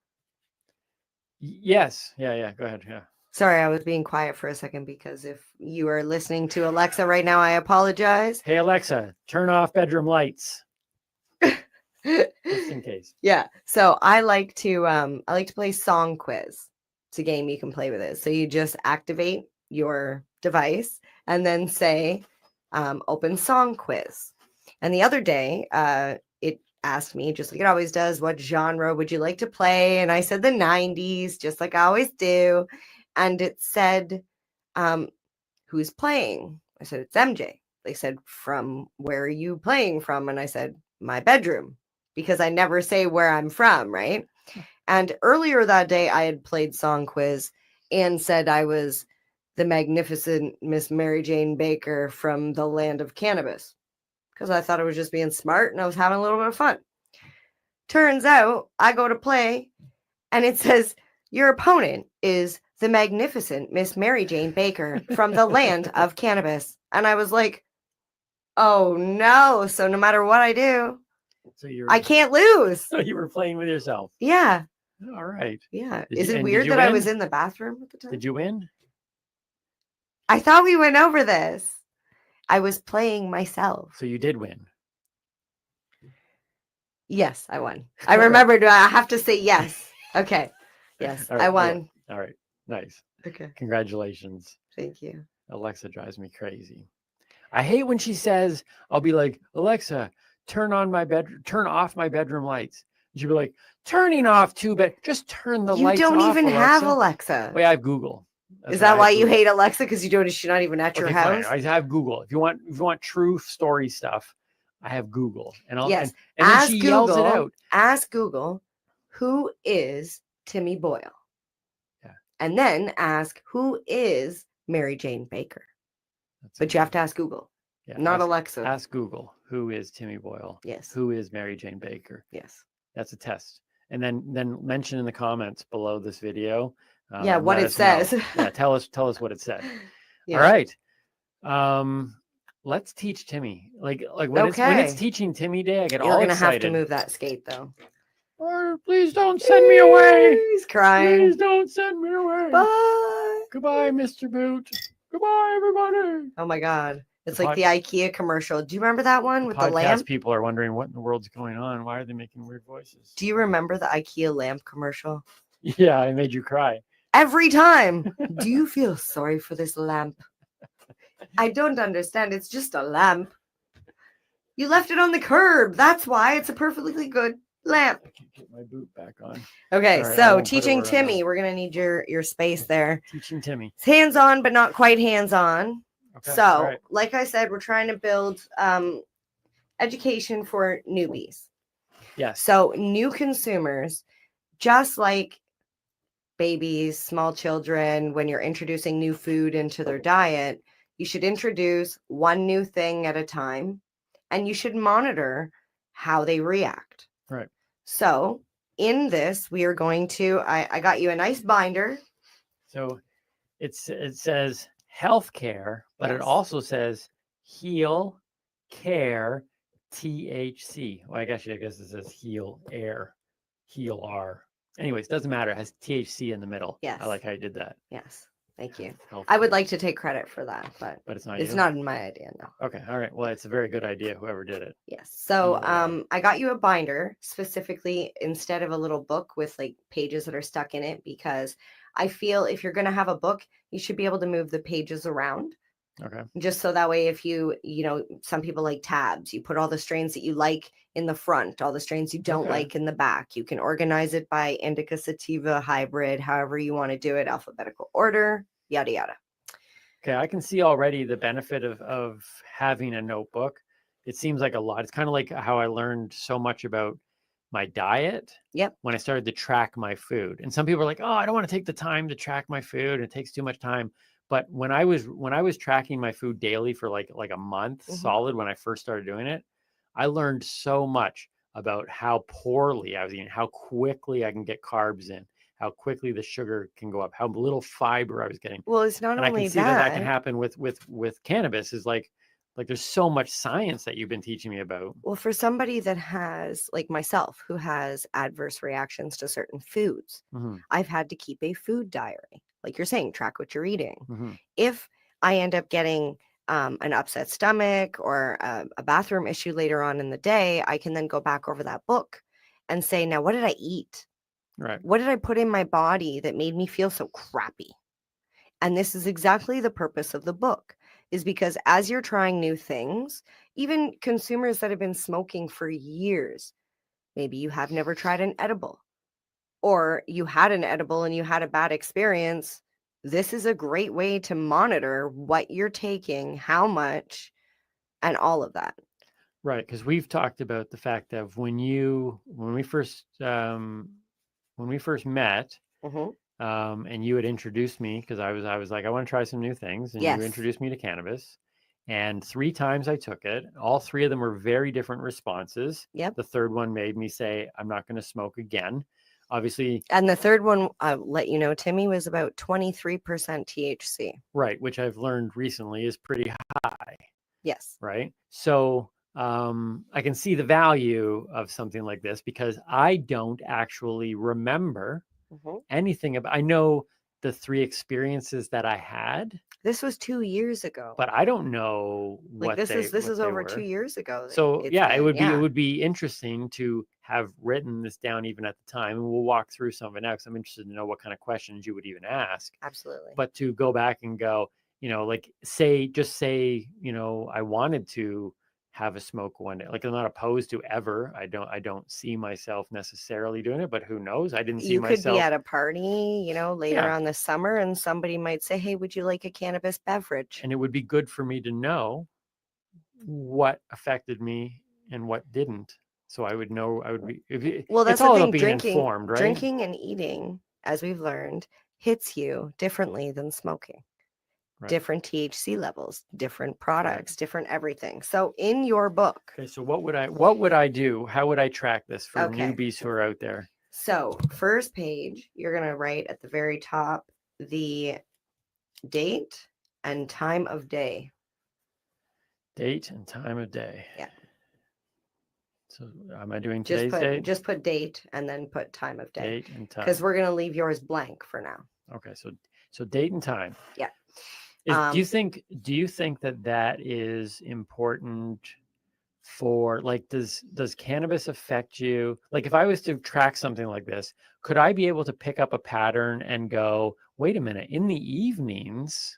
Yes. Yeah. Go ahead. Yeah. Sorry, I was being quiet for a second because if you are listening to Alexa right now, I apologize. Hey Alexa, turn off bedroom lights. Just in case. Yeah. So I like to play Song Quiz. It's a game you can play with it. So you just activate your device and then say open Song Quiz. And the other day, it asked me, just like it always does, what genre would you like to play? And I said the 90s, just like I always do. And it said, who's playing? I said, it's MJ. They said, from where are you playing from? And I said, my bedroom, because I never say where I'm from, right? And earlier that day, I had played Song Quiz and said I was the magnificent Miss Mary Jane Baker from the land of cannabis, because I thought I was just being smart and I was having a little bit of fun. Turns out I go to play and it says, your opponent is the magnificent Miss Mary Jane Baker from the land of cannabis. And I was like, oh no. So no matter what I do, So I can't lose. So you were playing with yourself. Yeah. All right. Yeah. Did Is you- it and did weird you that I win? was in the bathroom at the time? Did you win? I thought we went over this. I was playing myself. So you did win. Yes, I won. I remembered. I have to say yes. Okay. Yes, All right, I you won. All right. Nice. Okay. Congratulations. Thank you. Alexa drives me crazy. I hate when she says, I'll be like, Alexa, turn off my bedroom lights. And she'll be like, turning off just turn the You lights don't off. even have Alexa. Wait, I have Google. Is that why you hate Alexa? Because she's not even at your Fine. house? I have Google. If you want true story stuff, I have Google. And I'll Yes. and then Ask she Google, yells it out. Ask Google, who is Timmy Boyle? Yeah. And then ask, who is Mary Jane Baker? But you have to ask Google, not Alexa. Ask Google, who is Timmy Boyle? Yes. Who is Mary Jane Baker? Yes. That's a test. And then mention in the comments below this video. Yeah, what let it us know. says. Yeah, tell us what it said. Yeah. All right. Let's teach Timmy. Like when it's teaching Timmy day, I get all You're gonna excited. have to move that skate though. Or please don't send me away. He's crying. Please don't send me away. Bye. Goodbye, Mr. Boot. Goodbye, everybody. Oh my God. It's The like the IKEA commercial. Do you remember that one with the Podcast lamp? people are wondering what in the world's going on. Why are they making weird voices? Do you remember the IKEA lamp commercial? Yeah, I made you cry. Every time. Do you feel sorry for this lamp? I don't understand. It's just a lamp. You left it on the curb. That's why it's a perfectly good lamp. Get my boot back on. Okay, Sorry, I so won't put teaching order on Timmy, that. we're gonna need your space there. Teaching Timmy. It's hands-on, but not quite hands-on. Okay, So, all right. like I said, we're trying to build education for newbies. Yes. So new consumers, just like babies, small children, when you're introducing new food into their diet, you should introduce one new thing at a time, and you should monitor how they react. Right. So in this, we are going to, I got you a nice binder. So it says healthcare, but it Yes. also says heal, care, THC. Well, I guess it says heal air, heal R. Anyways, doesn't matter. It has THC in the middle. Yes. I like how you did that. Yes. Thank you. Health I would care. like to take credit for that, but But it's not it's you? not in my idea, no. Okay. All right. Well, it's a very good idea. Whoever did it. Yes. So Yeah. I got you a binder specifically instead of a little book with like pages that are stuck in it, because I feel if you're going to have a book, you should be able to move the pages around. Okay. Just so that way, if some people like tabs, you put all the strains that you like in the front, all the strains you don't Okay. like in the back. You can organize it by indica, sativa, hybrid, however you want to do it, alphabetical order, yada, yada. Okay, I can see already the benefit of having a notebook. It seems like a lot. It's kind of like how I learned so much about my diet. Yep. When I started to track my food. And some people are like, "Oh, I don't want to take the time to track my food. It takes too much time." But when I was tracking my food daily for like a month solid when I first started doing it, I learned so much about how poorly I was eating, how quickly I can get carbs in, how quickly the sugar can go up, how little fiber I was getting. Well, it's not And I only can see that can that. happen with cannabis. Is like there's so much science that you've been teaching me about. Well, for somebody that has, like myself, who has adverse reactions to certain foods, Mhm. I've had to keep a food diary. Like you're saying, track what you're eating. Mhm. If I end up getting an upset stomach or a bathroom issue later on in the day, I can then go back over that book and say, now, what did I eat? Right. What did I put in my body that made me feel so crappy? And this is exactly the purpose of the book, is because as you're trying new things, even consumers that have been smoking for years, maybe you have never tried an edible, or you had an edible and you had a bad experience. This is a great way to monitor what you're taking, how much, and all of that. Right, because we've talked about the fact that when we first met, and you had introduced me, because I was like, I want to try some new things, and Yes. you introduced me to cannabis, and 3 times I took it. All 3 of them were very different responses. Yep. The third one made me say, I'm not going to smoke again. Obviously, And the third one, I'll let you know, Timmy, was about 23% THC. right, which I've learned recently is pretty high. Yes. Right. So I can see the value of something like this because I don't actually remember anything about. I know the 3 experiences that I had. This was 2 years ago. But I don't know Like what this they, is what they over were. 2 years ago. that So it's yeah, it been, would be interesting to have written this down even at the time, and we'll walk through some of it now because I'm interested to know what kind of questions you would even ask. Absolutely. But to go back and go, like say, I wanted to have a smoke one day. Like I'm not opposed to ever. I don't see myself necessarily doing it, but who knows? I didn't see You could be myself. at a party, later Yeah. on this summer, and somebody might say, hey, would you like a cannabis beverage? And it would be good for me to know what affected me and what didn't. So I would know, Well, that's it's all the about thing. being informed, right? Drinking and eating, as we've learned, hits you differently than smoking. Right. Different THC levels, different products, different everything. So in your book. Okay, so what would I do? How would I track this for Okay. newbies who are out there? So first page, you're going to write at the very top the date and time of day. Date and time of day. Yeah. So am I doing today's date? Just put date and then put time of day. Date and time. Because we're going to leave yours blank for now. Okay, so date and time. Yeah. Do you think that is important for, like, does cannabis affect you? Like if I was to track something like this, could I be able to pick up a pattern and go, wait a minute, in the evenings,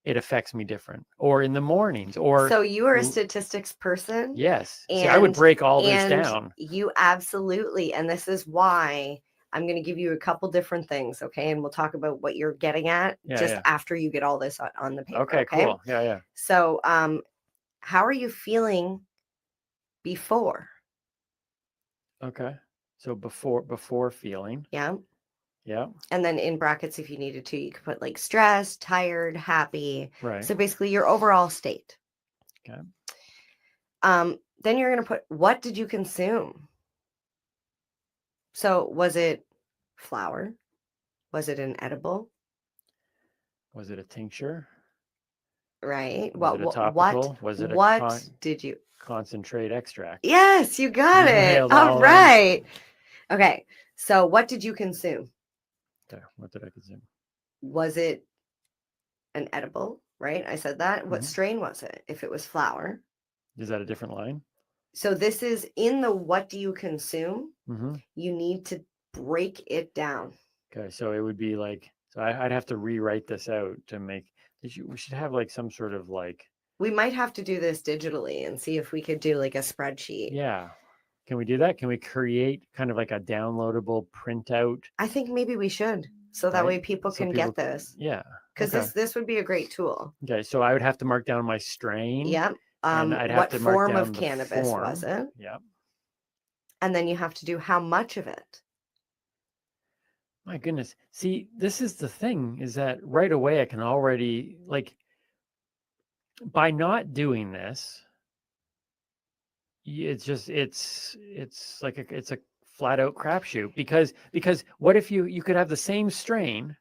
it affects me different, or in the mornings, or So you are a statistics person. yes. See, I would break all this and down. You absolutely, and this is why I'm going to give you a couple different things, okay? And we'll talk about what you're getting at just after you get all this on the paper. Okay, cool. Yeah. So, how are you feeling before? Okay. So before feeling. Yeah. Yeah. And then in brackets, if you needed to, you could put like stressed, tired, happy. Right. So basically your overall state. Okay. Then you're going to put, what did you consume? So was it flour? Was it an edible? Was it a tincture? Right. Was it a topical? Was it a did you concentrate extract? Yes, you got it. Nailed All all right. Okay. So what did you consume? Okay. What did I consume? Was it an edible? Right. I said that. What strain was it? If it was flour. Is that a different line? So this is in the what do you consume? Mm-hmm. You need to break it down. Okay. So it would be like, so I'd have to rewrite this out to make, we should have like some sort of like. We might have to do this digitally and see if we could do like a spreadsheet. Yeah. Can we do that? Can we create kind of like a downloadable printout? I think maybe we should. So that way people can get this. Yeah. Because this would be a great tool. Okay. So I would have to mark down my strain. Yep. And I'd have what to mark form down of the cannabis form. was it? Yep. And then you have to do how much of it. My goodness. See, this is the thing, is that right away I can already, like, by not doing this, it's just it's like it's a flat out crapshoot, because what if you could have the same strain,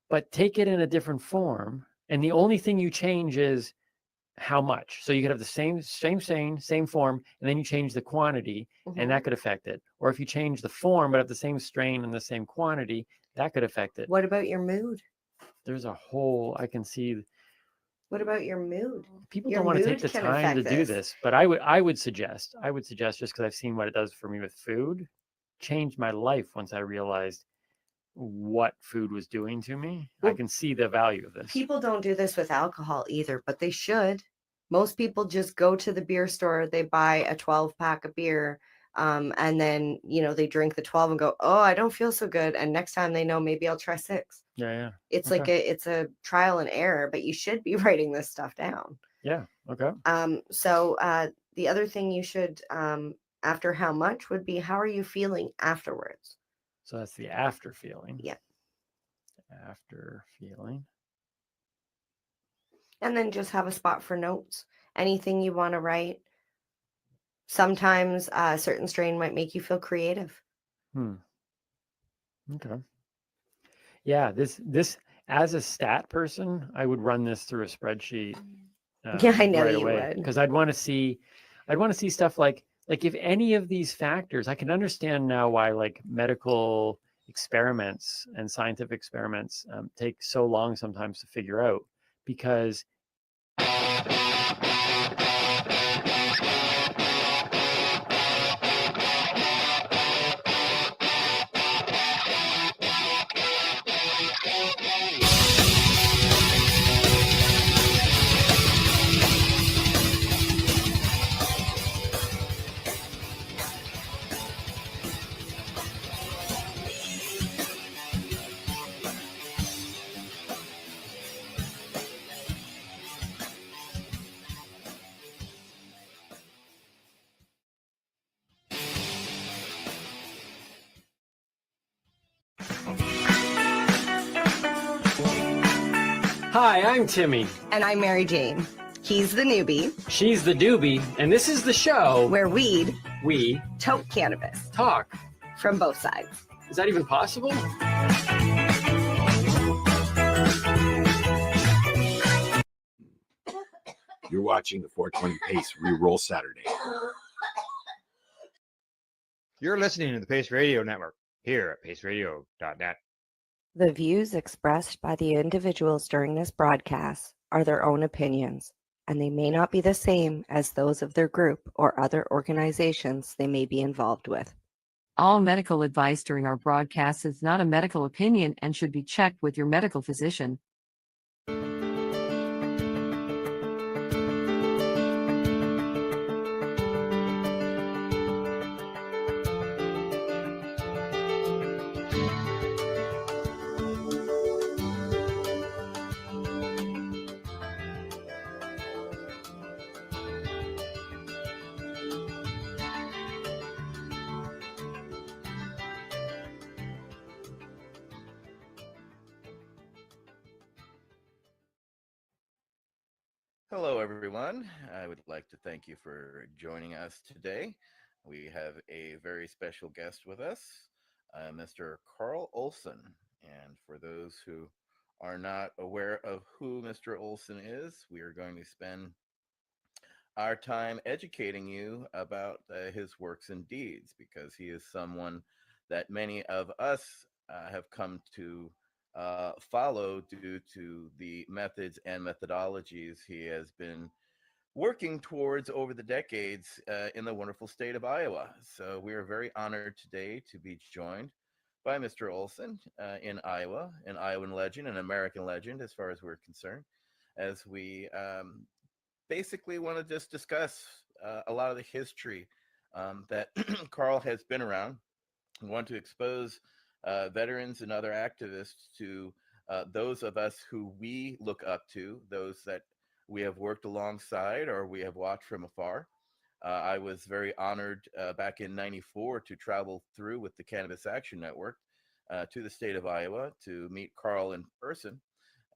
but take it in a different form, and the only thing you change is how much. So you could have the same strain, same form, and then you change the quantity, and that could affect it. Or if you change the form but have the same strain and the same quantity, that could affect it. What about your mood? There's a whole, I can see. What about your mood? People Your don't want to mood take the can time to affect do this, but I would suggest just because I've seen what it does for me with food, changed my life once I realized what food was doing to me. I can see the value of this. People don't do this with alcohol either, but they should. Most people just go to the beer store, they buy a 12-pack of beer, and then, they drink the 12 and go, oh, I don't feel so good. And next time they know, maybe I'll try 6. Yeah. It's like it's a trial and error, but you should be writing this stuff down. Yeah. Okay. So the other thing you should, after how much, would be how are you feeling afterwards? So that's the after feeling. Yeah. After feeling. And then just have a spot for notes. Anything you want to write. Sometimes a certain strain might make you feel creative. Okay. Yeah, this as a stat person, I would run this through a spreadsheet. Yeah, I know right you away, would. because I'd want to see stuff like if any of these factors, I can understand now why like medical experiments and scientific experiments take so long sometimes to figure out, because Hi, I'm Timmy. And I'm Mary Jane. He's the newbie. She's the doobie, and this is the show where we toke cannabis. Talk. From both sides. Is that even possible? You're watching the 420 Pace Reroll Saturday. You're listening to the Pace Radio Network here at paceradio.net. The views expressed by the individuals during this broadcast are their own opinions, and they may not be the same as those of their group or other organizations they may be involved with. All medical advice during our broadcast is not a medical opinion and should be checked with your medical physician. Hello, everyone. I would like to thank you for joining us today. We have a very special guest with us, Mr. Carl Olson. And for those who are not aware of who Mr. Olson is, we are going to spend our time educating you about his works and deeds because he is someone that many of us have come to follow due to the methods and methodologies he has been working towards over the decades in the wonderful state of Iowa. So we are very honored today to be joined by Mr. Olson in Iowa, an Iowan legend, an American legend as far as we're concerned, as we basically want to just discuss a lot of the history that Carl has been around. We want to expose veterans and other activists to those of us who we look up to, those that we have worked alongside or we have watched from afar. I was very honored back in '94 to travel through with the Cannabis Action Network to the state of Iowa to meet Carl in person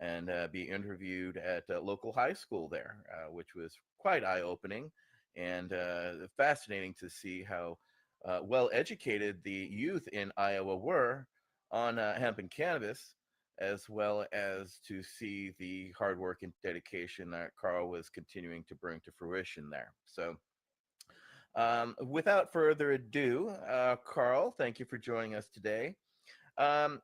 and be interviewed at a local high school there, which was quite eye opening and fascinating to see how well educated the youth in Iowa were on hemp and cannabis, as well as to see the hard work and dedication that Carl was continuing to bring to fruition there. So, without further ado, Carl, thank you for joining us today. Um,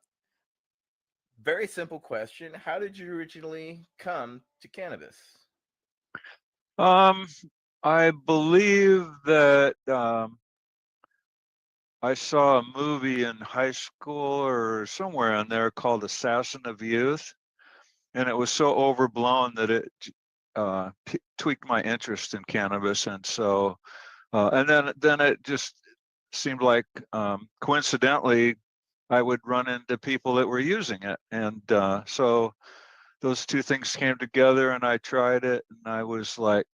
Very simple question. How did you originally come to cannabis? Um, I believe that I saw a movie in high school or somewhere in there called Assassin of Youth, and it was so overblown that it tweaked my interest in cannabis, and so and then it just seemed like coincidentally I would run into people that were using it, and so those two things came together, and I tried it, and I was like,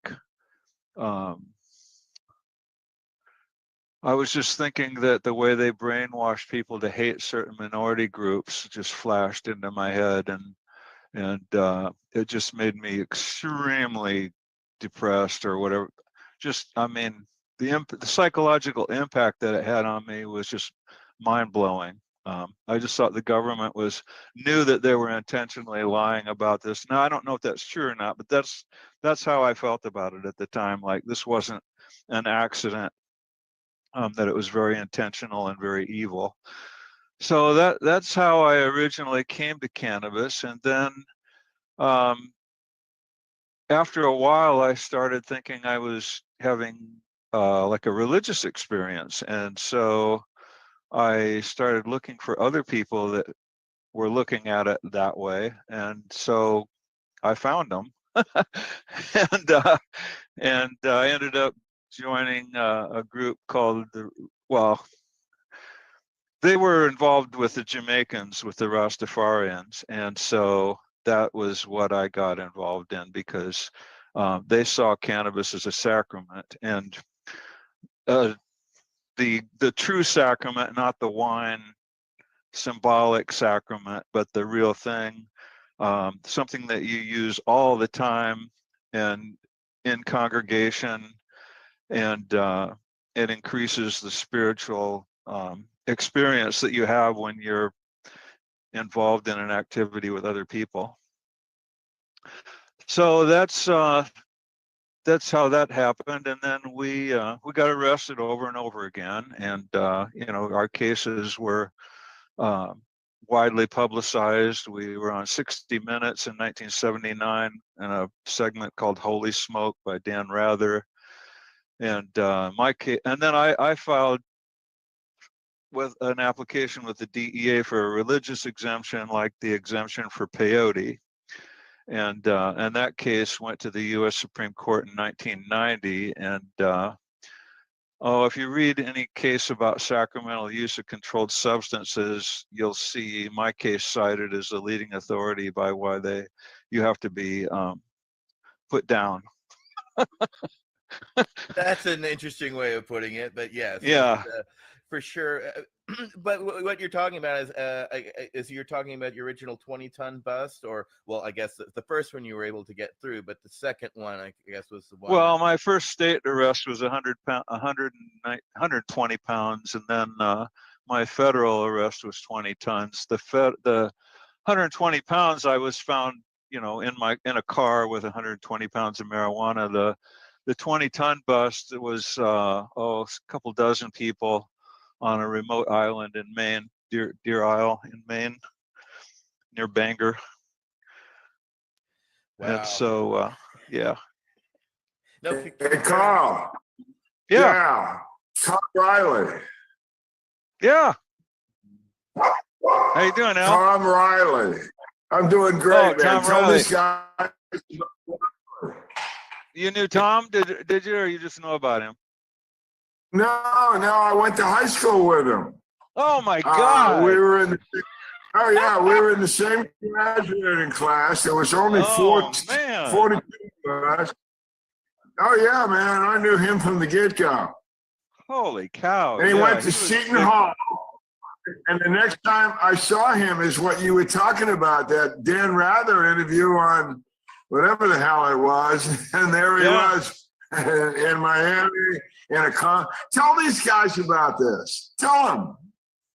I was just thinking that the way they brainwash people to hate certain minority groups just flashed into my head, and it just made me extremely depressed or whatever. Just, I mean, the psychological impact that it had on me was just mind blowing. I just thought the government knew that they were intentionally lying about this. Now I don't know if that's true or not, but that's how I felt about it at the time. Like this wasn't an accident, that it was very intentional and very evil. So that's how I originally came to cannabis, and then after a while, I started thinking I was having like a religious experience, and so I started looking for other people that were looking at it that way, and so I found them, and I ended up joining a group called they were involved with the Jamaicans, with the Rastafarians, and so that was what I got involved in because they saw cannabis as a sacrament, and the true sacrament, not the wine symbolic sacrament, but the real thing, something that you use all the time and in congregation, and it increases the spiritual experience that you have when you're involved in an activity with other people. So that's how that happened, and then we got arrested over and over again, and our cases were widely publicized. We were on 60 Minutes in 1979 in a segment called Holy Smoke by Dan Rather, and my case, and then I filed with an application with the DEA for a religious exemption, like the exemption for peyote, and that case went to the U.S. Supreme Court in 1990. And if you read any case about sacramental use of controlled substances, you'll see my case cited as the leading authority by why you have to be put down. That's an interesting way of putting it, but yes. Yeah. For sure. But what you're talking about is you're talking about your original 20-ton bust, or well, I guess the first one you were able to get through, but the second one, I guess, was the one. Well, my first state arrest was 120 pounds, and then my federal arrest was 20 tons. The 120 pounds, I was found, in a car with 120 pounds of marijuana. The 20-ton bust, it was a couple dozen people on a remote island in Maine, Deer Isle in Maine, near Bangor. Wow. And so, yeah. No, Hey, Carl. Yeah. Tom Riley. Yeah. How you doing, Al? Tom Riley. I'm doing great, man. Tom Tell Riley. these guys. You knew Tom? Did you, or you just know about him? No, I went to high school with him. Oh my God! We were in. We were in the same graduating class. There was only 42 of us. Oh yeah, man! I knew him from the get-go. Holy cow! And he went to Seton Hall. And the next time I saw him is what you were talking about, that Dan Rather interview on whatever the hell it was. And there he was in Miami in a Tell these guys about this. Tell them.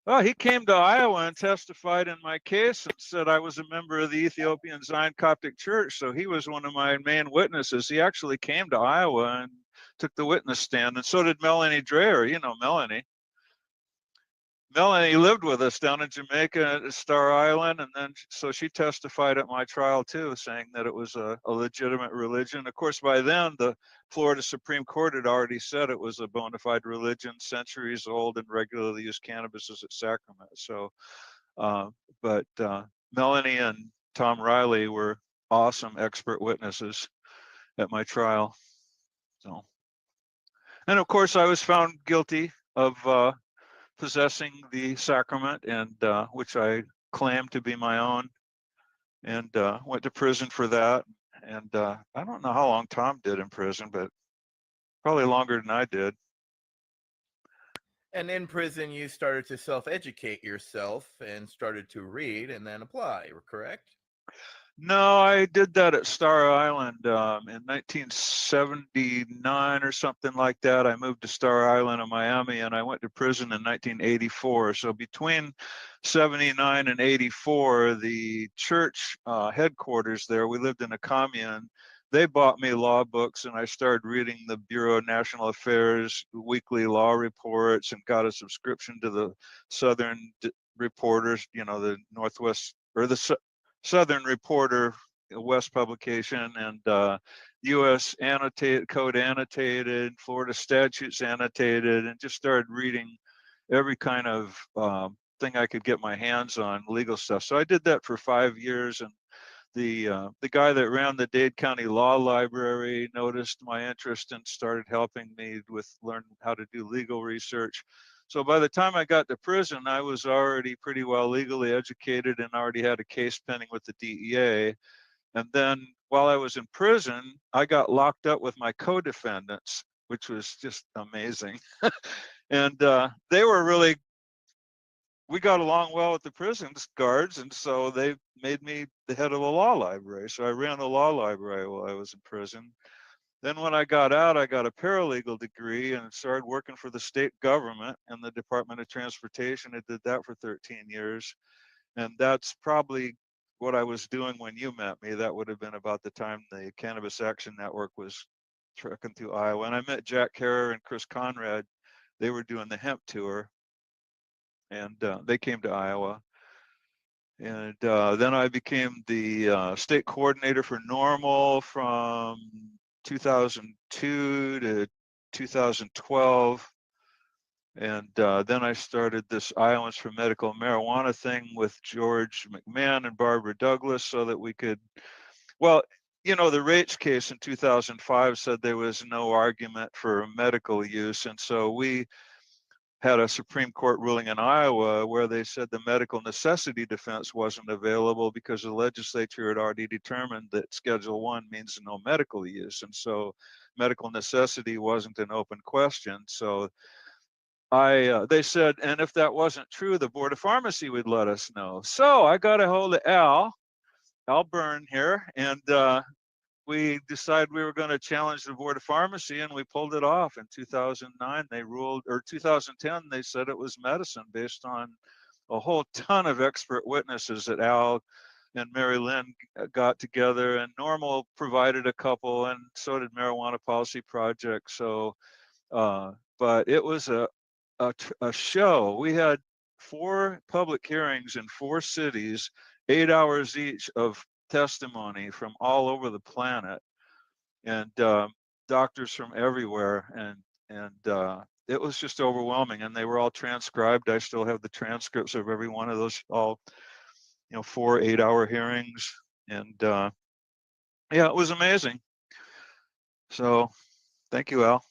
Oh, he came to Iowa and testified in my case and said I was a member of the Ethiopian Zion Coptic Church. So he was one of my main witnesses. He actually came to Iowa and took the witness stand. And so did Melanie Dreher. You know Melanie. Melanie lived with us down in Jamaica at Star Island, and then so she testified at my trial too, saying that it was a legitimate religion. Of course, by then the Florida Supreme Court had already said it was a bona fide religion, centuries old, and regularly used cannabis as its sacrament. So, but Melanie and Tom Riley were awesome expert witnesses at my trial. So, and of course, I was found guilty of possessing the sacrament, and which I claimed to be my own, and went to prison for that. And I don't know how long Tom did in prison, but probably longer than I did. And in prison, you started to self-educate yourself and started to read and then apply, correct? No, I did that at Star Island in 1979 or something like that. I moved to Star Island in Miami, and I went to prison in 1984. So between 79 and 84, the church headquarters there, we lived in a commune. They bought me law books, and I started reading the Bureau of National Affairs weekly law reports, and got a subscription to the Southern Reporters, the Northwest or the Southern Reporter West publication, and U.S. Code annotated, Florida statutes annotated, and just started reading every kind of thing I could get my hands on, legal stuff. So I did that for 5 years, and the guy that ran the Dade County Law Library noticed my interest and started helping me with learning how to do legal research. So by the time I got to prison, I was already pretty well legally educated and already had a case pending with the DEA. And then while I was in prison, I got locked up with my co-defendants, which was just amazing. And they were really, we got along well with the prison guards, and so they made me the head of the law library. So I ran the law library while I was in prison. Then when I got out, I got a paralegal degree and started working for the state government and the Department of Transportation. I did that for 13 years. And that's probably what I was doing when you met me. That would have been about the time the Cannabis Action Network was trekking through Iowa. And I met Jack Harrer and Chris Conrad. They were doing the hemp tour, and they came to Iowa. And then I became the state coordinator for NORML from 2002 to 2012. And then I started this Iowans for Medical Marijuana thing with George McMahon and Barbara Douglas, so that we could, well, the Rates case in 2005 said there was no argument for medical use. And so we had a Supreme Court ruling in Iowa where they said the medical necessity defense wasn't available because the legislature had already determined that Schedule I means no medical use. And so medical necessity wasn't an open question. So they said, and if that wasn't true, the Board of Pharmacy would let us know. So I got a hold of Al Byrne here, and we decided we were going to challenge the Board of Pharmacy, and we pulled it off in 2009. They ruled, or 2010, they said it was medicine based on a whole ton of expert witnesses that Al and Mary Lynn got together, and Normal provided a couple, and so did Marijuana Policy Project. So, but it was a show. We had 4 public hearings in 4 cities, 8 hours each of testimony from all over the planet, and doctors from everywhere, and it was just overwhelming. And they were all transcribed. I still have the transcripts of every one of those, all 4 8-hour hearings, and yeah, it was amazing. So, thank you, Al.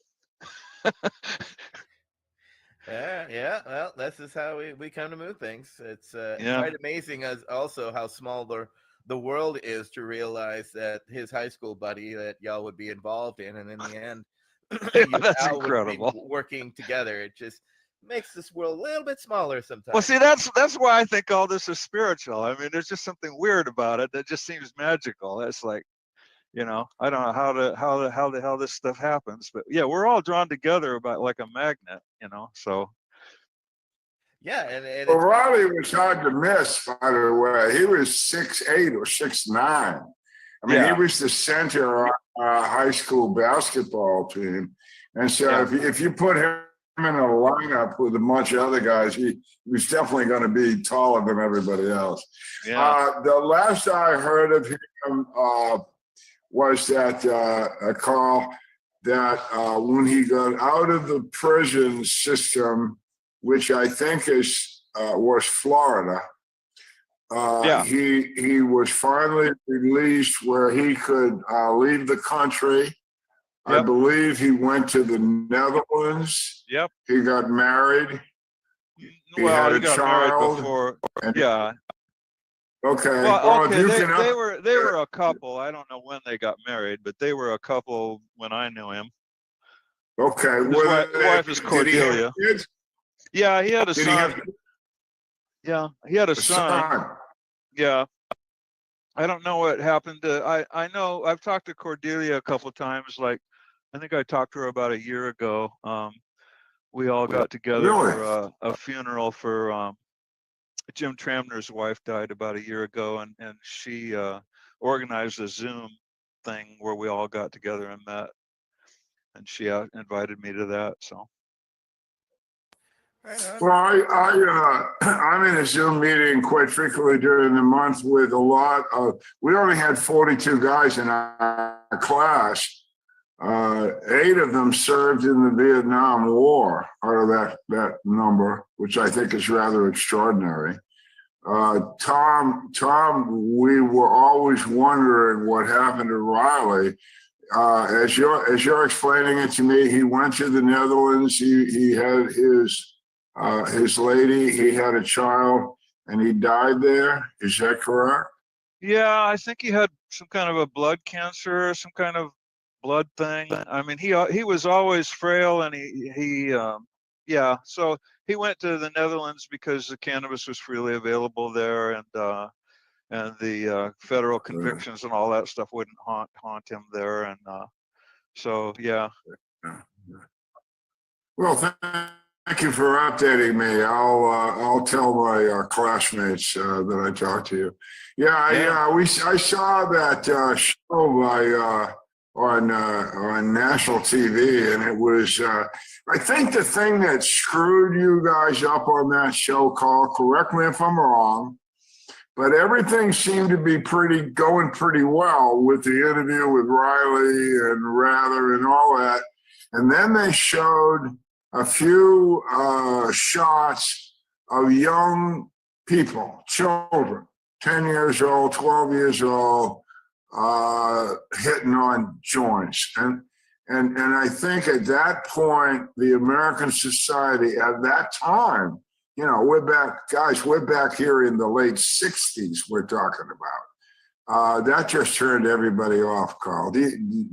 Yeah. Well, this is how we come to move things. It's Yeah. quite amazing as also how small the world is to realize that his high school buddy that y'all would be involved in, and in the end, Yeah, you and that's Al would be incredible. working together. It just makes this world a little bit smaller sometimes. Well, see, that's why I think all this is spiritual. I mean, there's just something weird about it that just seems magical. It's like, I don't know how the hell this stuff happens, but yeah, we're all drawn together about like a magnet, so. Yeah, and Well, Riley was hard to miss, by the way. He was 6'8" or 6'9". I mean, Yeah. he was the center of our high school basketball team. And so Yeah. if you put him in a lineup with a bunch of other guys, he was definitely going to be taller than everybody else. Yeah. The last I heard of him was that, Carl, that when he got out of the prison system, which I think was Florida, Yeah. he was finally released where he could leave the country. I Yep. believe he went to the Netherlands. Yep. He got married. He Well, had he a got child. married before. Yeah. Okay. Well, if okay. you They can, were a couple. I don't know when they got married, but they were a couple when I knew him. okay. His wife is Did he have Cordelia. kids? Yeah, he had a Did he son. have Yeah, he had a a son. son? Yeah. I don't know what happened to. I know I've talked to Cordelia a couple times. Like, I think I talked to her about a year ago. We all got together Really? for a funeral for Jim Tramner's wife died about a year ago, and she organized a Zoom thing where we all got together and met, and she invited me to that. So. Well, I'm in a Zoom meeting quite frequently during the month with a lot of. We only had 42 guys in our class. 8 of them served in the Vietnam War. Out of that number, which I think is rather extraordinary. Tom, we were always wondering what happened to Riley. As you're explaining it to me, he went to the Netherlands. He had his lady, he had a child, and he died there. Is that correct? Yeah, I think he had some kind of a blood cancer, some kind of blood thing. I mean, he was always frail, and yeah. So he went to the Netherlands because the cannabis was freely available there, and the federal convictions and all that stuff wouldn't haunt him there, and so yeah. Well, thank you for updating me. I'll tell my classmates that I talked to you. Yeah. I saw that show by on national TV, and it was. I think the thing that screwed you guys up on that show, Carl, correct me if I'm wrong, but everything seemed to be going pretty well with the interview with Riley and Rather and all that, and then they showed a few shots of young people, children, 10 years old, 12 years old, hitting on joints. And I think at that point, the American society at that time, we're back here in the late 60s, we're talking about. That just turned everybody off, Carl. Do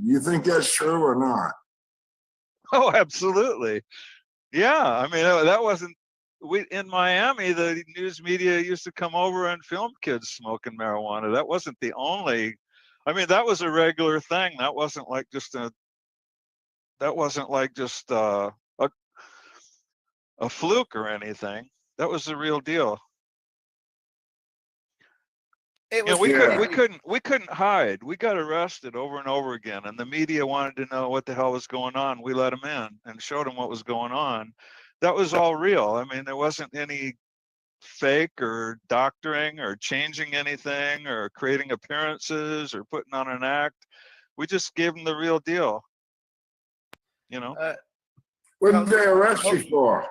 you think that's true or not? Oh, absolutely. Yeah, I mean that wasn't. We in Miami, the news media used to come over and film kids smoking marijuana. That wasn't the only. I mean, that was a regular thing. That wasn't like just a. That wasn't like just a fluke or anything. That was the real deal. It You know, was we couldn't hide. We got arrested over and over again, and the media wanted to know what the hell was going on. We let them in and showed them what was going on. That was all real. I mean, there wasn't any fake or doctoring or changing anything or creating appearances or putting on an act. We just gave them the real deal. You know. What did they arrest you for?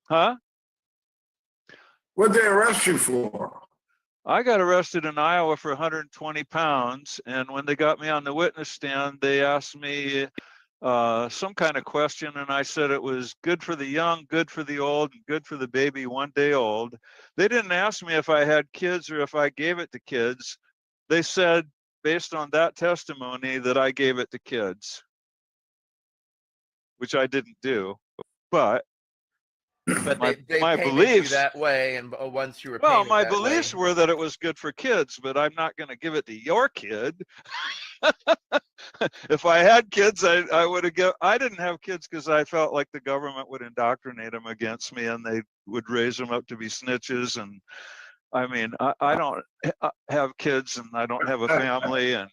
Huh? What did they arrest you for? I got arrested in Iowa for 120 pounds, and when they got me on the witness stand, they asked me some kind of question, and I said it was good for the young, good for the old, and good for the baby 1 day old. They didn't ask me if I had kids or if I gave it to kids. They said, based on that testimony, that I gave it to kids, which I didn't do. But they my painted beliefs you that way, and once you were well, painted my that beliefs way, were that it was good for kids, but I'm not going to give it to your kid. If I had kids, I would have. I didn't have kids because I felt like the government would indoctrinate them against me, and they would raise them up to be snitches. And I mean, I don't have kids, and I don't have a family, and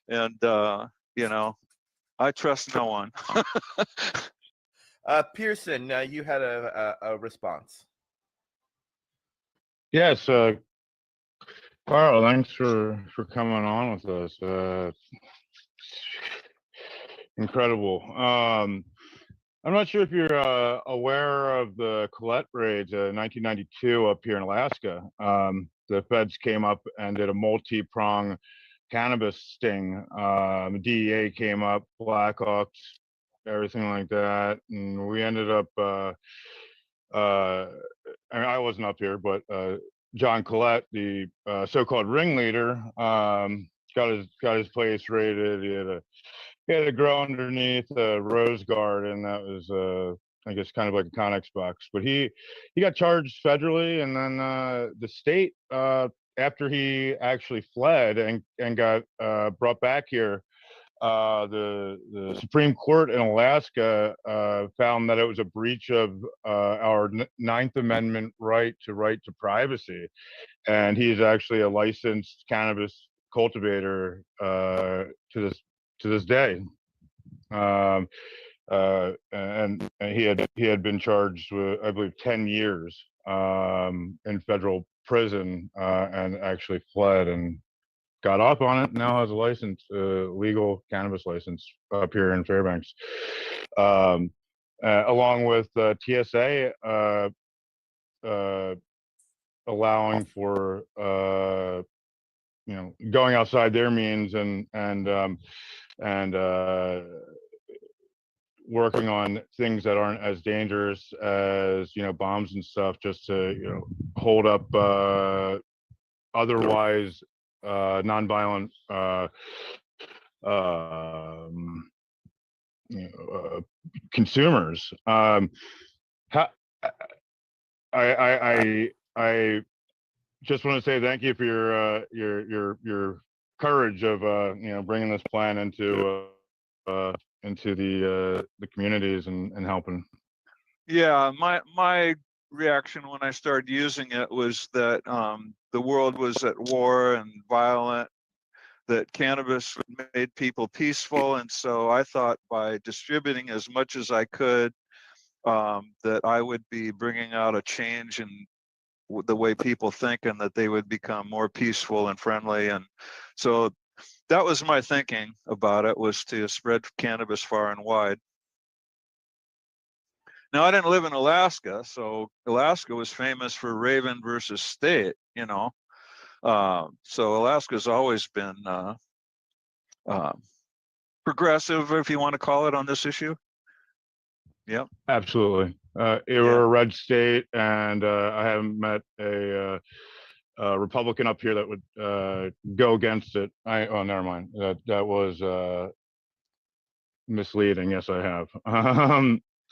you know, I trust no one. Pearson, you had a response. Yes, Carl, thanks for coming on with us. Incredible. I'm not sure if you're aware of the Colette raids, 1992 up here in Alaska. The feds came up and did a multi-prong cannabis sting. DEA came up, Blackhawks, everything like that, and we ended up. I mean, I wasn't up here, but John Collette, the so-called ringleader, got his place raided. He had to grow underneath a rose garden that was I guess kind of like a Connex box. But he got charged federally, and then the state after he actually fled and got brought back here. The Supreme Court in Alaska found that it was a breach of our Ninth Amendment right to privacy, and he is actually a licensed cannabis cultivator to this day. And he had been charged with, I believe, 10 years in federal prison, and actually fled and got off on it. Now has a license, legal cannabis license up here in Fairbanks, along with TSA allowing for going outside their means and working on things that aren't as dangerous as bombs and stuff, just to hold up otherwise nonviolent consumers. I just want to say thank you for your courage of bringing this plan into the communities and helping. Yeah, my reaction when I started using it was that the world was at war and violent, that cannabis made people peaceful, and so I thought by distributing as much as I could, that I would be bringing out a change in the way people think, and that they would become more peaceful and friendly. And so that was my thinking about it, was to spread cannabis far and wide. Now, I didn't live in Alaska, so Alaska was famous for Raven versus State, so Alaska's always been progressive, if you want to call it, on this issue. Yep. Absolutely. We're a red state, and I haven't met a Republican up here that would go against it. Oh, never mind. That was misleading. Yes, I have.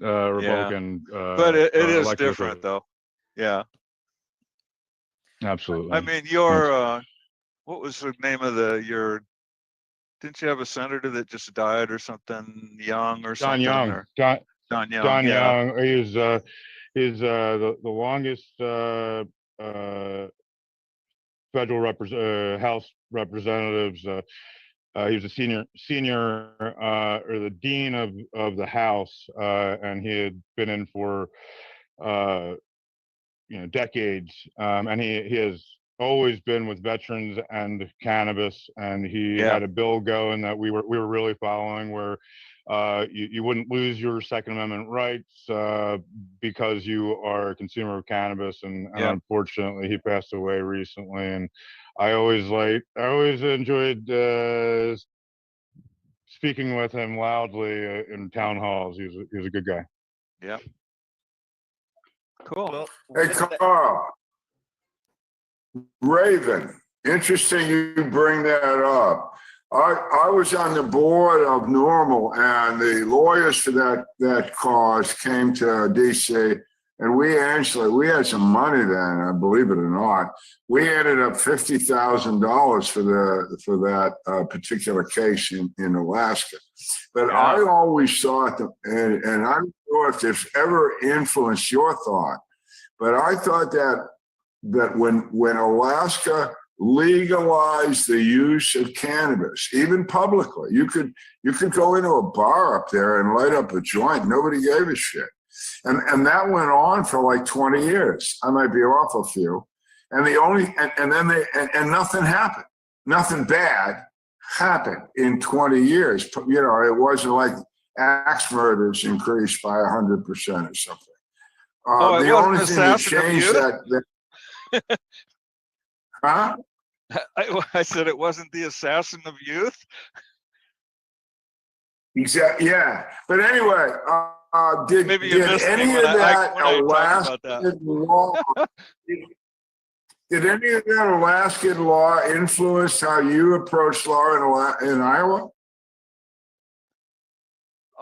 Republican. But it is elected different, officials. though. Yeah. Absolutely. I mean, your what was the name of didn't you have a senator that just died or something, Young or John something? Young. Or John Young. John Yeah. Young. He's the longest federal House representatives. He was a senior or the dean of the House, and he had been in for decades, and he has always been with veterans and cannabis, and he Yeah. had a bill going that we were really following, where you wouldn't lose your Second Amendment rights because you are a consumer of cannabis, and Yeah. unfortunately he passed away recently. And I always enjoyed speaking with him loudly in town halls. He was a good guy. Yeah. Cool. Well, Hey, Carl. Raven, interesting you bring that up. I was on the board of Normal, and the lawyers for that cause came to DC, and we had some money then, I believe it or not. We ended up $50,000 for that particular case in Alaska. But Yeah. I always thought, and I don't know if this ever influenced your thought, but I thought that when Alaska legalized the use of cannabis, even publicly, you could go into a bar up there and light up a joint. Nobody gave a shit. And that went on for like 20 years. I might be off a few. And then nothing happened. Nothing bad happened in 20 years. You know, it wasn't like axe murders increased by 100% or something. Oh, it The wasn't only thing that Assassin of changed Youth? huh? I said it wasn't the Assassin of Youth. Exactly. Yeah. But anyway, did Maybe you missed me any when of that when I talked about that. Alaskan law? Did any of that Alaskan law influence how you approach law in Iowa?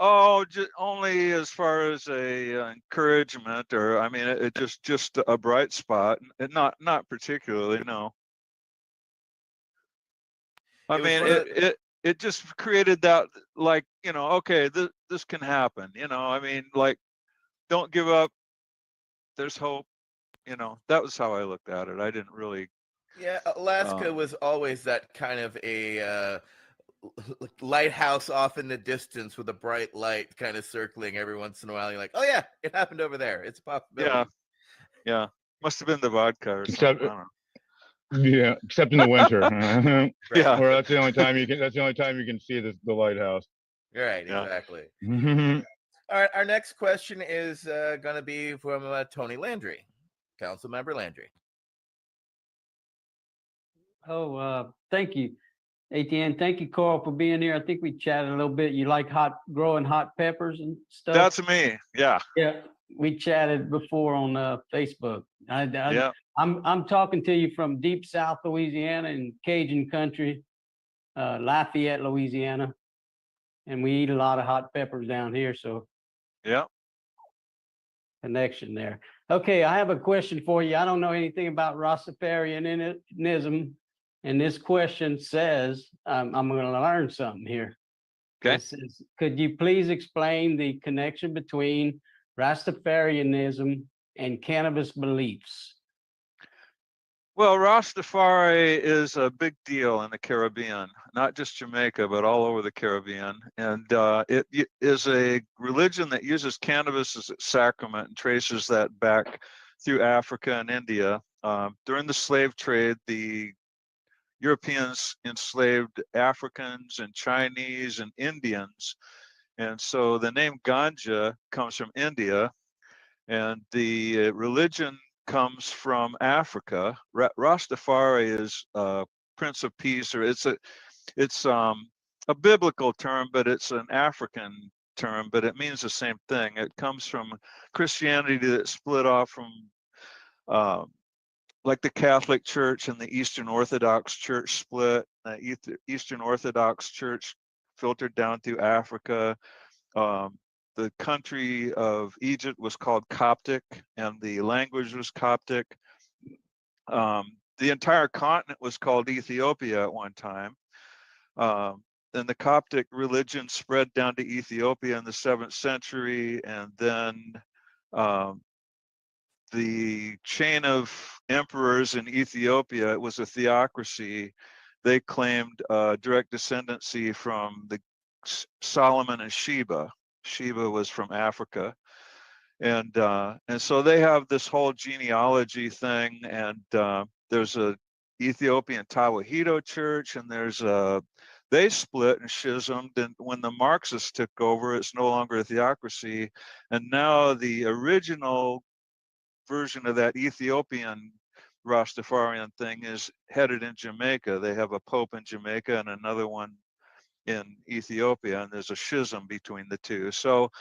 Oh, only as far as a encouragement, or I mean, it just a bright spot. Not particularly, no. I mean, it just created that, like, okay, this can happen. I mean, like, don't give up. There's hope. That was how I looked at it. I didn't really. Yeah, Alaska was always that kind of a lighthouse off in the distance with a bright light kind of circling every once in a while. You're like, oh yeah, it happened over there. It's a possibility. Yeah. Must have been the vodka or Except, something. I don't know. Yeah, except in the winter. Yeah. Where that's the only time you can see the lighthouse. Right, Yeah. exactly. Mhm. All right, our next question is going to be from Tony Landry, Council Member Landry. Thank you, ATN. Thank you, Carl, for being here. I think we chatted a little bit. You like growing hot peppers and stuff? That's me. Yeah. Yeah, we chatted before on Facebook. Yeah. I'm talking to you from deep South Louisiana in Cajun country, Lafayette, Louisiana, and we eat a lot of hot peppers down here. So Yeah. connection there. Okay, I have a question for you. I don't know anything about Rastafarianism, and this question says, I'm going to learn something here. Okay. It says, could you please explain the connection between Rastafarianism and cannabis beliefs? Well, Rastafari is a big deal in the Caribbean, not just Jamaica, but all over the Caribbean. And it is a religion that uses cannabis as its sacrament and traces that back through Africa and India. During the slave trade, the Europeans enslaved Africans and Chinese and Indians. And so the name ganja comes from India, and the religion comes from Africa. Rastafari is Prince of Peace, or it's a biblical term, but it's an African term, but it means the same thing. It comes from Christianity that split off from like the Catholic Church and the Eastern Orthodox Church split. Eastern Orthodox Church filtered down through Africa. The the country of Egypt was called Coptic, and the language was Coptic. The entire continent was called Ethiopia at one time. Then the Coptic religion spread down to Ethiopia in the 7th century, and then the chain of emperors in Ethiopia, it was a theocracy. They claimed direct descendancy from the Solomon and Sheba. Sheba was from Africa. And so they have this whole genealogy thing, and there's a Ethiopian Tawahedo church, and they split and schismed, and when the Marxists took over, it's no longer a theocracy, and now the original version of that Ethiopian Rastafarian thing is headed in Jamaica. They have a pope in Jamaica and another one in Ethiopia, and there's a schism between the two. So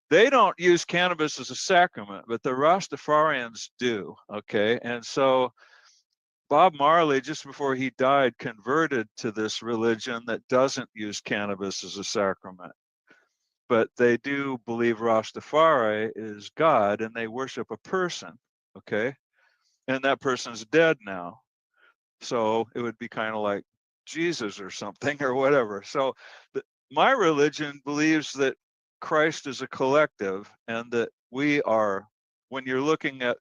they don't use cannabis as a sacrament, but the Rastafarians do, okay? And so Bob Marley, just before he died, converted to this religion that doesn't use cannabis as a sacrament. But they do believe Rastafari is God, and they worship a person, okay? And that person's dead now. So it would be kind of like Jesus or something or whatever. So my religion believes that Christ is a collective, and that we are, when you're looking at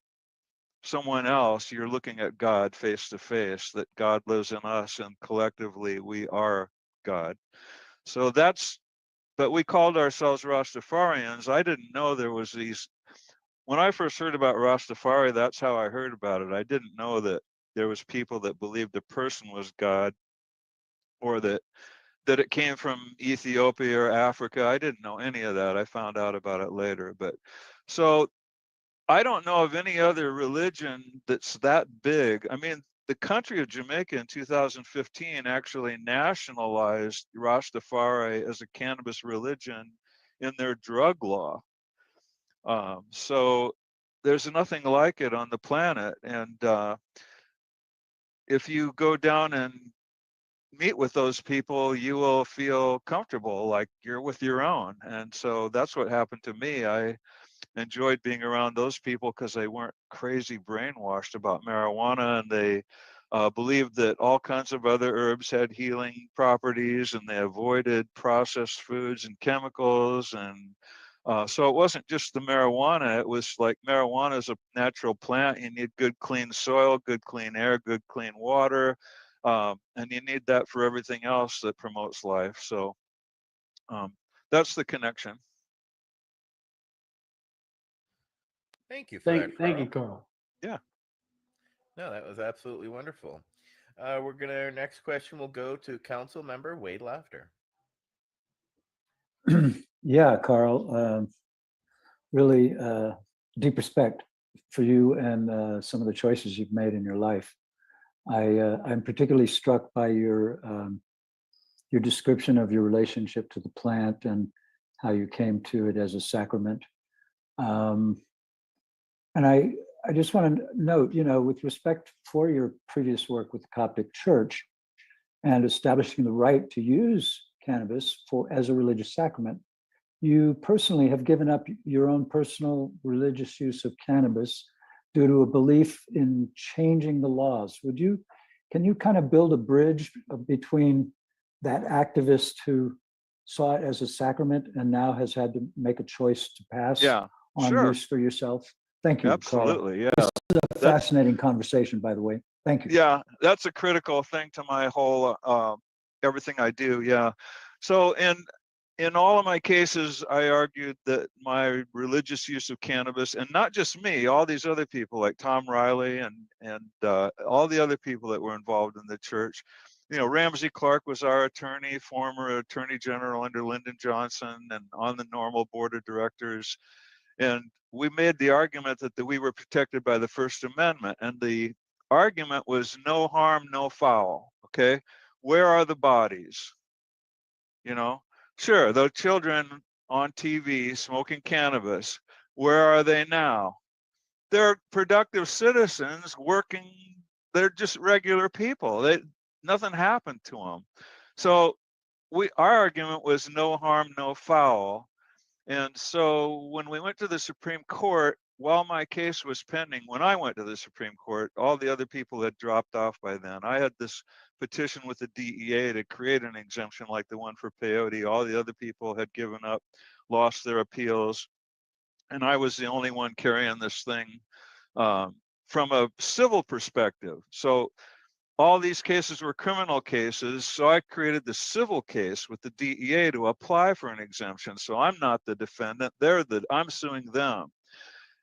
someone else, you're looking at God face to face, that God lives in us, and collectively we are God. So but we called ourselves Rastafarians. I didn't know there was these, when I first heard about Rastafari, that's how I heard about it. I didn't know that there was people that believed a person was God, or that it came from Ethiopia or Africa. I didn't know any of that. I found out about it later. But so I don't know of any other religion that's that big. I mean, the country of Jamaica in 2015 actually nationalized Rastafari as a cannabis religion in their drug law. So there's nothing like it on the planet. And if you go down and meet with those people, you will feel comfortable, like you're with your own. And so that's what happened to me. I enjoyed being around those people because they weren't crazy brainwashed about marijuana, and they believed that all kinds of other herbs had healing properties, and they avoided processed foods and chemicals. And so it wasn't just the marijuana. It was like, marijuana is a natural plant. You need good, clean soil, good, clean air, good, clean water. And you need that for everything else that promotes life. So that's the connection. Thank you for that, Thank you, Carl. Yeah. No, that was absolutely wonderful. Our next question will go to Council Member Wade Laughter. Yeah, Carl, really deep respect for you and some of the choices you've made in your life. I'm particularly struck by your description of your relationship to the plant and how you came to it as a sacrament. And I just want to note, with respect for your previous work with the Coptic Church and establishing the right to use cannabis as a religious sacrament, you personally have given up your own personal religious use of cannabis due to a belief in changing the laws. Can you kind of build a bridge between that activist who saw it as a sacrament and now has had to make a choice to pass on sure. use for yourself? Thank you, Absolutely, Carl. yeah. This is a fascinating conversation, by the way. Thank you. Yeah, that's a critical thing to my whole everything I do. Yeah. So in all of my cases, I argued that my religious use of cannabis, and not just me, all these other people like Tom Riley and all the other people that were involved in the church. Ramsey Clark was our attorney, former attorney general under Lyndon Johnson, and on the normal board of directors. And we made the argument that we were protected by the First Amendment, and the argument was no harm, no foul. Okay, where are the bodies? Sure, the children on TV smoking cannabis, where are they now? They're productive citizens working. They're just regular people. Nothing happened to them. So our argument was no harm, no foul. And so when we went to the Supreme Court, while my case was pending, when I went to the Supreme Court, all the other people had dropped off by then. I had this petition with the DEA to create an exemption like the one for peyote. All the other people had given up, lost their appeals, and I was the only one carrying this thing from a civil perspective. So all these cases were criminal cases, so I created the civil case with the DEA to apply for an exemption. So I'm not the defendant, I'm suing them.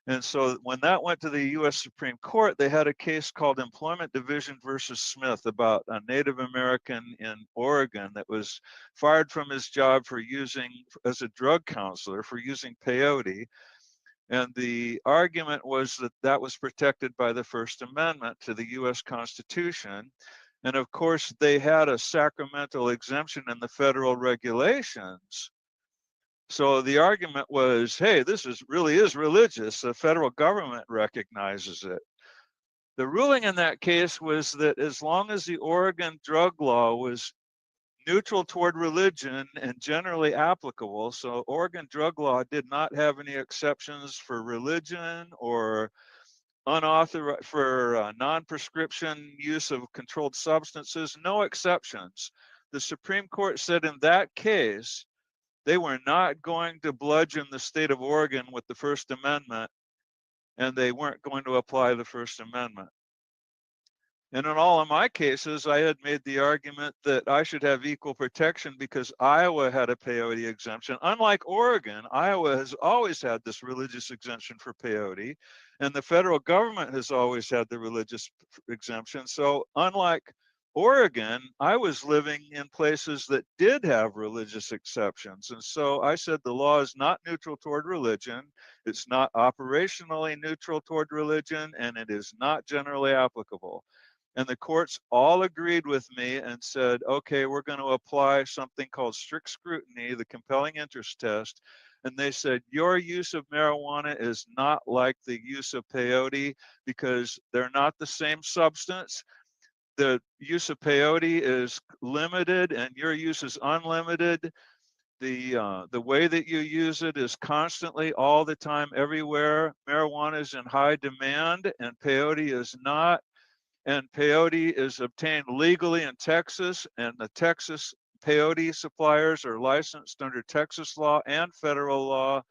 And so when that went to the US Supreme Court, they had a case called Employment Division versus Smith about a Native American in Oregon that was fired from his job for using, as a drug counselor, for using peyote. And the argument was that that was protected by the First Amendment to the US Constitution. And of course, they had a sacramental exemption in the federal regulations. So the argument was, hey, this really is religious. The federal government recognizes it. The ruling in that case was that as long as the Oregon drug law was neutral toward religion and generally applicable, so Oregon drug law did not have any exceptions for religion or unauthorized for non-prescription use of controlled substances, no exceptions. The Supreme Court said in that case, they were not going to bludgeon the state of Oregon with the First Amendment, and they weren't going to apply the First Amendment. And in all of my cases, I had made the argument that I should have equal protection because Iowa had a peyote exemption. Unlike Oregon, Iowa has always had this religious exemption for peyote, and the federal government has always had the religious exemption. So unlike Oregon, I was living in places that did have religious exceptions. And so I said the law is not neutral toward religion, it's not operationally neutral toward religion, and it is not generally applicable. And the courts all agreed with me and said, okay, we're going to apply something called strict scrutiny, the compelling interest test. And they said, your use of marijuana is not like the use of peyote because they're not the same substance. The use of peyote is limited and your use is unlimited. The way that you use it is constantly, all the time, everywhere. Marijuana is in high demand and peyote is not. And peyote is obtained legally in Texas, and the Texas peyote suppliers are licensed under Texas law and federal law.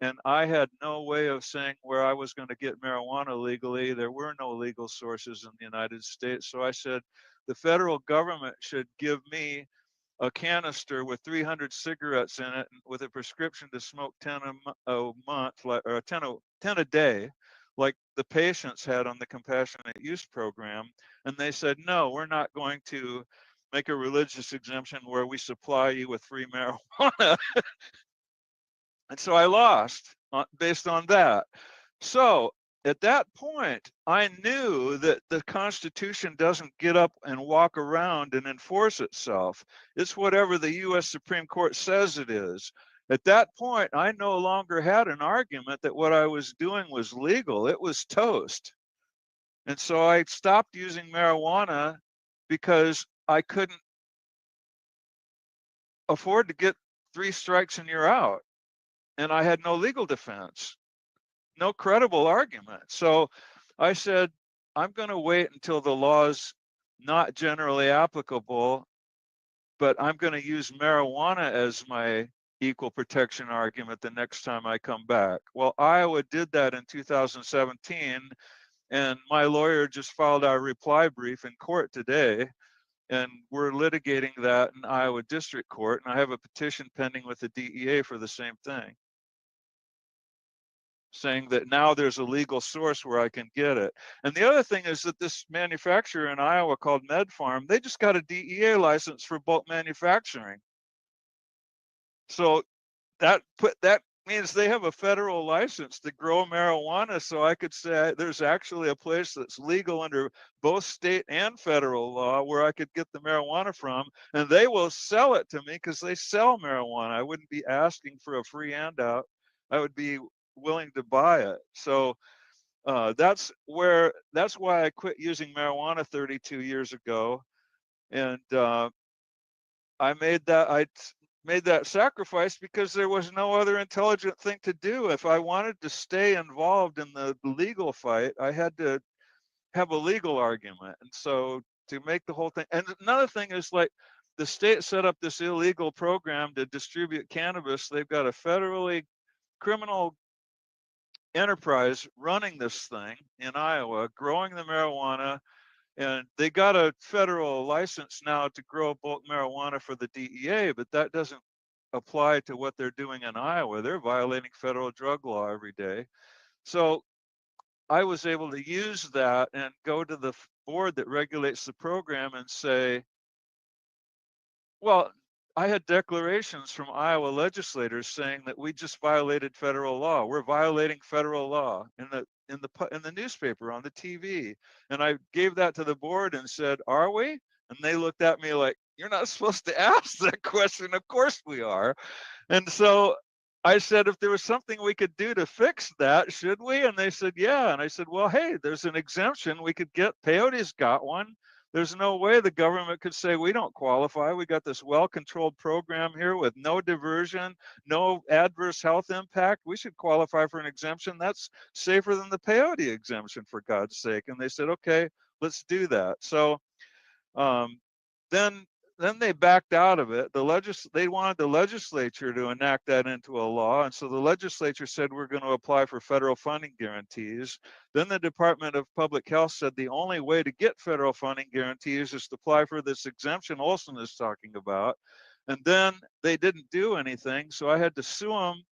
And I had no way of saying where I was going to get marijuana legally. There were no legal sources in the United States. So I said, the federal government should give me a canister with 300 cigarettes in it with a prescription to smoke 10 a month, or 10 a day, like the patients had on the compassionate use program. And they said, no, we're not going to make a religious exemption where we supply you with free marijuana. And so I lost based on that. So at that point, I knew that the Constitution doesn't get up and walk around and enforce itself. It's whatever the US Supreme Court says it is. At that point, I no longer had an argument that what I was doing was legal. It was toast. And so I stopped using marijuana because I couldn't afford to get 3 strikes and you're out. And I had no legal defense, no credible argument. So I said, I'm going to wait until the law's not generally applicable, but I'm going to use marijuana as my equal protection argument the next time I come back. Well, Iowa did that in 2017, and my lawyer just filed our reply brief in court today, and we're litigating that in Iowa District Court, and I have a petition pending with the DEA for the same thing, saying that now there's a legal source where I can get it. And the other thing is that this manufacturer in Iowa called MedFarm, they just got a DEA license for bulk manufacturing. So that means they have a federal license to grow marijuana. So I could say there's actually a place that's legal under both state and federal law where I could get the marijuana from, and they will sell it to me because they sell marijuana. I wouldn't be asking for a free handout. I would be willing to buy it. So that's why I quit using marijuana 32 years ago. And I made that sacrifice because there was no other intelligent thing to do. If I wanted to stay involved in the legal fight, I had to have a legal argument. And so to make the whole thing, and another thing is like the state set up this illegal program to distribute cannabis. They've got a federally criminal enterprise running this thing in Iowa, growing the marijuana, and they got a federal license now to grow bulk marijuana for the DEA, but that doesn't apply to what they're doing in Iowa. They're violating federal drug law every day. So I was able to use that and go to the board that regulates the program and say, well, I had declarations from Iowa legislators saying that we just violated federal law. We're violating federal law in the newspaper, on the TV. And I gave that to the board and said, are we? And they looked at me like, you're not supposed to ask that question. Of course we are. And so I said, if there was something we could do to fix that, should we? And they said, yeah. And I said, well, hey, there's an exemption we could get. Peyote's got one. There's no way the government could say we don't qualify. We got this well-controlled program here with no diversion, no adverse health impact. We should qualify for an exemption. That's safer than the peyote exemption, for God's sake. And they said, okay, let's do that. So then they backed out of it. They wanted the legislature to enact that into a law. And so the legislature said, we're going to apply for federal funding guarantees. Then the Department of Public Health said the only way to get federal funding guarantees is to apply for this exemption Olson is talking about. And then they didn't do anything. So I had to sue them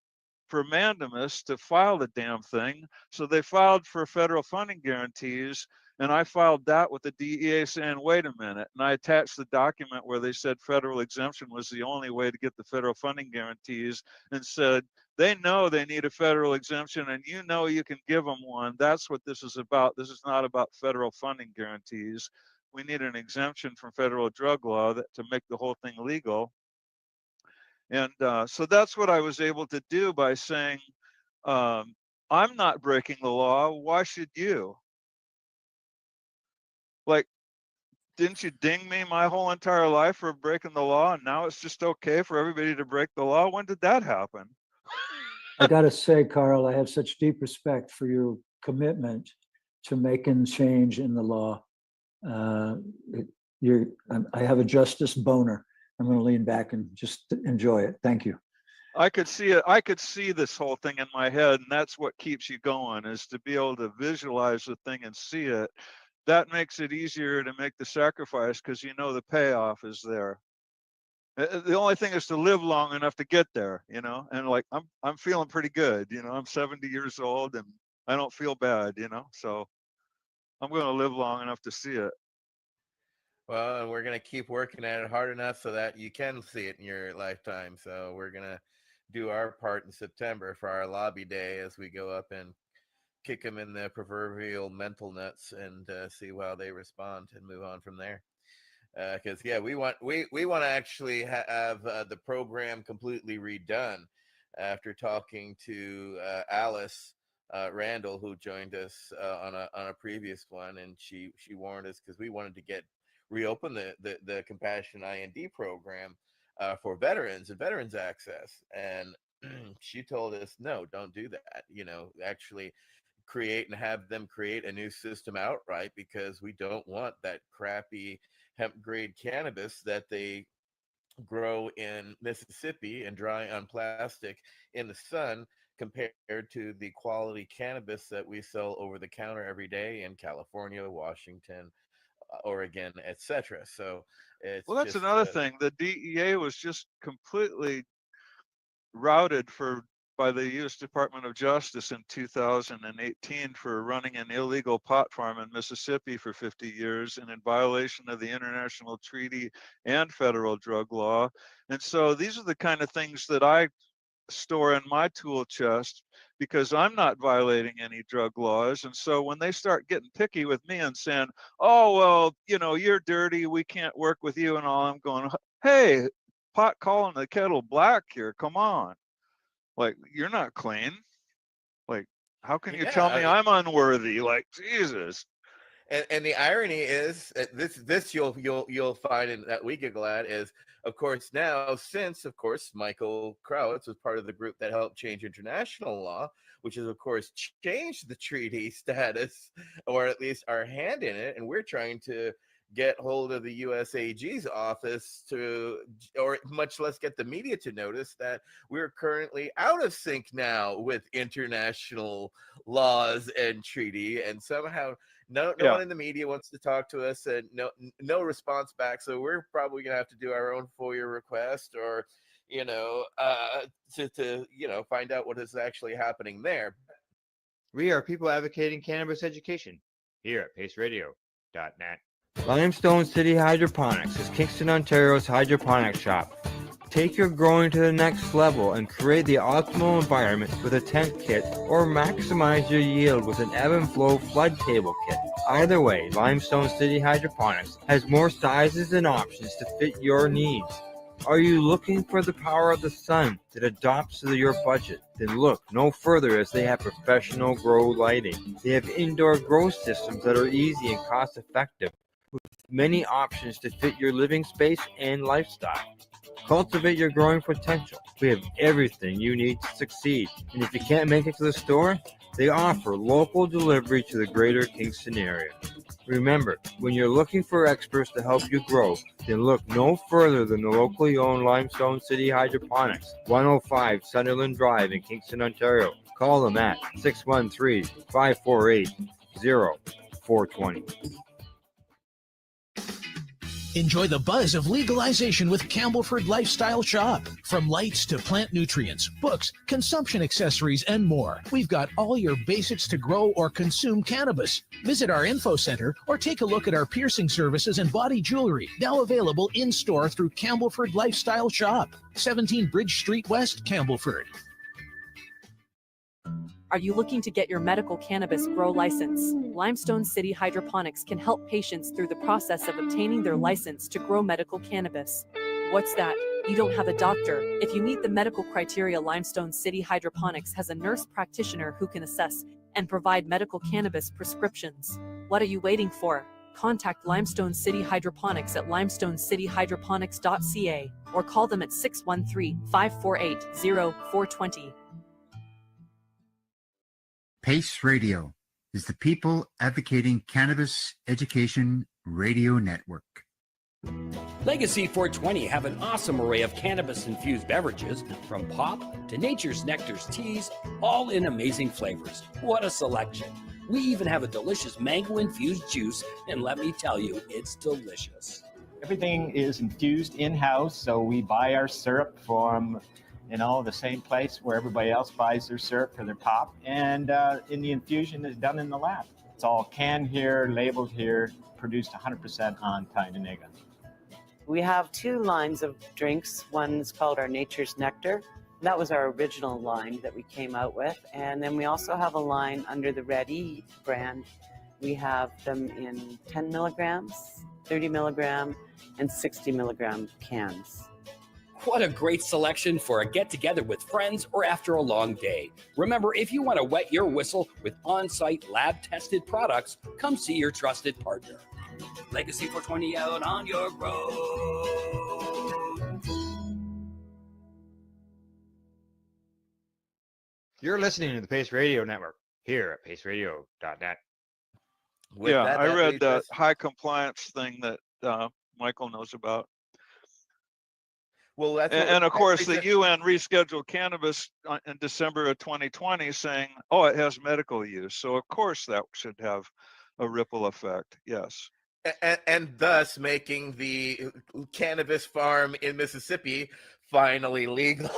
for mandamus to file the damn thing. So they filed for federal funding guarantees. And I filed that with the DEA saying, wait a minute. And I attached the document where they said federal exemption was the only way to get the federal funding guarantees, and said, they know they need a federal exemption and you know you can give them one. That's what this is about. This is not about federal funding guarantees. We need an exemption from federal drug law to make the whole thing legal. And so that's what I was able to do by saying, I'm not breaking the law. Why should you? Like, didn't you ding me my whole entire life for breaking the law, and now it's just okay for everybody to break the law? When did that happen? I got to say, Carl, I have such deep respect for your commitment to making change in the law. I have a justice boner. I'm going to lean back and just enjoy it. Thank you. I could see it. I could see this whole thing in my head, and that's what keeps you going, is to be able to visualize the thing and see it. That makes it easier to make the sacrifice because you know the payoff is there. The only thing is to live long enough to get there, you know. And like I'm feeling pretty good, you know. I'm 70 years old and I don't feel bad, you know. So I'm going to live long enough to see it. Well, and we're going to keep working at it hard enough so that you can see it in your lifetime. So we're going to do our part in September for our lobby day as we go up and kick them in the proverbial mental nuts and see how they respond and move on from there. Because yeah, we want to actually have the program completely redone. After talking to Alice Randall, who joined us on a previous one, and she warned us because we wanted to reopen the Compassion IND program for veterans and veterans access, and she told us, no, don't do that. You know, actually create and have them create a new system outright, because we don't want that crappy hemp grade cannabis that they grow in Mississippi and dry on plastic in the sun compared to the quality cannabis that we sell over the counter every day in California, Washington, Oregon, etc. So it's Well, that's just, another thing. The DEA was just completely routed by the U.S. Department of Justice in 2018 for running an illegal pot farm in Mississippi for 50 years and in violation of the international treaty and federal drug law. And so these are the kind of things that I store in my tool chest because I'm not violating any drug laws. And so when they start getting picky with me and saying, oh, well, you know, you're dirty, we can't work with you and all, I'm going, hey, pot calling the kettle black here, come on. Like, you're not clean. Like, how can you tell me I'm unworthy? Like, Jesus. And the irony is this you'll find in, that we giggle at is, of course, now since of course Michael Krowitz was part of the group that helped change international law, which has of course changed the treaty status, or at least our hand in it, and we're trying to get hold of the USAG's office to, or much less get the media to notice that we're currently out of sync now with international laws and treaty, and somehow no one in the media wants to talk to us, and no response back. So we're probably gonna have to do our own FOIA request, or to find out what is actually happening there. We are people advocating cannabis education here at paceradio.net. Limestone City Hydroponics is Kingston, Ontario's hydroponic shop. Take your growing to the next level and create the optimal environment with a tent kit, or maximize your yield with an ebb and flow flood table kit. Either way, Limestone City Hydroponics has more sizes and options to fit your needs. Are you looking for the power of the sun that adapts to your budget? Then look no further, as they have professional grow lighting. They have indoor grow systems that are easy and cost effective, with many options to fit your living space and lifestyle. Cultivate your growing potential. We have everything you need to succeed. And if you can't make it to the store, they offer local delivery to the greater Kingston area. Remember, when you're looking for experts to help you grow, then look no further than the locally owned Limestone City Hydroponics, 105 Sunderland Drive in Kingston, Ontario. Call them at 613-548-0420. Enjoy the buzz of legalization with Campbellford Lifestyle Shop. From lights to plant nutrients, books, consumption accessories, and more, we've got all your basics to grow or consume cannabis. Visit our info center or take a look at our piercing services and body jewelry, now available in-store through Campbellford Lifestyle Shop, 17 Bridge Street West, Campbellford. Are you looking to get your medical cannabis grow license? Limestone City Hydroponics can help patients through the process of obtaining their license to grow medical cannabis. What's that? You don't have a doctor? If you meet the medical criteria, Limestone City Hydroponics has a nurse practitioner who can assess and provide medical cannabis prescriptions. What are you waiting for? Contact Limestone City Hydroponics at limestonecityhydroponics.ca or call them at 613-548-0420. Pace Radio is the people advocating cannabis education radio network. Legacy 420 have an awesome array of cannabis-infused beverages, from pop to Nature's Nectar's teas, all in amazing flavors. What a selection. We even have a delicious mango-infused juice, and let me tell you, it's delicious. Everything is infused in-house, so we buy our syrup from the same place where everybody else buys their syrup for their pop. And in the infusion is done in the lab. It's all canned here, labeled here, produced 100% on Tyndonega. We have two lines of drinks. One's called our Nature's Nectar. That was our original line that we came out with. And then we also have a line under the Red E brand. We have them in 10 milligrams, 30 milligram, and 60 milligram cans. What a great selection for a get-together with friends or after a long day. Remember, if you want to wet your whistle with on-site lab-tested products, come see your trusted partner. Legacy 420 out on your road. You're listening to the Pace Radio Network here at paceradio.net. I read that high compliance thing that Michael knows about. Well, and of course, the UN rescheduled cannabis in December of 2020, saying, "Oh, it has medical use." So of course, that should have a ripple effect. Yes. And thus making the cannabis farm in Mississippi finally legal.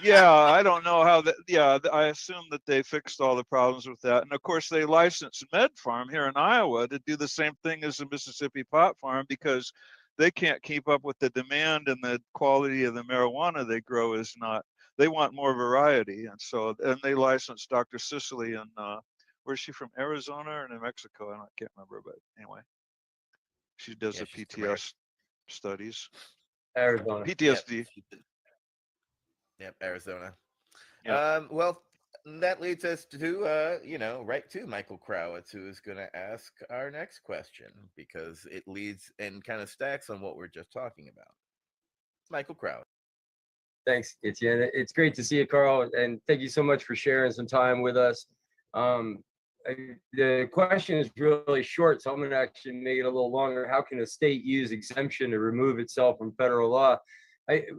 Yeah, I don't know how that. Yeah, I assume that they fixed all the problems with that. And of course, they licensed Med Farm here in Iowa to do the same thing as the Mississippi pot farm, because they can't keep up with the demand, and the quality of the marijuana they grow is not. They want more variety, and they licensed Dr. Sicily in where's she from? Arizona or New Mexico? I can't remember, but anyway, she does the PTS studies. Arizona. PTSD. Yep, Arizona. Yeah. Well, that leads us to, right to Michael Crowitz, who is going to ask our next question because it leads and kind of stacks on what we're just talking about. Michael Crowitz. Thanks, Etienne. It's great to see you, Carl, and thank you so much for sharing some time with us. The question is really short, so I'm going to actually make it a little longer. How can a state use exemption to remove itself from federal law?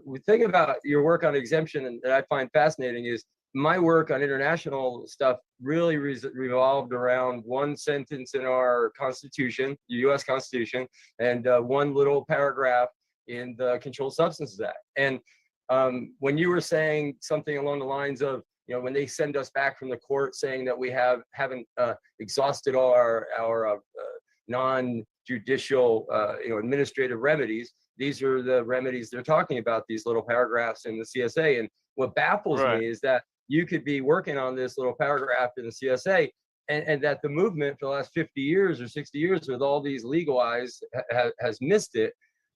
We think about your work on exemption, and that I find fascinating is my work on international stuff really revolved around one sentence in our Constitution, the U.S. Constitution, and one little paragraph in the Controlled Substances Act. And when you were saying something along the lines of, when they send us back from the court saying that we haven't exhausted all our non-judicial, administrative remedies, these are the remedies they're talking about, these little paragraphs in the CSA. And what baffles me is that you could be working on this little paragraph in the CSA, and that the movement for the last 50 years or 60 years with all these legal eyes has missed it.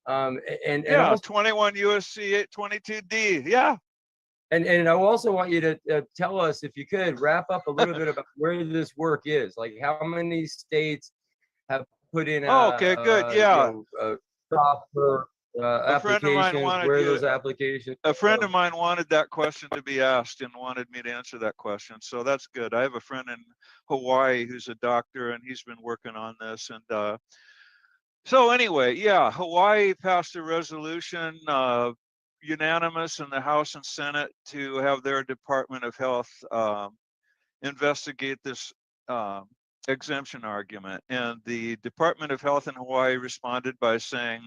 And also, 21 USC 822D. Yeah. And I also want you to tell us, if you could, wrap up a little bit about where this work is. Like, how many states have put in okay, good. Yeah. proper applications, where those applications. A friend of mine wanted that question to be asked and wanted me to answer that question. So that's good. I have a friend in Hawaii who's a doctor, and he's been working on this. And so anyway, yeah, Hawaii passed a resolution, unanimous in the House and Senate, to have their Department of Health investigate this exemption argument. And the Department of Health in Hawaii responded by saying,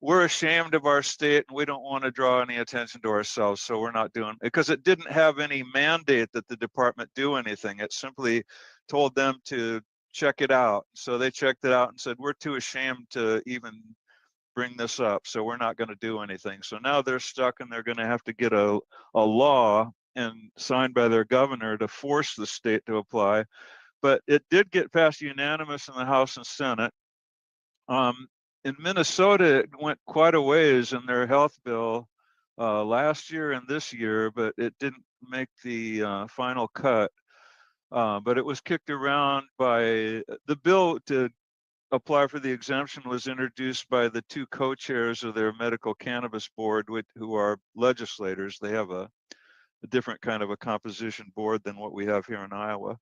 we're ashamed of our state and we don't want to draw any attention to ourselves, so we're not doing it, because it didn't have any mandate that the department do anything. It simply told them to check it out. So they checked it out and said, we're too ashamed to even bring this up, so we're not going to do anything. So now they're stuck, and they're going to have to get a law and signed by their governor to force the state to apply. But it did get passed unanimous in the House and Senate. In Minnesota, it went quite a ways in their health bill last year and this year, but it didn't make the final cut. But it was kicked around by the bill to apply for the exemption was introduced by the two co-chairs of their medical cannabis board, who are legislators. They have a different kind of a composition board than what we have here in Iowa.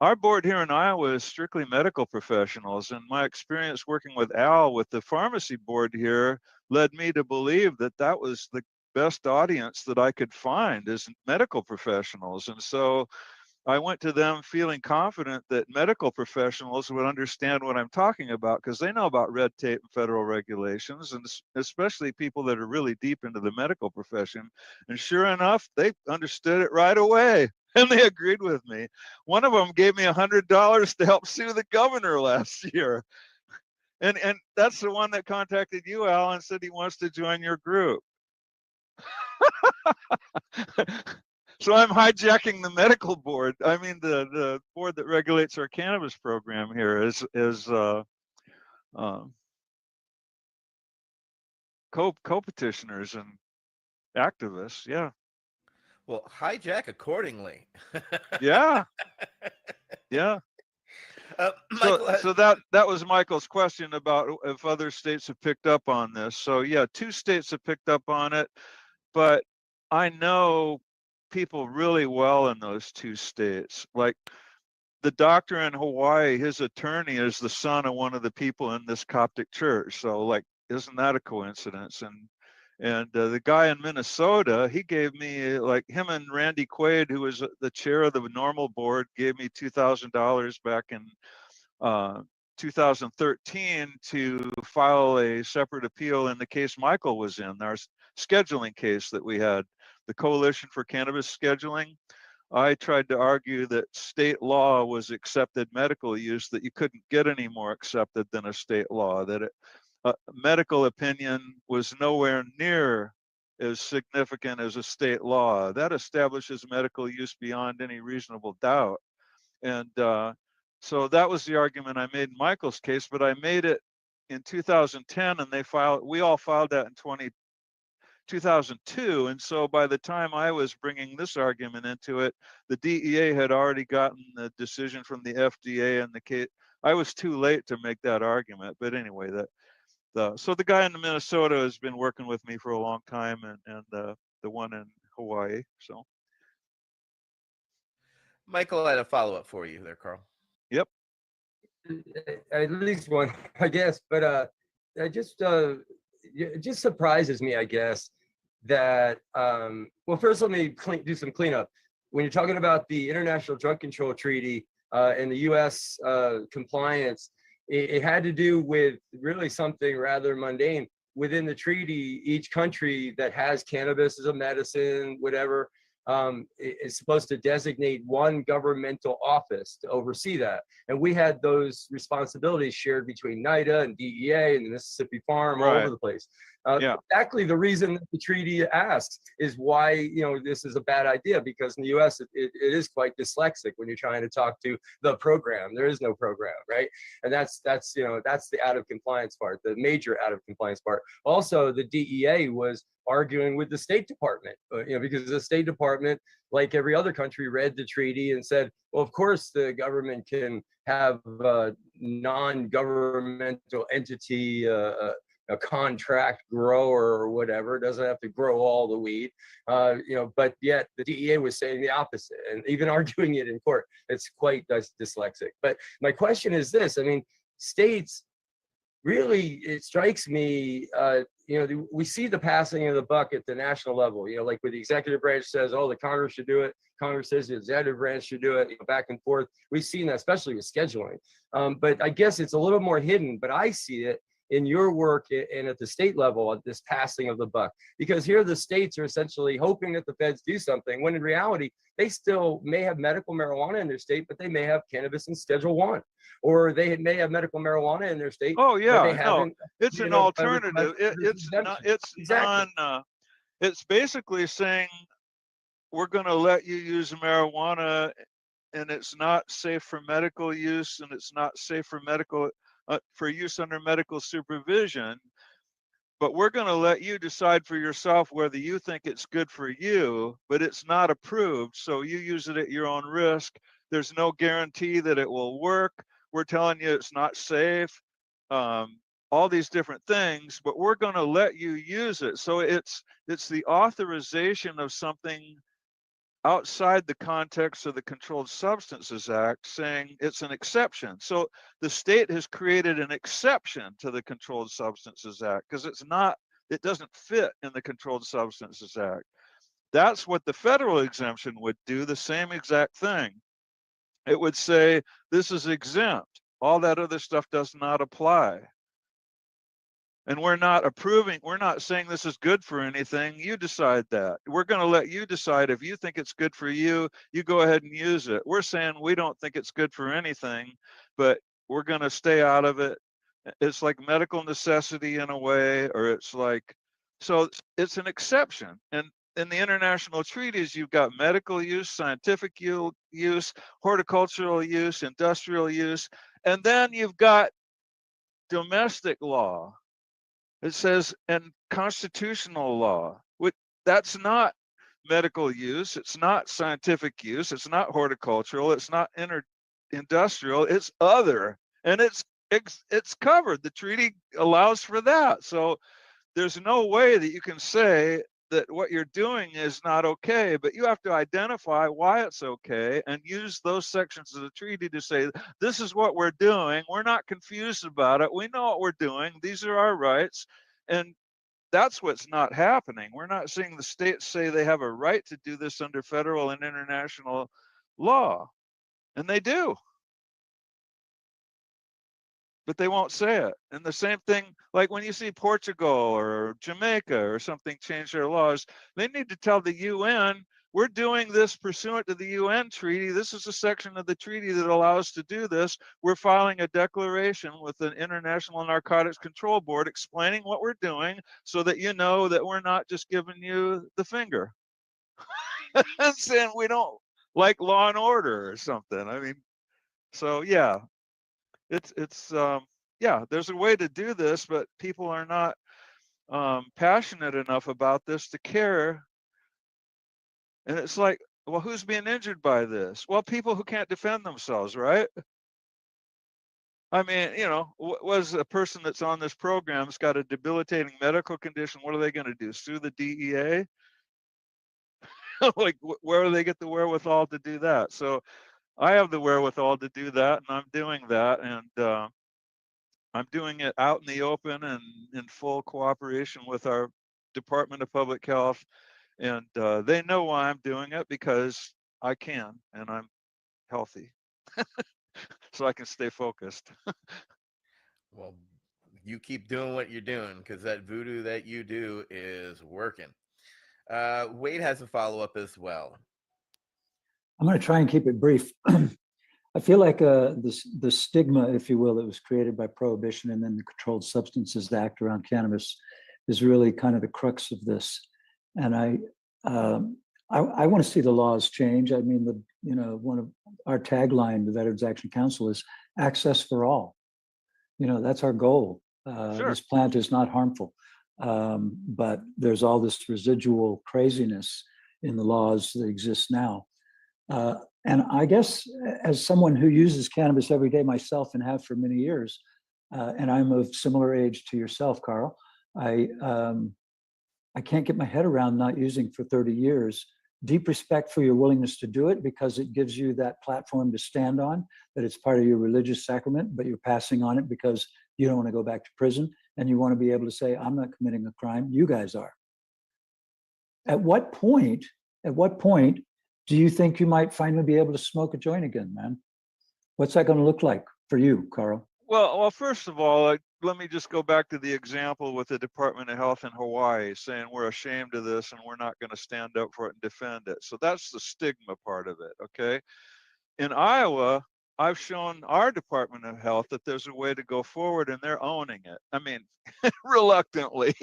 Our board here in Iowa is strictly medical professionals, and my experience working with Al with the pharmacy board here led me to believe that that was the best audience that I could find, is medical professionals. And so I went to them feeling confident that medical professionals would understand what I'm talking about, because they know about red tape and federal regulations, and especially people that are really deep into the medical profession. And sure enough, they understood it right away, and they agreed with me. One of them gave me $100 to help sue the governor last year. And that's the one that contacted you, Al, and said he wants to join your group. So I'm hijacking the medical board. I mean, the board that regulates our cannabis program here is co-petitioners and activists. Yeah. Well, hijack accordingly. Yeah. Yeah. So that was Michael's question about if other states have picked up on this. So yeah, 2 states have picked up on it, but I know people really well in those 2 states. Like the doctor in Hawaii, his attorney is the son of one of the people in this Coptic church. So like, isn't that a coincidence? And the guy in Minnesota, he gave me, like, him and Randy Quaid, who was the chair of the normal board, gave me $2,000 back in 2013 to file a separate appeal in the case Michael was in, our scheduling case that we had, the Coalition for Cannabis Scheduling. I tried to argue that state law was accepted medical use, that you couldn't get any more accepted than a state law, that medical opinion was nowhere near as significant as a state law. That establishes medical use beyond any reasonable doubt. And so that was the argument I made in Michael's case, but I made it in 2010, and we all filed that in 2002. And so by the time I was bringing this argument into it, the DEA had already gotten the decision from the FDA, and the case, I was too late to make that argument. But anyway, so the guy in Minnesota has been working with me for a long time, and the one in Hawaii. So Michael, I had a follow up for you there, Carl. Yep. At least one, I guess. But I just it just surprises me, I guess, that well, first let me do some cleanup. When you're talking about the International Drug Control Treaty and the U.S. Compliance, it had to do with really something rather mundane. Within the treaty, each country that has cannabis as a medicine, whatever, is supposed to designate one governmental office to oversee that. And we had those responsibilities shared between NIDA and DEA and the Mississippi Farm, all over the place. Exactly the reason that the treaty asks is why, this is a bad idea, because in the US, it is quite dyslexic when you're trying to talk to the program. There is no program, right? And that's the out of compliance part, the major out of compliance part. Also, the DEA was arguing with the State Department, because the State Department, like every other country, read the treaty and said, well, of course the government can have a non-governmental entity, a contract grower or whatever, doesn't have to grow all the weed, but yet the DEA was saying the opposite and even arguing it in court. It's quite dyslexic. But my question is this, states, really, it strikes me, we see the passing of the buck at the national level, like where the executive branch says, oh, the Congress should do it. Congress says the executive branch should do it, back and forth. We've seen that, especially with scheduling. But I guess it's a little more hidden, but I see it in your work and at the state level, at this passing of the buck, because here the states are essentially hoping that the feds do something, when in reality, they still may have medical marijuana in their state, but they may have cannabis in Schedule 1, or they may have medical marijuana in their state. Oh yeah, but they haven't, it's an alternative. Exactly. It's basically saying we're going to let you use marijuana, and it's not safe for medical use, and it's not safe for for use under medical supervision, but we're going to let you decide for yourself whether you think it's good for you, but it's not approved, so you use it at your own risk. There's no guarantee that it will work. We're telling you it's not safe, all these different things, but we're going to let you use it. So it's the authorization of something outside the context of the Controlled Substances Act, saying it's an exception. So the state has created an exception to the Controlled Substances Act because it doesn't fit in the Controlled Substances Act. That's what the federal exemption would do, the same exact thing. It would say, this is exempt. All that other stuff does not apply. And we're not saying this is good for anything. You decide that. We're going to let you decide. If you think it's good for you, you go ahead and use it. We're saying we don't think it's good for anything, but we're going to stay out of it. It's like medical necessity in a way, or so it's an exception. And in the international treaties, you've got medical use, scientific use, horticultural use, industrial use, and then you've got domestic law. It says, and constitutional law. That's not medical use. It's not scientific use. It's not horticultural. It's not industrial. It's other, and it's covered. The treaty allows for that. So there's no way that you can say that what you're doing is not okay, but you have to identify why it's okay and use those sections of the treaty to say, this is what we're doing. We're not confused about it. We know what we're doing. These are our rights. And that's what's not happening. We're not seeing the states say they have a right to do this under federal and international law. And they do. But they won't say it. And the same thing, like when you see Portugal or Jamaica or something change their laws, they need to tell the UN, we're doing this pursuant to the UN treaty. This is a section of the treaty that allows us to do this. We're filing a declaration with the International Narcotics Control Board explaining what we're doing so that you know that we're not just giving you the finger and saying we don't like law and order or something. So yeah. There's a way to do this, but people are not. passionate enough about this to care. And it's like, well, who's being injured by this? Well, people who can't defend themselves, right? I mean, you know, was a person that's on this program's got a debilitating medical condition. What are they going to do? Sue the DEA? Like, where do they get the wherewithal to do that? So I have the wherewithal to do that, and I'm doing that. And I'm doing it out in the open and in full cooperation with our Department of Public Health. And they know why I'm doing it, because I can, and I'm healthy. So I can stay focused. Well, you keep doing what you're doing, because that voodoo that you do is working. Wade has a follow-up as well. I'm going to try and keep it brief. I feel like the stigma, if you will, that was created by prohibition and then the Controlled Substances Act around cannabis is really kind of the crux of this. And I want to see the laws change. I mean, one of our tagline, the Veterans Action Council, is access for all. That's our goal. Sure. This plant is not harmful, but there's all this residual craziness in the laws that exist now. And I guess as someone who uses cannabis every day myself and have for many years, and I'm of similar age to yourself, Carl, I can't get my head around not using for 30 years. Deep respect for your willingness to do it, because it gives you that platform to stand on, that it's part of your religious sacrament, but you're passing on it because you don't want to go back to prison and you want to be able to say, I'm not committing a crime, you guys are. At what point do you think you might finally be able to smoke a joint again, man? What's that going to look like for you, Carl? Well, first of all, let me just go back to the example with the Department of Health in Hawaii saying we're ashamed of this and we're not going to stand up for it and defend it. So that's the stigma part of it, okay? In Iowa, I've shown our Department of Health that there's a way to go forward, and they're owning it. I mean, reluctantly,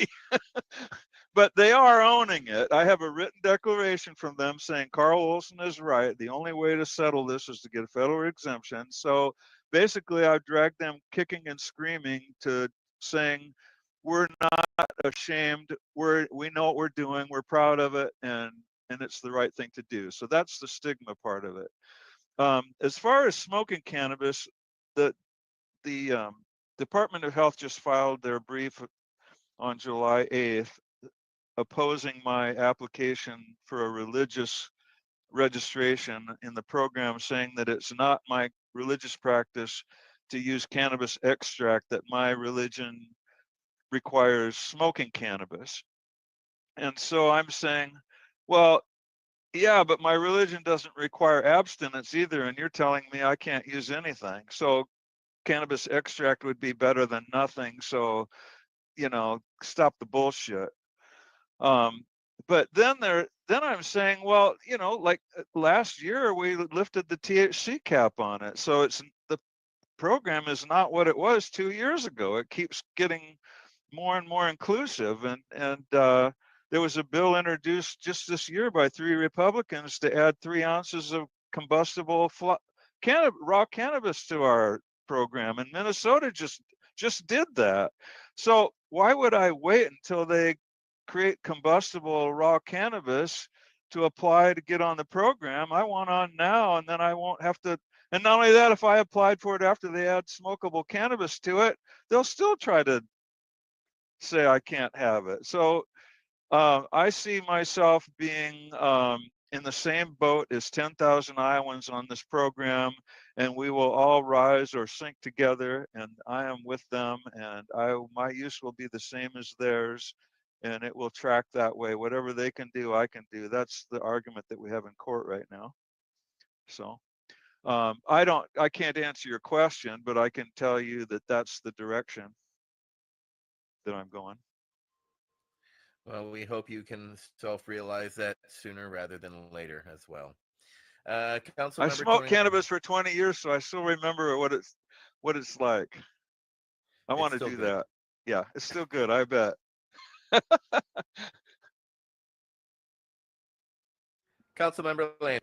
but they are owning it. I have a written declaration from them saying Carl Olson is right. The only way to settle this is to get a federal exemption. So basically, I've dragged them kicking and screaming to saying, we're not ashamed. We know what we're doing. We're proud of it, and it's the right thing to do. So that's the stigma part of it. As far as smoking cannabis, the Department of Health just filed their brief on July 8th opposing my application for a religious registration in the program, saying that it's not my religious practice to use cannabis extract, that my religion requires smoking cannabis. And so I'm saying, well, yeah, but my religion doesn't require abstinence either, and you're telling me I can't use anything. So cannabis extract would be better than nothing. So, stop the bullshit. But then I'm saying, well, like last year we lifted the THC cap on it. So the program is not what it was 2 years ago. It keeps getting more and more inclusive. And there was a bill introduced just this year by 3 Republicans to add 3 ounces of combustible raw cannabis to our program. And Minnesota just did that. So why would I wait until they create combustible raw cannabis to apply to get on the program? I want on now, and then I won't have to. And not only that, if I applied for it after they add smokable cannabis to it, they'll still try to say I can't have it. So I see myself being in the same boat as 10,000 Iowans on this program, and we will all rise or sink together, and I am with them, and my use will be the same as theirs, and it will track that way. Whatever they can do, I can do. That's the argument that we have in court right now. So I can't answer your question, but I can tell you that that's the direction that I'm going. Well, we hope you can self-realize that sooner rather than later as well. I smoked cannabis for 20 years, so I still remember what it's like. I want to do that. Yeah, it's still good, I bet. Councilmember Lane.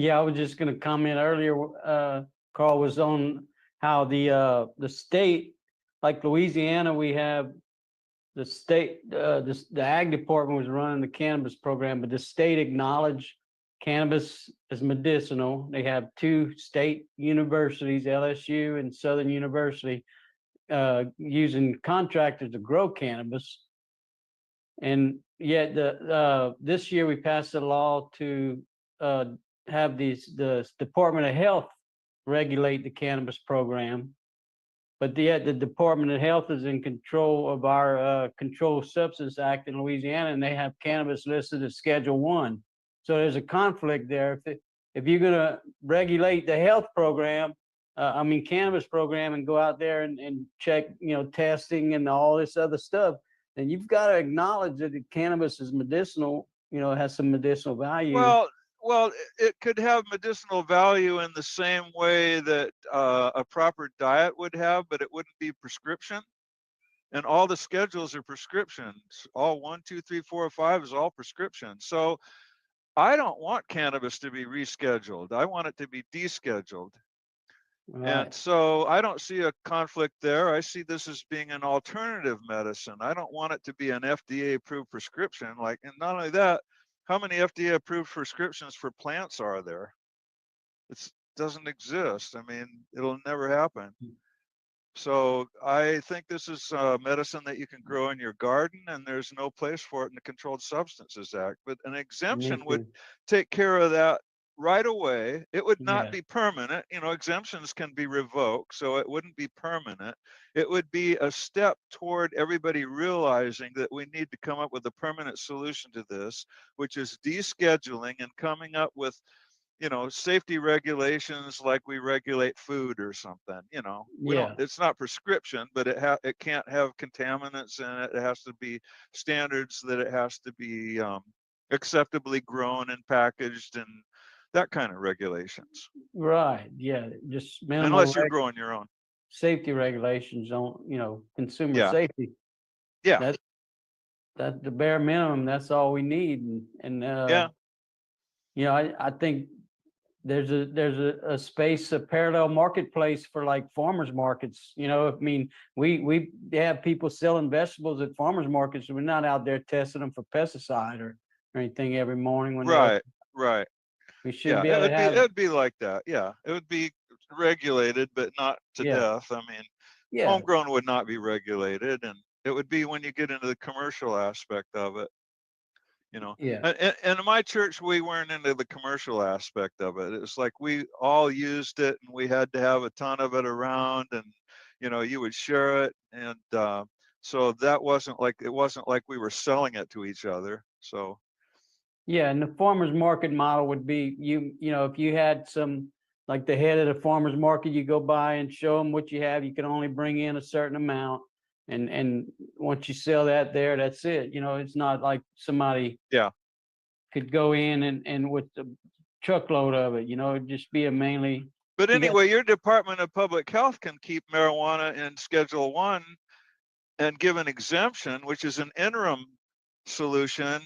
Yeah, I was just going to comment earlier. Carl was on how the state like Louisiana, we have the state, the ag department was running the cannabis program, but the state acknowledged cannabis as medicinal. They have 2 state universities, LSU and Southern University, using contractors to grow cannabis. And yet this year we passed a law to have the Department of Health regulate the cannabis program. But yet the Department of Health is in control of our Controlled Substance Act in Louisiana, and they have cannabis listed as Schedule 1. So there's a conflict there. If you're going to regulate the health program, cannabis program, and go out there and check, testing and all this other stuff, then you've got to acknowledge that the cannabis is medicinal, it has some medicinal value. Well, it could have medicinal value in the same way that a proper diet would have, but it wouldn't be prescription. And all the schedules are prescriptions. All 1, 2, 3, 4, 5 is all prescription. So I don't want cannabis to be rescheduled. I want it to be descheduled. Right. And so I don't see a conflict there. I see this as being an alternative medicine. I don't want it to be an FDA approved prescription. And not only that, how many FDA approved prescriptions for plants are there? It doesn't exist. It'll never happen. So I think this is a medicine that you can grow in your garden, and there's no place for it in the Controlled Substances Act. But an exemption would take care of that right away. It would not be permanent. Exemptions can be revoked, so it wouldn't be permanent. It would be a step toward everybody realizing that we need to come up with a permanent solution to this, which is descheduling and coming up with safety regulations like we regulate food or something. It's not prescription, but it can't have contaminants in it. It has to be standards that it has to be acceptably grown and packaged and that kind of regulations. Right. Yeah. Just minimal. Unless you're growing your own. Safety regulations on, consumer Yeah. safety. Yeah. That's the bare minimum. That's all we need. I think there's a space, a parallel marketplace for like farmers markets. We have people selling vegetables at farmers markets. We're not out there testing them for pesticide or anything every morning when Right. we should be able to have. It would be like that. Yeah, it would be regulated, but not to death. Homegrown would not be regulated, and it would be when you get into the commercial aspect of it. And in my church, we weren't into the commercial aspect of it. It was like we all used it, and we had to have a ton of it around, and you would share it, and so it wasn't like we were selling it to each other. So. Yeah, and the farmers market model would be if you had some, like the head of the farmers market, you go by and show them what you have. You can only bring in a certain amount, and once you sell that there, that's it. It's not like somebody could go in and with a truckload of it. It'd just be a mainly. But anyway, your Department of Public Health can keep marijuana in Schedule 1 and give an exemption, which is an interim solution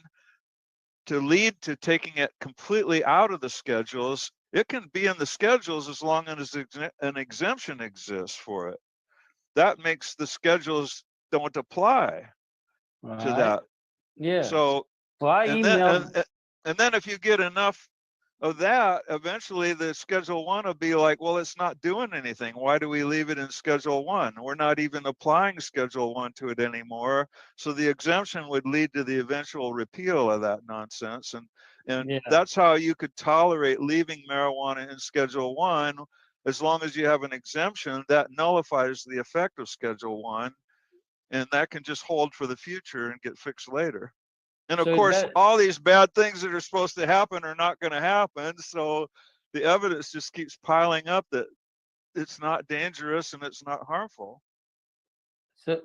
to lead to taking it completely out of the schedules. It can be in the schedules as long as an exemption exists for it. That makes the schedules don't apply to that. Yeah. So, and then if you get enough of that, eventually the Schedule 1 will be like, well, it's not doing anything. Why do we leave it in Schedule 1? We're not even applying Schedule 1 to it anymore. So the exemption would lead to the eventual repeal of that nonsense. And that's how you could tolerate leaving marijuana in Schedule 1. As long as you have an exemption, that nullifies the effect of Schedule 1. And that can just hold for the future and get fixed later. And of course, all these bad things that are supposed to happen are not going to happen. So the evidence just keeps piling up that it's not dangerous and it's not harmful.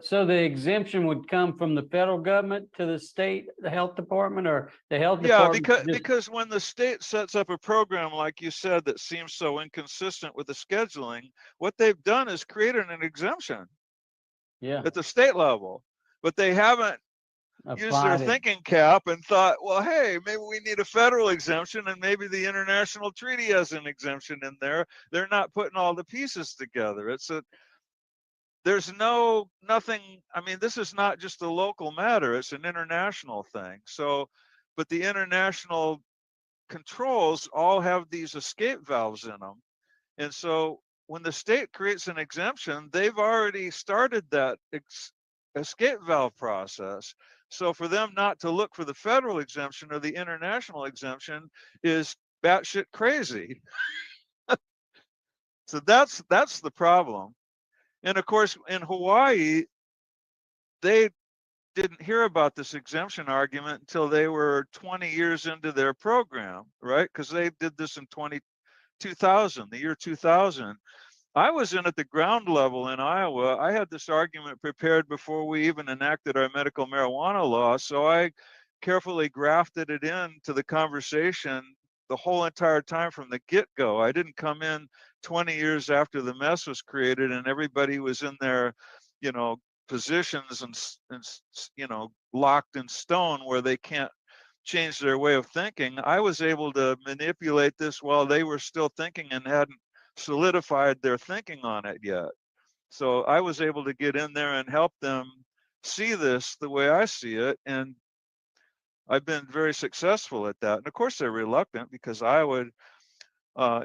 So the exemption would come from the federal government to the state, the health department, or the health department? Yeah, because when the state sets up a program, like you said, that seems so inconsistent with the scheduling, what they've done is created an exemption at the state level, but they haven't used their thinking cap and thought, well, hey, maybe we need a federal exemption, and maybe the international treaty has an exemption in there. They're not putting all the pieces together. there's nothing. I mean, this is not just a local matter, it's an international thing. So, but the international controls all have these escape valves in them. And so when the state creates an exemption, they've already started that escape valve process. So for them not to look for the federal exemption or the international exemption is batshit crazy. So that's the problem. And of course, in Hawaii, they didn't hear about this exemption argument until they were 20 years into their program, right? Because they did this in 2000, the year 2000. I was in at the ground level in Iowa. I had this argument prepared before we even enacted our medical marijuana law. So I carefully grafted it into the conversation the whole entire time from the get-go. I didn't come in 20 years after the mess was created and everybody was in their, you know, positions and you know, locked in stone where they can't change their way of thinking. I was able to manipulate this while they were still thinking and hadn't solidified their thinking on it yet. So I was able to get in there and help them see this the way I see it. And I've been very successful at that. And of course they're reluctant because Iowa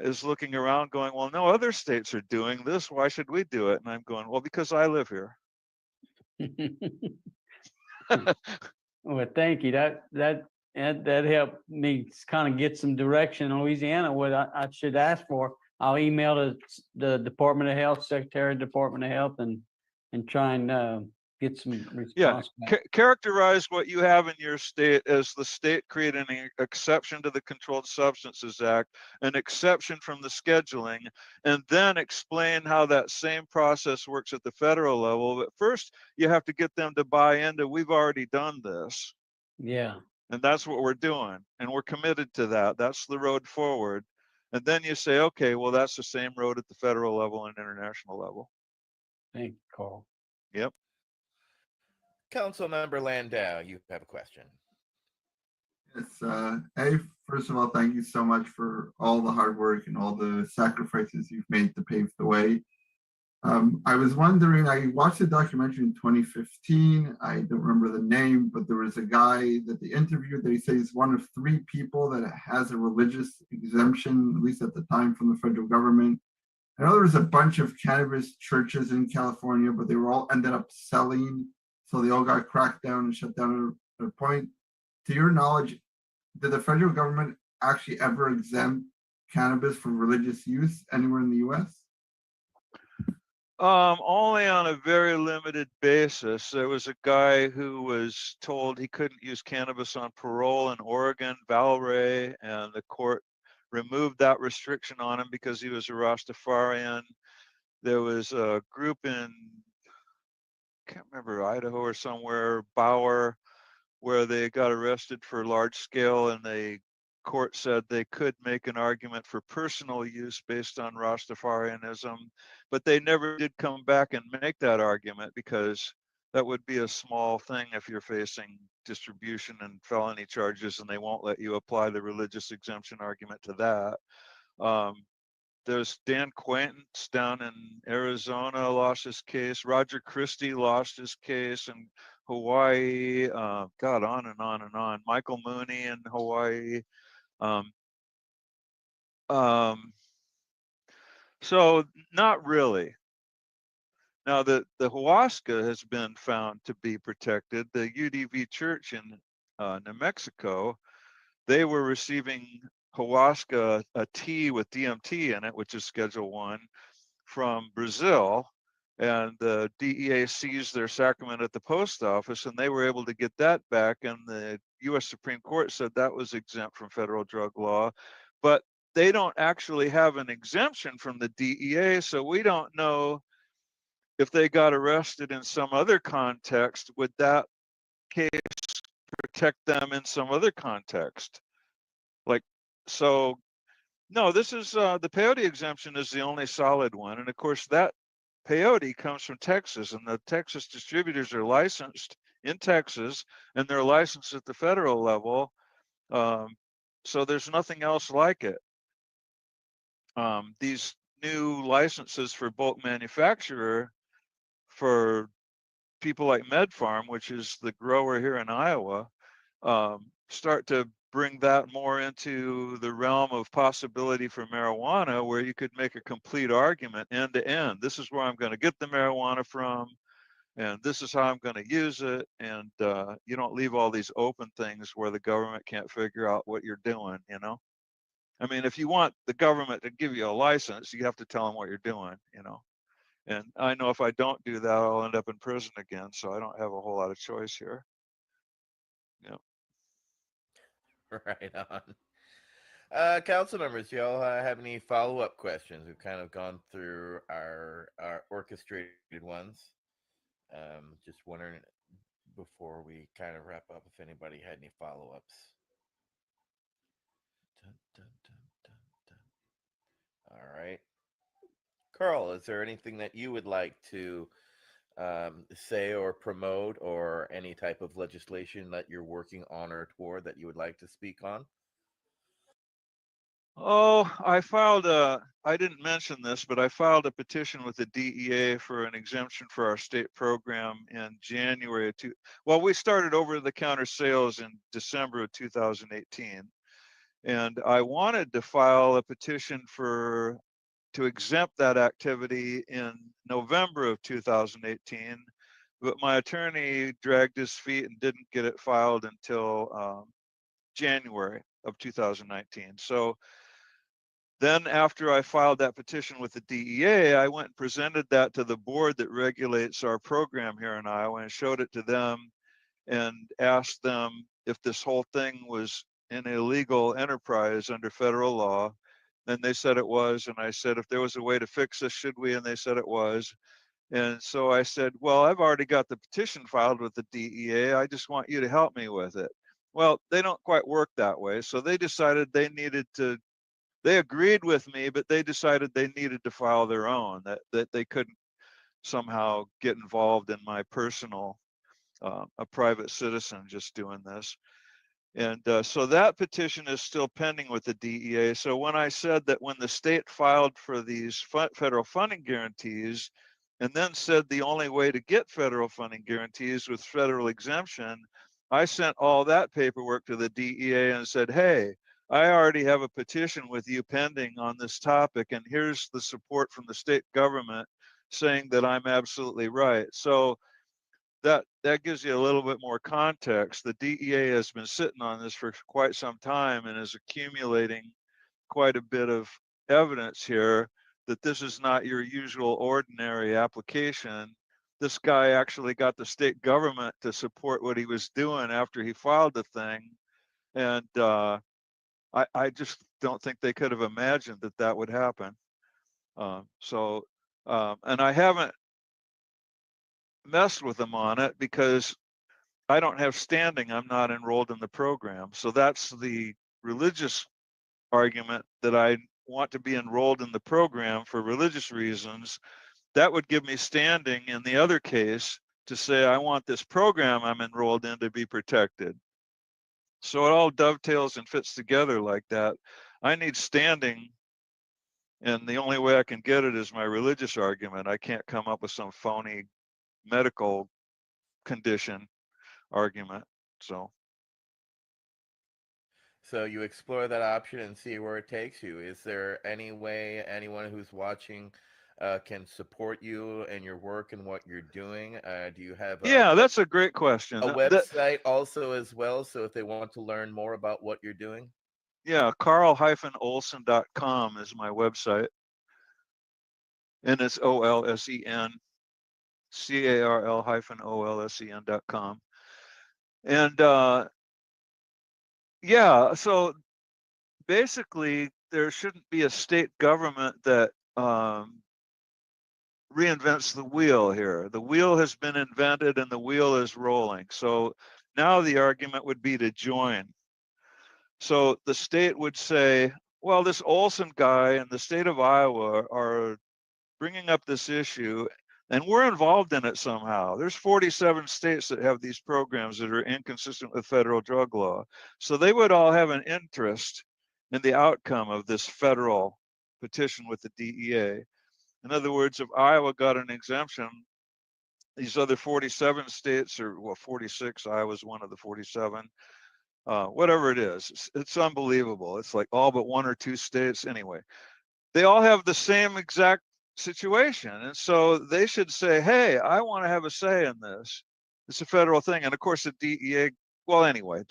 is looking around going, well, no other states are doing this. Why should we do it? And I'm going, well, because I live here. Well, thank you. That helped me kind of get some direction in Louisiana, what I should ask for. I'll email the Department of Health, Secretary of Department of Health, and try and get some response. Yeah, characterize what you have in your state as the state creating an exception to the Controlled Substances Act, an exception from the scheduling, and then explain how that same process works at the federal level. But first, you have to get them to buy into, we've already done this. Yeah. And that's what we're doing. And we're committed to that. That's the road forward. And then you say, okay, well, that's the same road at the federal level and international level. Thank you, Carl. Yep. Councilmember Landau, you have a question. Yes. Hey, first of all, thank you so much for all the hard work and all the sacrifices you've made to pave the way. I was wondering, I watched a documentary in 2015. I don't remember the name, but there was a guy that they interviewed that he says he's one of 3 people that has a religious exemption, at least at the time, from the federal government. I know there was a bunch of cannabis churches in California, but they were all ended up selling. So they all got cracked down and shut down at a point. To your knowledge, did the federal government actually ever exempt cannabis for religious use anywhere in the US? Only on a very limited basis. There was a guy who was told he couldn't use cannabis on parole in Oregon, Valray, and the court removed that restriction on him because he was a Rastafarian. There was a group in, I can't remember, Idaho or somewhere, Bauer, where they got arrested for large scale, and the court said they could make an argument for personal use based on Rastafarianism, but they never did come back and make that argument because that would be a small thing if you're facing distribution and felony charges, and they won't let you apply the religious exemption argument to that. There's Dan Quaintance down in Arizona lost his case. Roger Christie lost his case in Hawaii. God, on and on and on. Michael Mooney in Hawaii. So not really. Now the ayahuasca has been found to be protected. The UDV church in New Mexico, they were receiving ayahuasca, a tea with DMT in it, which is Schedule 1, from Brazil, and the DEA seized their sacrament at the post office, and they were able to get that back, and the US Supreme Court said that was exempt from federal drug law, but they don't actually have an exemption from the DEA, so we don't know if they got arrested in some other context, would that case protect them in some other context? Like, so no, this is the peyote exemption is the only solid one. And of course that peyote comes from Texas, and the Texas distributors are licensed in Texas, and they're licensed at the federal level. So there's nothing else like it. These new licenses for bulk manufacturer for people like Med Farm, which is the grower here in Iowa, start to bring that more into the realm of possibility for marijuana, where you could make a complete argument end to end. This is where I'm going to get the marijuana from, and this is how I'm going to use it. And you don't leave all these open things where the government can't figure out what you're doing, you know? I mean, if you want the government to give you a license, you have to tell them what you're doing, you know? And I know if I don't do that, I'll end up in prison again. So I don't have a whole lot of choice here. Yeah. Right on. Council members, do y'all have any follow-up questions? We've kind of gone through our orchestrated ones. Just wondering before we kind of wrap up if anybody had any follow-ups. Dun, dun, dun, dun, dun. All right. Carl, is there anything that you would like to say or promote, or any type of legislation that you're working on or toward that you would like to speak on? Oh, I didn't mention this, but I filed a petition with the DEA for an exemption for our state program in January well, we started over-the-counter sales in December of 2018. And I wanted to file a petition to exempt that activity in November of 2018, but my attorney dragged his feet and didn't get it filed until January of 2019. So then after I filed that petition with the DEA, I went and presented that to the board that regulates our program here in Iowa and showed it to them and asked them if this whole thing was an illegal enterprise under federal law. And they said it was. And I said, if there was a way to fix this, should we? And they said it was. And so I said, well, I've already got the petition filed with the DEA. I just want you to help me with it. Well, they don't quite work that way. So they decided they agreed with me, but they decided they needed to file their own, that they couldn't somehow get involved in my personal, a private citizen just doing this. And so that petition is still pending with the DEA. So when I said that when the state filed for these federal funding guarantees and then said the only way to get federal funding guarantees was federal exemption, I sent all that paperwork to the DEA and said, hey, I already have a petition with you pending on this topic, and here's the support from the state government saying that I'm absolutely right. So that gives you a little bit more context. The DEA has been sitting on this for quite some time and is accumulating quite a bit of evidence here that this is not your usual ordinary application. This guy actually got the state government to support what he was doing after he filed the thing. And I just don't think they could have imagined that that would happen. And I haven't messed with them on it because I don't have standing. I'm not enrolled in the program. So that's the religious argument, that I want to be enrolled in the program for religious reasons. That would give me standing in the other case to say I want this program I'm enrolled in to be protected. So it all dovetails and fits together like that. I need standing, and the only way I can get it is my religious argument. I can't come up with some phony medical condition argument. So you explore that option and see where it takes you. Is there any way anyone who's watching can support you and your work and what you're doing? Do you have yeah, that's a great question. a website also as well, so if they want to learn more about what you're doing? Yeah, carl-olsen.com is my website. And it's OLSEN, CARL-OLSEN.com. And yeah, so basically there shouldn't be a state government that reinvents the wheel here. The wheel has been invented and the wheel is rolling. So now the argument would be to join. So the state would say, well, this Olsen guy in the state of Iowa are bringing up this issue and we're involved in it somehow. There's 47 states that have these programs that are inconsistent with federal drug law. So they would all have an interest in the outcome of this federal petition with the DEA. In other words, if Iowa got an exemption, these other 47 states, or well, 46, Iowa's one of the 47, whatever it is, it's unbelievable. It's like all but one or two states anyway. They all have the same exact situation. And so they should say, hey, I want to have a say in this. It's a federal thing. And of course the DEA, well, anyway,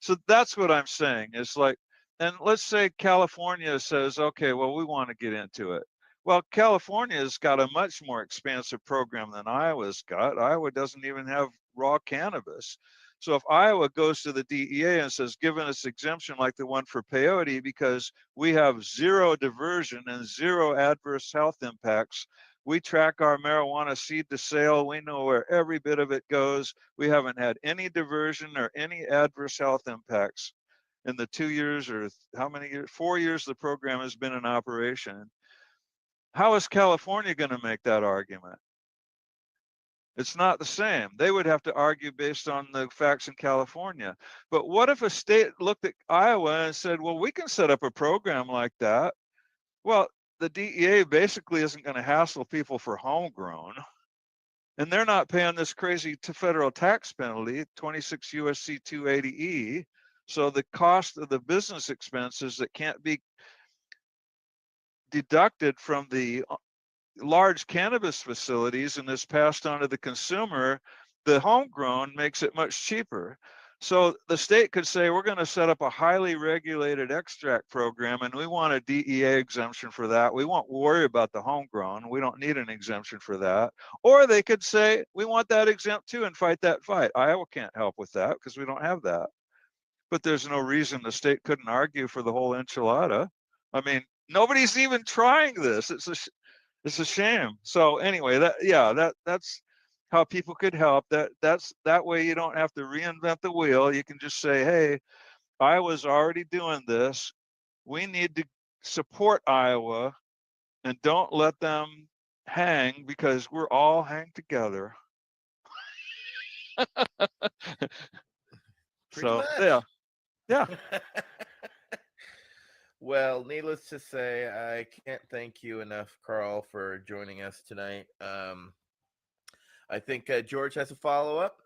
so that's what I'm saying is like, and let's say California says, okay, well, we want to get into it. Well, California's got a much more expansive program than Iowa's got. Iowa doesn't even have raw cannabis. So if Iowa goes to the DEA and says, give us exemption like the one for peyote, because we have zero diversion and zero adverse health impacts. We track our marijuana seed to sale. We know where every bit of it goes. We haven't had any diversion or any adverse health impacts in the 2 years or how many years, 4 years the program has been in operation. How is California going to make that argument? It's not the same. They would have to argue based on the facts in California. But what if a state looked at Iowa and said, well, we can set up a program like that? Well, the DEA basically isn't going to hassle people for homegrown. And they're not paying this crazy federal tax penalty, 26 USC 280E. So the cost of the business expenses that can't be deducted from the large cannabis facilities and is passed on to the consumer, the homegrown makes it much cheaper. So the state could say, we're going to set up a highly regulated extract program and we want a DEA exemption for that. We won't worry about the homegrown. We don't need an exemption for that. Or they could say, we want that exempt too and fight that fight. Iowa can't help with that because we don't have that. But there's no reason the state couldn't argue for the whole enchilada. I mean, nobody's even trying this. It's a shame. So anyway, that's how people could help. That way you don't have to reinvent the wheel. You can just say, hey, Iowa's already doing this. We need to support Iowa and don't let them hang because we're all hang together. So yeah. Well, needless to say, I can't thank you enough, Carl, for joining us tonight. I think George has a follow-up.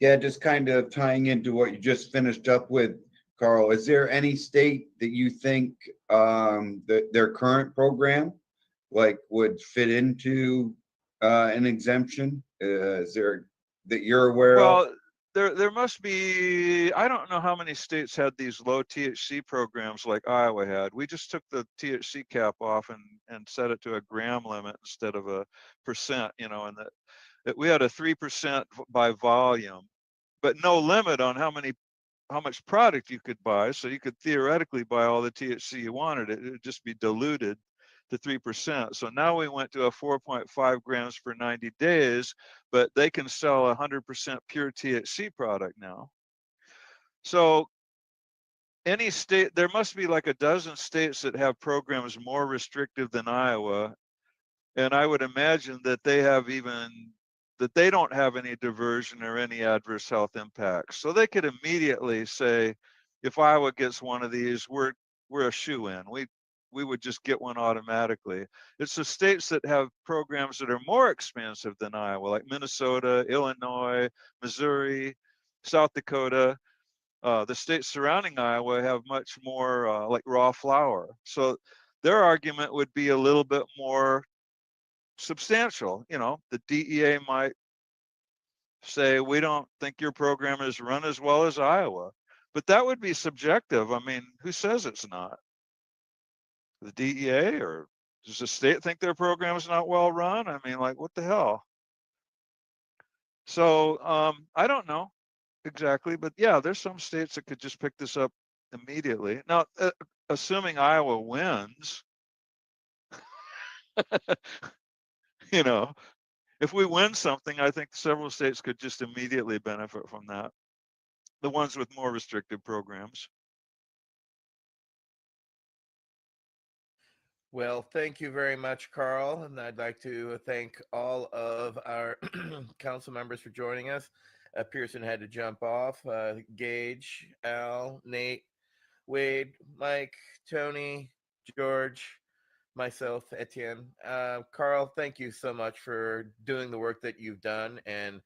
Yeah, just kind of tying into what you just finished up with, Carl. Is there any state that you think that their current program like would fit into an exemption? Is there that you're aware of? There must be, I don't know how many states had these low THC programs like Iowa had. We just took the THC cap off and set it to a gram limit instead of a percent, you know, and that we had a 3% by volume, but no limit on how much product you could buy. So you could theoretically buy all the THC you wanted. It would just be diluted to 3%. So now we went to a 4.5 grams for 90 days, but they can sell 100% pure THC product now. So any state, there must be like a dozen states that have programs more restrictive than Iowa. And I would imagine that they don't have any diversion or any adverse health impacts. So they could immediately say, if Iowa gets one of these, we're a shoe-in. We would just get one automatically. It's the states that have programs that are more expansive than Iowa, like Minnesota, Illinois, Missouri, South Dakota. The states surrounding Iowa have much more like raw flower. So their argument would be a little bit more substantial. You know, the DEA might say, we don't think your program is run as well as Iowa, but that would be subjective. I mean, who says it's not? The DEA, or does the state think their program is not well run? I mean, like, what the hell? So I don't know exactly, but yeah, there's some states that could just pick this up immediately. Now, assuming Iowa wins, you know, if we win something, I think several states could just immediately benefit from that. The ones with more restrictive programs. Well, thank you very much, Carl. And I'd like to thank all of our council members for joining us. Pearson had to jump off. Gage, Al, Nate, Wade, Mike, Tony, George, myself, Etienne. Carl, thank you so much for doing the work that you've done and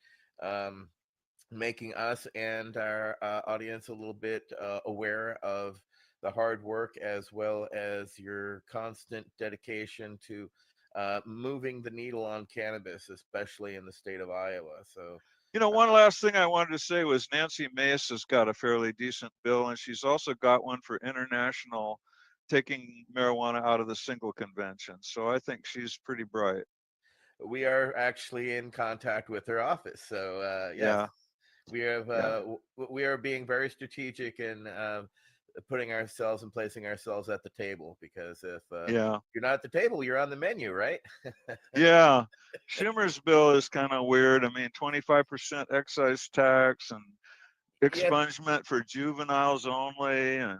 making us and our audience a little bit aware of the hard work as well as your constant dedication to moving the needle on cannabis, especially in the state of Iowa. So, You know, one last thing I wanted to say was Nancy Mace has got a fairly decent bill, and she's also got one for international, taking marijuana out of the single convention. So I think she's pretty bright. we are actually in contact with her office. So yes, Yeah. we have Yeah. we are being very strategic in putting ourselves and placing ourselves at the table, because if Yeah. you're not at the table, you're on the menu, right? Yeah. Schumer's bill is kind of weird. I mean, 25% excise tax and Yeah, expungement for juveniles only. And,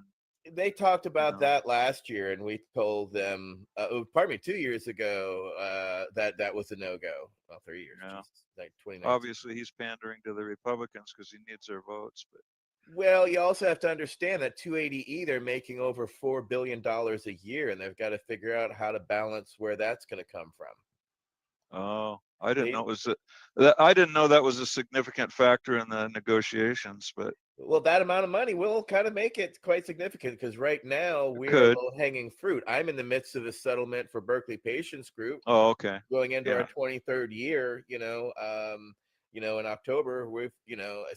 they talked about know. that last year, and we told them, pardon me, 2 years ago, that that was a no-go. Well, 3 years, Yeah. Jesus, like 2019. Obviously, he's pandering to the Republicans because he needs their votes. But Well, you also have to understand that 280E, they're making over $4 billion a year, and they've got to figure out how to balance where that's going to come from. oh, I didn't They, know it was I didn't know that was a significant factor in the negotiations. But well, that amount of money will kind of make it quite significant, because right now it we are could. low-hanging fruit. I'm in the midst of a settlement for Berkeley Patients Group, Oh, okay. going into our Yeah. 23rd year. In October,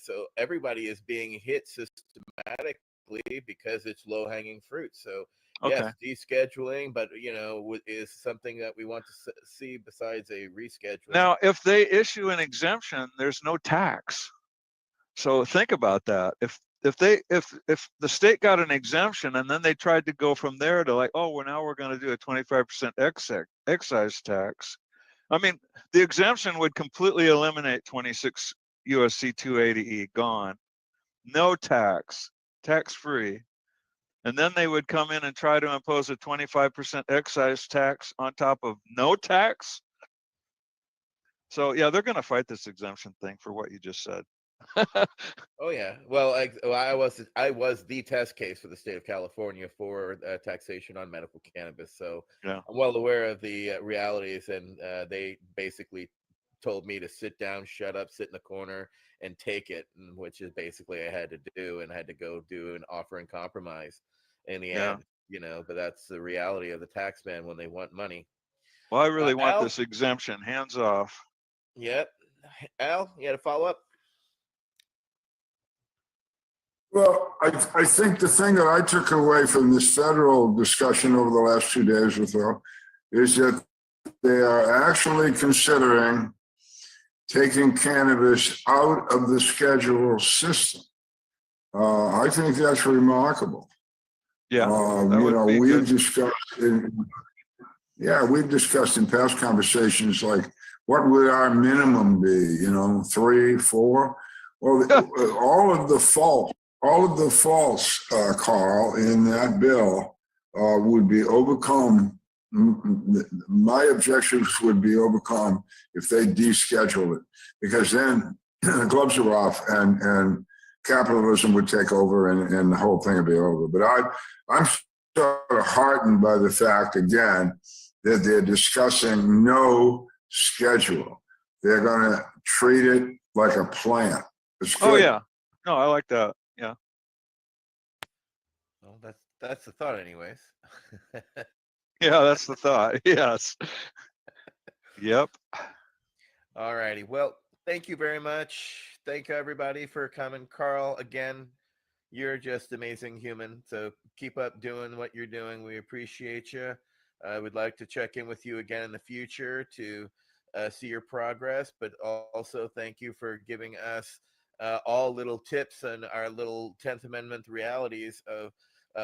so everybody is being hit systematically because it's low-hanging fruit. So yes, Okay. descheduling, but is something that we want to see besides a rescheduling. Now, if they issue an exemption, there's no tax. So think about that. If the state got an exemption and then they tried to go from there to like, oh, we're going to do a 25% excise tax. I mean, the exemption would completely eliminate 26 USC 280E, gone. No tax, tax-free. And then they would come in and try to impose a 25% excise tax on top of no tax. So yeah, they're going to fight this exemption thing for what you just said. Oh yeah. Well, I was the test case for the state of California for taxation on medical cannabis. So Yeah. I'm well aware of the realities, and they basically told me to sit down, shut up, sit in the corner, and take it, which is basically I had to do, and I had to go do an offer and compromise in the Yeah. end. But that's the reality of the tax man when they want money. Well, I really want Al? this exemption. Hands off. Yep. Al, you had a follow up? Well, I think the thing that I took away from this federal discussion over the last 2 days or so is that they are actually considering taking cannabis out of the schedule system. I think that's remarkable. Yeah, we've discussed we've discussed in past conversations, like, what would our minimum be? 3, 4. Well, all of the faults, Carl, in that bill would be overcome. My objections would be overcome if they deschedule it, because then the gloves are off and capitalism would take over and the whole thing would be over. But I'm sort of heartened by the fact, again, that they're discussing no schedule. They're going to treat it like a plant. Oh yeah, no, I like that. Yeah. Well, that's the thought, anyways. Yeah, that's the thought. Yes. Yep. All righty. Well, thank you very much. Thank you, everybody, for coming. Carl, again, you're just amazing human. So keep up doing what you're doing. We appreciate you. I would like to check in with you again in the future to see your progress, but also thank you for giving us all little tips and our little 10th Amendment realities of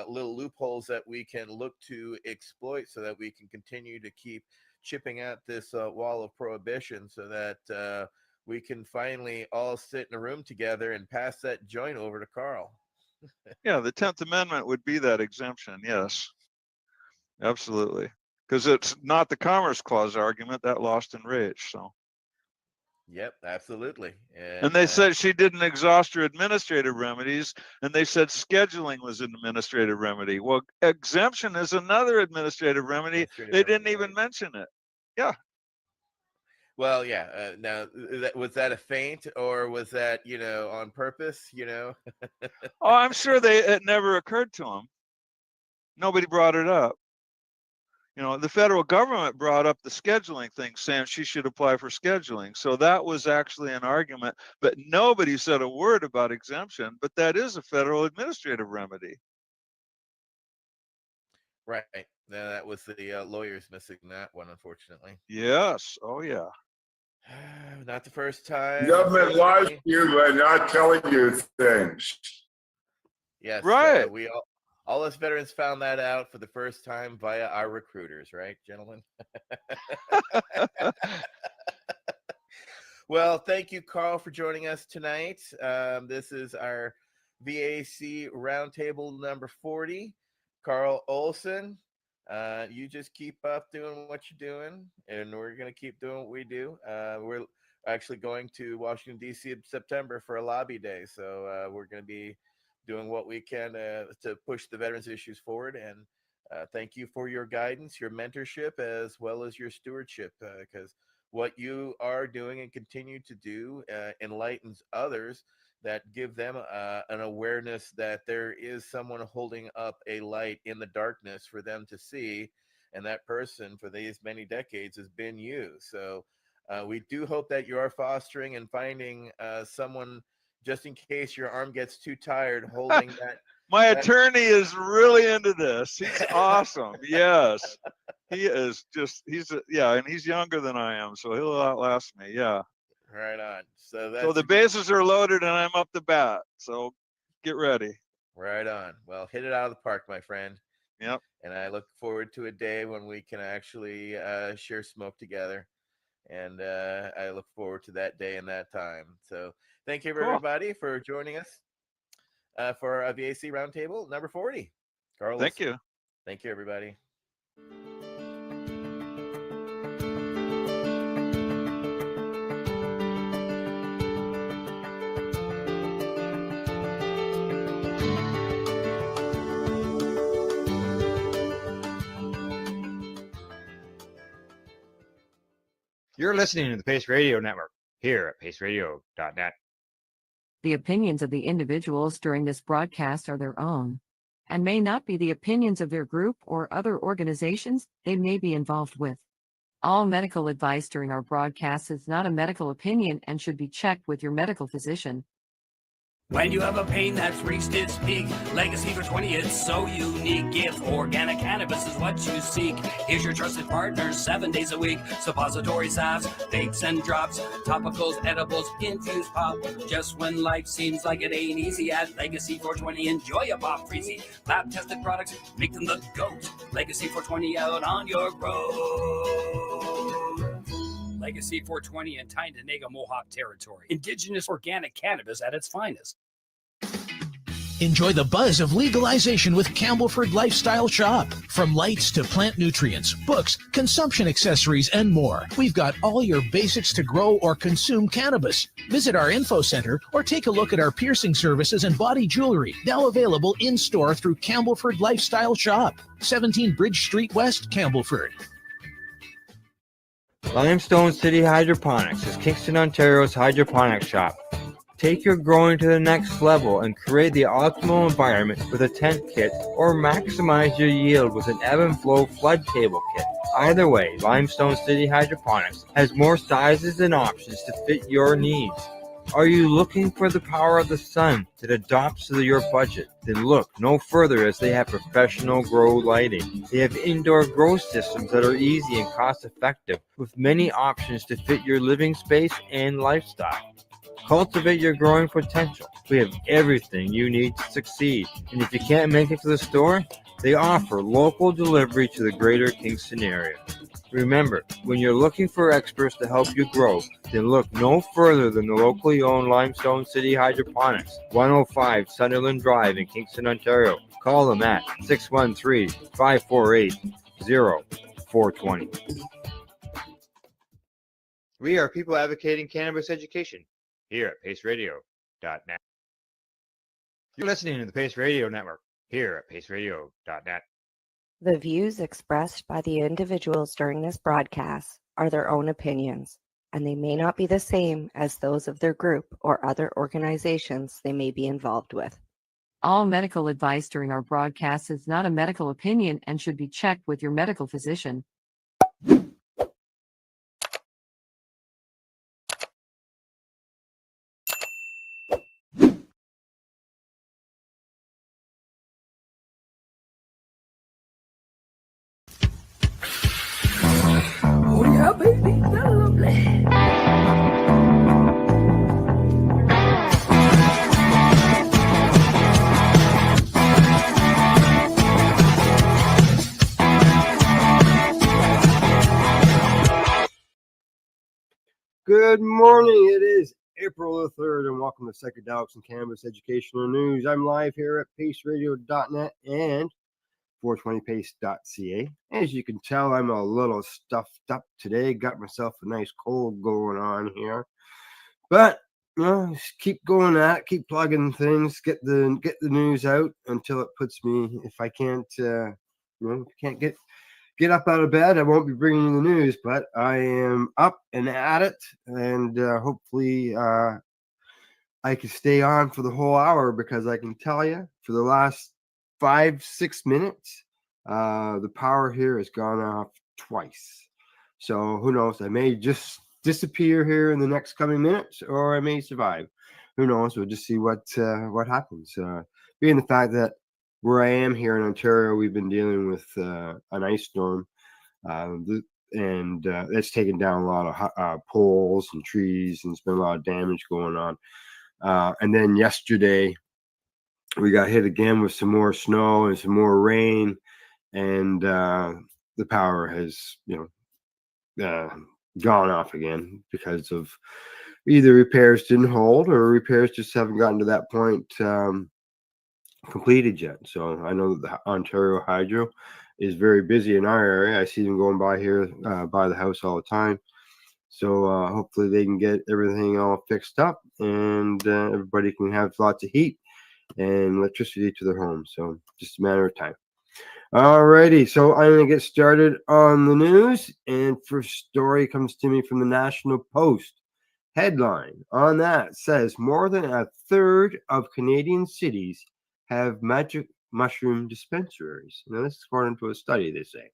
little loopholes that we can look to exploit so that we can continue to keep chipping at this wall of prohibition, so that we can finally all sit in a room together and pass that joint over to Carl. Yeah, the 10th Amendment would be that exemption. Yes, absolutely. Because it's not the Commerce Clause argument that lost in rage. So Yep, absolutely. And they said she didn't exhaust her administrative remedies, and they said scheduling was an administrative remedy. Well, exemption is another administrative remedy. They didn't even mention it. Yeah. Well, yeah. Now, was that a feint, or was that, on purpose? Oh, I'm sure it never occurred to them. Nobody brought it up. The federal government brought up the scheduling thing, saying she should apply for scheduling. So that was actually an argument, but nobody said a word about exemption. But that is a federal administrative remedy. Right. That was the lawyers missing that one, unfortunately. Yes. Oh, yeah. Not the first time. The government lies to you by not telling you things. Yes. Right. We all us veterans found that out for the first time via our recruiters, right, gentlemen? Well, thank you, Carl, for joining us tonight. This is our VAC Roundtable number 40. Carl Olson, you just keep up doing what you're doing, and we're going to keep doing what we do. We're actually going to Washington, D.C. in September for a lobby day, so we're going to be doing what we can to push the veterans issues forward. And thank you for your guidance, your mentorship, as well as your stewardship, because what you are doing and continue to do enlightens others, that give them an awareness that there is someone holding up a light in the darkness for them to see. And that person for these many decades has been you. So we do hope that you are fostering and finding someone, just in case your arm gets too tired, holding that. My attorney is really into this. He's awesome. Yes. He is and he's younger than I am, so he'll outlast me. Yeah. Right on. So the bases are loaded and I'm up to bat. So get ready. Right on. Well, hit it out of the park, my friend. Yep. And I look forward to a day when we can actually share smoke together. And I look forward to that day and that time. So thank you, everybody, for joining us for a VAC Roundtable number 40. Carl, thank you. Thank you, everybody. You're listening to the Pace Radio Network here at paceradio.net. The opinions of the individuals during this broadcast are their own and may not be the opinions of their group or other organizations they may be involved with. All medical advice during our broadcast is not a medical opinion and should be checked with your medical physician. When you have a pain that's reached its peak, Legacy for 20, it's so unique. If organic cannabis is what you seek, here's your trusted partner 7 days a week. Suppository salves, vapes and drops, topicals, edibles, infused pop. Just when life seems like it ain't easy, at Legacy 420, enjoy a pop freezy. Lab tested products, make them the GOAT. Legacy 420 out on your road. Legacy 420 in Tyndonega, Mohawk territory. Indigenous organic cannabis at its finest. Enjoy the buzz of legalization with Campbellford Lifestyle Shop. From lights to plant nutrients, books, consumption accessories, and more, we've got all your basics to grow or consume cannabis. Visit our info center or take a look at our piercing services and body jewelry, now available in-store through Campbellford Lifestyle Shop, 17 Bridge Street West, Campbellford. Limestone City Hydroponics is Kingston, Ontario's hydroponics shop. Take your growing to the next level and create the optimal environment with a tent kit, or maximize your yield with an ebb and flow flood table kit. Either way, Limestone City Hydroponics has more sizes and options to fit your needs. Are you looking for the power of the sun that adapts to your budget? Then look no further, as they have professional grow lighting. They have indoor grow systems that are easy and cost effective, with many options to fit your living space and lifestyle. Cultivate your growing potential. We have everything you need to succeed. And if you can't make it to the store, they offer local delivery to the greater Kingston area. Remember, when you're looking for experts to help you grow, then look no further than the locally owned Limestone City Hydroponics, 105 Sunderland Drive in Kingston, Ontario. Call them at 613-548-0420. We are people advocating cannabis education here at paceradio.net. You're listening to the Pace Radio Network here at paceradio.net. The views expressed by the individuals during this broadcast are their own opinions, and they may not be the same as those of their group or other organizations they may be involved with. All medical advice during our broadcast is not a medical opinion and should be checked with your medical physician. Oh yeah, baby, that's lovely. Good morning. It is April the 3rd, and welcome to Psychedelics and Cannabis Educational News. I'm live here at paceradio.net and 420pace.ca. As you can tell, I'm a little stuffed up today. Got myself a nice cold going on here. But you know, just keep going at it, keep plugging things, get the news out until it puts me, if I can't can't get up out of bed, I won't be bringing you the news, but I am up and at it, and hopefully I can stay on for the whole hour, because I can tell you for the last 5-6 minutes, the power here has gone off twice. So who knows? I may just disappear here in the next coming minutes, or I may survive. Who knows? We'll just see what happens. Being the fact that where I am here in Ontario, we've been dealing with an ice storm, and it's taken down a lot of poles and trees, and there's been a lot of damage going on. And then yesterday, we got hit again with some more snow and some more rain, and the power has, gone off again because of either repairs didn't hold or repairs just haven't gotten to that point completed yet. So I know that the Ontario Hydro is very busy in our area. I see them going by here by the house all the time. So hopefully they can get everything all fixed up, and everybody can have lots of heat and electricity to their homes. So just a matter of time. Alrighty, so I'm going to get started on the news, and first story comes to me from the National Post. Headline on that says more than a third of Canadian cities have magic mushroom dispensaries. Now, this is according to a study, they say.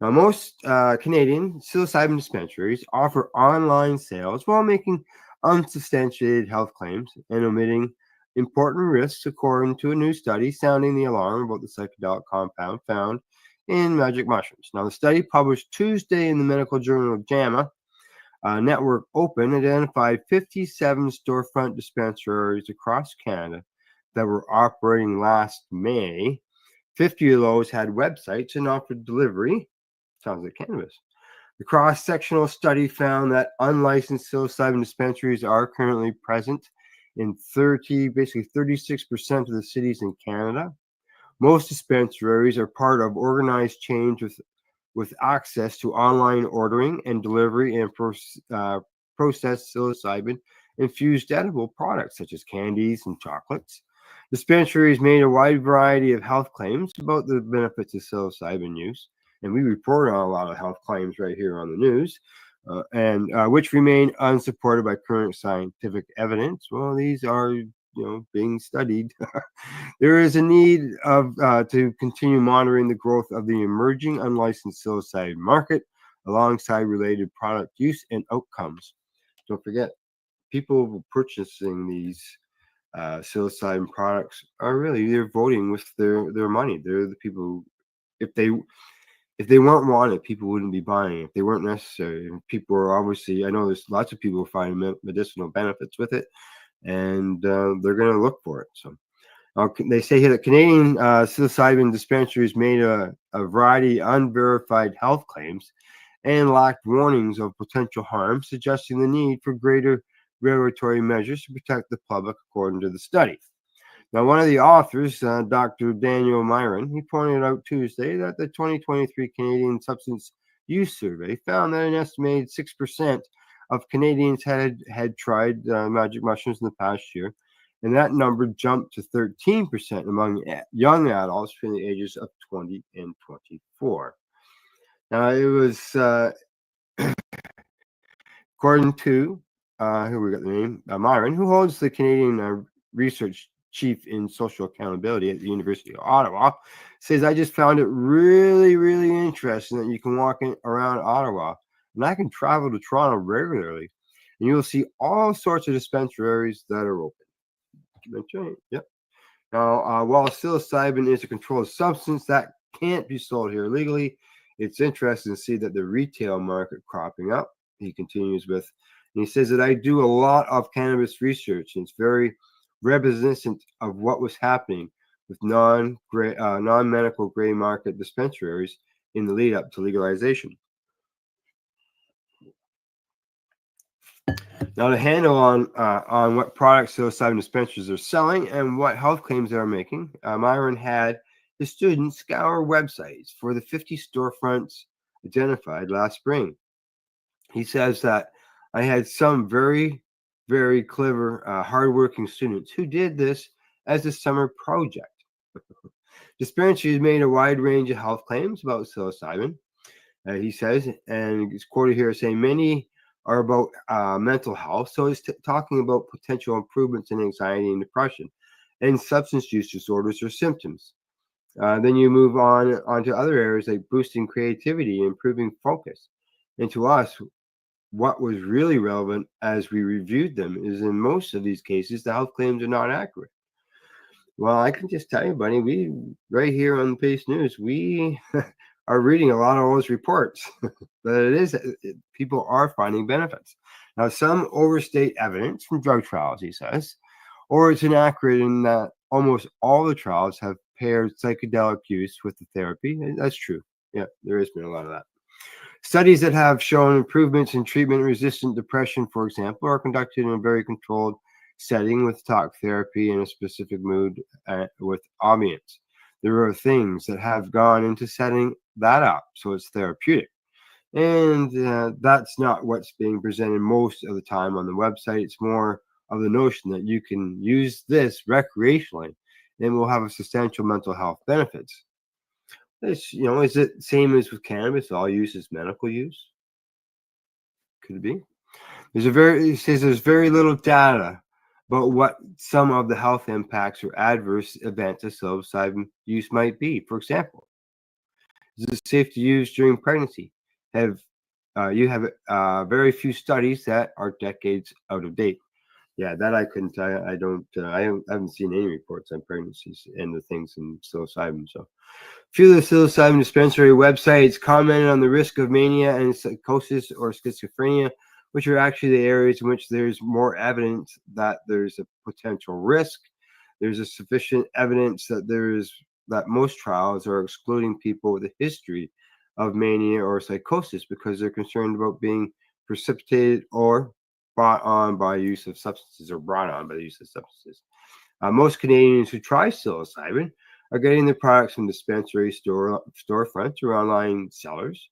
Now, most Canadian psilocybin dispensaries offer online sales while making unsubstantiated health claims and omitting important risks, according to a new study sounding the alarm about the psychedelic compound found in magic mushrooms. Now, the study published Tuesday in the medical journal JAMA Network Open identified 57 storefront dispensaries across Canada that were operating last May. 50 of those had websites and offered delivery. Sounds like cannabis. The cross-sectional study found that unlicensed psilocybin dispensaries are currently present in 36% of the cities in Canada. Most dispensaries are part of organized chains with access to online ordering and delivery and processed psilocybin infused edible products such as candies and chocolates. Dispensaries made a wide variety of health claims about the benefits of psilocybin use, and we report on a lot of health claims right here on the news, and which remain unsupported by current scientific evidence. Well, these are being studied. There is a need to continue monitoring the growth of the emerging unlicensed psilocybin market alongside related product use and outcomes. Don't forget, people purchasing these psilocybin products they're voting with their money. They're the people who, if they weren't wanted, people wouldn't be buying. If they weren't necessary, people are obviously, I know there's lots of people who find medicinal benefits with it, and they're going to look for it. So they say here that Canadian psilocybin dispensaries made a variety of unverified health claims and lacked warnings of potential harm, suggesting the need for greater regulatory measures to protect the public, according to the study. Now, one of the authors, Dr. Daniel Myron, he pointed out Tuesday that the 2023 Canadian Substance Use Survey found that an estimated 6% of Canadians had tried magic mushrooms in the past year, and that number jumped to 13% among young adults between the ages of 20 and 24. Now, it was, according to, here we got the name, Myron, who holds the Canadian Research Chief in Social Accountability at the University of Ottawa, says, I just found it really, really interesting that you can walk around Ottawa, and I can travel to Toronto regularly, and you'll see all sorts of dispensaries that are open. That's right. Yep. Now, while psilocybin is a controlled substance that can't be sold here legally, it's interesting to see that the retail market cropping up. He continues with, and he says that I do a lot of cannabis research, and it's very reminiscent of what was happening with non-medical gray market dispensaries in the lead up to legalization. Now, to handle on what products psilocybin dispensaries are selling and what health claims they are making, Myron had his students scour websites for the 50 storefronts identified last spring. He says that I had some very, very clever, hardworking students who did this as a summer project. Dispensaries made a wide range of health claims about psilocybin, he says, and he's quoted here saying many are about mental health. So he's talking about potential improvements in anxiety and depression and substance use disorders or symptoms. Then you move on to other areas like boosting creativity and improving focus. And to us, what was really relevant as we reviewed them is in most of these cases, the health claims are not accurate. Well, I can just tell you, buddy, we right here on the Pace News, we are reading a lot of those reports, but people are finding benefits. Now, some overstate evidence from drug trials, he says, or it's inaccurate in that almost all the trials have paired psychedelic use with the therapy. And that's true. Yeah, there has been a lot of that. Studies that have shown improvements in treatment-resistant depression, for example, are conducted in a very controlled setting with talk therapy in a specific mood with ambience. There are things that have gone into setting that up, so it's therapeutic. And that's not what's being presented most of the time on the website. It's more of the notion that you can use this recreationally and will have a substantial mental health benefits. This, is it same as with cannabis? All use is medical use? Could it be? It says there's very little data about what some of the health impacts or adverse events of psilocybin use might be. For example, is it safe to use during pregnancy? You have very few studies that are decades out of date. Yeah, that I couldn't tell you. I haven't seen any reports on pregnancies and the things in psilocybin. So, a few of the psilocybin dispensary websites commented on the risk of mania and psychosis or schizophrenia, which are actually the areas in which there's more evidence that there's a potential risk. There's a sufficient evidence that most trials are excluding people with a history of mania or psychosis because they're concerned about being precipitated or brought on by use of substances. Most Canadians who try psilocybin are getting their products from dispensary storefronts or online sellers.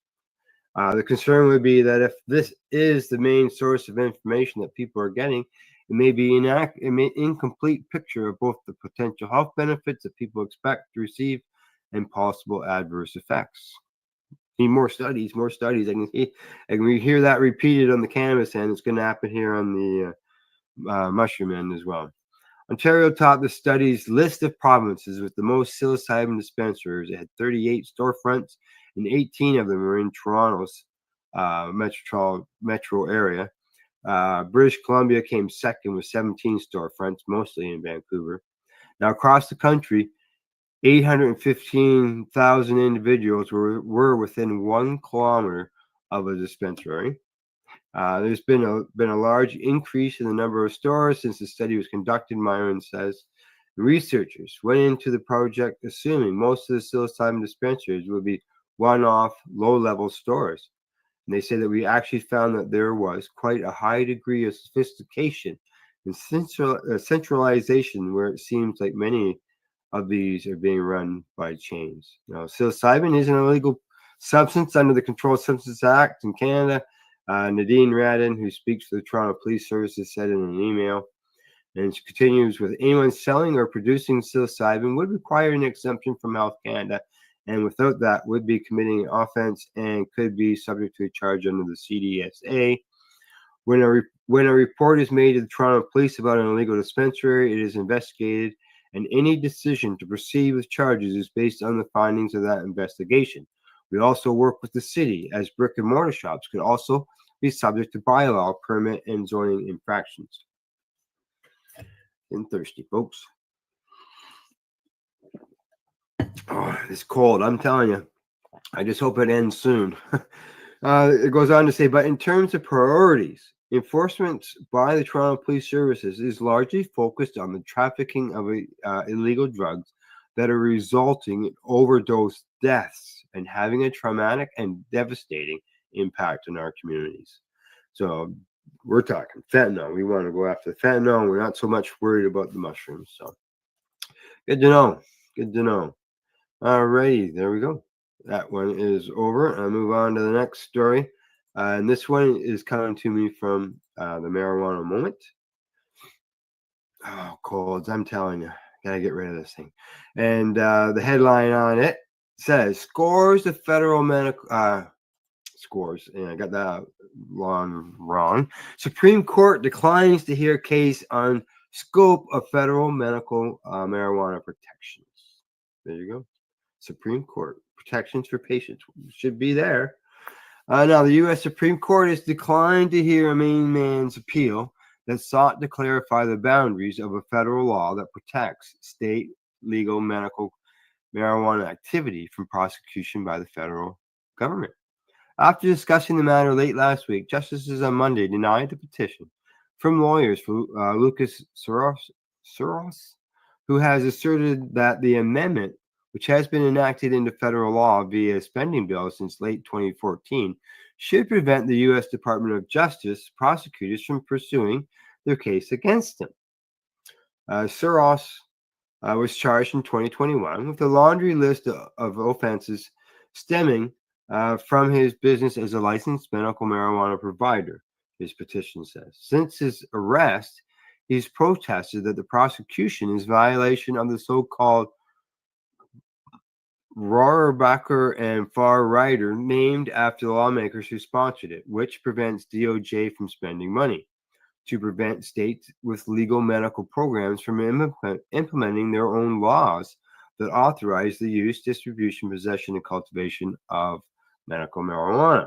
The concern would be that if this is the main source of information that people are getting, it may be an incomplete picture of both the potential health benefits that people expect to receive and possible adverse effects. Need more studies. I can hear that repeated on the cannabis end. It's going to happen here on the mushroom end as well. Ontario topped the study's list of provinces with the most psilocybin dispensaries. It had 38 storefronts, and 18 of them were in Toronto's metro area. British Columbia came second with 17 storefronts, mostly in Vancouver. Now, across the country, 815,000 individuals were within 1 kilometer of a dispensary. There's been a large increase in the number of stores since the study was conducted, Myron says. Researchers went into the project assuming most of the psilocybin dispensaries would be one-off, low-level stores. And they say that we actually found that there was quite a high degree of sophistication and centralization where it seems like many of these are being run by chains. Now, psilocybin is an illegal substance under the Controlled Substances Act in Canada. Nadine Radin, who speaks for the Toronto Police Services, said in an email, and she continues with anyone selling or producing psilocybin would require an exemption from Health Canada, and without that would be committing an offense and could be subject to a charge under the CDSA. When a report is made to the Toronto Police about an illegal dispensary, it is investigated, and any decision to proceed with charges is based on the findings of that investigation. We also work with the city, as brick and mortar shops could also be subject to bylaw, permit, and zoning infractions. Getting thirsty, folks. Oh, it's cold, I'm telling you. I just hope it ends soon. It goes on to say, but in terms of priorities, enforcement by the Toronto Police Services is largely focused on the trafficking of illegal drugs that are resulting in overdose deaths and having a traumatic and devastating impact on our communities. So we're talking fentanyl. We want to go after the fentanyl. We're not so much worried about the mushrooms. So good to know. Good to know. All righty, there we go. That one is over. I'll move on to the next story. And this one is coming to me from the Marijuana Moment. Oh, colds, I'm telling you. Gotta get rid of this thing. And the headline on it says, scores of federal medical... scores, and I got that wrong. Supreme Court declines to hear case on scope of federal medical marijuana protections. There you go. Supreme Court protections for patients should be there. Now, the U.S. Supreme Court has declined to hear a Maine man's appeal that sought to clarify the boundaries of a federal law that protects state legal medical marijuana activity from prosecution by the federal government. After discussing the matter late last week, justices on Monday denied the petition from lawyers for Lucas Soros, who has asserted that the amendment, which has been enacted into federal law via a spending bill since late 2014, should prevent the U.S. Department of Justice prosecutors from pursuing their case against him. Soros was charged in 2021 with a laundry list of offenses stemming from his business as a licensed medical marijuana provider, his petition says. Since his arrest, he's protested that the prosecution is violation of the so-called Rohrabacher and Far Rider, named after the lawmakers who sponsored it, which prevents DOJ from spending money to prevent states with legal medical programs from implementing their own laws that authorize the use, distribution, possession, and cultivation of medical marijuana.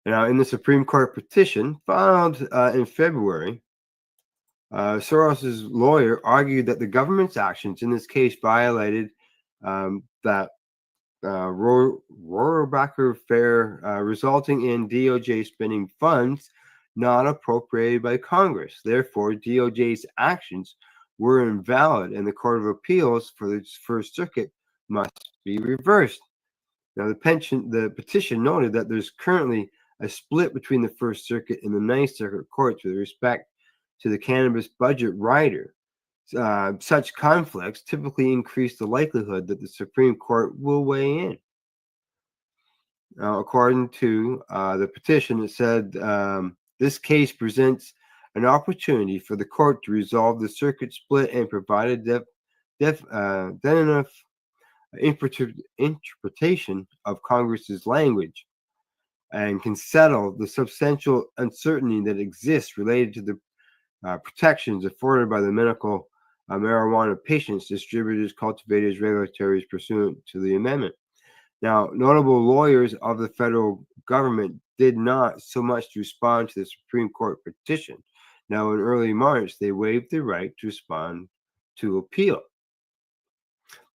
Now, in the Supreme Court petition filed in February, Soros's lawyer argued that the government's actions in this case violated that Rohrabacher Fair, resulting in DOJ spending funds not appropriated by Congress. Therefore, DOJ's actions were invalid, and the Court of Appeals for the First Circuit must be reversed. Now, the petition noted that there's currently a split between the First Circuit and the Ninth Circuit courts with respect to the cannabis budget rider. Such conflicts typically increase the likelihood that the Supreme Court will weigh in. Now, according to the petition, it said this case presents an opportunity for the court to resolve the circuit split and provide a definitive interpretation of Congress's language, and can settle the substantial uncertainty that exists related to the protections afforded by the medical marijuana patients, distributors, cultivators, regulators pursuant to the amendment. Now, notable lawyers of the federal government did not so much respond to the Supreme Court petition. Now, in early March, they waived the right to respond to appeal.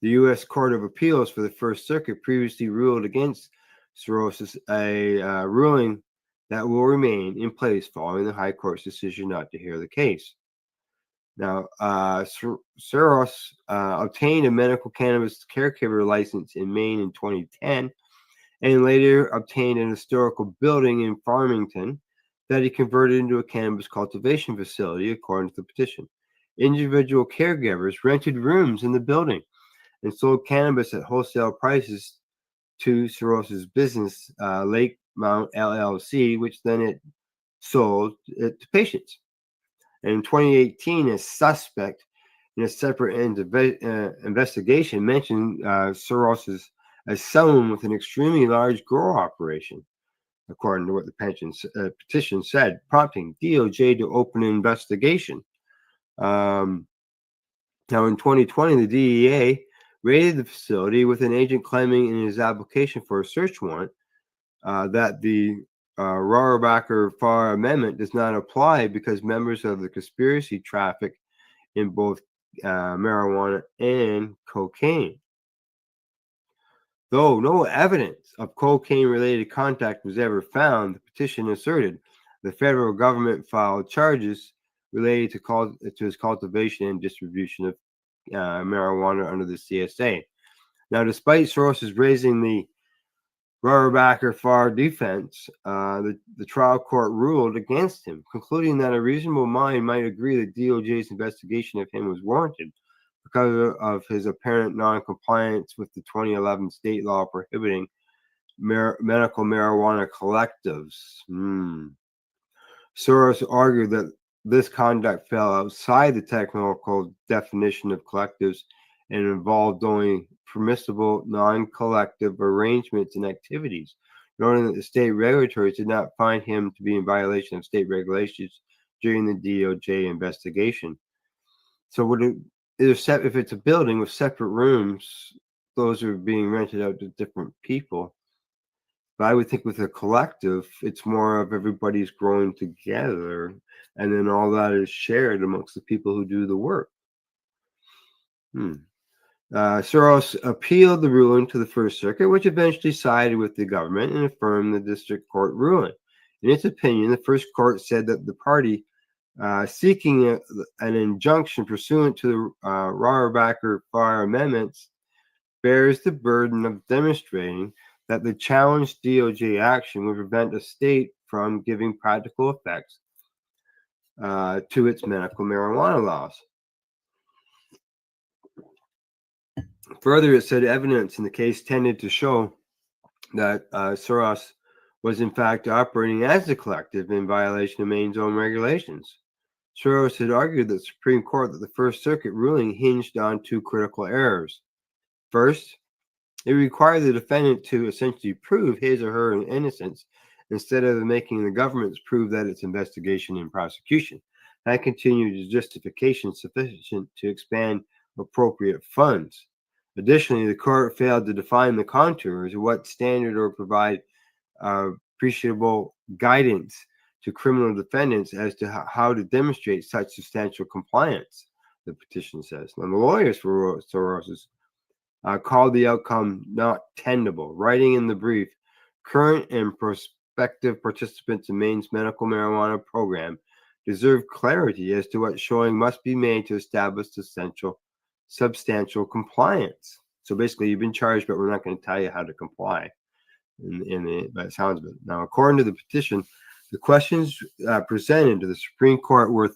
The U.S. Court of Appeals for the First Circuit previously ruled against Soros, a ruling that will remain in place following the High Court's decision not to hear the case. Now, Soros obtained a medical cannabis caregiver license in Maine in 2010, and later obtained an historical building in Farmington that he converted into a cannabis cultivation facility, according to the petition. Individual caregivers rented rooms in the building and sold cannabis at wholesale prices to Soros's business, Lake Mount LLC, which then it sold it to patients. And in 2018, a suspect in a separate investigation mentioned Soros as someone with an extremely large grow operation, according to what the petition said, prompting DOJ to open an investigation. Now, in 2020, the DEA raided the facility with an agent claiming in his application for a search warrant that the Rohrabacher-Farr Amendment does not apply because members of the conspiracy traffic in both marijuana and cocaine. Though no evidence of cocaine-related contact was ever found, the petition asserted the federal government filed charges related to his cultivation and distribution of marijuana under the CSA. Now, despite Soros raising the Rohrabacher-Farr defense, the trial court ruled against him, concluding that a reasonable mind might agree that DOJ's investigation of him was warranted because of his apparent non-compliance with the 2011 state law prohibiting medical marijuana collectives. Soros argued that this conduct fell outside the technical definition of collectives and involved only permissible non-collective arrangements and activities, noting that the state regulators did not find him to be in violation of state regulations during the DOJ investigation. So if it's a building with separate rooms, those are being rented out to different people. But I would think with a collective, it's more of everybody's growing together, and then all that is shared amongst the people who do the work. Soros appealed the ruling to the First Circuit, which eventually sided with the government and affirmed the district court ruling. In its opinion, the First Court said that the party seeking an injunction pursuant to the Rohrabacher-Farr amendments bears the burden of demonstrating that the challenged DOJ action would prevent a state from giving practical effects to its medical marijuana laws. Further, it said evidence in the case tended to show that Soros was in fact operating as a collective in violation of Maine's own regulations. Soros had argued that the Supreme Court that the First Circuit ruling hinged on two critical errors. First, it required the defendant to essentially prove his or her innocence instead of making the government's prove that its investigation and prosecution had continued justification sufficient to expand appropriate funds. Additionally, the court failed to define the contours of what standard or provide appreciable guidance to criminal defendants as to how to demonstrate such substantial compliance, the petition says. Now, the lawyers for Soros called the outcome not tenable, writing in the brief, current and prospective participants in Maine's medical marijuana program deserve clarity as to what showing must be made to establish substantial compliance. So basically, you've been charged, but we're not going to tell you how to comply. By the sounds of it. Now, according to the petition, the questions presented to the Supreme Court were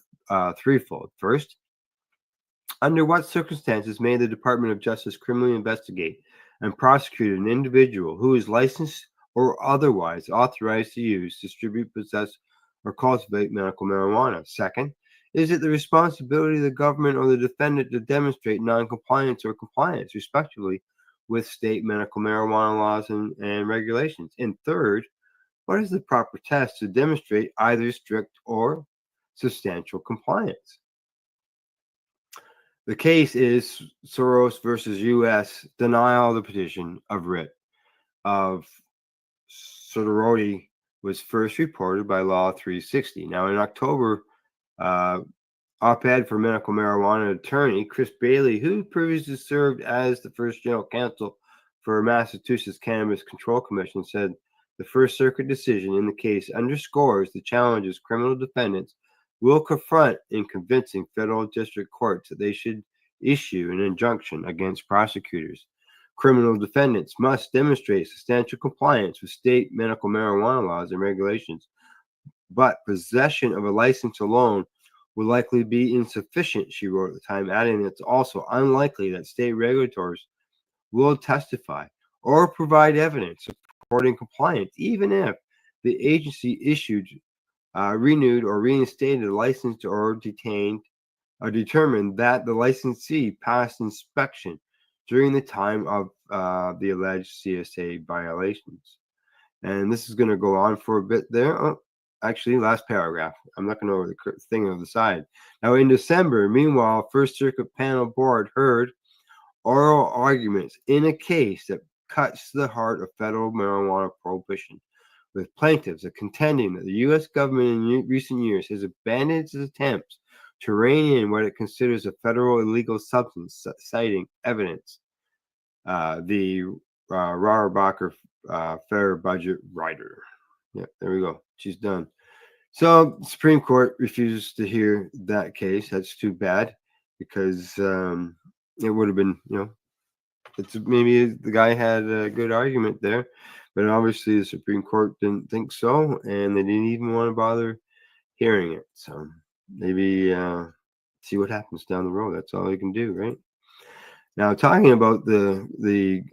threefold. First, under what circumstances may the Department of Justice criminally investigate and prosecute an individual who is licensed or otherwise authorized to use, distribute, possess, or cultivate medical marijuana? Second, is it the responsibility of the government or the defendant to demonstrate noncompliance or compliance, respectively, with state medical marijuana laws and regulations? And third, what is the proper test to demonstrate either strict or substantial compliance? The case is Soros versus U.S. denial of the petition of writ of certiorari was first reported by Law 360. Now, in October, op-ed for medical marijuana attorney Chris Bailey, who previously served as the first general counsel for Massachusetts Cannabis Control Commission, said the First Circuit decision in the case underscores the challenges criminal defendants will confront in convincing federal district courts that they should issue an injunction against prosecutors. Criminal defendants must demonstrate substantial compliance with state medical marijuana laws and regulations, but possession of a license alone will likely be insufficient, she wrote at the time, adding it's also unlikely that state regulators will testify or provide evidence supporting compliance, even if the agency issued, renewed, or reinstated a license or detained or determined that the licensee passed inspection during the time of the alleged CSA violations. And this is going to go on for a bit there. Oh, actually, last paragraph. I'm looking over the thing on the side. Now, in December, meanwhile, First Circuit Panel Board heard oral arguments in a case that cuts to the heart of federal marijuana prohibition, with plaintiffs contending that the U.S. government in recent years has abandoned its attempts to rein in what it considers a federal illegal substance, citing evidence. The Rauerbacher fair budget writer. Yeah, there we go. She's done. So Supreme Court refuses to hear that case. That's too bad, because it would have been, it's maybe the guy had a good argument there, but obviously the Supreme Court didn't think so, and they didn't even want to bother hearing it. So maybe see what happens down the road. That's all they can do, right? Now, talking about the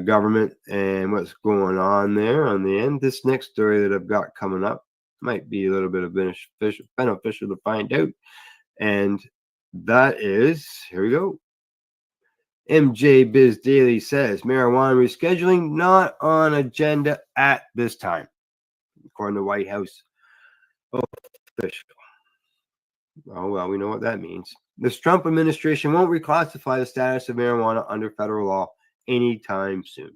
government and what's going on there on the end, this next story that I've got coming up might be a little bit of beneficial to find out. And that is, here we go. MJ Biz Daily says marijuana rescheduling not on agenda at this time, according to White House official. Oh, well, we know what that means. This Trump administration won't reclassify the status of marijuana under federal law anytime soon.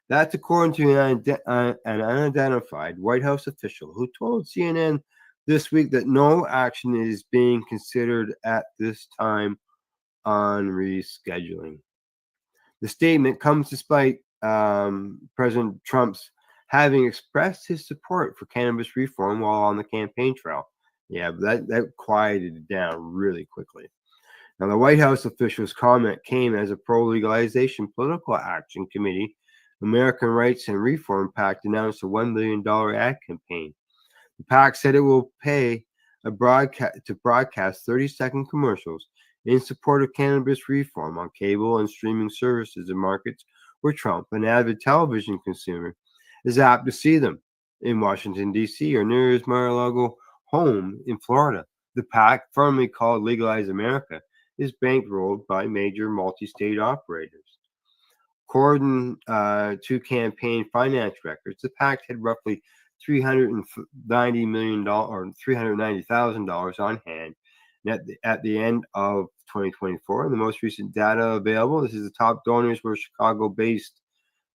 That's according to an unidentified White House official who told CNN this week that no action is being considered at this time on rescheduling. The statement comes despite President Trump's having expressed his support for cannabis reform while on the campaign trail. Yeah, but that quieted it down really quickly. Now, the White House official's comment came as a pro-legalization political action committee, American Rights and Reform PAC, announced a $1 billion ad campaign. The PAC said it will pay to broadcast 30-second commercials in support of cannabis reform on cable and streaming services in markets where Trump, an avid television consumer, is apt to see them in Washington, D.C. or near his Mar-a-Lago home in Florida. The PAC, formerly called Legalize America, is bankrolled by major multi-state operators. According to campaign finance records, the PAC had roughly $390 million or $390,000 on hand at the end of 2024. And the most recent data available, this is the top donors were Chicago-based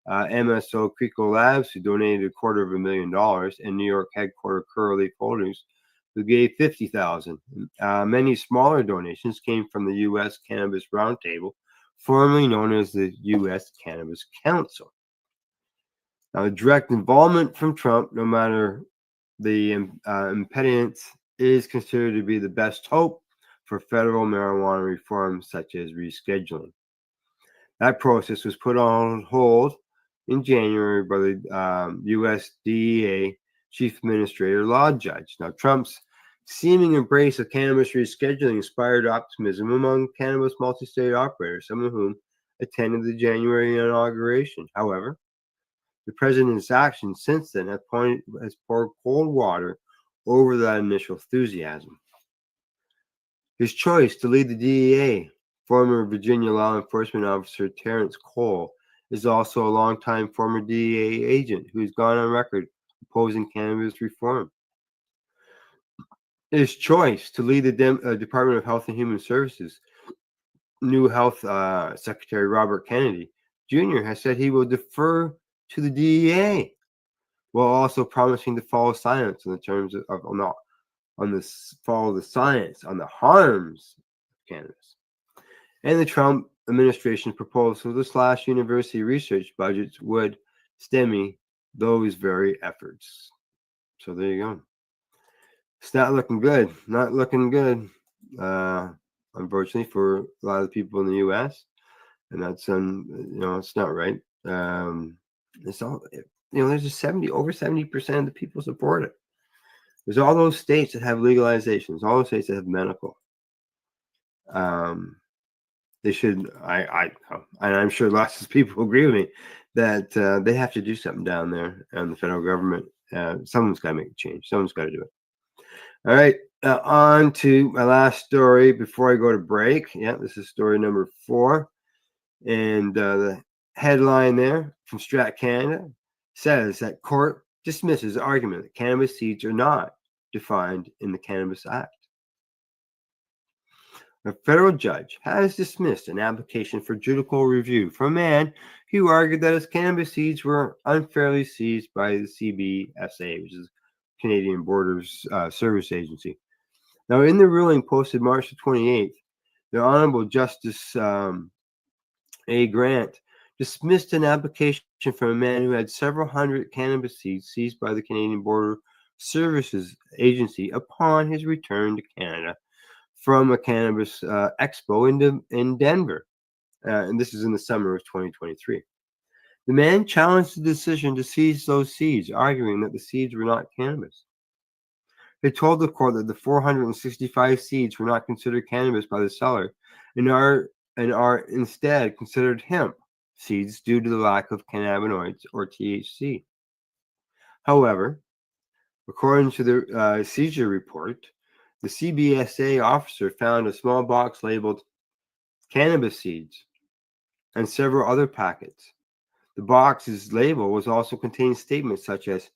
MSO Crico Labs, who donated $250,000, and New York headquartered Curaleaf Holdings, who gave $50,000. Many smaller donations came from the U.S. Cannabis Roundtable, formerly known as the U.S. Cannabis Council. Now, the direct involvement from Trump, no matter the impediments, is considered to be the best hope for federal marijuana reform, such as rescheduling. That process was put on hold in January by the U.S. DEA Chief Administrator Law Judge. Now, Trump's seeming embrace of cannabis rescheduling inspired optimism among cannabis multi-state operators, some of whom attended the January inauguration. However, the president's actions since then has poured cold water over that initial enthusiasm. His choice to lead the DEA, former Virginia law enforcement officer Terrence Cole, is also a longtime former DEA agent who has gone on record opposing cannabis reform. His choice to lead the Department of Health and Human Services, new Health Secretary Robert Kennedy Jr. has said he will defer to the DEA, while also promising to follow science in the terms of follow the science on the harms of cannabis. And the Trump administration's proposal to slash university research budgets would stymie those very efforts. So there you go. It's not looking good. Not looking good, unfortunately, for a lot of the people in the U.S. And that's it's not right. It's all there's over 70% of the people support it. There's all those states that have legalizations, all those states that have medical. They should. And I'm sure lots of people agree with me that they have to do something down there, and the federal government Someone's got to make a change. Someone's got to do it. All right, on to my last story before I go to break. Yeah, this is story number 4. And the headline there from Strat Canada says that court dismisses the argument that cannabis seeds are not defined in the Cannabis Act. A federal judge has dismissed an application for judicial review from a man who argued that his cannabis seeds were unfairly seized by the CBSA, which is Canadian Borders Service Agency. Now, in the ruling posted March 28th, the Honorable Justice A. Grant dismissed an application from a man who had several hundred cannabis seeds seized by the Canadian Border Services Agency upon his return to Canada from a cannabis expo in Denver. And this is in the summer of 2023. The man challenged the decision to seize those seeds, arguing that the seeds were not cannabis. They told the court that the 465 seeds were not considered cannabis by the seller and are instead considered hemp seeds due to the lack of cannabinoids or THC. However, according to the seizure report, the CBSA officer found a small box labeled cannabis seeds and several other packets. The box's label was also contained statements such as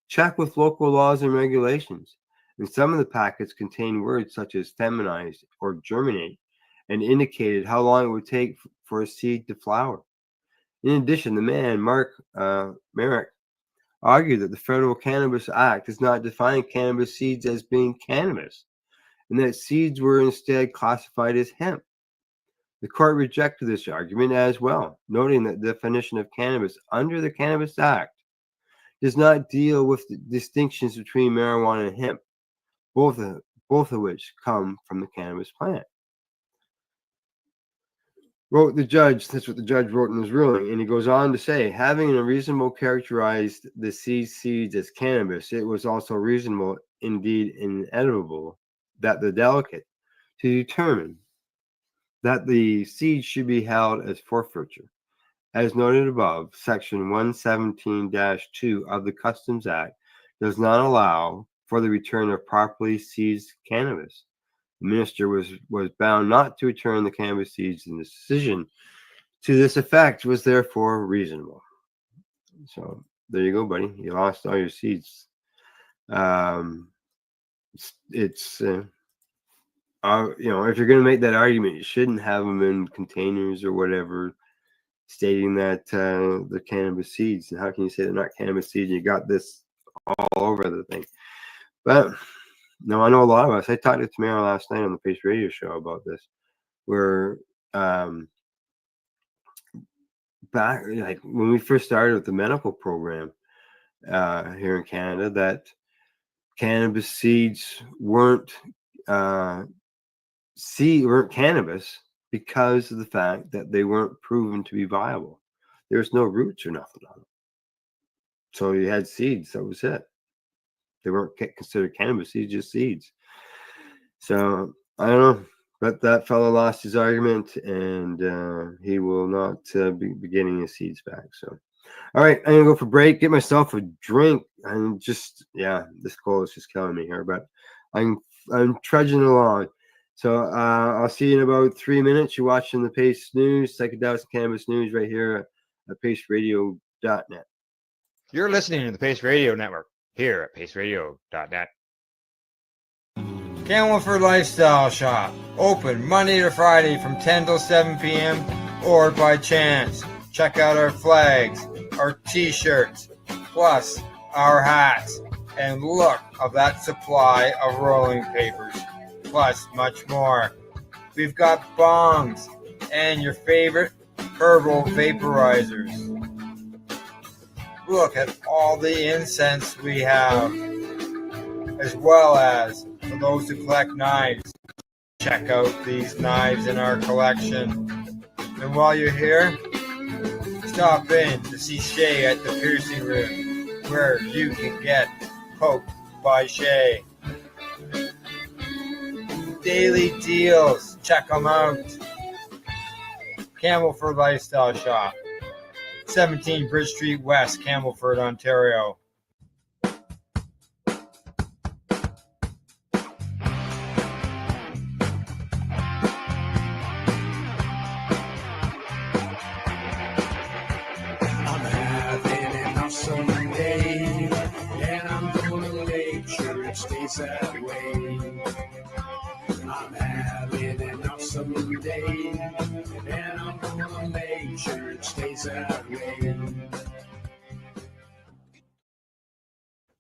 check with local laws and regulations, and some of the packets contained words such as feminize or germinate and indicated how long it would take for a seed to flower. In addition, the man, Mark Merrick, argued that the Federal Cannabis Act does not define cannabis seeds as being cannabis, and that seeds were instead classified as hemp. The court rejected this argument as well, noting that the definition of cannabis under the Cannabis Act does not deal with the distinctions between marijuana and hemp, both of which come from the cannabis plant. Wrote the judge, that's what the judge wrote in his ruling, and he goes on to say, having unreasonable characterized the seeds as cannabis, it was also reasonable, indeed inevitable, that the delegate to determine that the seeds should be held as forfeiture. As noted above, Section 117-2 of the Customs Act does not allow for the return of properly seized cannabis. The minister was bound not to return the cannabis seeds, and the decision to this effect was therefore reasonable. So there you go, buddy. You lost all your seeds. If you're going to make that argument, you shouldn't have them in containers or whatever, stating that they're cannabis seeds. And how can you say they're not cannabis seeds? You got this all over the thing. But no, I know a lot of us. I talked to Tamara last night on the Pace Radio show about this, where back like when we first started with the medical program here in Canada, that cannabis seeds weren't cannabis because of the fact that they weren't proven to be viable. There's no roots or nothing on them. So you had seeds, that was it. They weren't considered cannabis seeds, just seeds. So I don't know, but that fellow lost his argument, and he will not be getting his seeds back. So, all right, I'm gonna go for break, get myself a drink. I'm just, this cold is just killing me here, but I'm trudging along. So I'll see you in about 3 minutes. You're watching the Pace News, Psychedelics and Cannabis News right here at paceradio.net. You're listening to the Pace Radio Network here at paceradio.net. Camelford Lifestyle Shop, open Monday to Friday from 10 till 7 p.m. or by chance. Check out our flags, our t-shirts, plus our hats, and look of that supply of rolling papers, plus much more. We've got bongs and your favorite herbal vaporizers. Look at all the incense we have, as well as for those who collect knives. Check out these knives in our collection. And while you're here, stop in to see Shay at the Piercing Room, where you can get poked by Shay. Daily deals, check them out. Camelford Lifestyle Shop, 17 Bridge Street West, Camelford, Ontario. stays that way. I'm having an awesome day, and I'm gonna make sure it stays that way.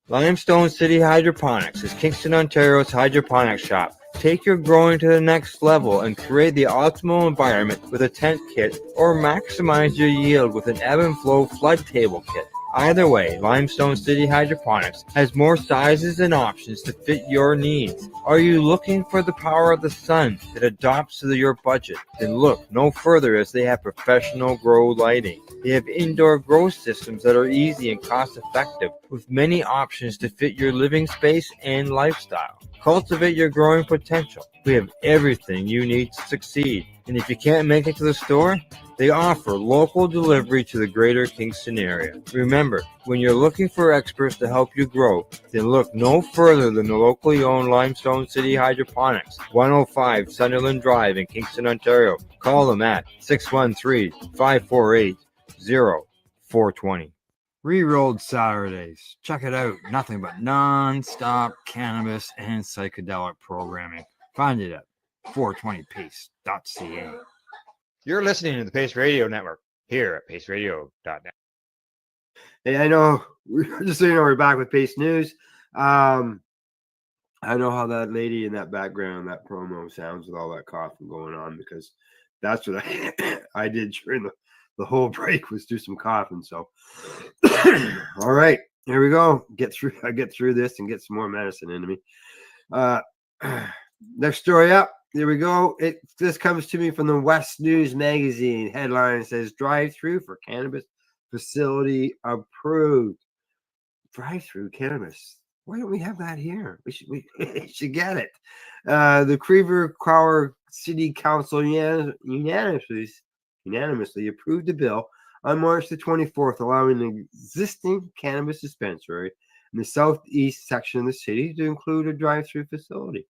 Limestone City Hydroponics is Kingston, Ontario's hydroponics shop. Take your growing to the next level and create the optimal environment with a tent kit, or maximize your yield with an ebb and flow flood table kit. Either way, Limestone City Hydroponics has more sizes and options to fit your needs. Are you looking for the power of the sun that adapts to your budget? Then look no further, as they have professional grow lighting. They have indoor grow systems that are easy and cost effective, with many options to fit your living space and lifestyle. Cultivate your growing potential. We have everything you need to succeed. And if you can't make it to the store, they offer local delivery to the greater Kingston area. Remember, when you're looking for experts to help you grow, then look no further than the locally owned Limestone City Hydroponics, 105 Sunderland Drive in Kingston, Ontario. Call them at 613-548-0420. Rerolled Saturdays. Check it out. Nothing but non-stop cannabis and psychedelic programming. Find it at 420pace.ca. You're listening to the Pace Radio Network here at paceradio.net. Hey, I know, just so you know, we're back with Pace News. I know how that lady in that background, that promo sounds with all that coughing going on, because that's what I did during the whole break, was do some coughing. So, all right, here we go. I get through this and get some more medicine into me. Next story up. Here we go. This comes to me from the West News Magazine. Headline says, drive-through for cannabis facility approved. Drive-through cannabis. Why don't we have that here? We should get it. The Cleaver-Crower City Council unanimously approved the bill on March the 24th, allowing an existing cannabis dispensary in the southeast section of the city to include a drive-through facility.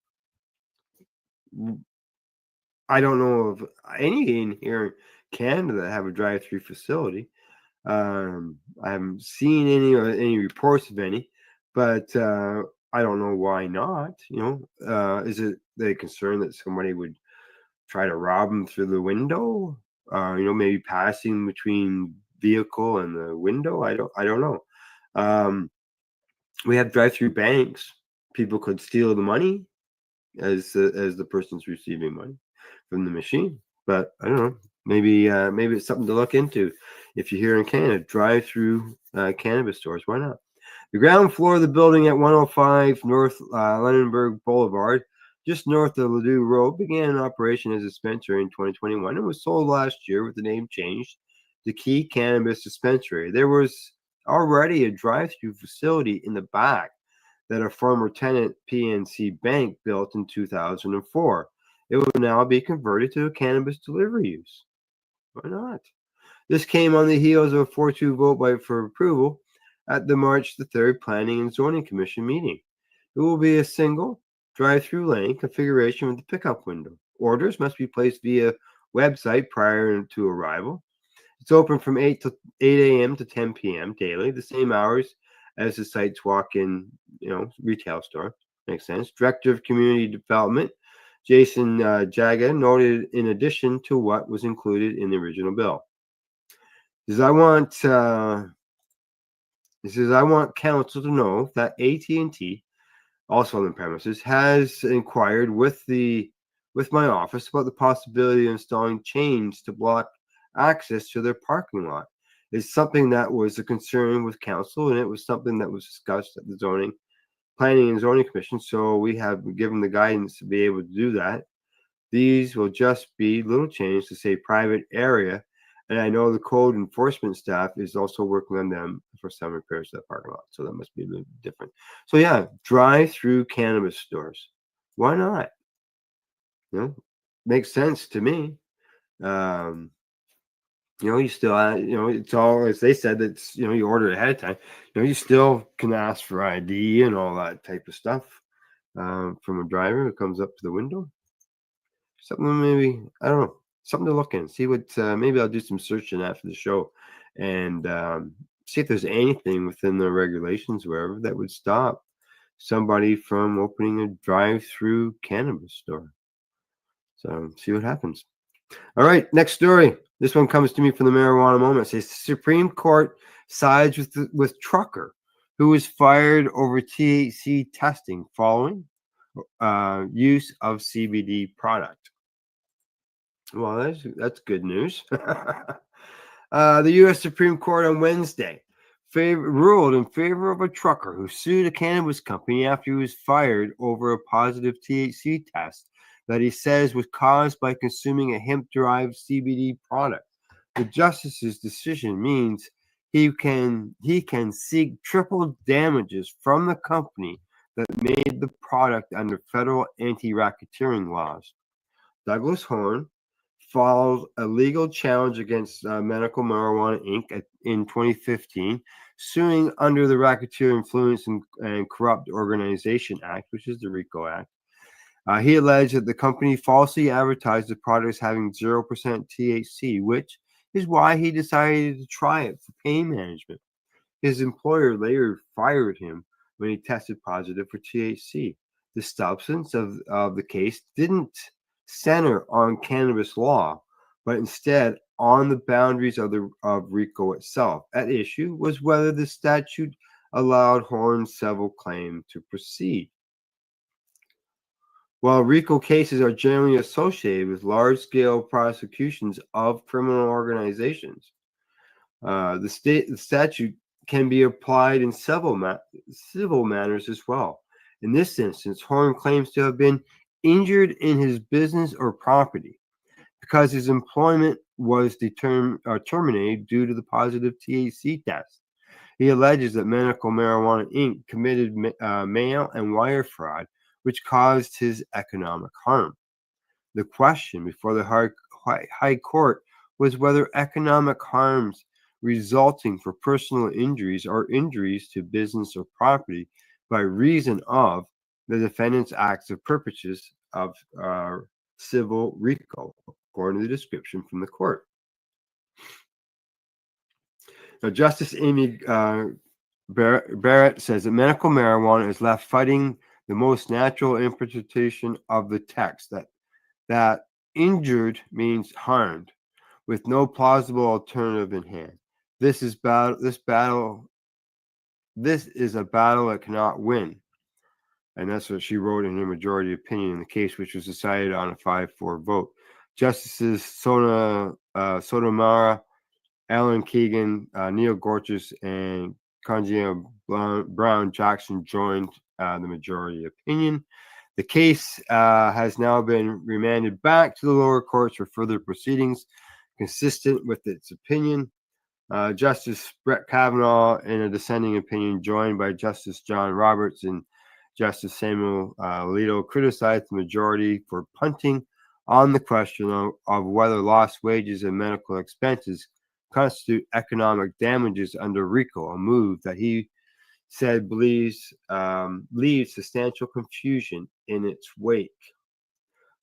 I don't know of any in here in Canada that have a drive-through facility. I haven't seen any reports of any, but I don't know why not. Is it they concerned that somebody would try to rob them through the window? Maybe passing between vehicle and the window. I don't know. We have drive-through banks. People could steal the money as the person's receiving money from the machine. But I don't know. Maybe it's something to look into. If you're here in Canada, drive-through cannabis stores. Why not? The ground floor of the building at 105 North Lunenburg Boulevard, just north of Ladue Road, began an operation as a dispensary in 2021 and was sold last year with the name changed to Key Cannabis Dispensary. There was already a drive-through facility in the back that a former tenant PNC Bank built in 2004. It will now be converted to a cannabis delivery use. Why not? This came on the heels of a 4-2 vote for approval at the March the 3rd Planning and Zoning Commission meeting. It will be a single drive-through lane configuration with the pickup window. Orders must be placed via website prior to arrival. It's open from 8 a.m. to 10 p.m. daily, the same hours as the site's walk-in, retail store. Makes sense. Director of Community Development, Jason Jaga, noted in addition to what was included in the original bill. He says, I want council to know that AT&T, also on the premises, has inquired with my office about the possibility of installing chains to block access to their parking lot. It's something that was a concern with council, and it was something that was discussed at the Planning and Zoning Commission. So we have given the guidance to be able to do that. These will just be little changes to say private area. And I know the code enforcement staff is also working on them for some repairs to that parking lot. So that must be a little different. So yeah, drive-through cannabis stores. Why not? Makes sense to me. You still, it's all, as they said, that's, you order it ahead of time. You still can ask for ID and all that type of stuff from a driver who comes up to the window. Something maybe, I don't know, something to look in. See what, maybe I'll do some searching after the show and see if there's anything within the regulations, wherever, that would stop somebody from opening a drive-through cannabis store. So see what happens. All right, next story. This one comes to me from the Marijuana Moment. It says the Supreme Court sides with trucker who was fired over THC testing following use of CBD product. Well, that's good news. The U.S. Supreme Court on Wednesday ruled in favor of a trucker who sued a cannabis company after he was fired over a positive THC test that he says was caused by consuming a hemp-derived CBD product. The justice's decision means he can seek triple damages from the company that made the product under federal anti-racketeering laws. Douglas Horn filed a legal challenge against Medical Marijuana Inc. in 2015, suing under the Racketeer Influence and Corrupt Organization Act, which is the RICO Act. He alleged that the company falsely advertised the product as having 0% THC, which is why he decided to try it for pain management. His employer later fired him when he tested positive for THC. The substance of the case didn't center on cannabis law, but instead on the boundaries of RICO itself. At issue was whether the statute allowed Horn's civil claim to proceed. While RICO cases are generally associated with large-scale prosecutions of criminal organizations, the statute can be applied in civil matters as well. In this instance, Horn claims to have been injured in his business or property because his employment was terminated due to the positive THC test. He alleges that Medical Marijuana Inc. committed mail and wire fraud, which caused his economic harm. The question before the High Court was whether economic harms resulting for personal injuries or injuries to business or property by reason of the defendant's acts of purposes of civil RICO, according to the description from the court. Now, Justice Amy Barrett says that medical marijuana is left fighting the most natural interpretation of the text, that injured means harmed, with no plausible alternative in hand. This is a battle that cannot win. And that's what she wrote in her majority opinion in the case, which was decided on a 5-4 vote. Justices Sotomayor, Alan Keegan, Neil Gorsuch, and Congia Brown Jackson joined the majority opinion. The case has now been remanded back to the lower courts for further proceedings consistent with its opinion. Justice Brett Kavanaugh, in a dissenting opinion, joined by Justice John Roberts and Justice Samuel Alito, criticized the majority for punting on the question of whether lost wages and medical expenses constitute economic damages under RICO, a move that he said leaves substantial confusion in its wake.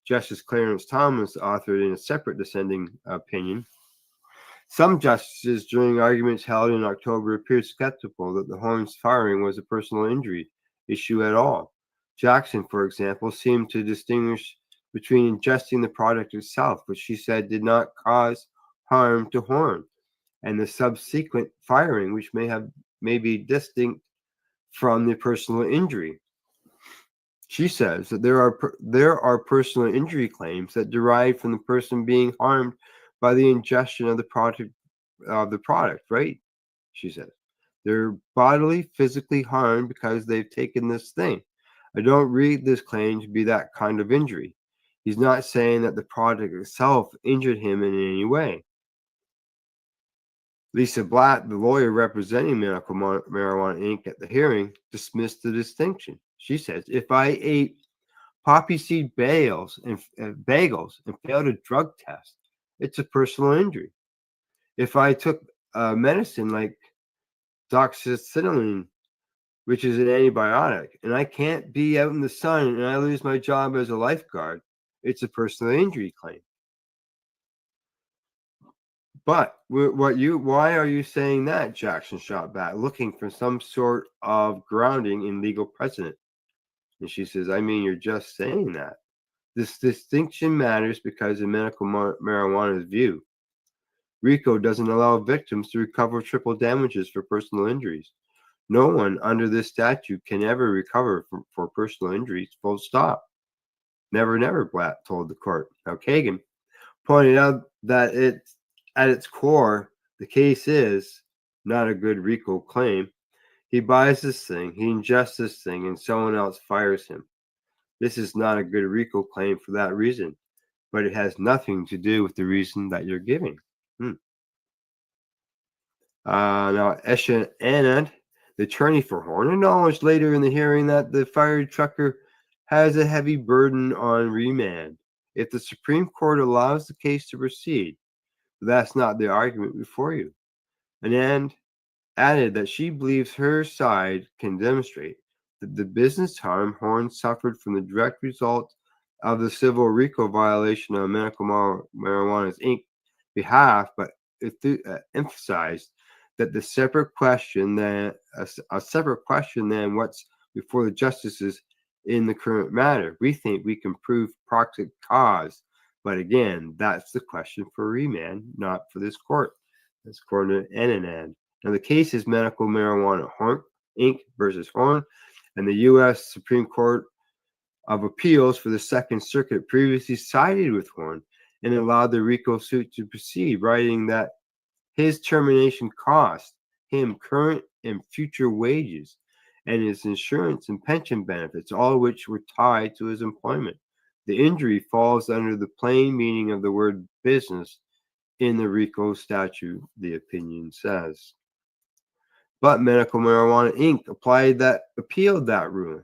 Justice Clarence Thomas authored in a separate dissenting opinion. Some justices during arguments held in October appeared skeptical that the Horn's firing was a personal injury issue at all. Jackson, for example, seemed to distinguish between ingesting the product itself, which she said did not cause harm to Horn, and the subsequent firing, which may be distinct from the personal injury. She says that there are personal injury claims that derive from the person being harmed by the ingestion of the product, right? She says they're bodily, physically harmed because they've taken this thing. I don't read this claim to be that kind of injury. He's not saying that the product itself injured him in any way. Lisa Blatt, the lawyer representing Medical Marijuana Inc. at the hearing, dismissed the distinction. She says, if I ate poppy seed bagels and failed a drug test, it's a personal injury. If I took medicine like doxycycline, which is an antibiotic, and I can't be out in the sun and I lose my job as a lifeguard, it's a personal injury claim. But why are you saying that? Jackson shot back, looking for some sort of grounding in legal precedent. And she says, I mean, you're just saying that. This distinction matters because in medical marijuana's view, RICO doesn't allow victims to recover triple damages for personal injuries. No one under this statute can ever recover for personal injuries, full stop. Never, never, Blatt told the court. Now, Kagan pointed out that at its core, the case is not a good RICO claim. He buys this thing, he ingests this thing, and someone else fires him. This is not a good RICO claim for that reason, but it has nothing to do with the reason that you're giving. Now, Esha Anand, the attorney for Horn, acknowledged later in the hearing that the fired trucker has a heavy burden on remand if the Supreme Court allows the case to proceed. But that's not the argument before you. Anand added that she believes her side can demonstrate that the business harm Horn suffered from the direct result of the civil RICO violation of Medical Marijuana's Inc. behalf, but emphasized that the separate question than a separate question than what's before the justices in the current matter. We think we can prove proximate cause, but again, that's the question for remand, not for this court. That's according to Anand. Now, the case is Medical Marijuana Horn Inc. versus Horn, and the U.S. Supreme Court of Appeals for the Second Circuit previously sided with Horn and allowed the RICO suit to proceed, writing that his termination cost him current and future wages and his insurance and pension benefits, all of which were tied to his employment. The injury falls under the plain meaning of the word business in the RICO statute, the opinion says. But Medical Marijuana Inc. appealed that ruling,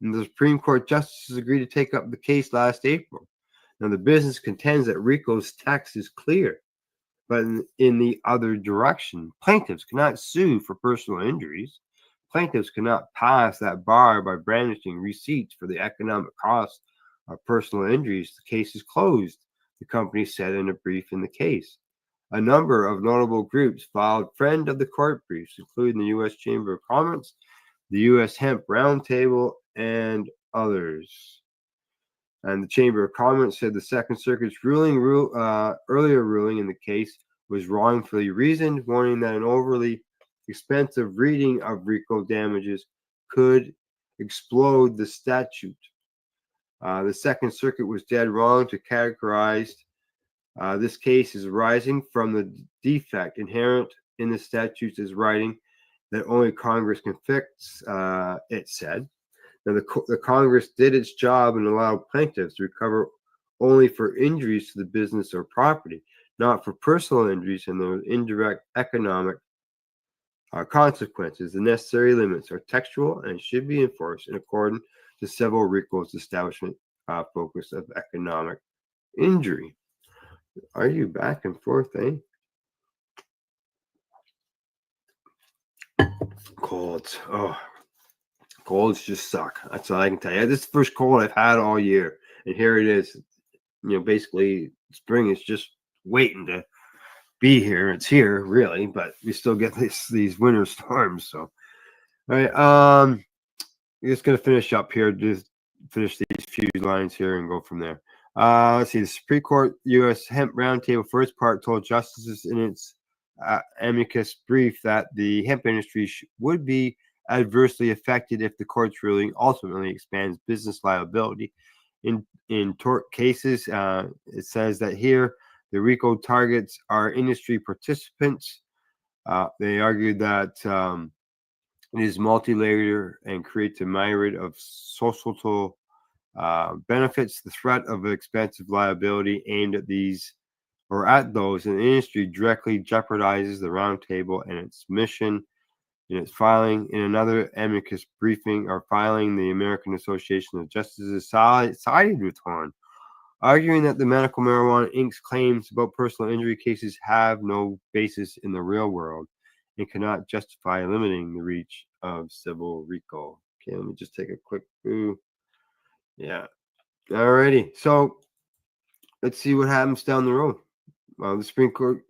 and the Supreme Court justices agreed to take up the case last April. Now, the business contends that RICO's text is clear, but in the other direction, plaintiffs cannot sue for personal injuries. Plaintiffs cannot pass that bar by brandishing receipts for the economic cost of personal injuries. The case is closed, the company said in a brief in the case. A number of notable groups filed friend of the court briefs, including the U.S. Chamber of Commerce, the U.S. Hemp Roundtable, and others. And the Chamber of Commerce said the Second Circuit's earlier ruling in the case was wrongfully reasoned, warning that an overly expensive reading of RICO damages could explode the statute. The Second Circuit was dead wrong to categorize this case as arising from the defect inherent in the statutes as writing that only Congress can fix, it said. Now, the Congress did its job and allowed plaintiffs to recover only for injuries to the business or property, not for personal injuries and their indirect economic consequences. The necessary limits are textual and should be enforced in accordance to several RICO's establishment focus of economic injury. Are you back and forth, eh? Colds. Oh, colds just suck. That's all I can tell you. This is the first cold I've had all year. And here it is. Basically, spring is just waiting to be here. It's here, really, but we still get these winter storms. So, all right. I'm just going to finish up here. Just finish these few lines here and go from there. Let's see. The Supreme Court U.S. Hemp Roundtable first part told justices in its amicus brief that the hemp industry would be adversely affected if the court's ruling ultimately expands business liability. In tort cases, it says that here the RICO targets are industry participants. They argued that it is multi-layered and creates a myriad of societal benefits. The threat of expensive liability aimed at these or at those in the industry directly jeopardizes the roundtable and its mission. In its filing, in another amicus briefing or filing, the American Association of Justices sided with Horn, arguing that the Medical Marijuana Inc.'s claims about personal injury cases have no basis in the real world and cannot justify limiting the reach of civil RICO. Okay, let me just take a quick boo. Yeah. Alrighty. So let's see what happens down the road. Well, the Supreme Court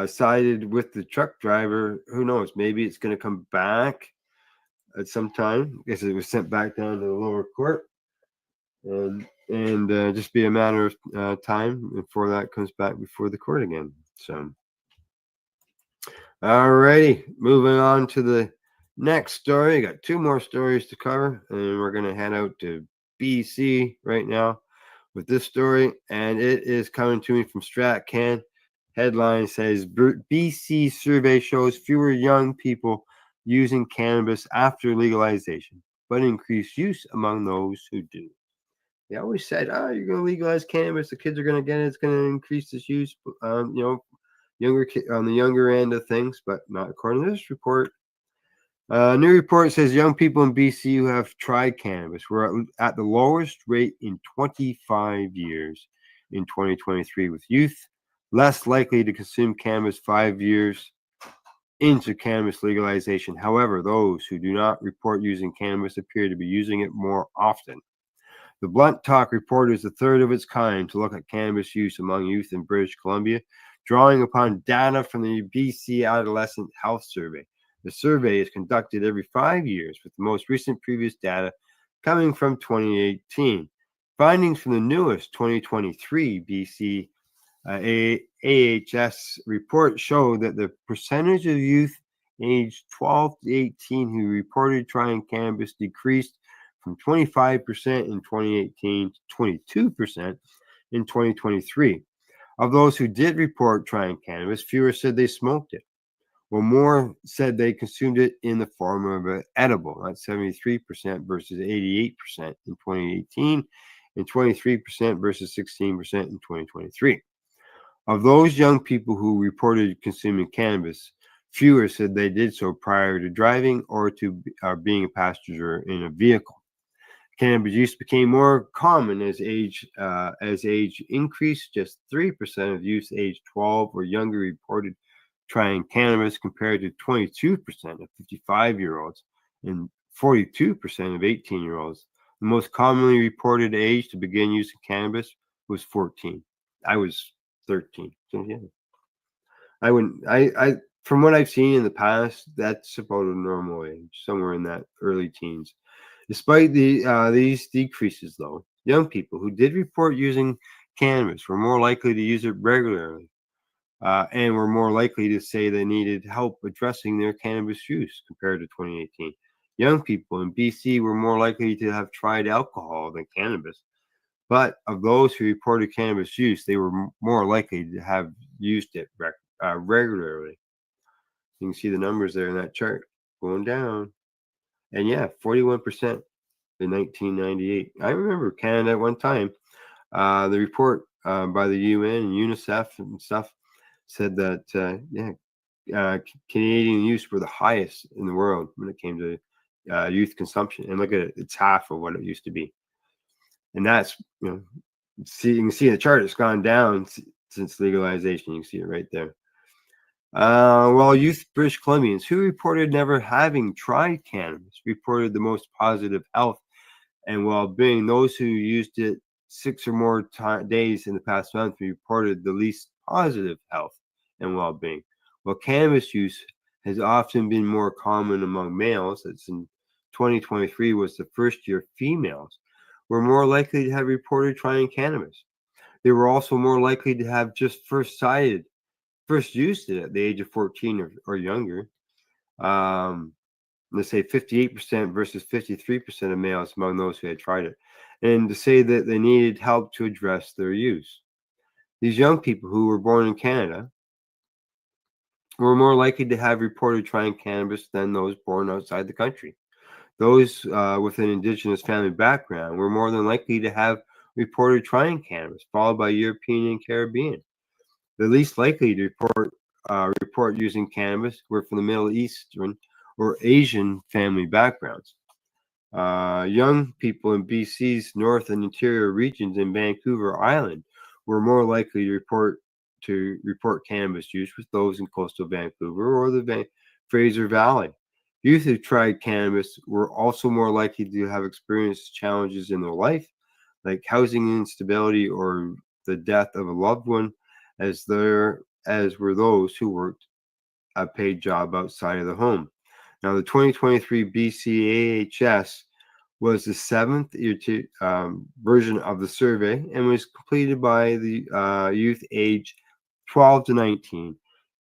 sided with the truck driver. Who knows? Maybe it's going to come back at some time. I guess it was sent back down to the lower court, and just be a matter of time before that comes back before the court again. So, all righty, moving on to the next story. I got two more stories to cover, and we're gonna head out to BC right now with this story, and it is coming to me from StratCan. Headline says BC survey shows fewer young people using cannabis after legalization, but increased use among those who do. They always said, you're going to legalize cannabis, the kids are going to get it, it's going to increase this use, on the younger end of things, but not according to this report. A new report says young people in BC who have tried cannabis were at the lowest rate in 25 years in 2023, with youth less likely to consume cannabis 5 years into cannabis legalization. However, those who do not report using cannabis appear to be using it more often. The Blunt Talk report is the third of its kind to look at cannabis use among youth in British Columbia, drawing upon data from the BC Adolescent Health Survey. The survey is conducted every 5 years, with the most recent previous data coming from 2018. Findings from the newest 2023 BC AHS report show that the percentage of youth aged 12 to 18 who reported trying cannabis decreased from 25% in 2018 to 22% in 2023. Of those who did report trying cannabis, fewer said they smoked it, while more said they consumed it in the form of an edible. That's 73% versus 88% in 2018 and 23% versus 16% in 2023. Of those young people who reported consuming cannabis, fewer said they did so prior to driving or to being a passenger in a vehicle. Cannabis use became more common as age increased. Just 3% of youth aged 12 or younger reported trying cannabis, compared to 22% of 55-year-olds and 42% of 18-year-olds. The most commonly reported age to begin using cannabis was 14. I was 13. So yeah, I from what I've seen in the past, that's about a normal age, somewhere in that early teens. Despite these decreases, though, young people who did report using cannabis were more likely to use it regularly, and were more likely to say they needed help addressing their cannabis use compared to 2018. Young people in BC were more likely to have tried alcohol than cannabis, but of those who reported cannabis use, they were more likely to have used it regularly. You can see the numbers there in that chart going down. And yeah, 41% in 1998. I remember Canada at one time. The report by the UN and UNICEF and stuff said that Canadian youth were the highest in the world when it came to youth consumption. And look at it, it's half of what it used to be. And that's, you can see in the chart, it's gone down since legalization. You can see it right there. While youth British Columbians who reported never having tried cannabis reported the most positive health and well-being, those who used it 6 or more days in the past month reported the least positive health and well-being. While cannabis use has often been more common among males, as in 2023 was the first year females were more likely to have reported trying cannabis. They were also more likely to have just first used it at the age of 14 or younger. Let's say 58% versus 53% of males among those who had tried it, and to say that they needed help to address their use. These young people who were born in Canada were more likely to have reported trying cannabis than those born outside the country. Those with an Indigenous family background were more than likely to have reported trying cannabis, followed by European and Caribbean. The least likely to report using cannabis were from the Middle Eastern or Asian family backgrounds. Young people in BC's north and interior regions in Vancouver Island were more likely to report cannabis use with those in coastal Vancouver or the Fraser Valley. Youth who tried cannabis were also more likely to have experienced challenges in their life, like housing instability or the death of a loved one, as were those who worked a paid job outside of the home. Now, the 2023 BCAHS was the seventh version of the survey and was completed by the youth age 12 to 19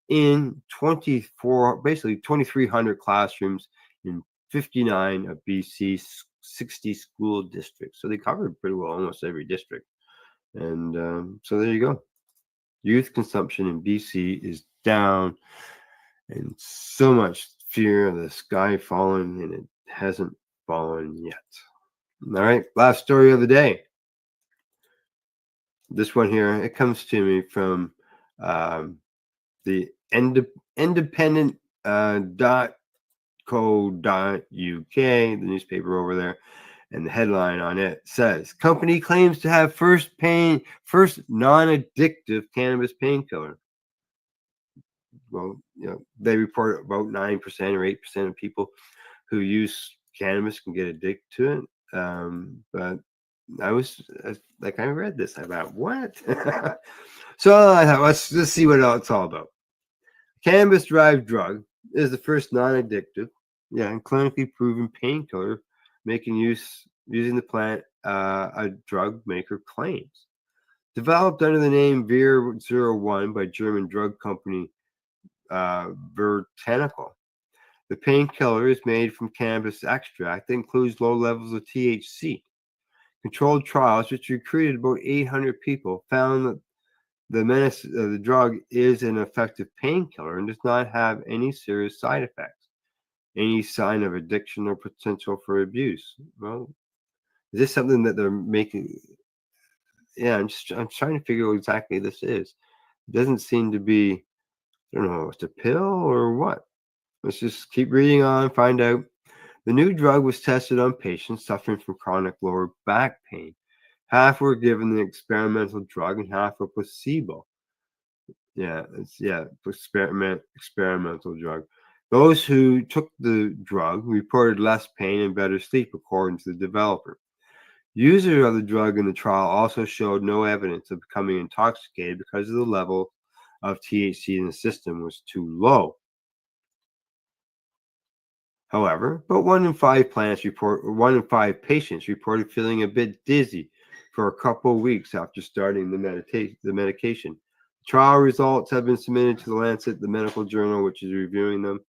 in 2,300 classrooms in 59 of BC's 60 school districts. So they covered pretty well almost every district. And so there you go. Youth consumption in BC is down, and so much fear of the sky falling, and it hasn't fallen yet. All right, last story of the day. This one here, it comes to me from the independent .co.uk, the newspaper over there, and the headline on it says, company claims to have first non-addictive cannabis painkiller. Well, they report about 9% or 8% of people who use cannabis can get addicted to it. But I read this. I thought, what? So I thought, let's see what it's all about. Cannabis-derived drug is the first non-addictive, and clinically proven painkiller using the plant, a drug maker claims. Developed under the name Vir-01 by German drug company Vertenical. The painkiller is made from cannabis extract that includes low levels of THC. Controlled trials, which recruited about 800 people, found that the drug is an effective painkiller and does not have any serious side effects, any sign of addiction or potential for abuse. Well, is this something that they're making? Yeah, I'm trying to figure out what exactly this is. It doesn't seem to be, I don't know, it's a pill or what. Let's just keep reading on, find out. The new drug was tested on patients suffering from chronic lower back pain. Half were given the experimental drug and half a placebo. Experimental drug. Those who took the drug reported less pain and better sleep, according to the developer. Users of the drug in the trial also showed no evidence of becoming intoxicated because of the level of THC in the system was too low. However, but 1 in 5 patients reported feeling a bit dizzy for a couple of weeks after starting the medication. Trial results have been submitted to the Lancet, the medical journal, which is reviewing them.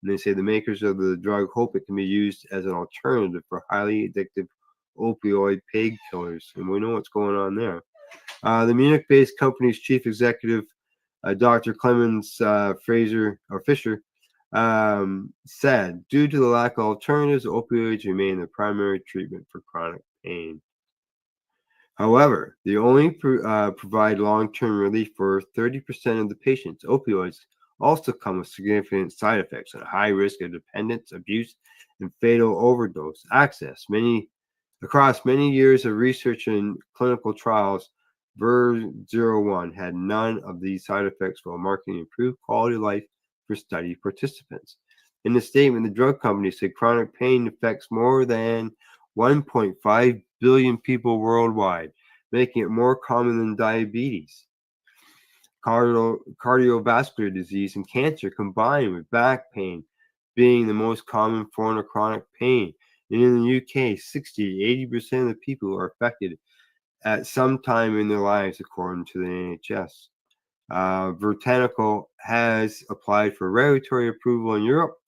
And they say the makers of the drug hope it can be used as an alternative for highly addictive opioid painkillers. And we know what's going on there. The Munich-based company's chief executive, Dr. Clemens Fischer, said, due to the lack of alternatives, opioids remain the primary treatment for chronic pain. However, they only provide long-term relief for 30% of the patients. Opioids also come with significant side effects and a high risk of dependence, abuse, and fatal overdose. Across many years of research and clinical trials, Vir-01 had none of these side effects while marking improved quality of life for study participants. In the statement, the drug company said chronic pain affects more than 1.5 billion people worldwide, making it more common than diabetes, cardiovascular disease, and cancer combined, with back pain being the most common form of chronic pain. And in the UK, 60 to 80% of the people are affected at some time in their lives, according to the NHS. Vertenical has applied for regulatory approval in Europe,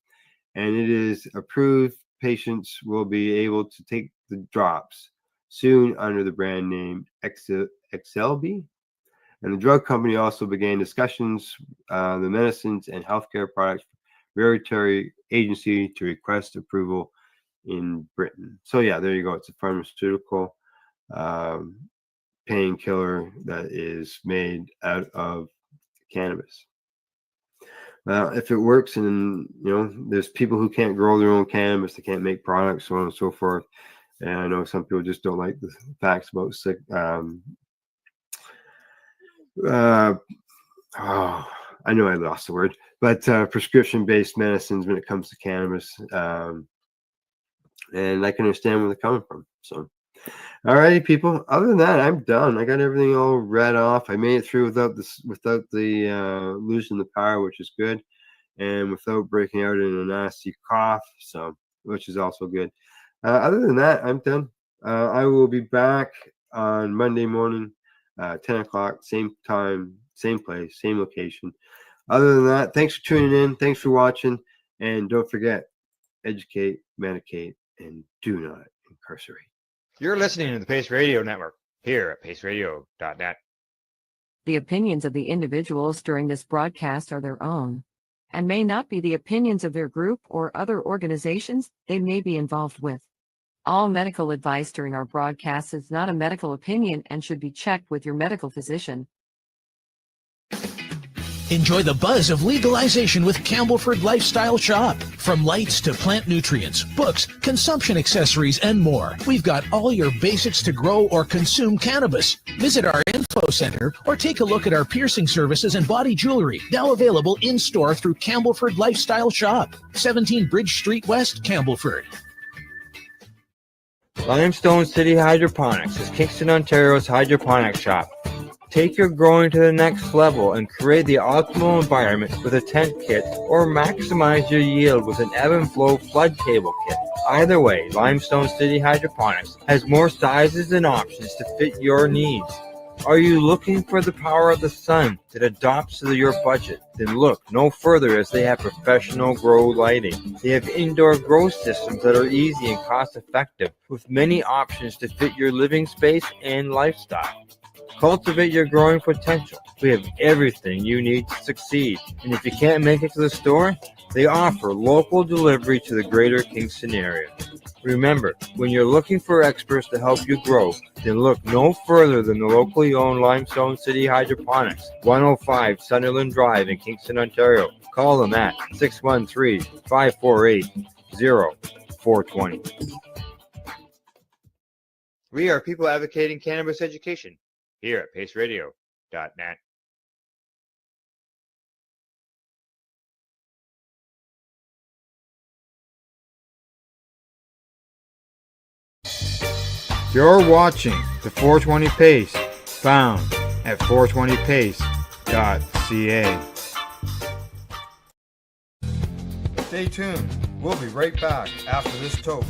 and it is approved. Patients will be able to take the drops soon under the brand name XLB. And the drug company also began discussions, the medicines and healthcare products regulatory agency to request approval in Britain. So yeah, there you go. It's a pharmaceutical painkiller that is made out of cannabis. Now, if it works, and there's people who can't grow their own cannabis, they can't make products, so on and so forth. And I know some people just don't like the facts about I know I lost the word, but prescription-based medicines when it comes to cannabis. And I can understand where they're coming from. So, alrighty, people. Other than that, I'm done. I got everything all read off. I made it through without the losing the power, which is good. and without breaking out in a nasty cough, so which is also good. Other than that, I'm done. I will be back on Monday morning, 10 o'clock, same time, same place, same location. Other than that, thanks for tuning in. Thanks for watching. And don't forget, educate, medicate, and do not incarcerate. You're listening to the Pace Radio Network here at paceradio.net. The opinions of the individuals during this broadcast are their own and may not be the opinions of their group or other organizations they may be involved with. All medical advice during our broadcast is not a medical opinion and should be checked with your medical physician. Enjoy the buzz of legalization with Campbellford Lifestyle Shop. From lights to plant nutrients, books, consumption accessories, and more, we've got all your basics to grow or consume cannabis. Visit our info center or take a look at our piercing services and body jewelry, now available in-store through Campbellford Lifestyle Shop, 17 Bridge Street West, Campbellford. Limestone City Hydroponics is Kingston, Ontario's hydroponic shop. Take your growing to the next level and create the optimal environment with a tent kit, or maximize your yield with an ebb and flow flood table kit. Either way, Limestone City Hydroponics has more sizes and options to fit your needs. Are you looking for the power of the sun that adapts to your budget? Then look no further, as they have professional grow lighting. They have indoor grow systems that are easy and cost effective, with many options to fit your living space and lifestyle. Cultivate your growing potential. We have everything you need to succeed. And if you can't make it to the store, they offer local delivery to the greater Kingston area. Remember, when you're looking for experts to help you grow, then look no further than the locally owned Limestone City Hydroponics, 105 Sunderland Drive in Kingston, Ontario. Call them at 613-548-0420. We are people advocating cannabis education here at paceradio.net. You're watching the 420 Pace, found at 420pace.ca. Stay tuned. We'll be right back after this toke.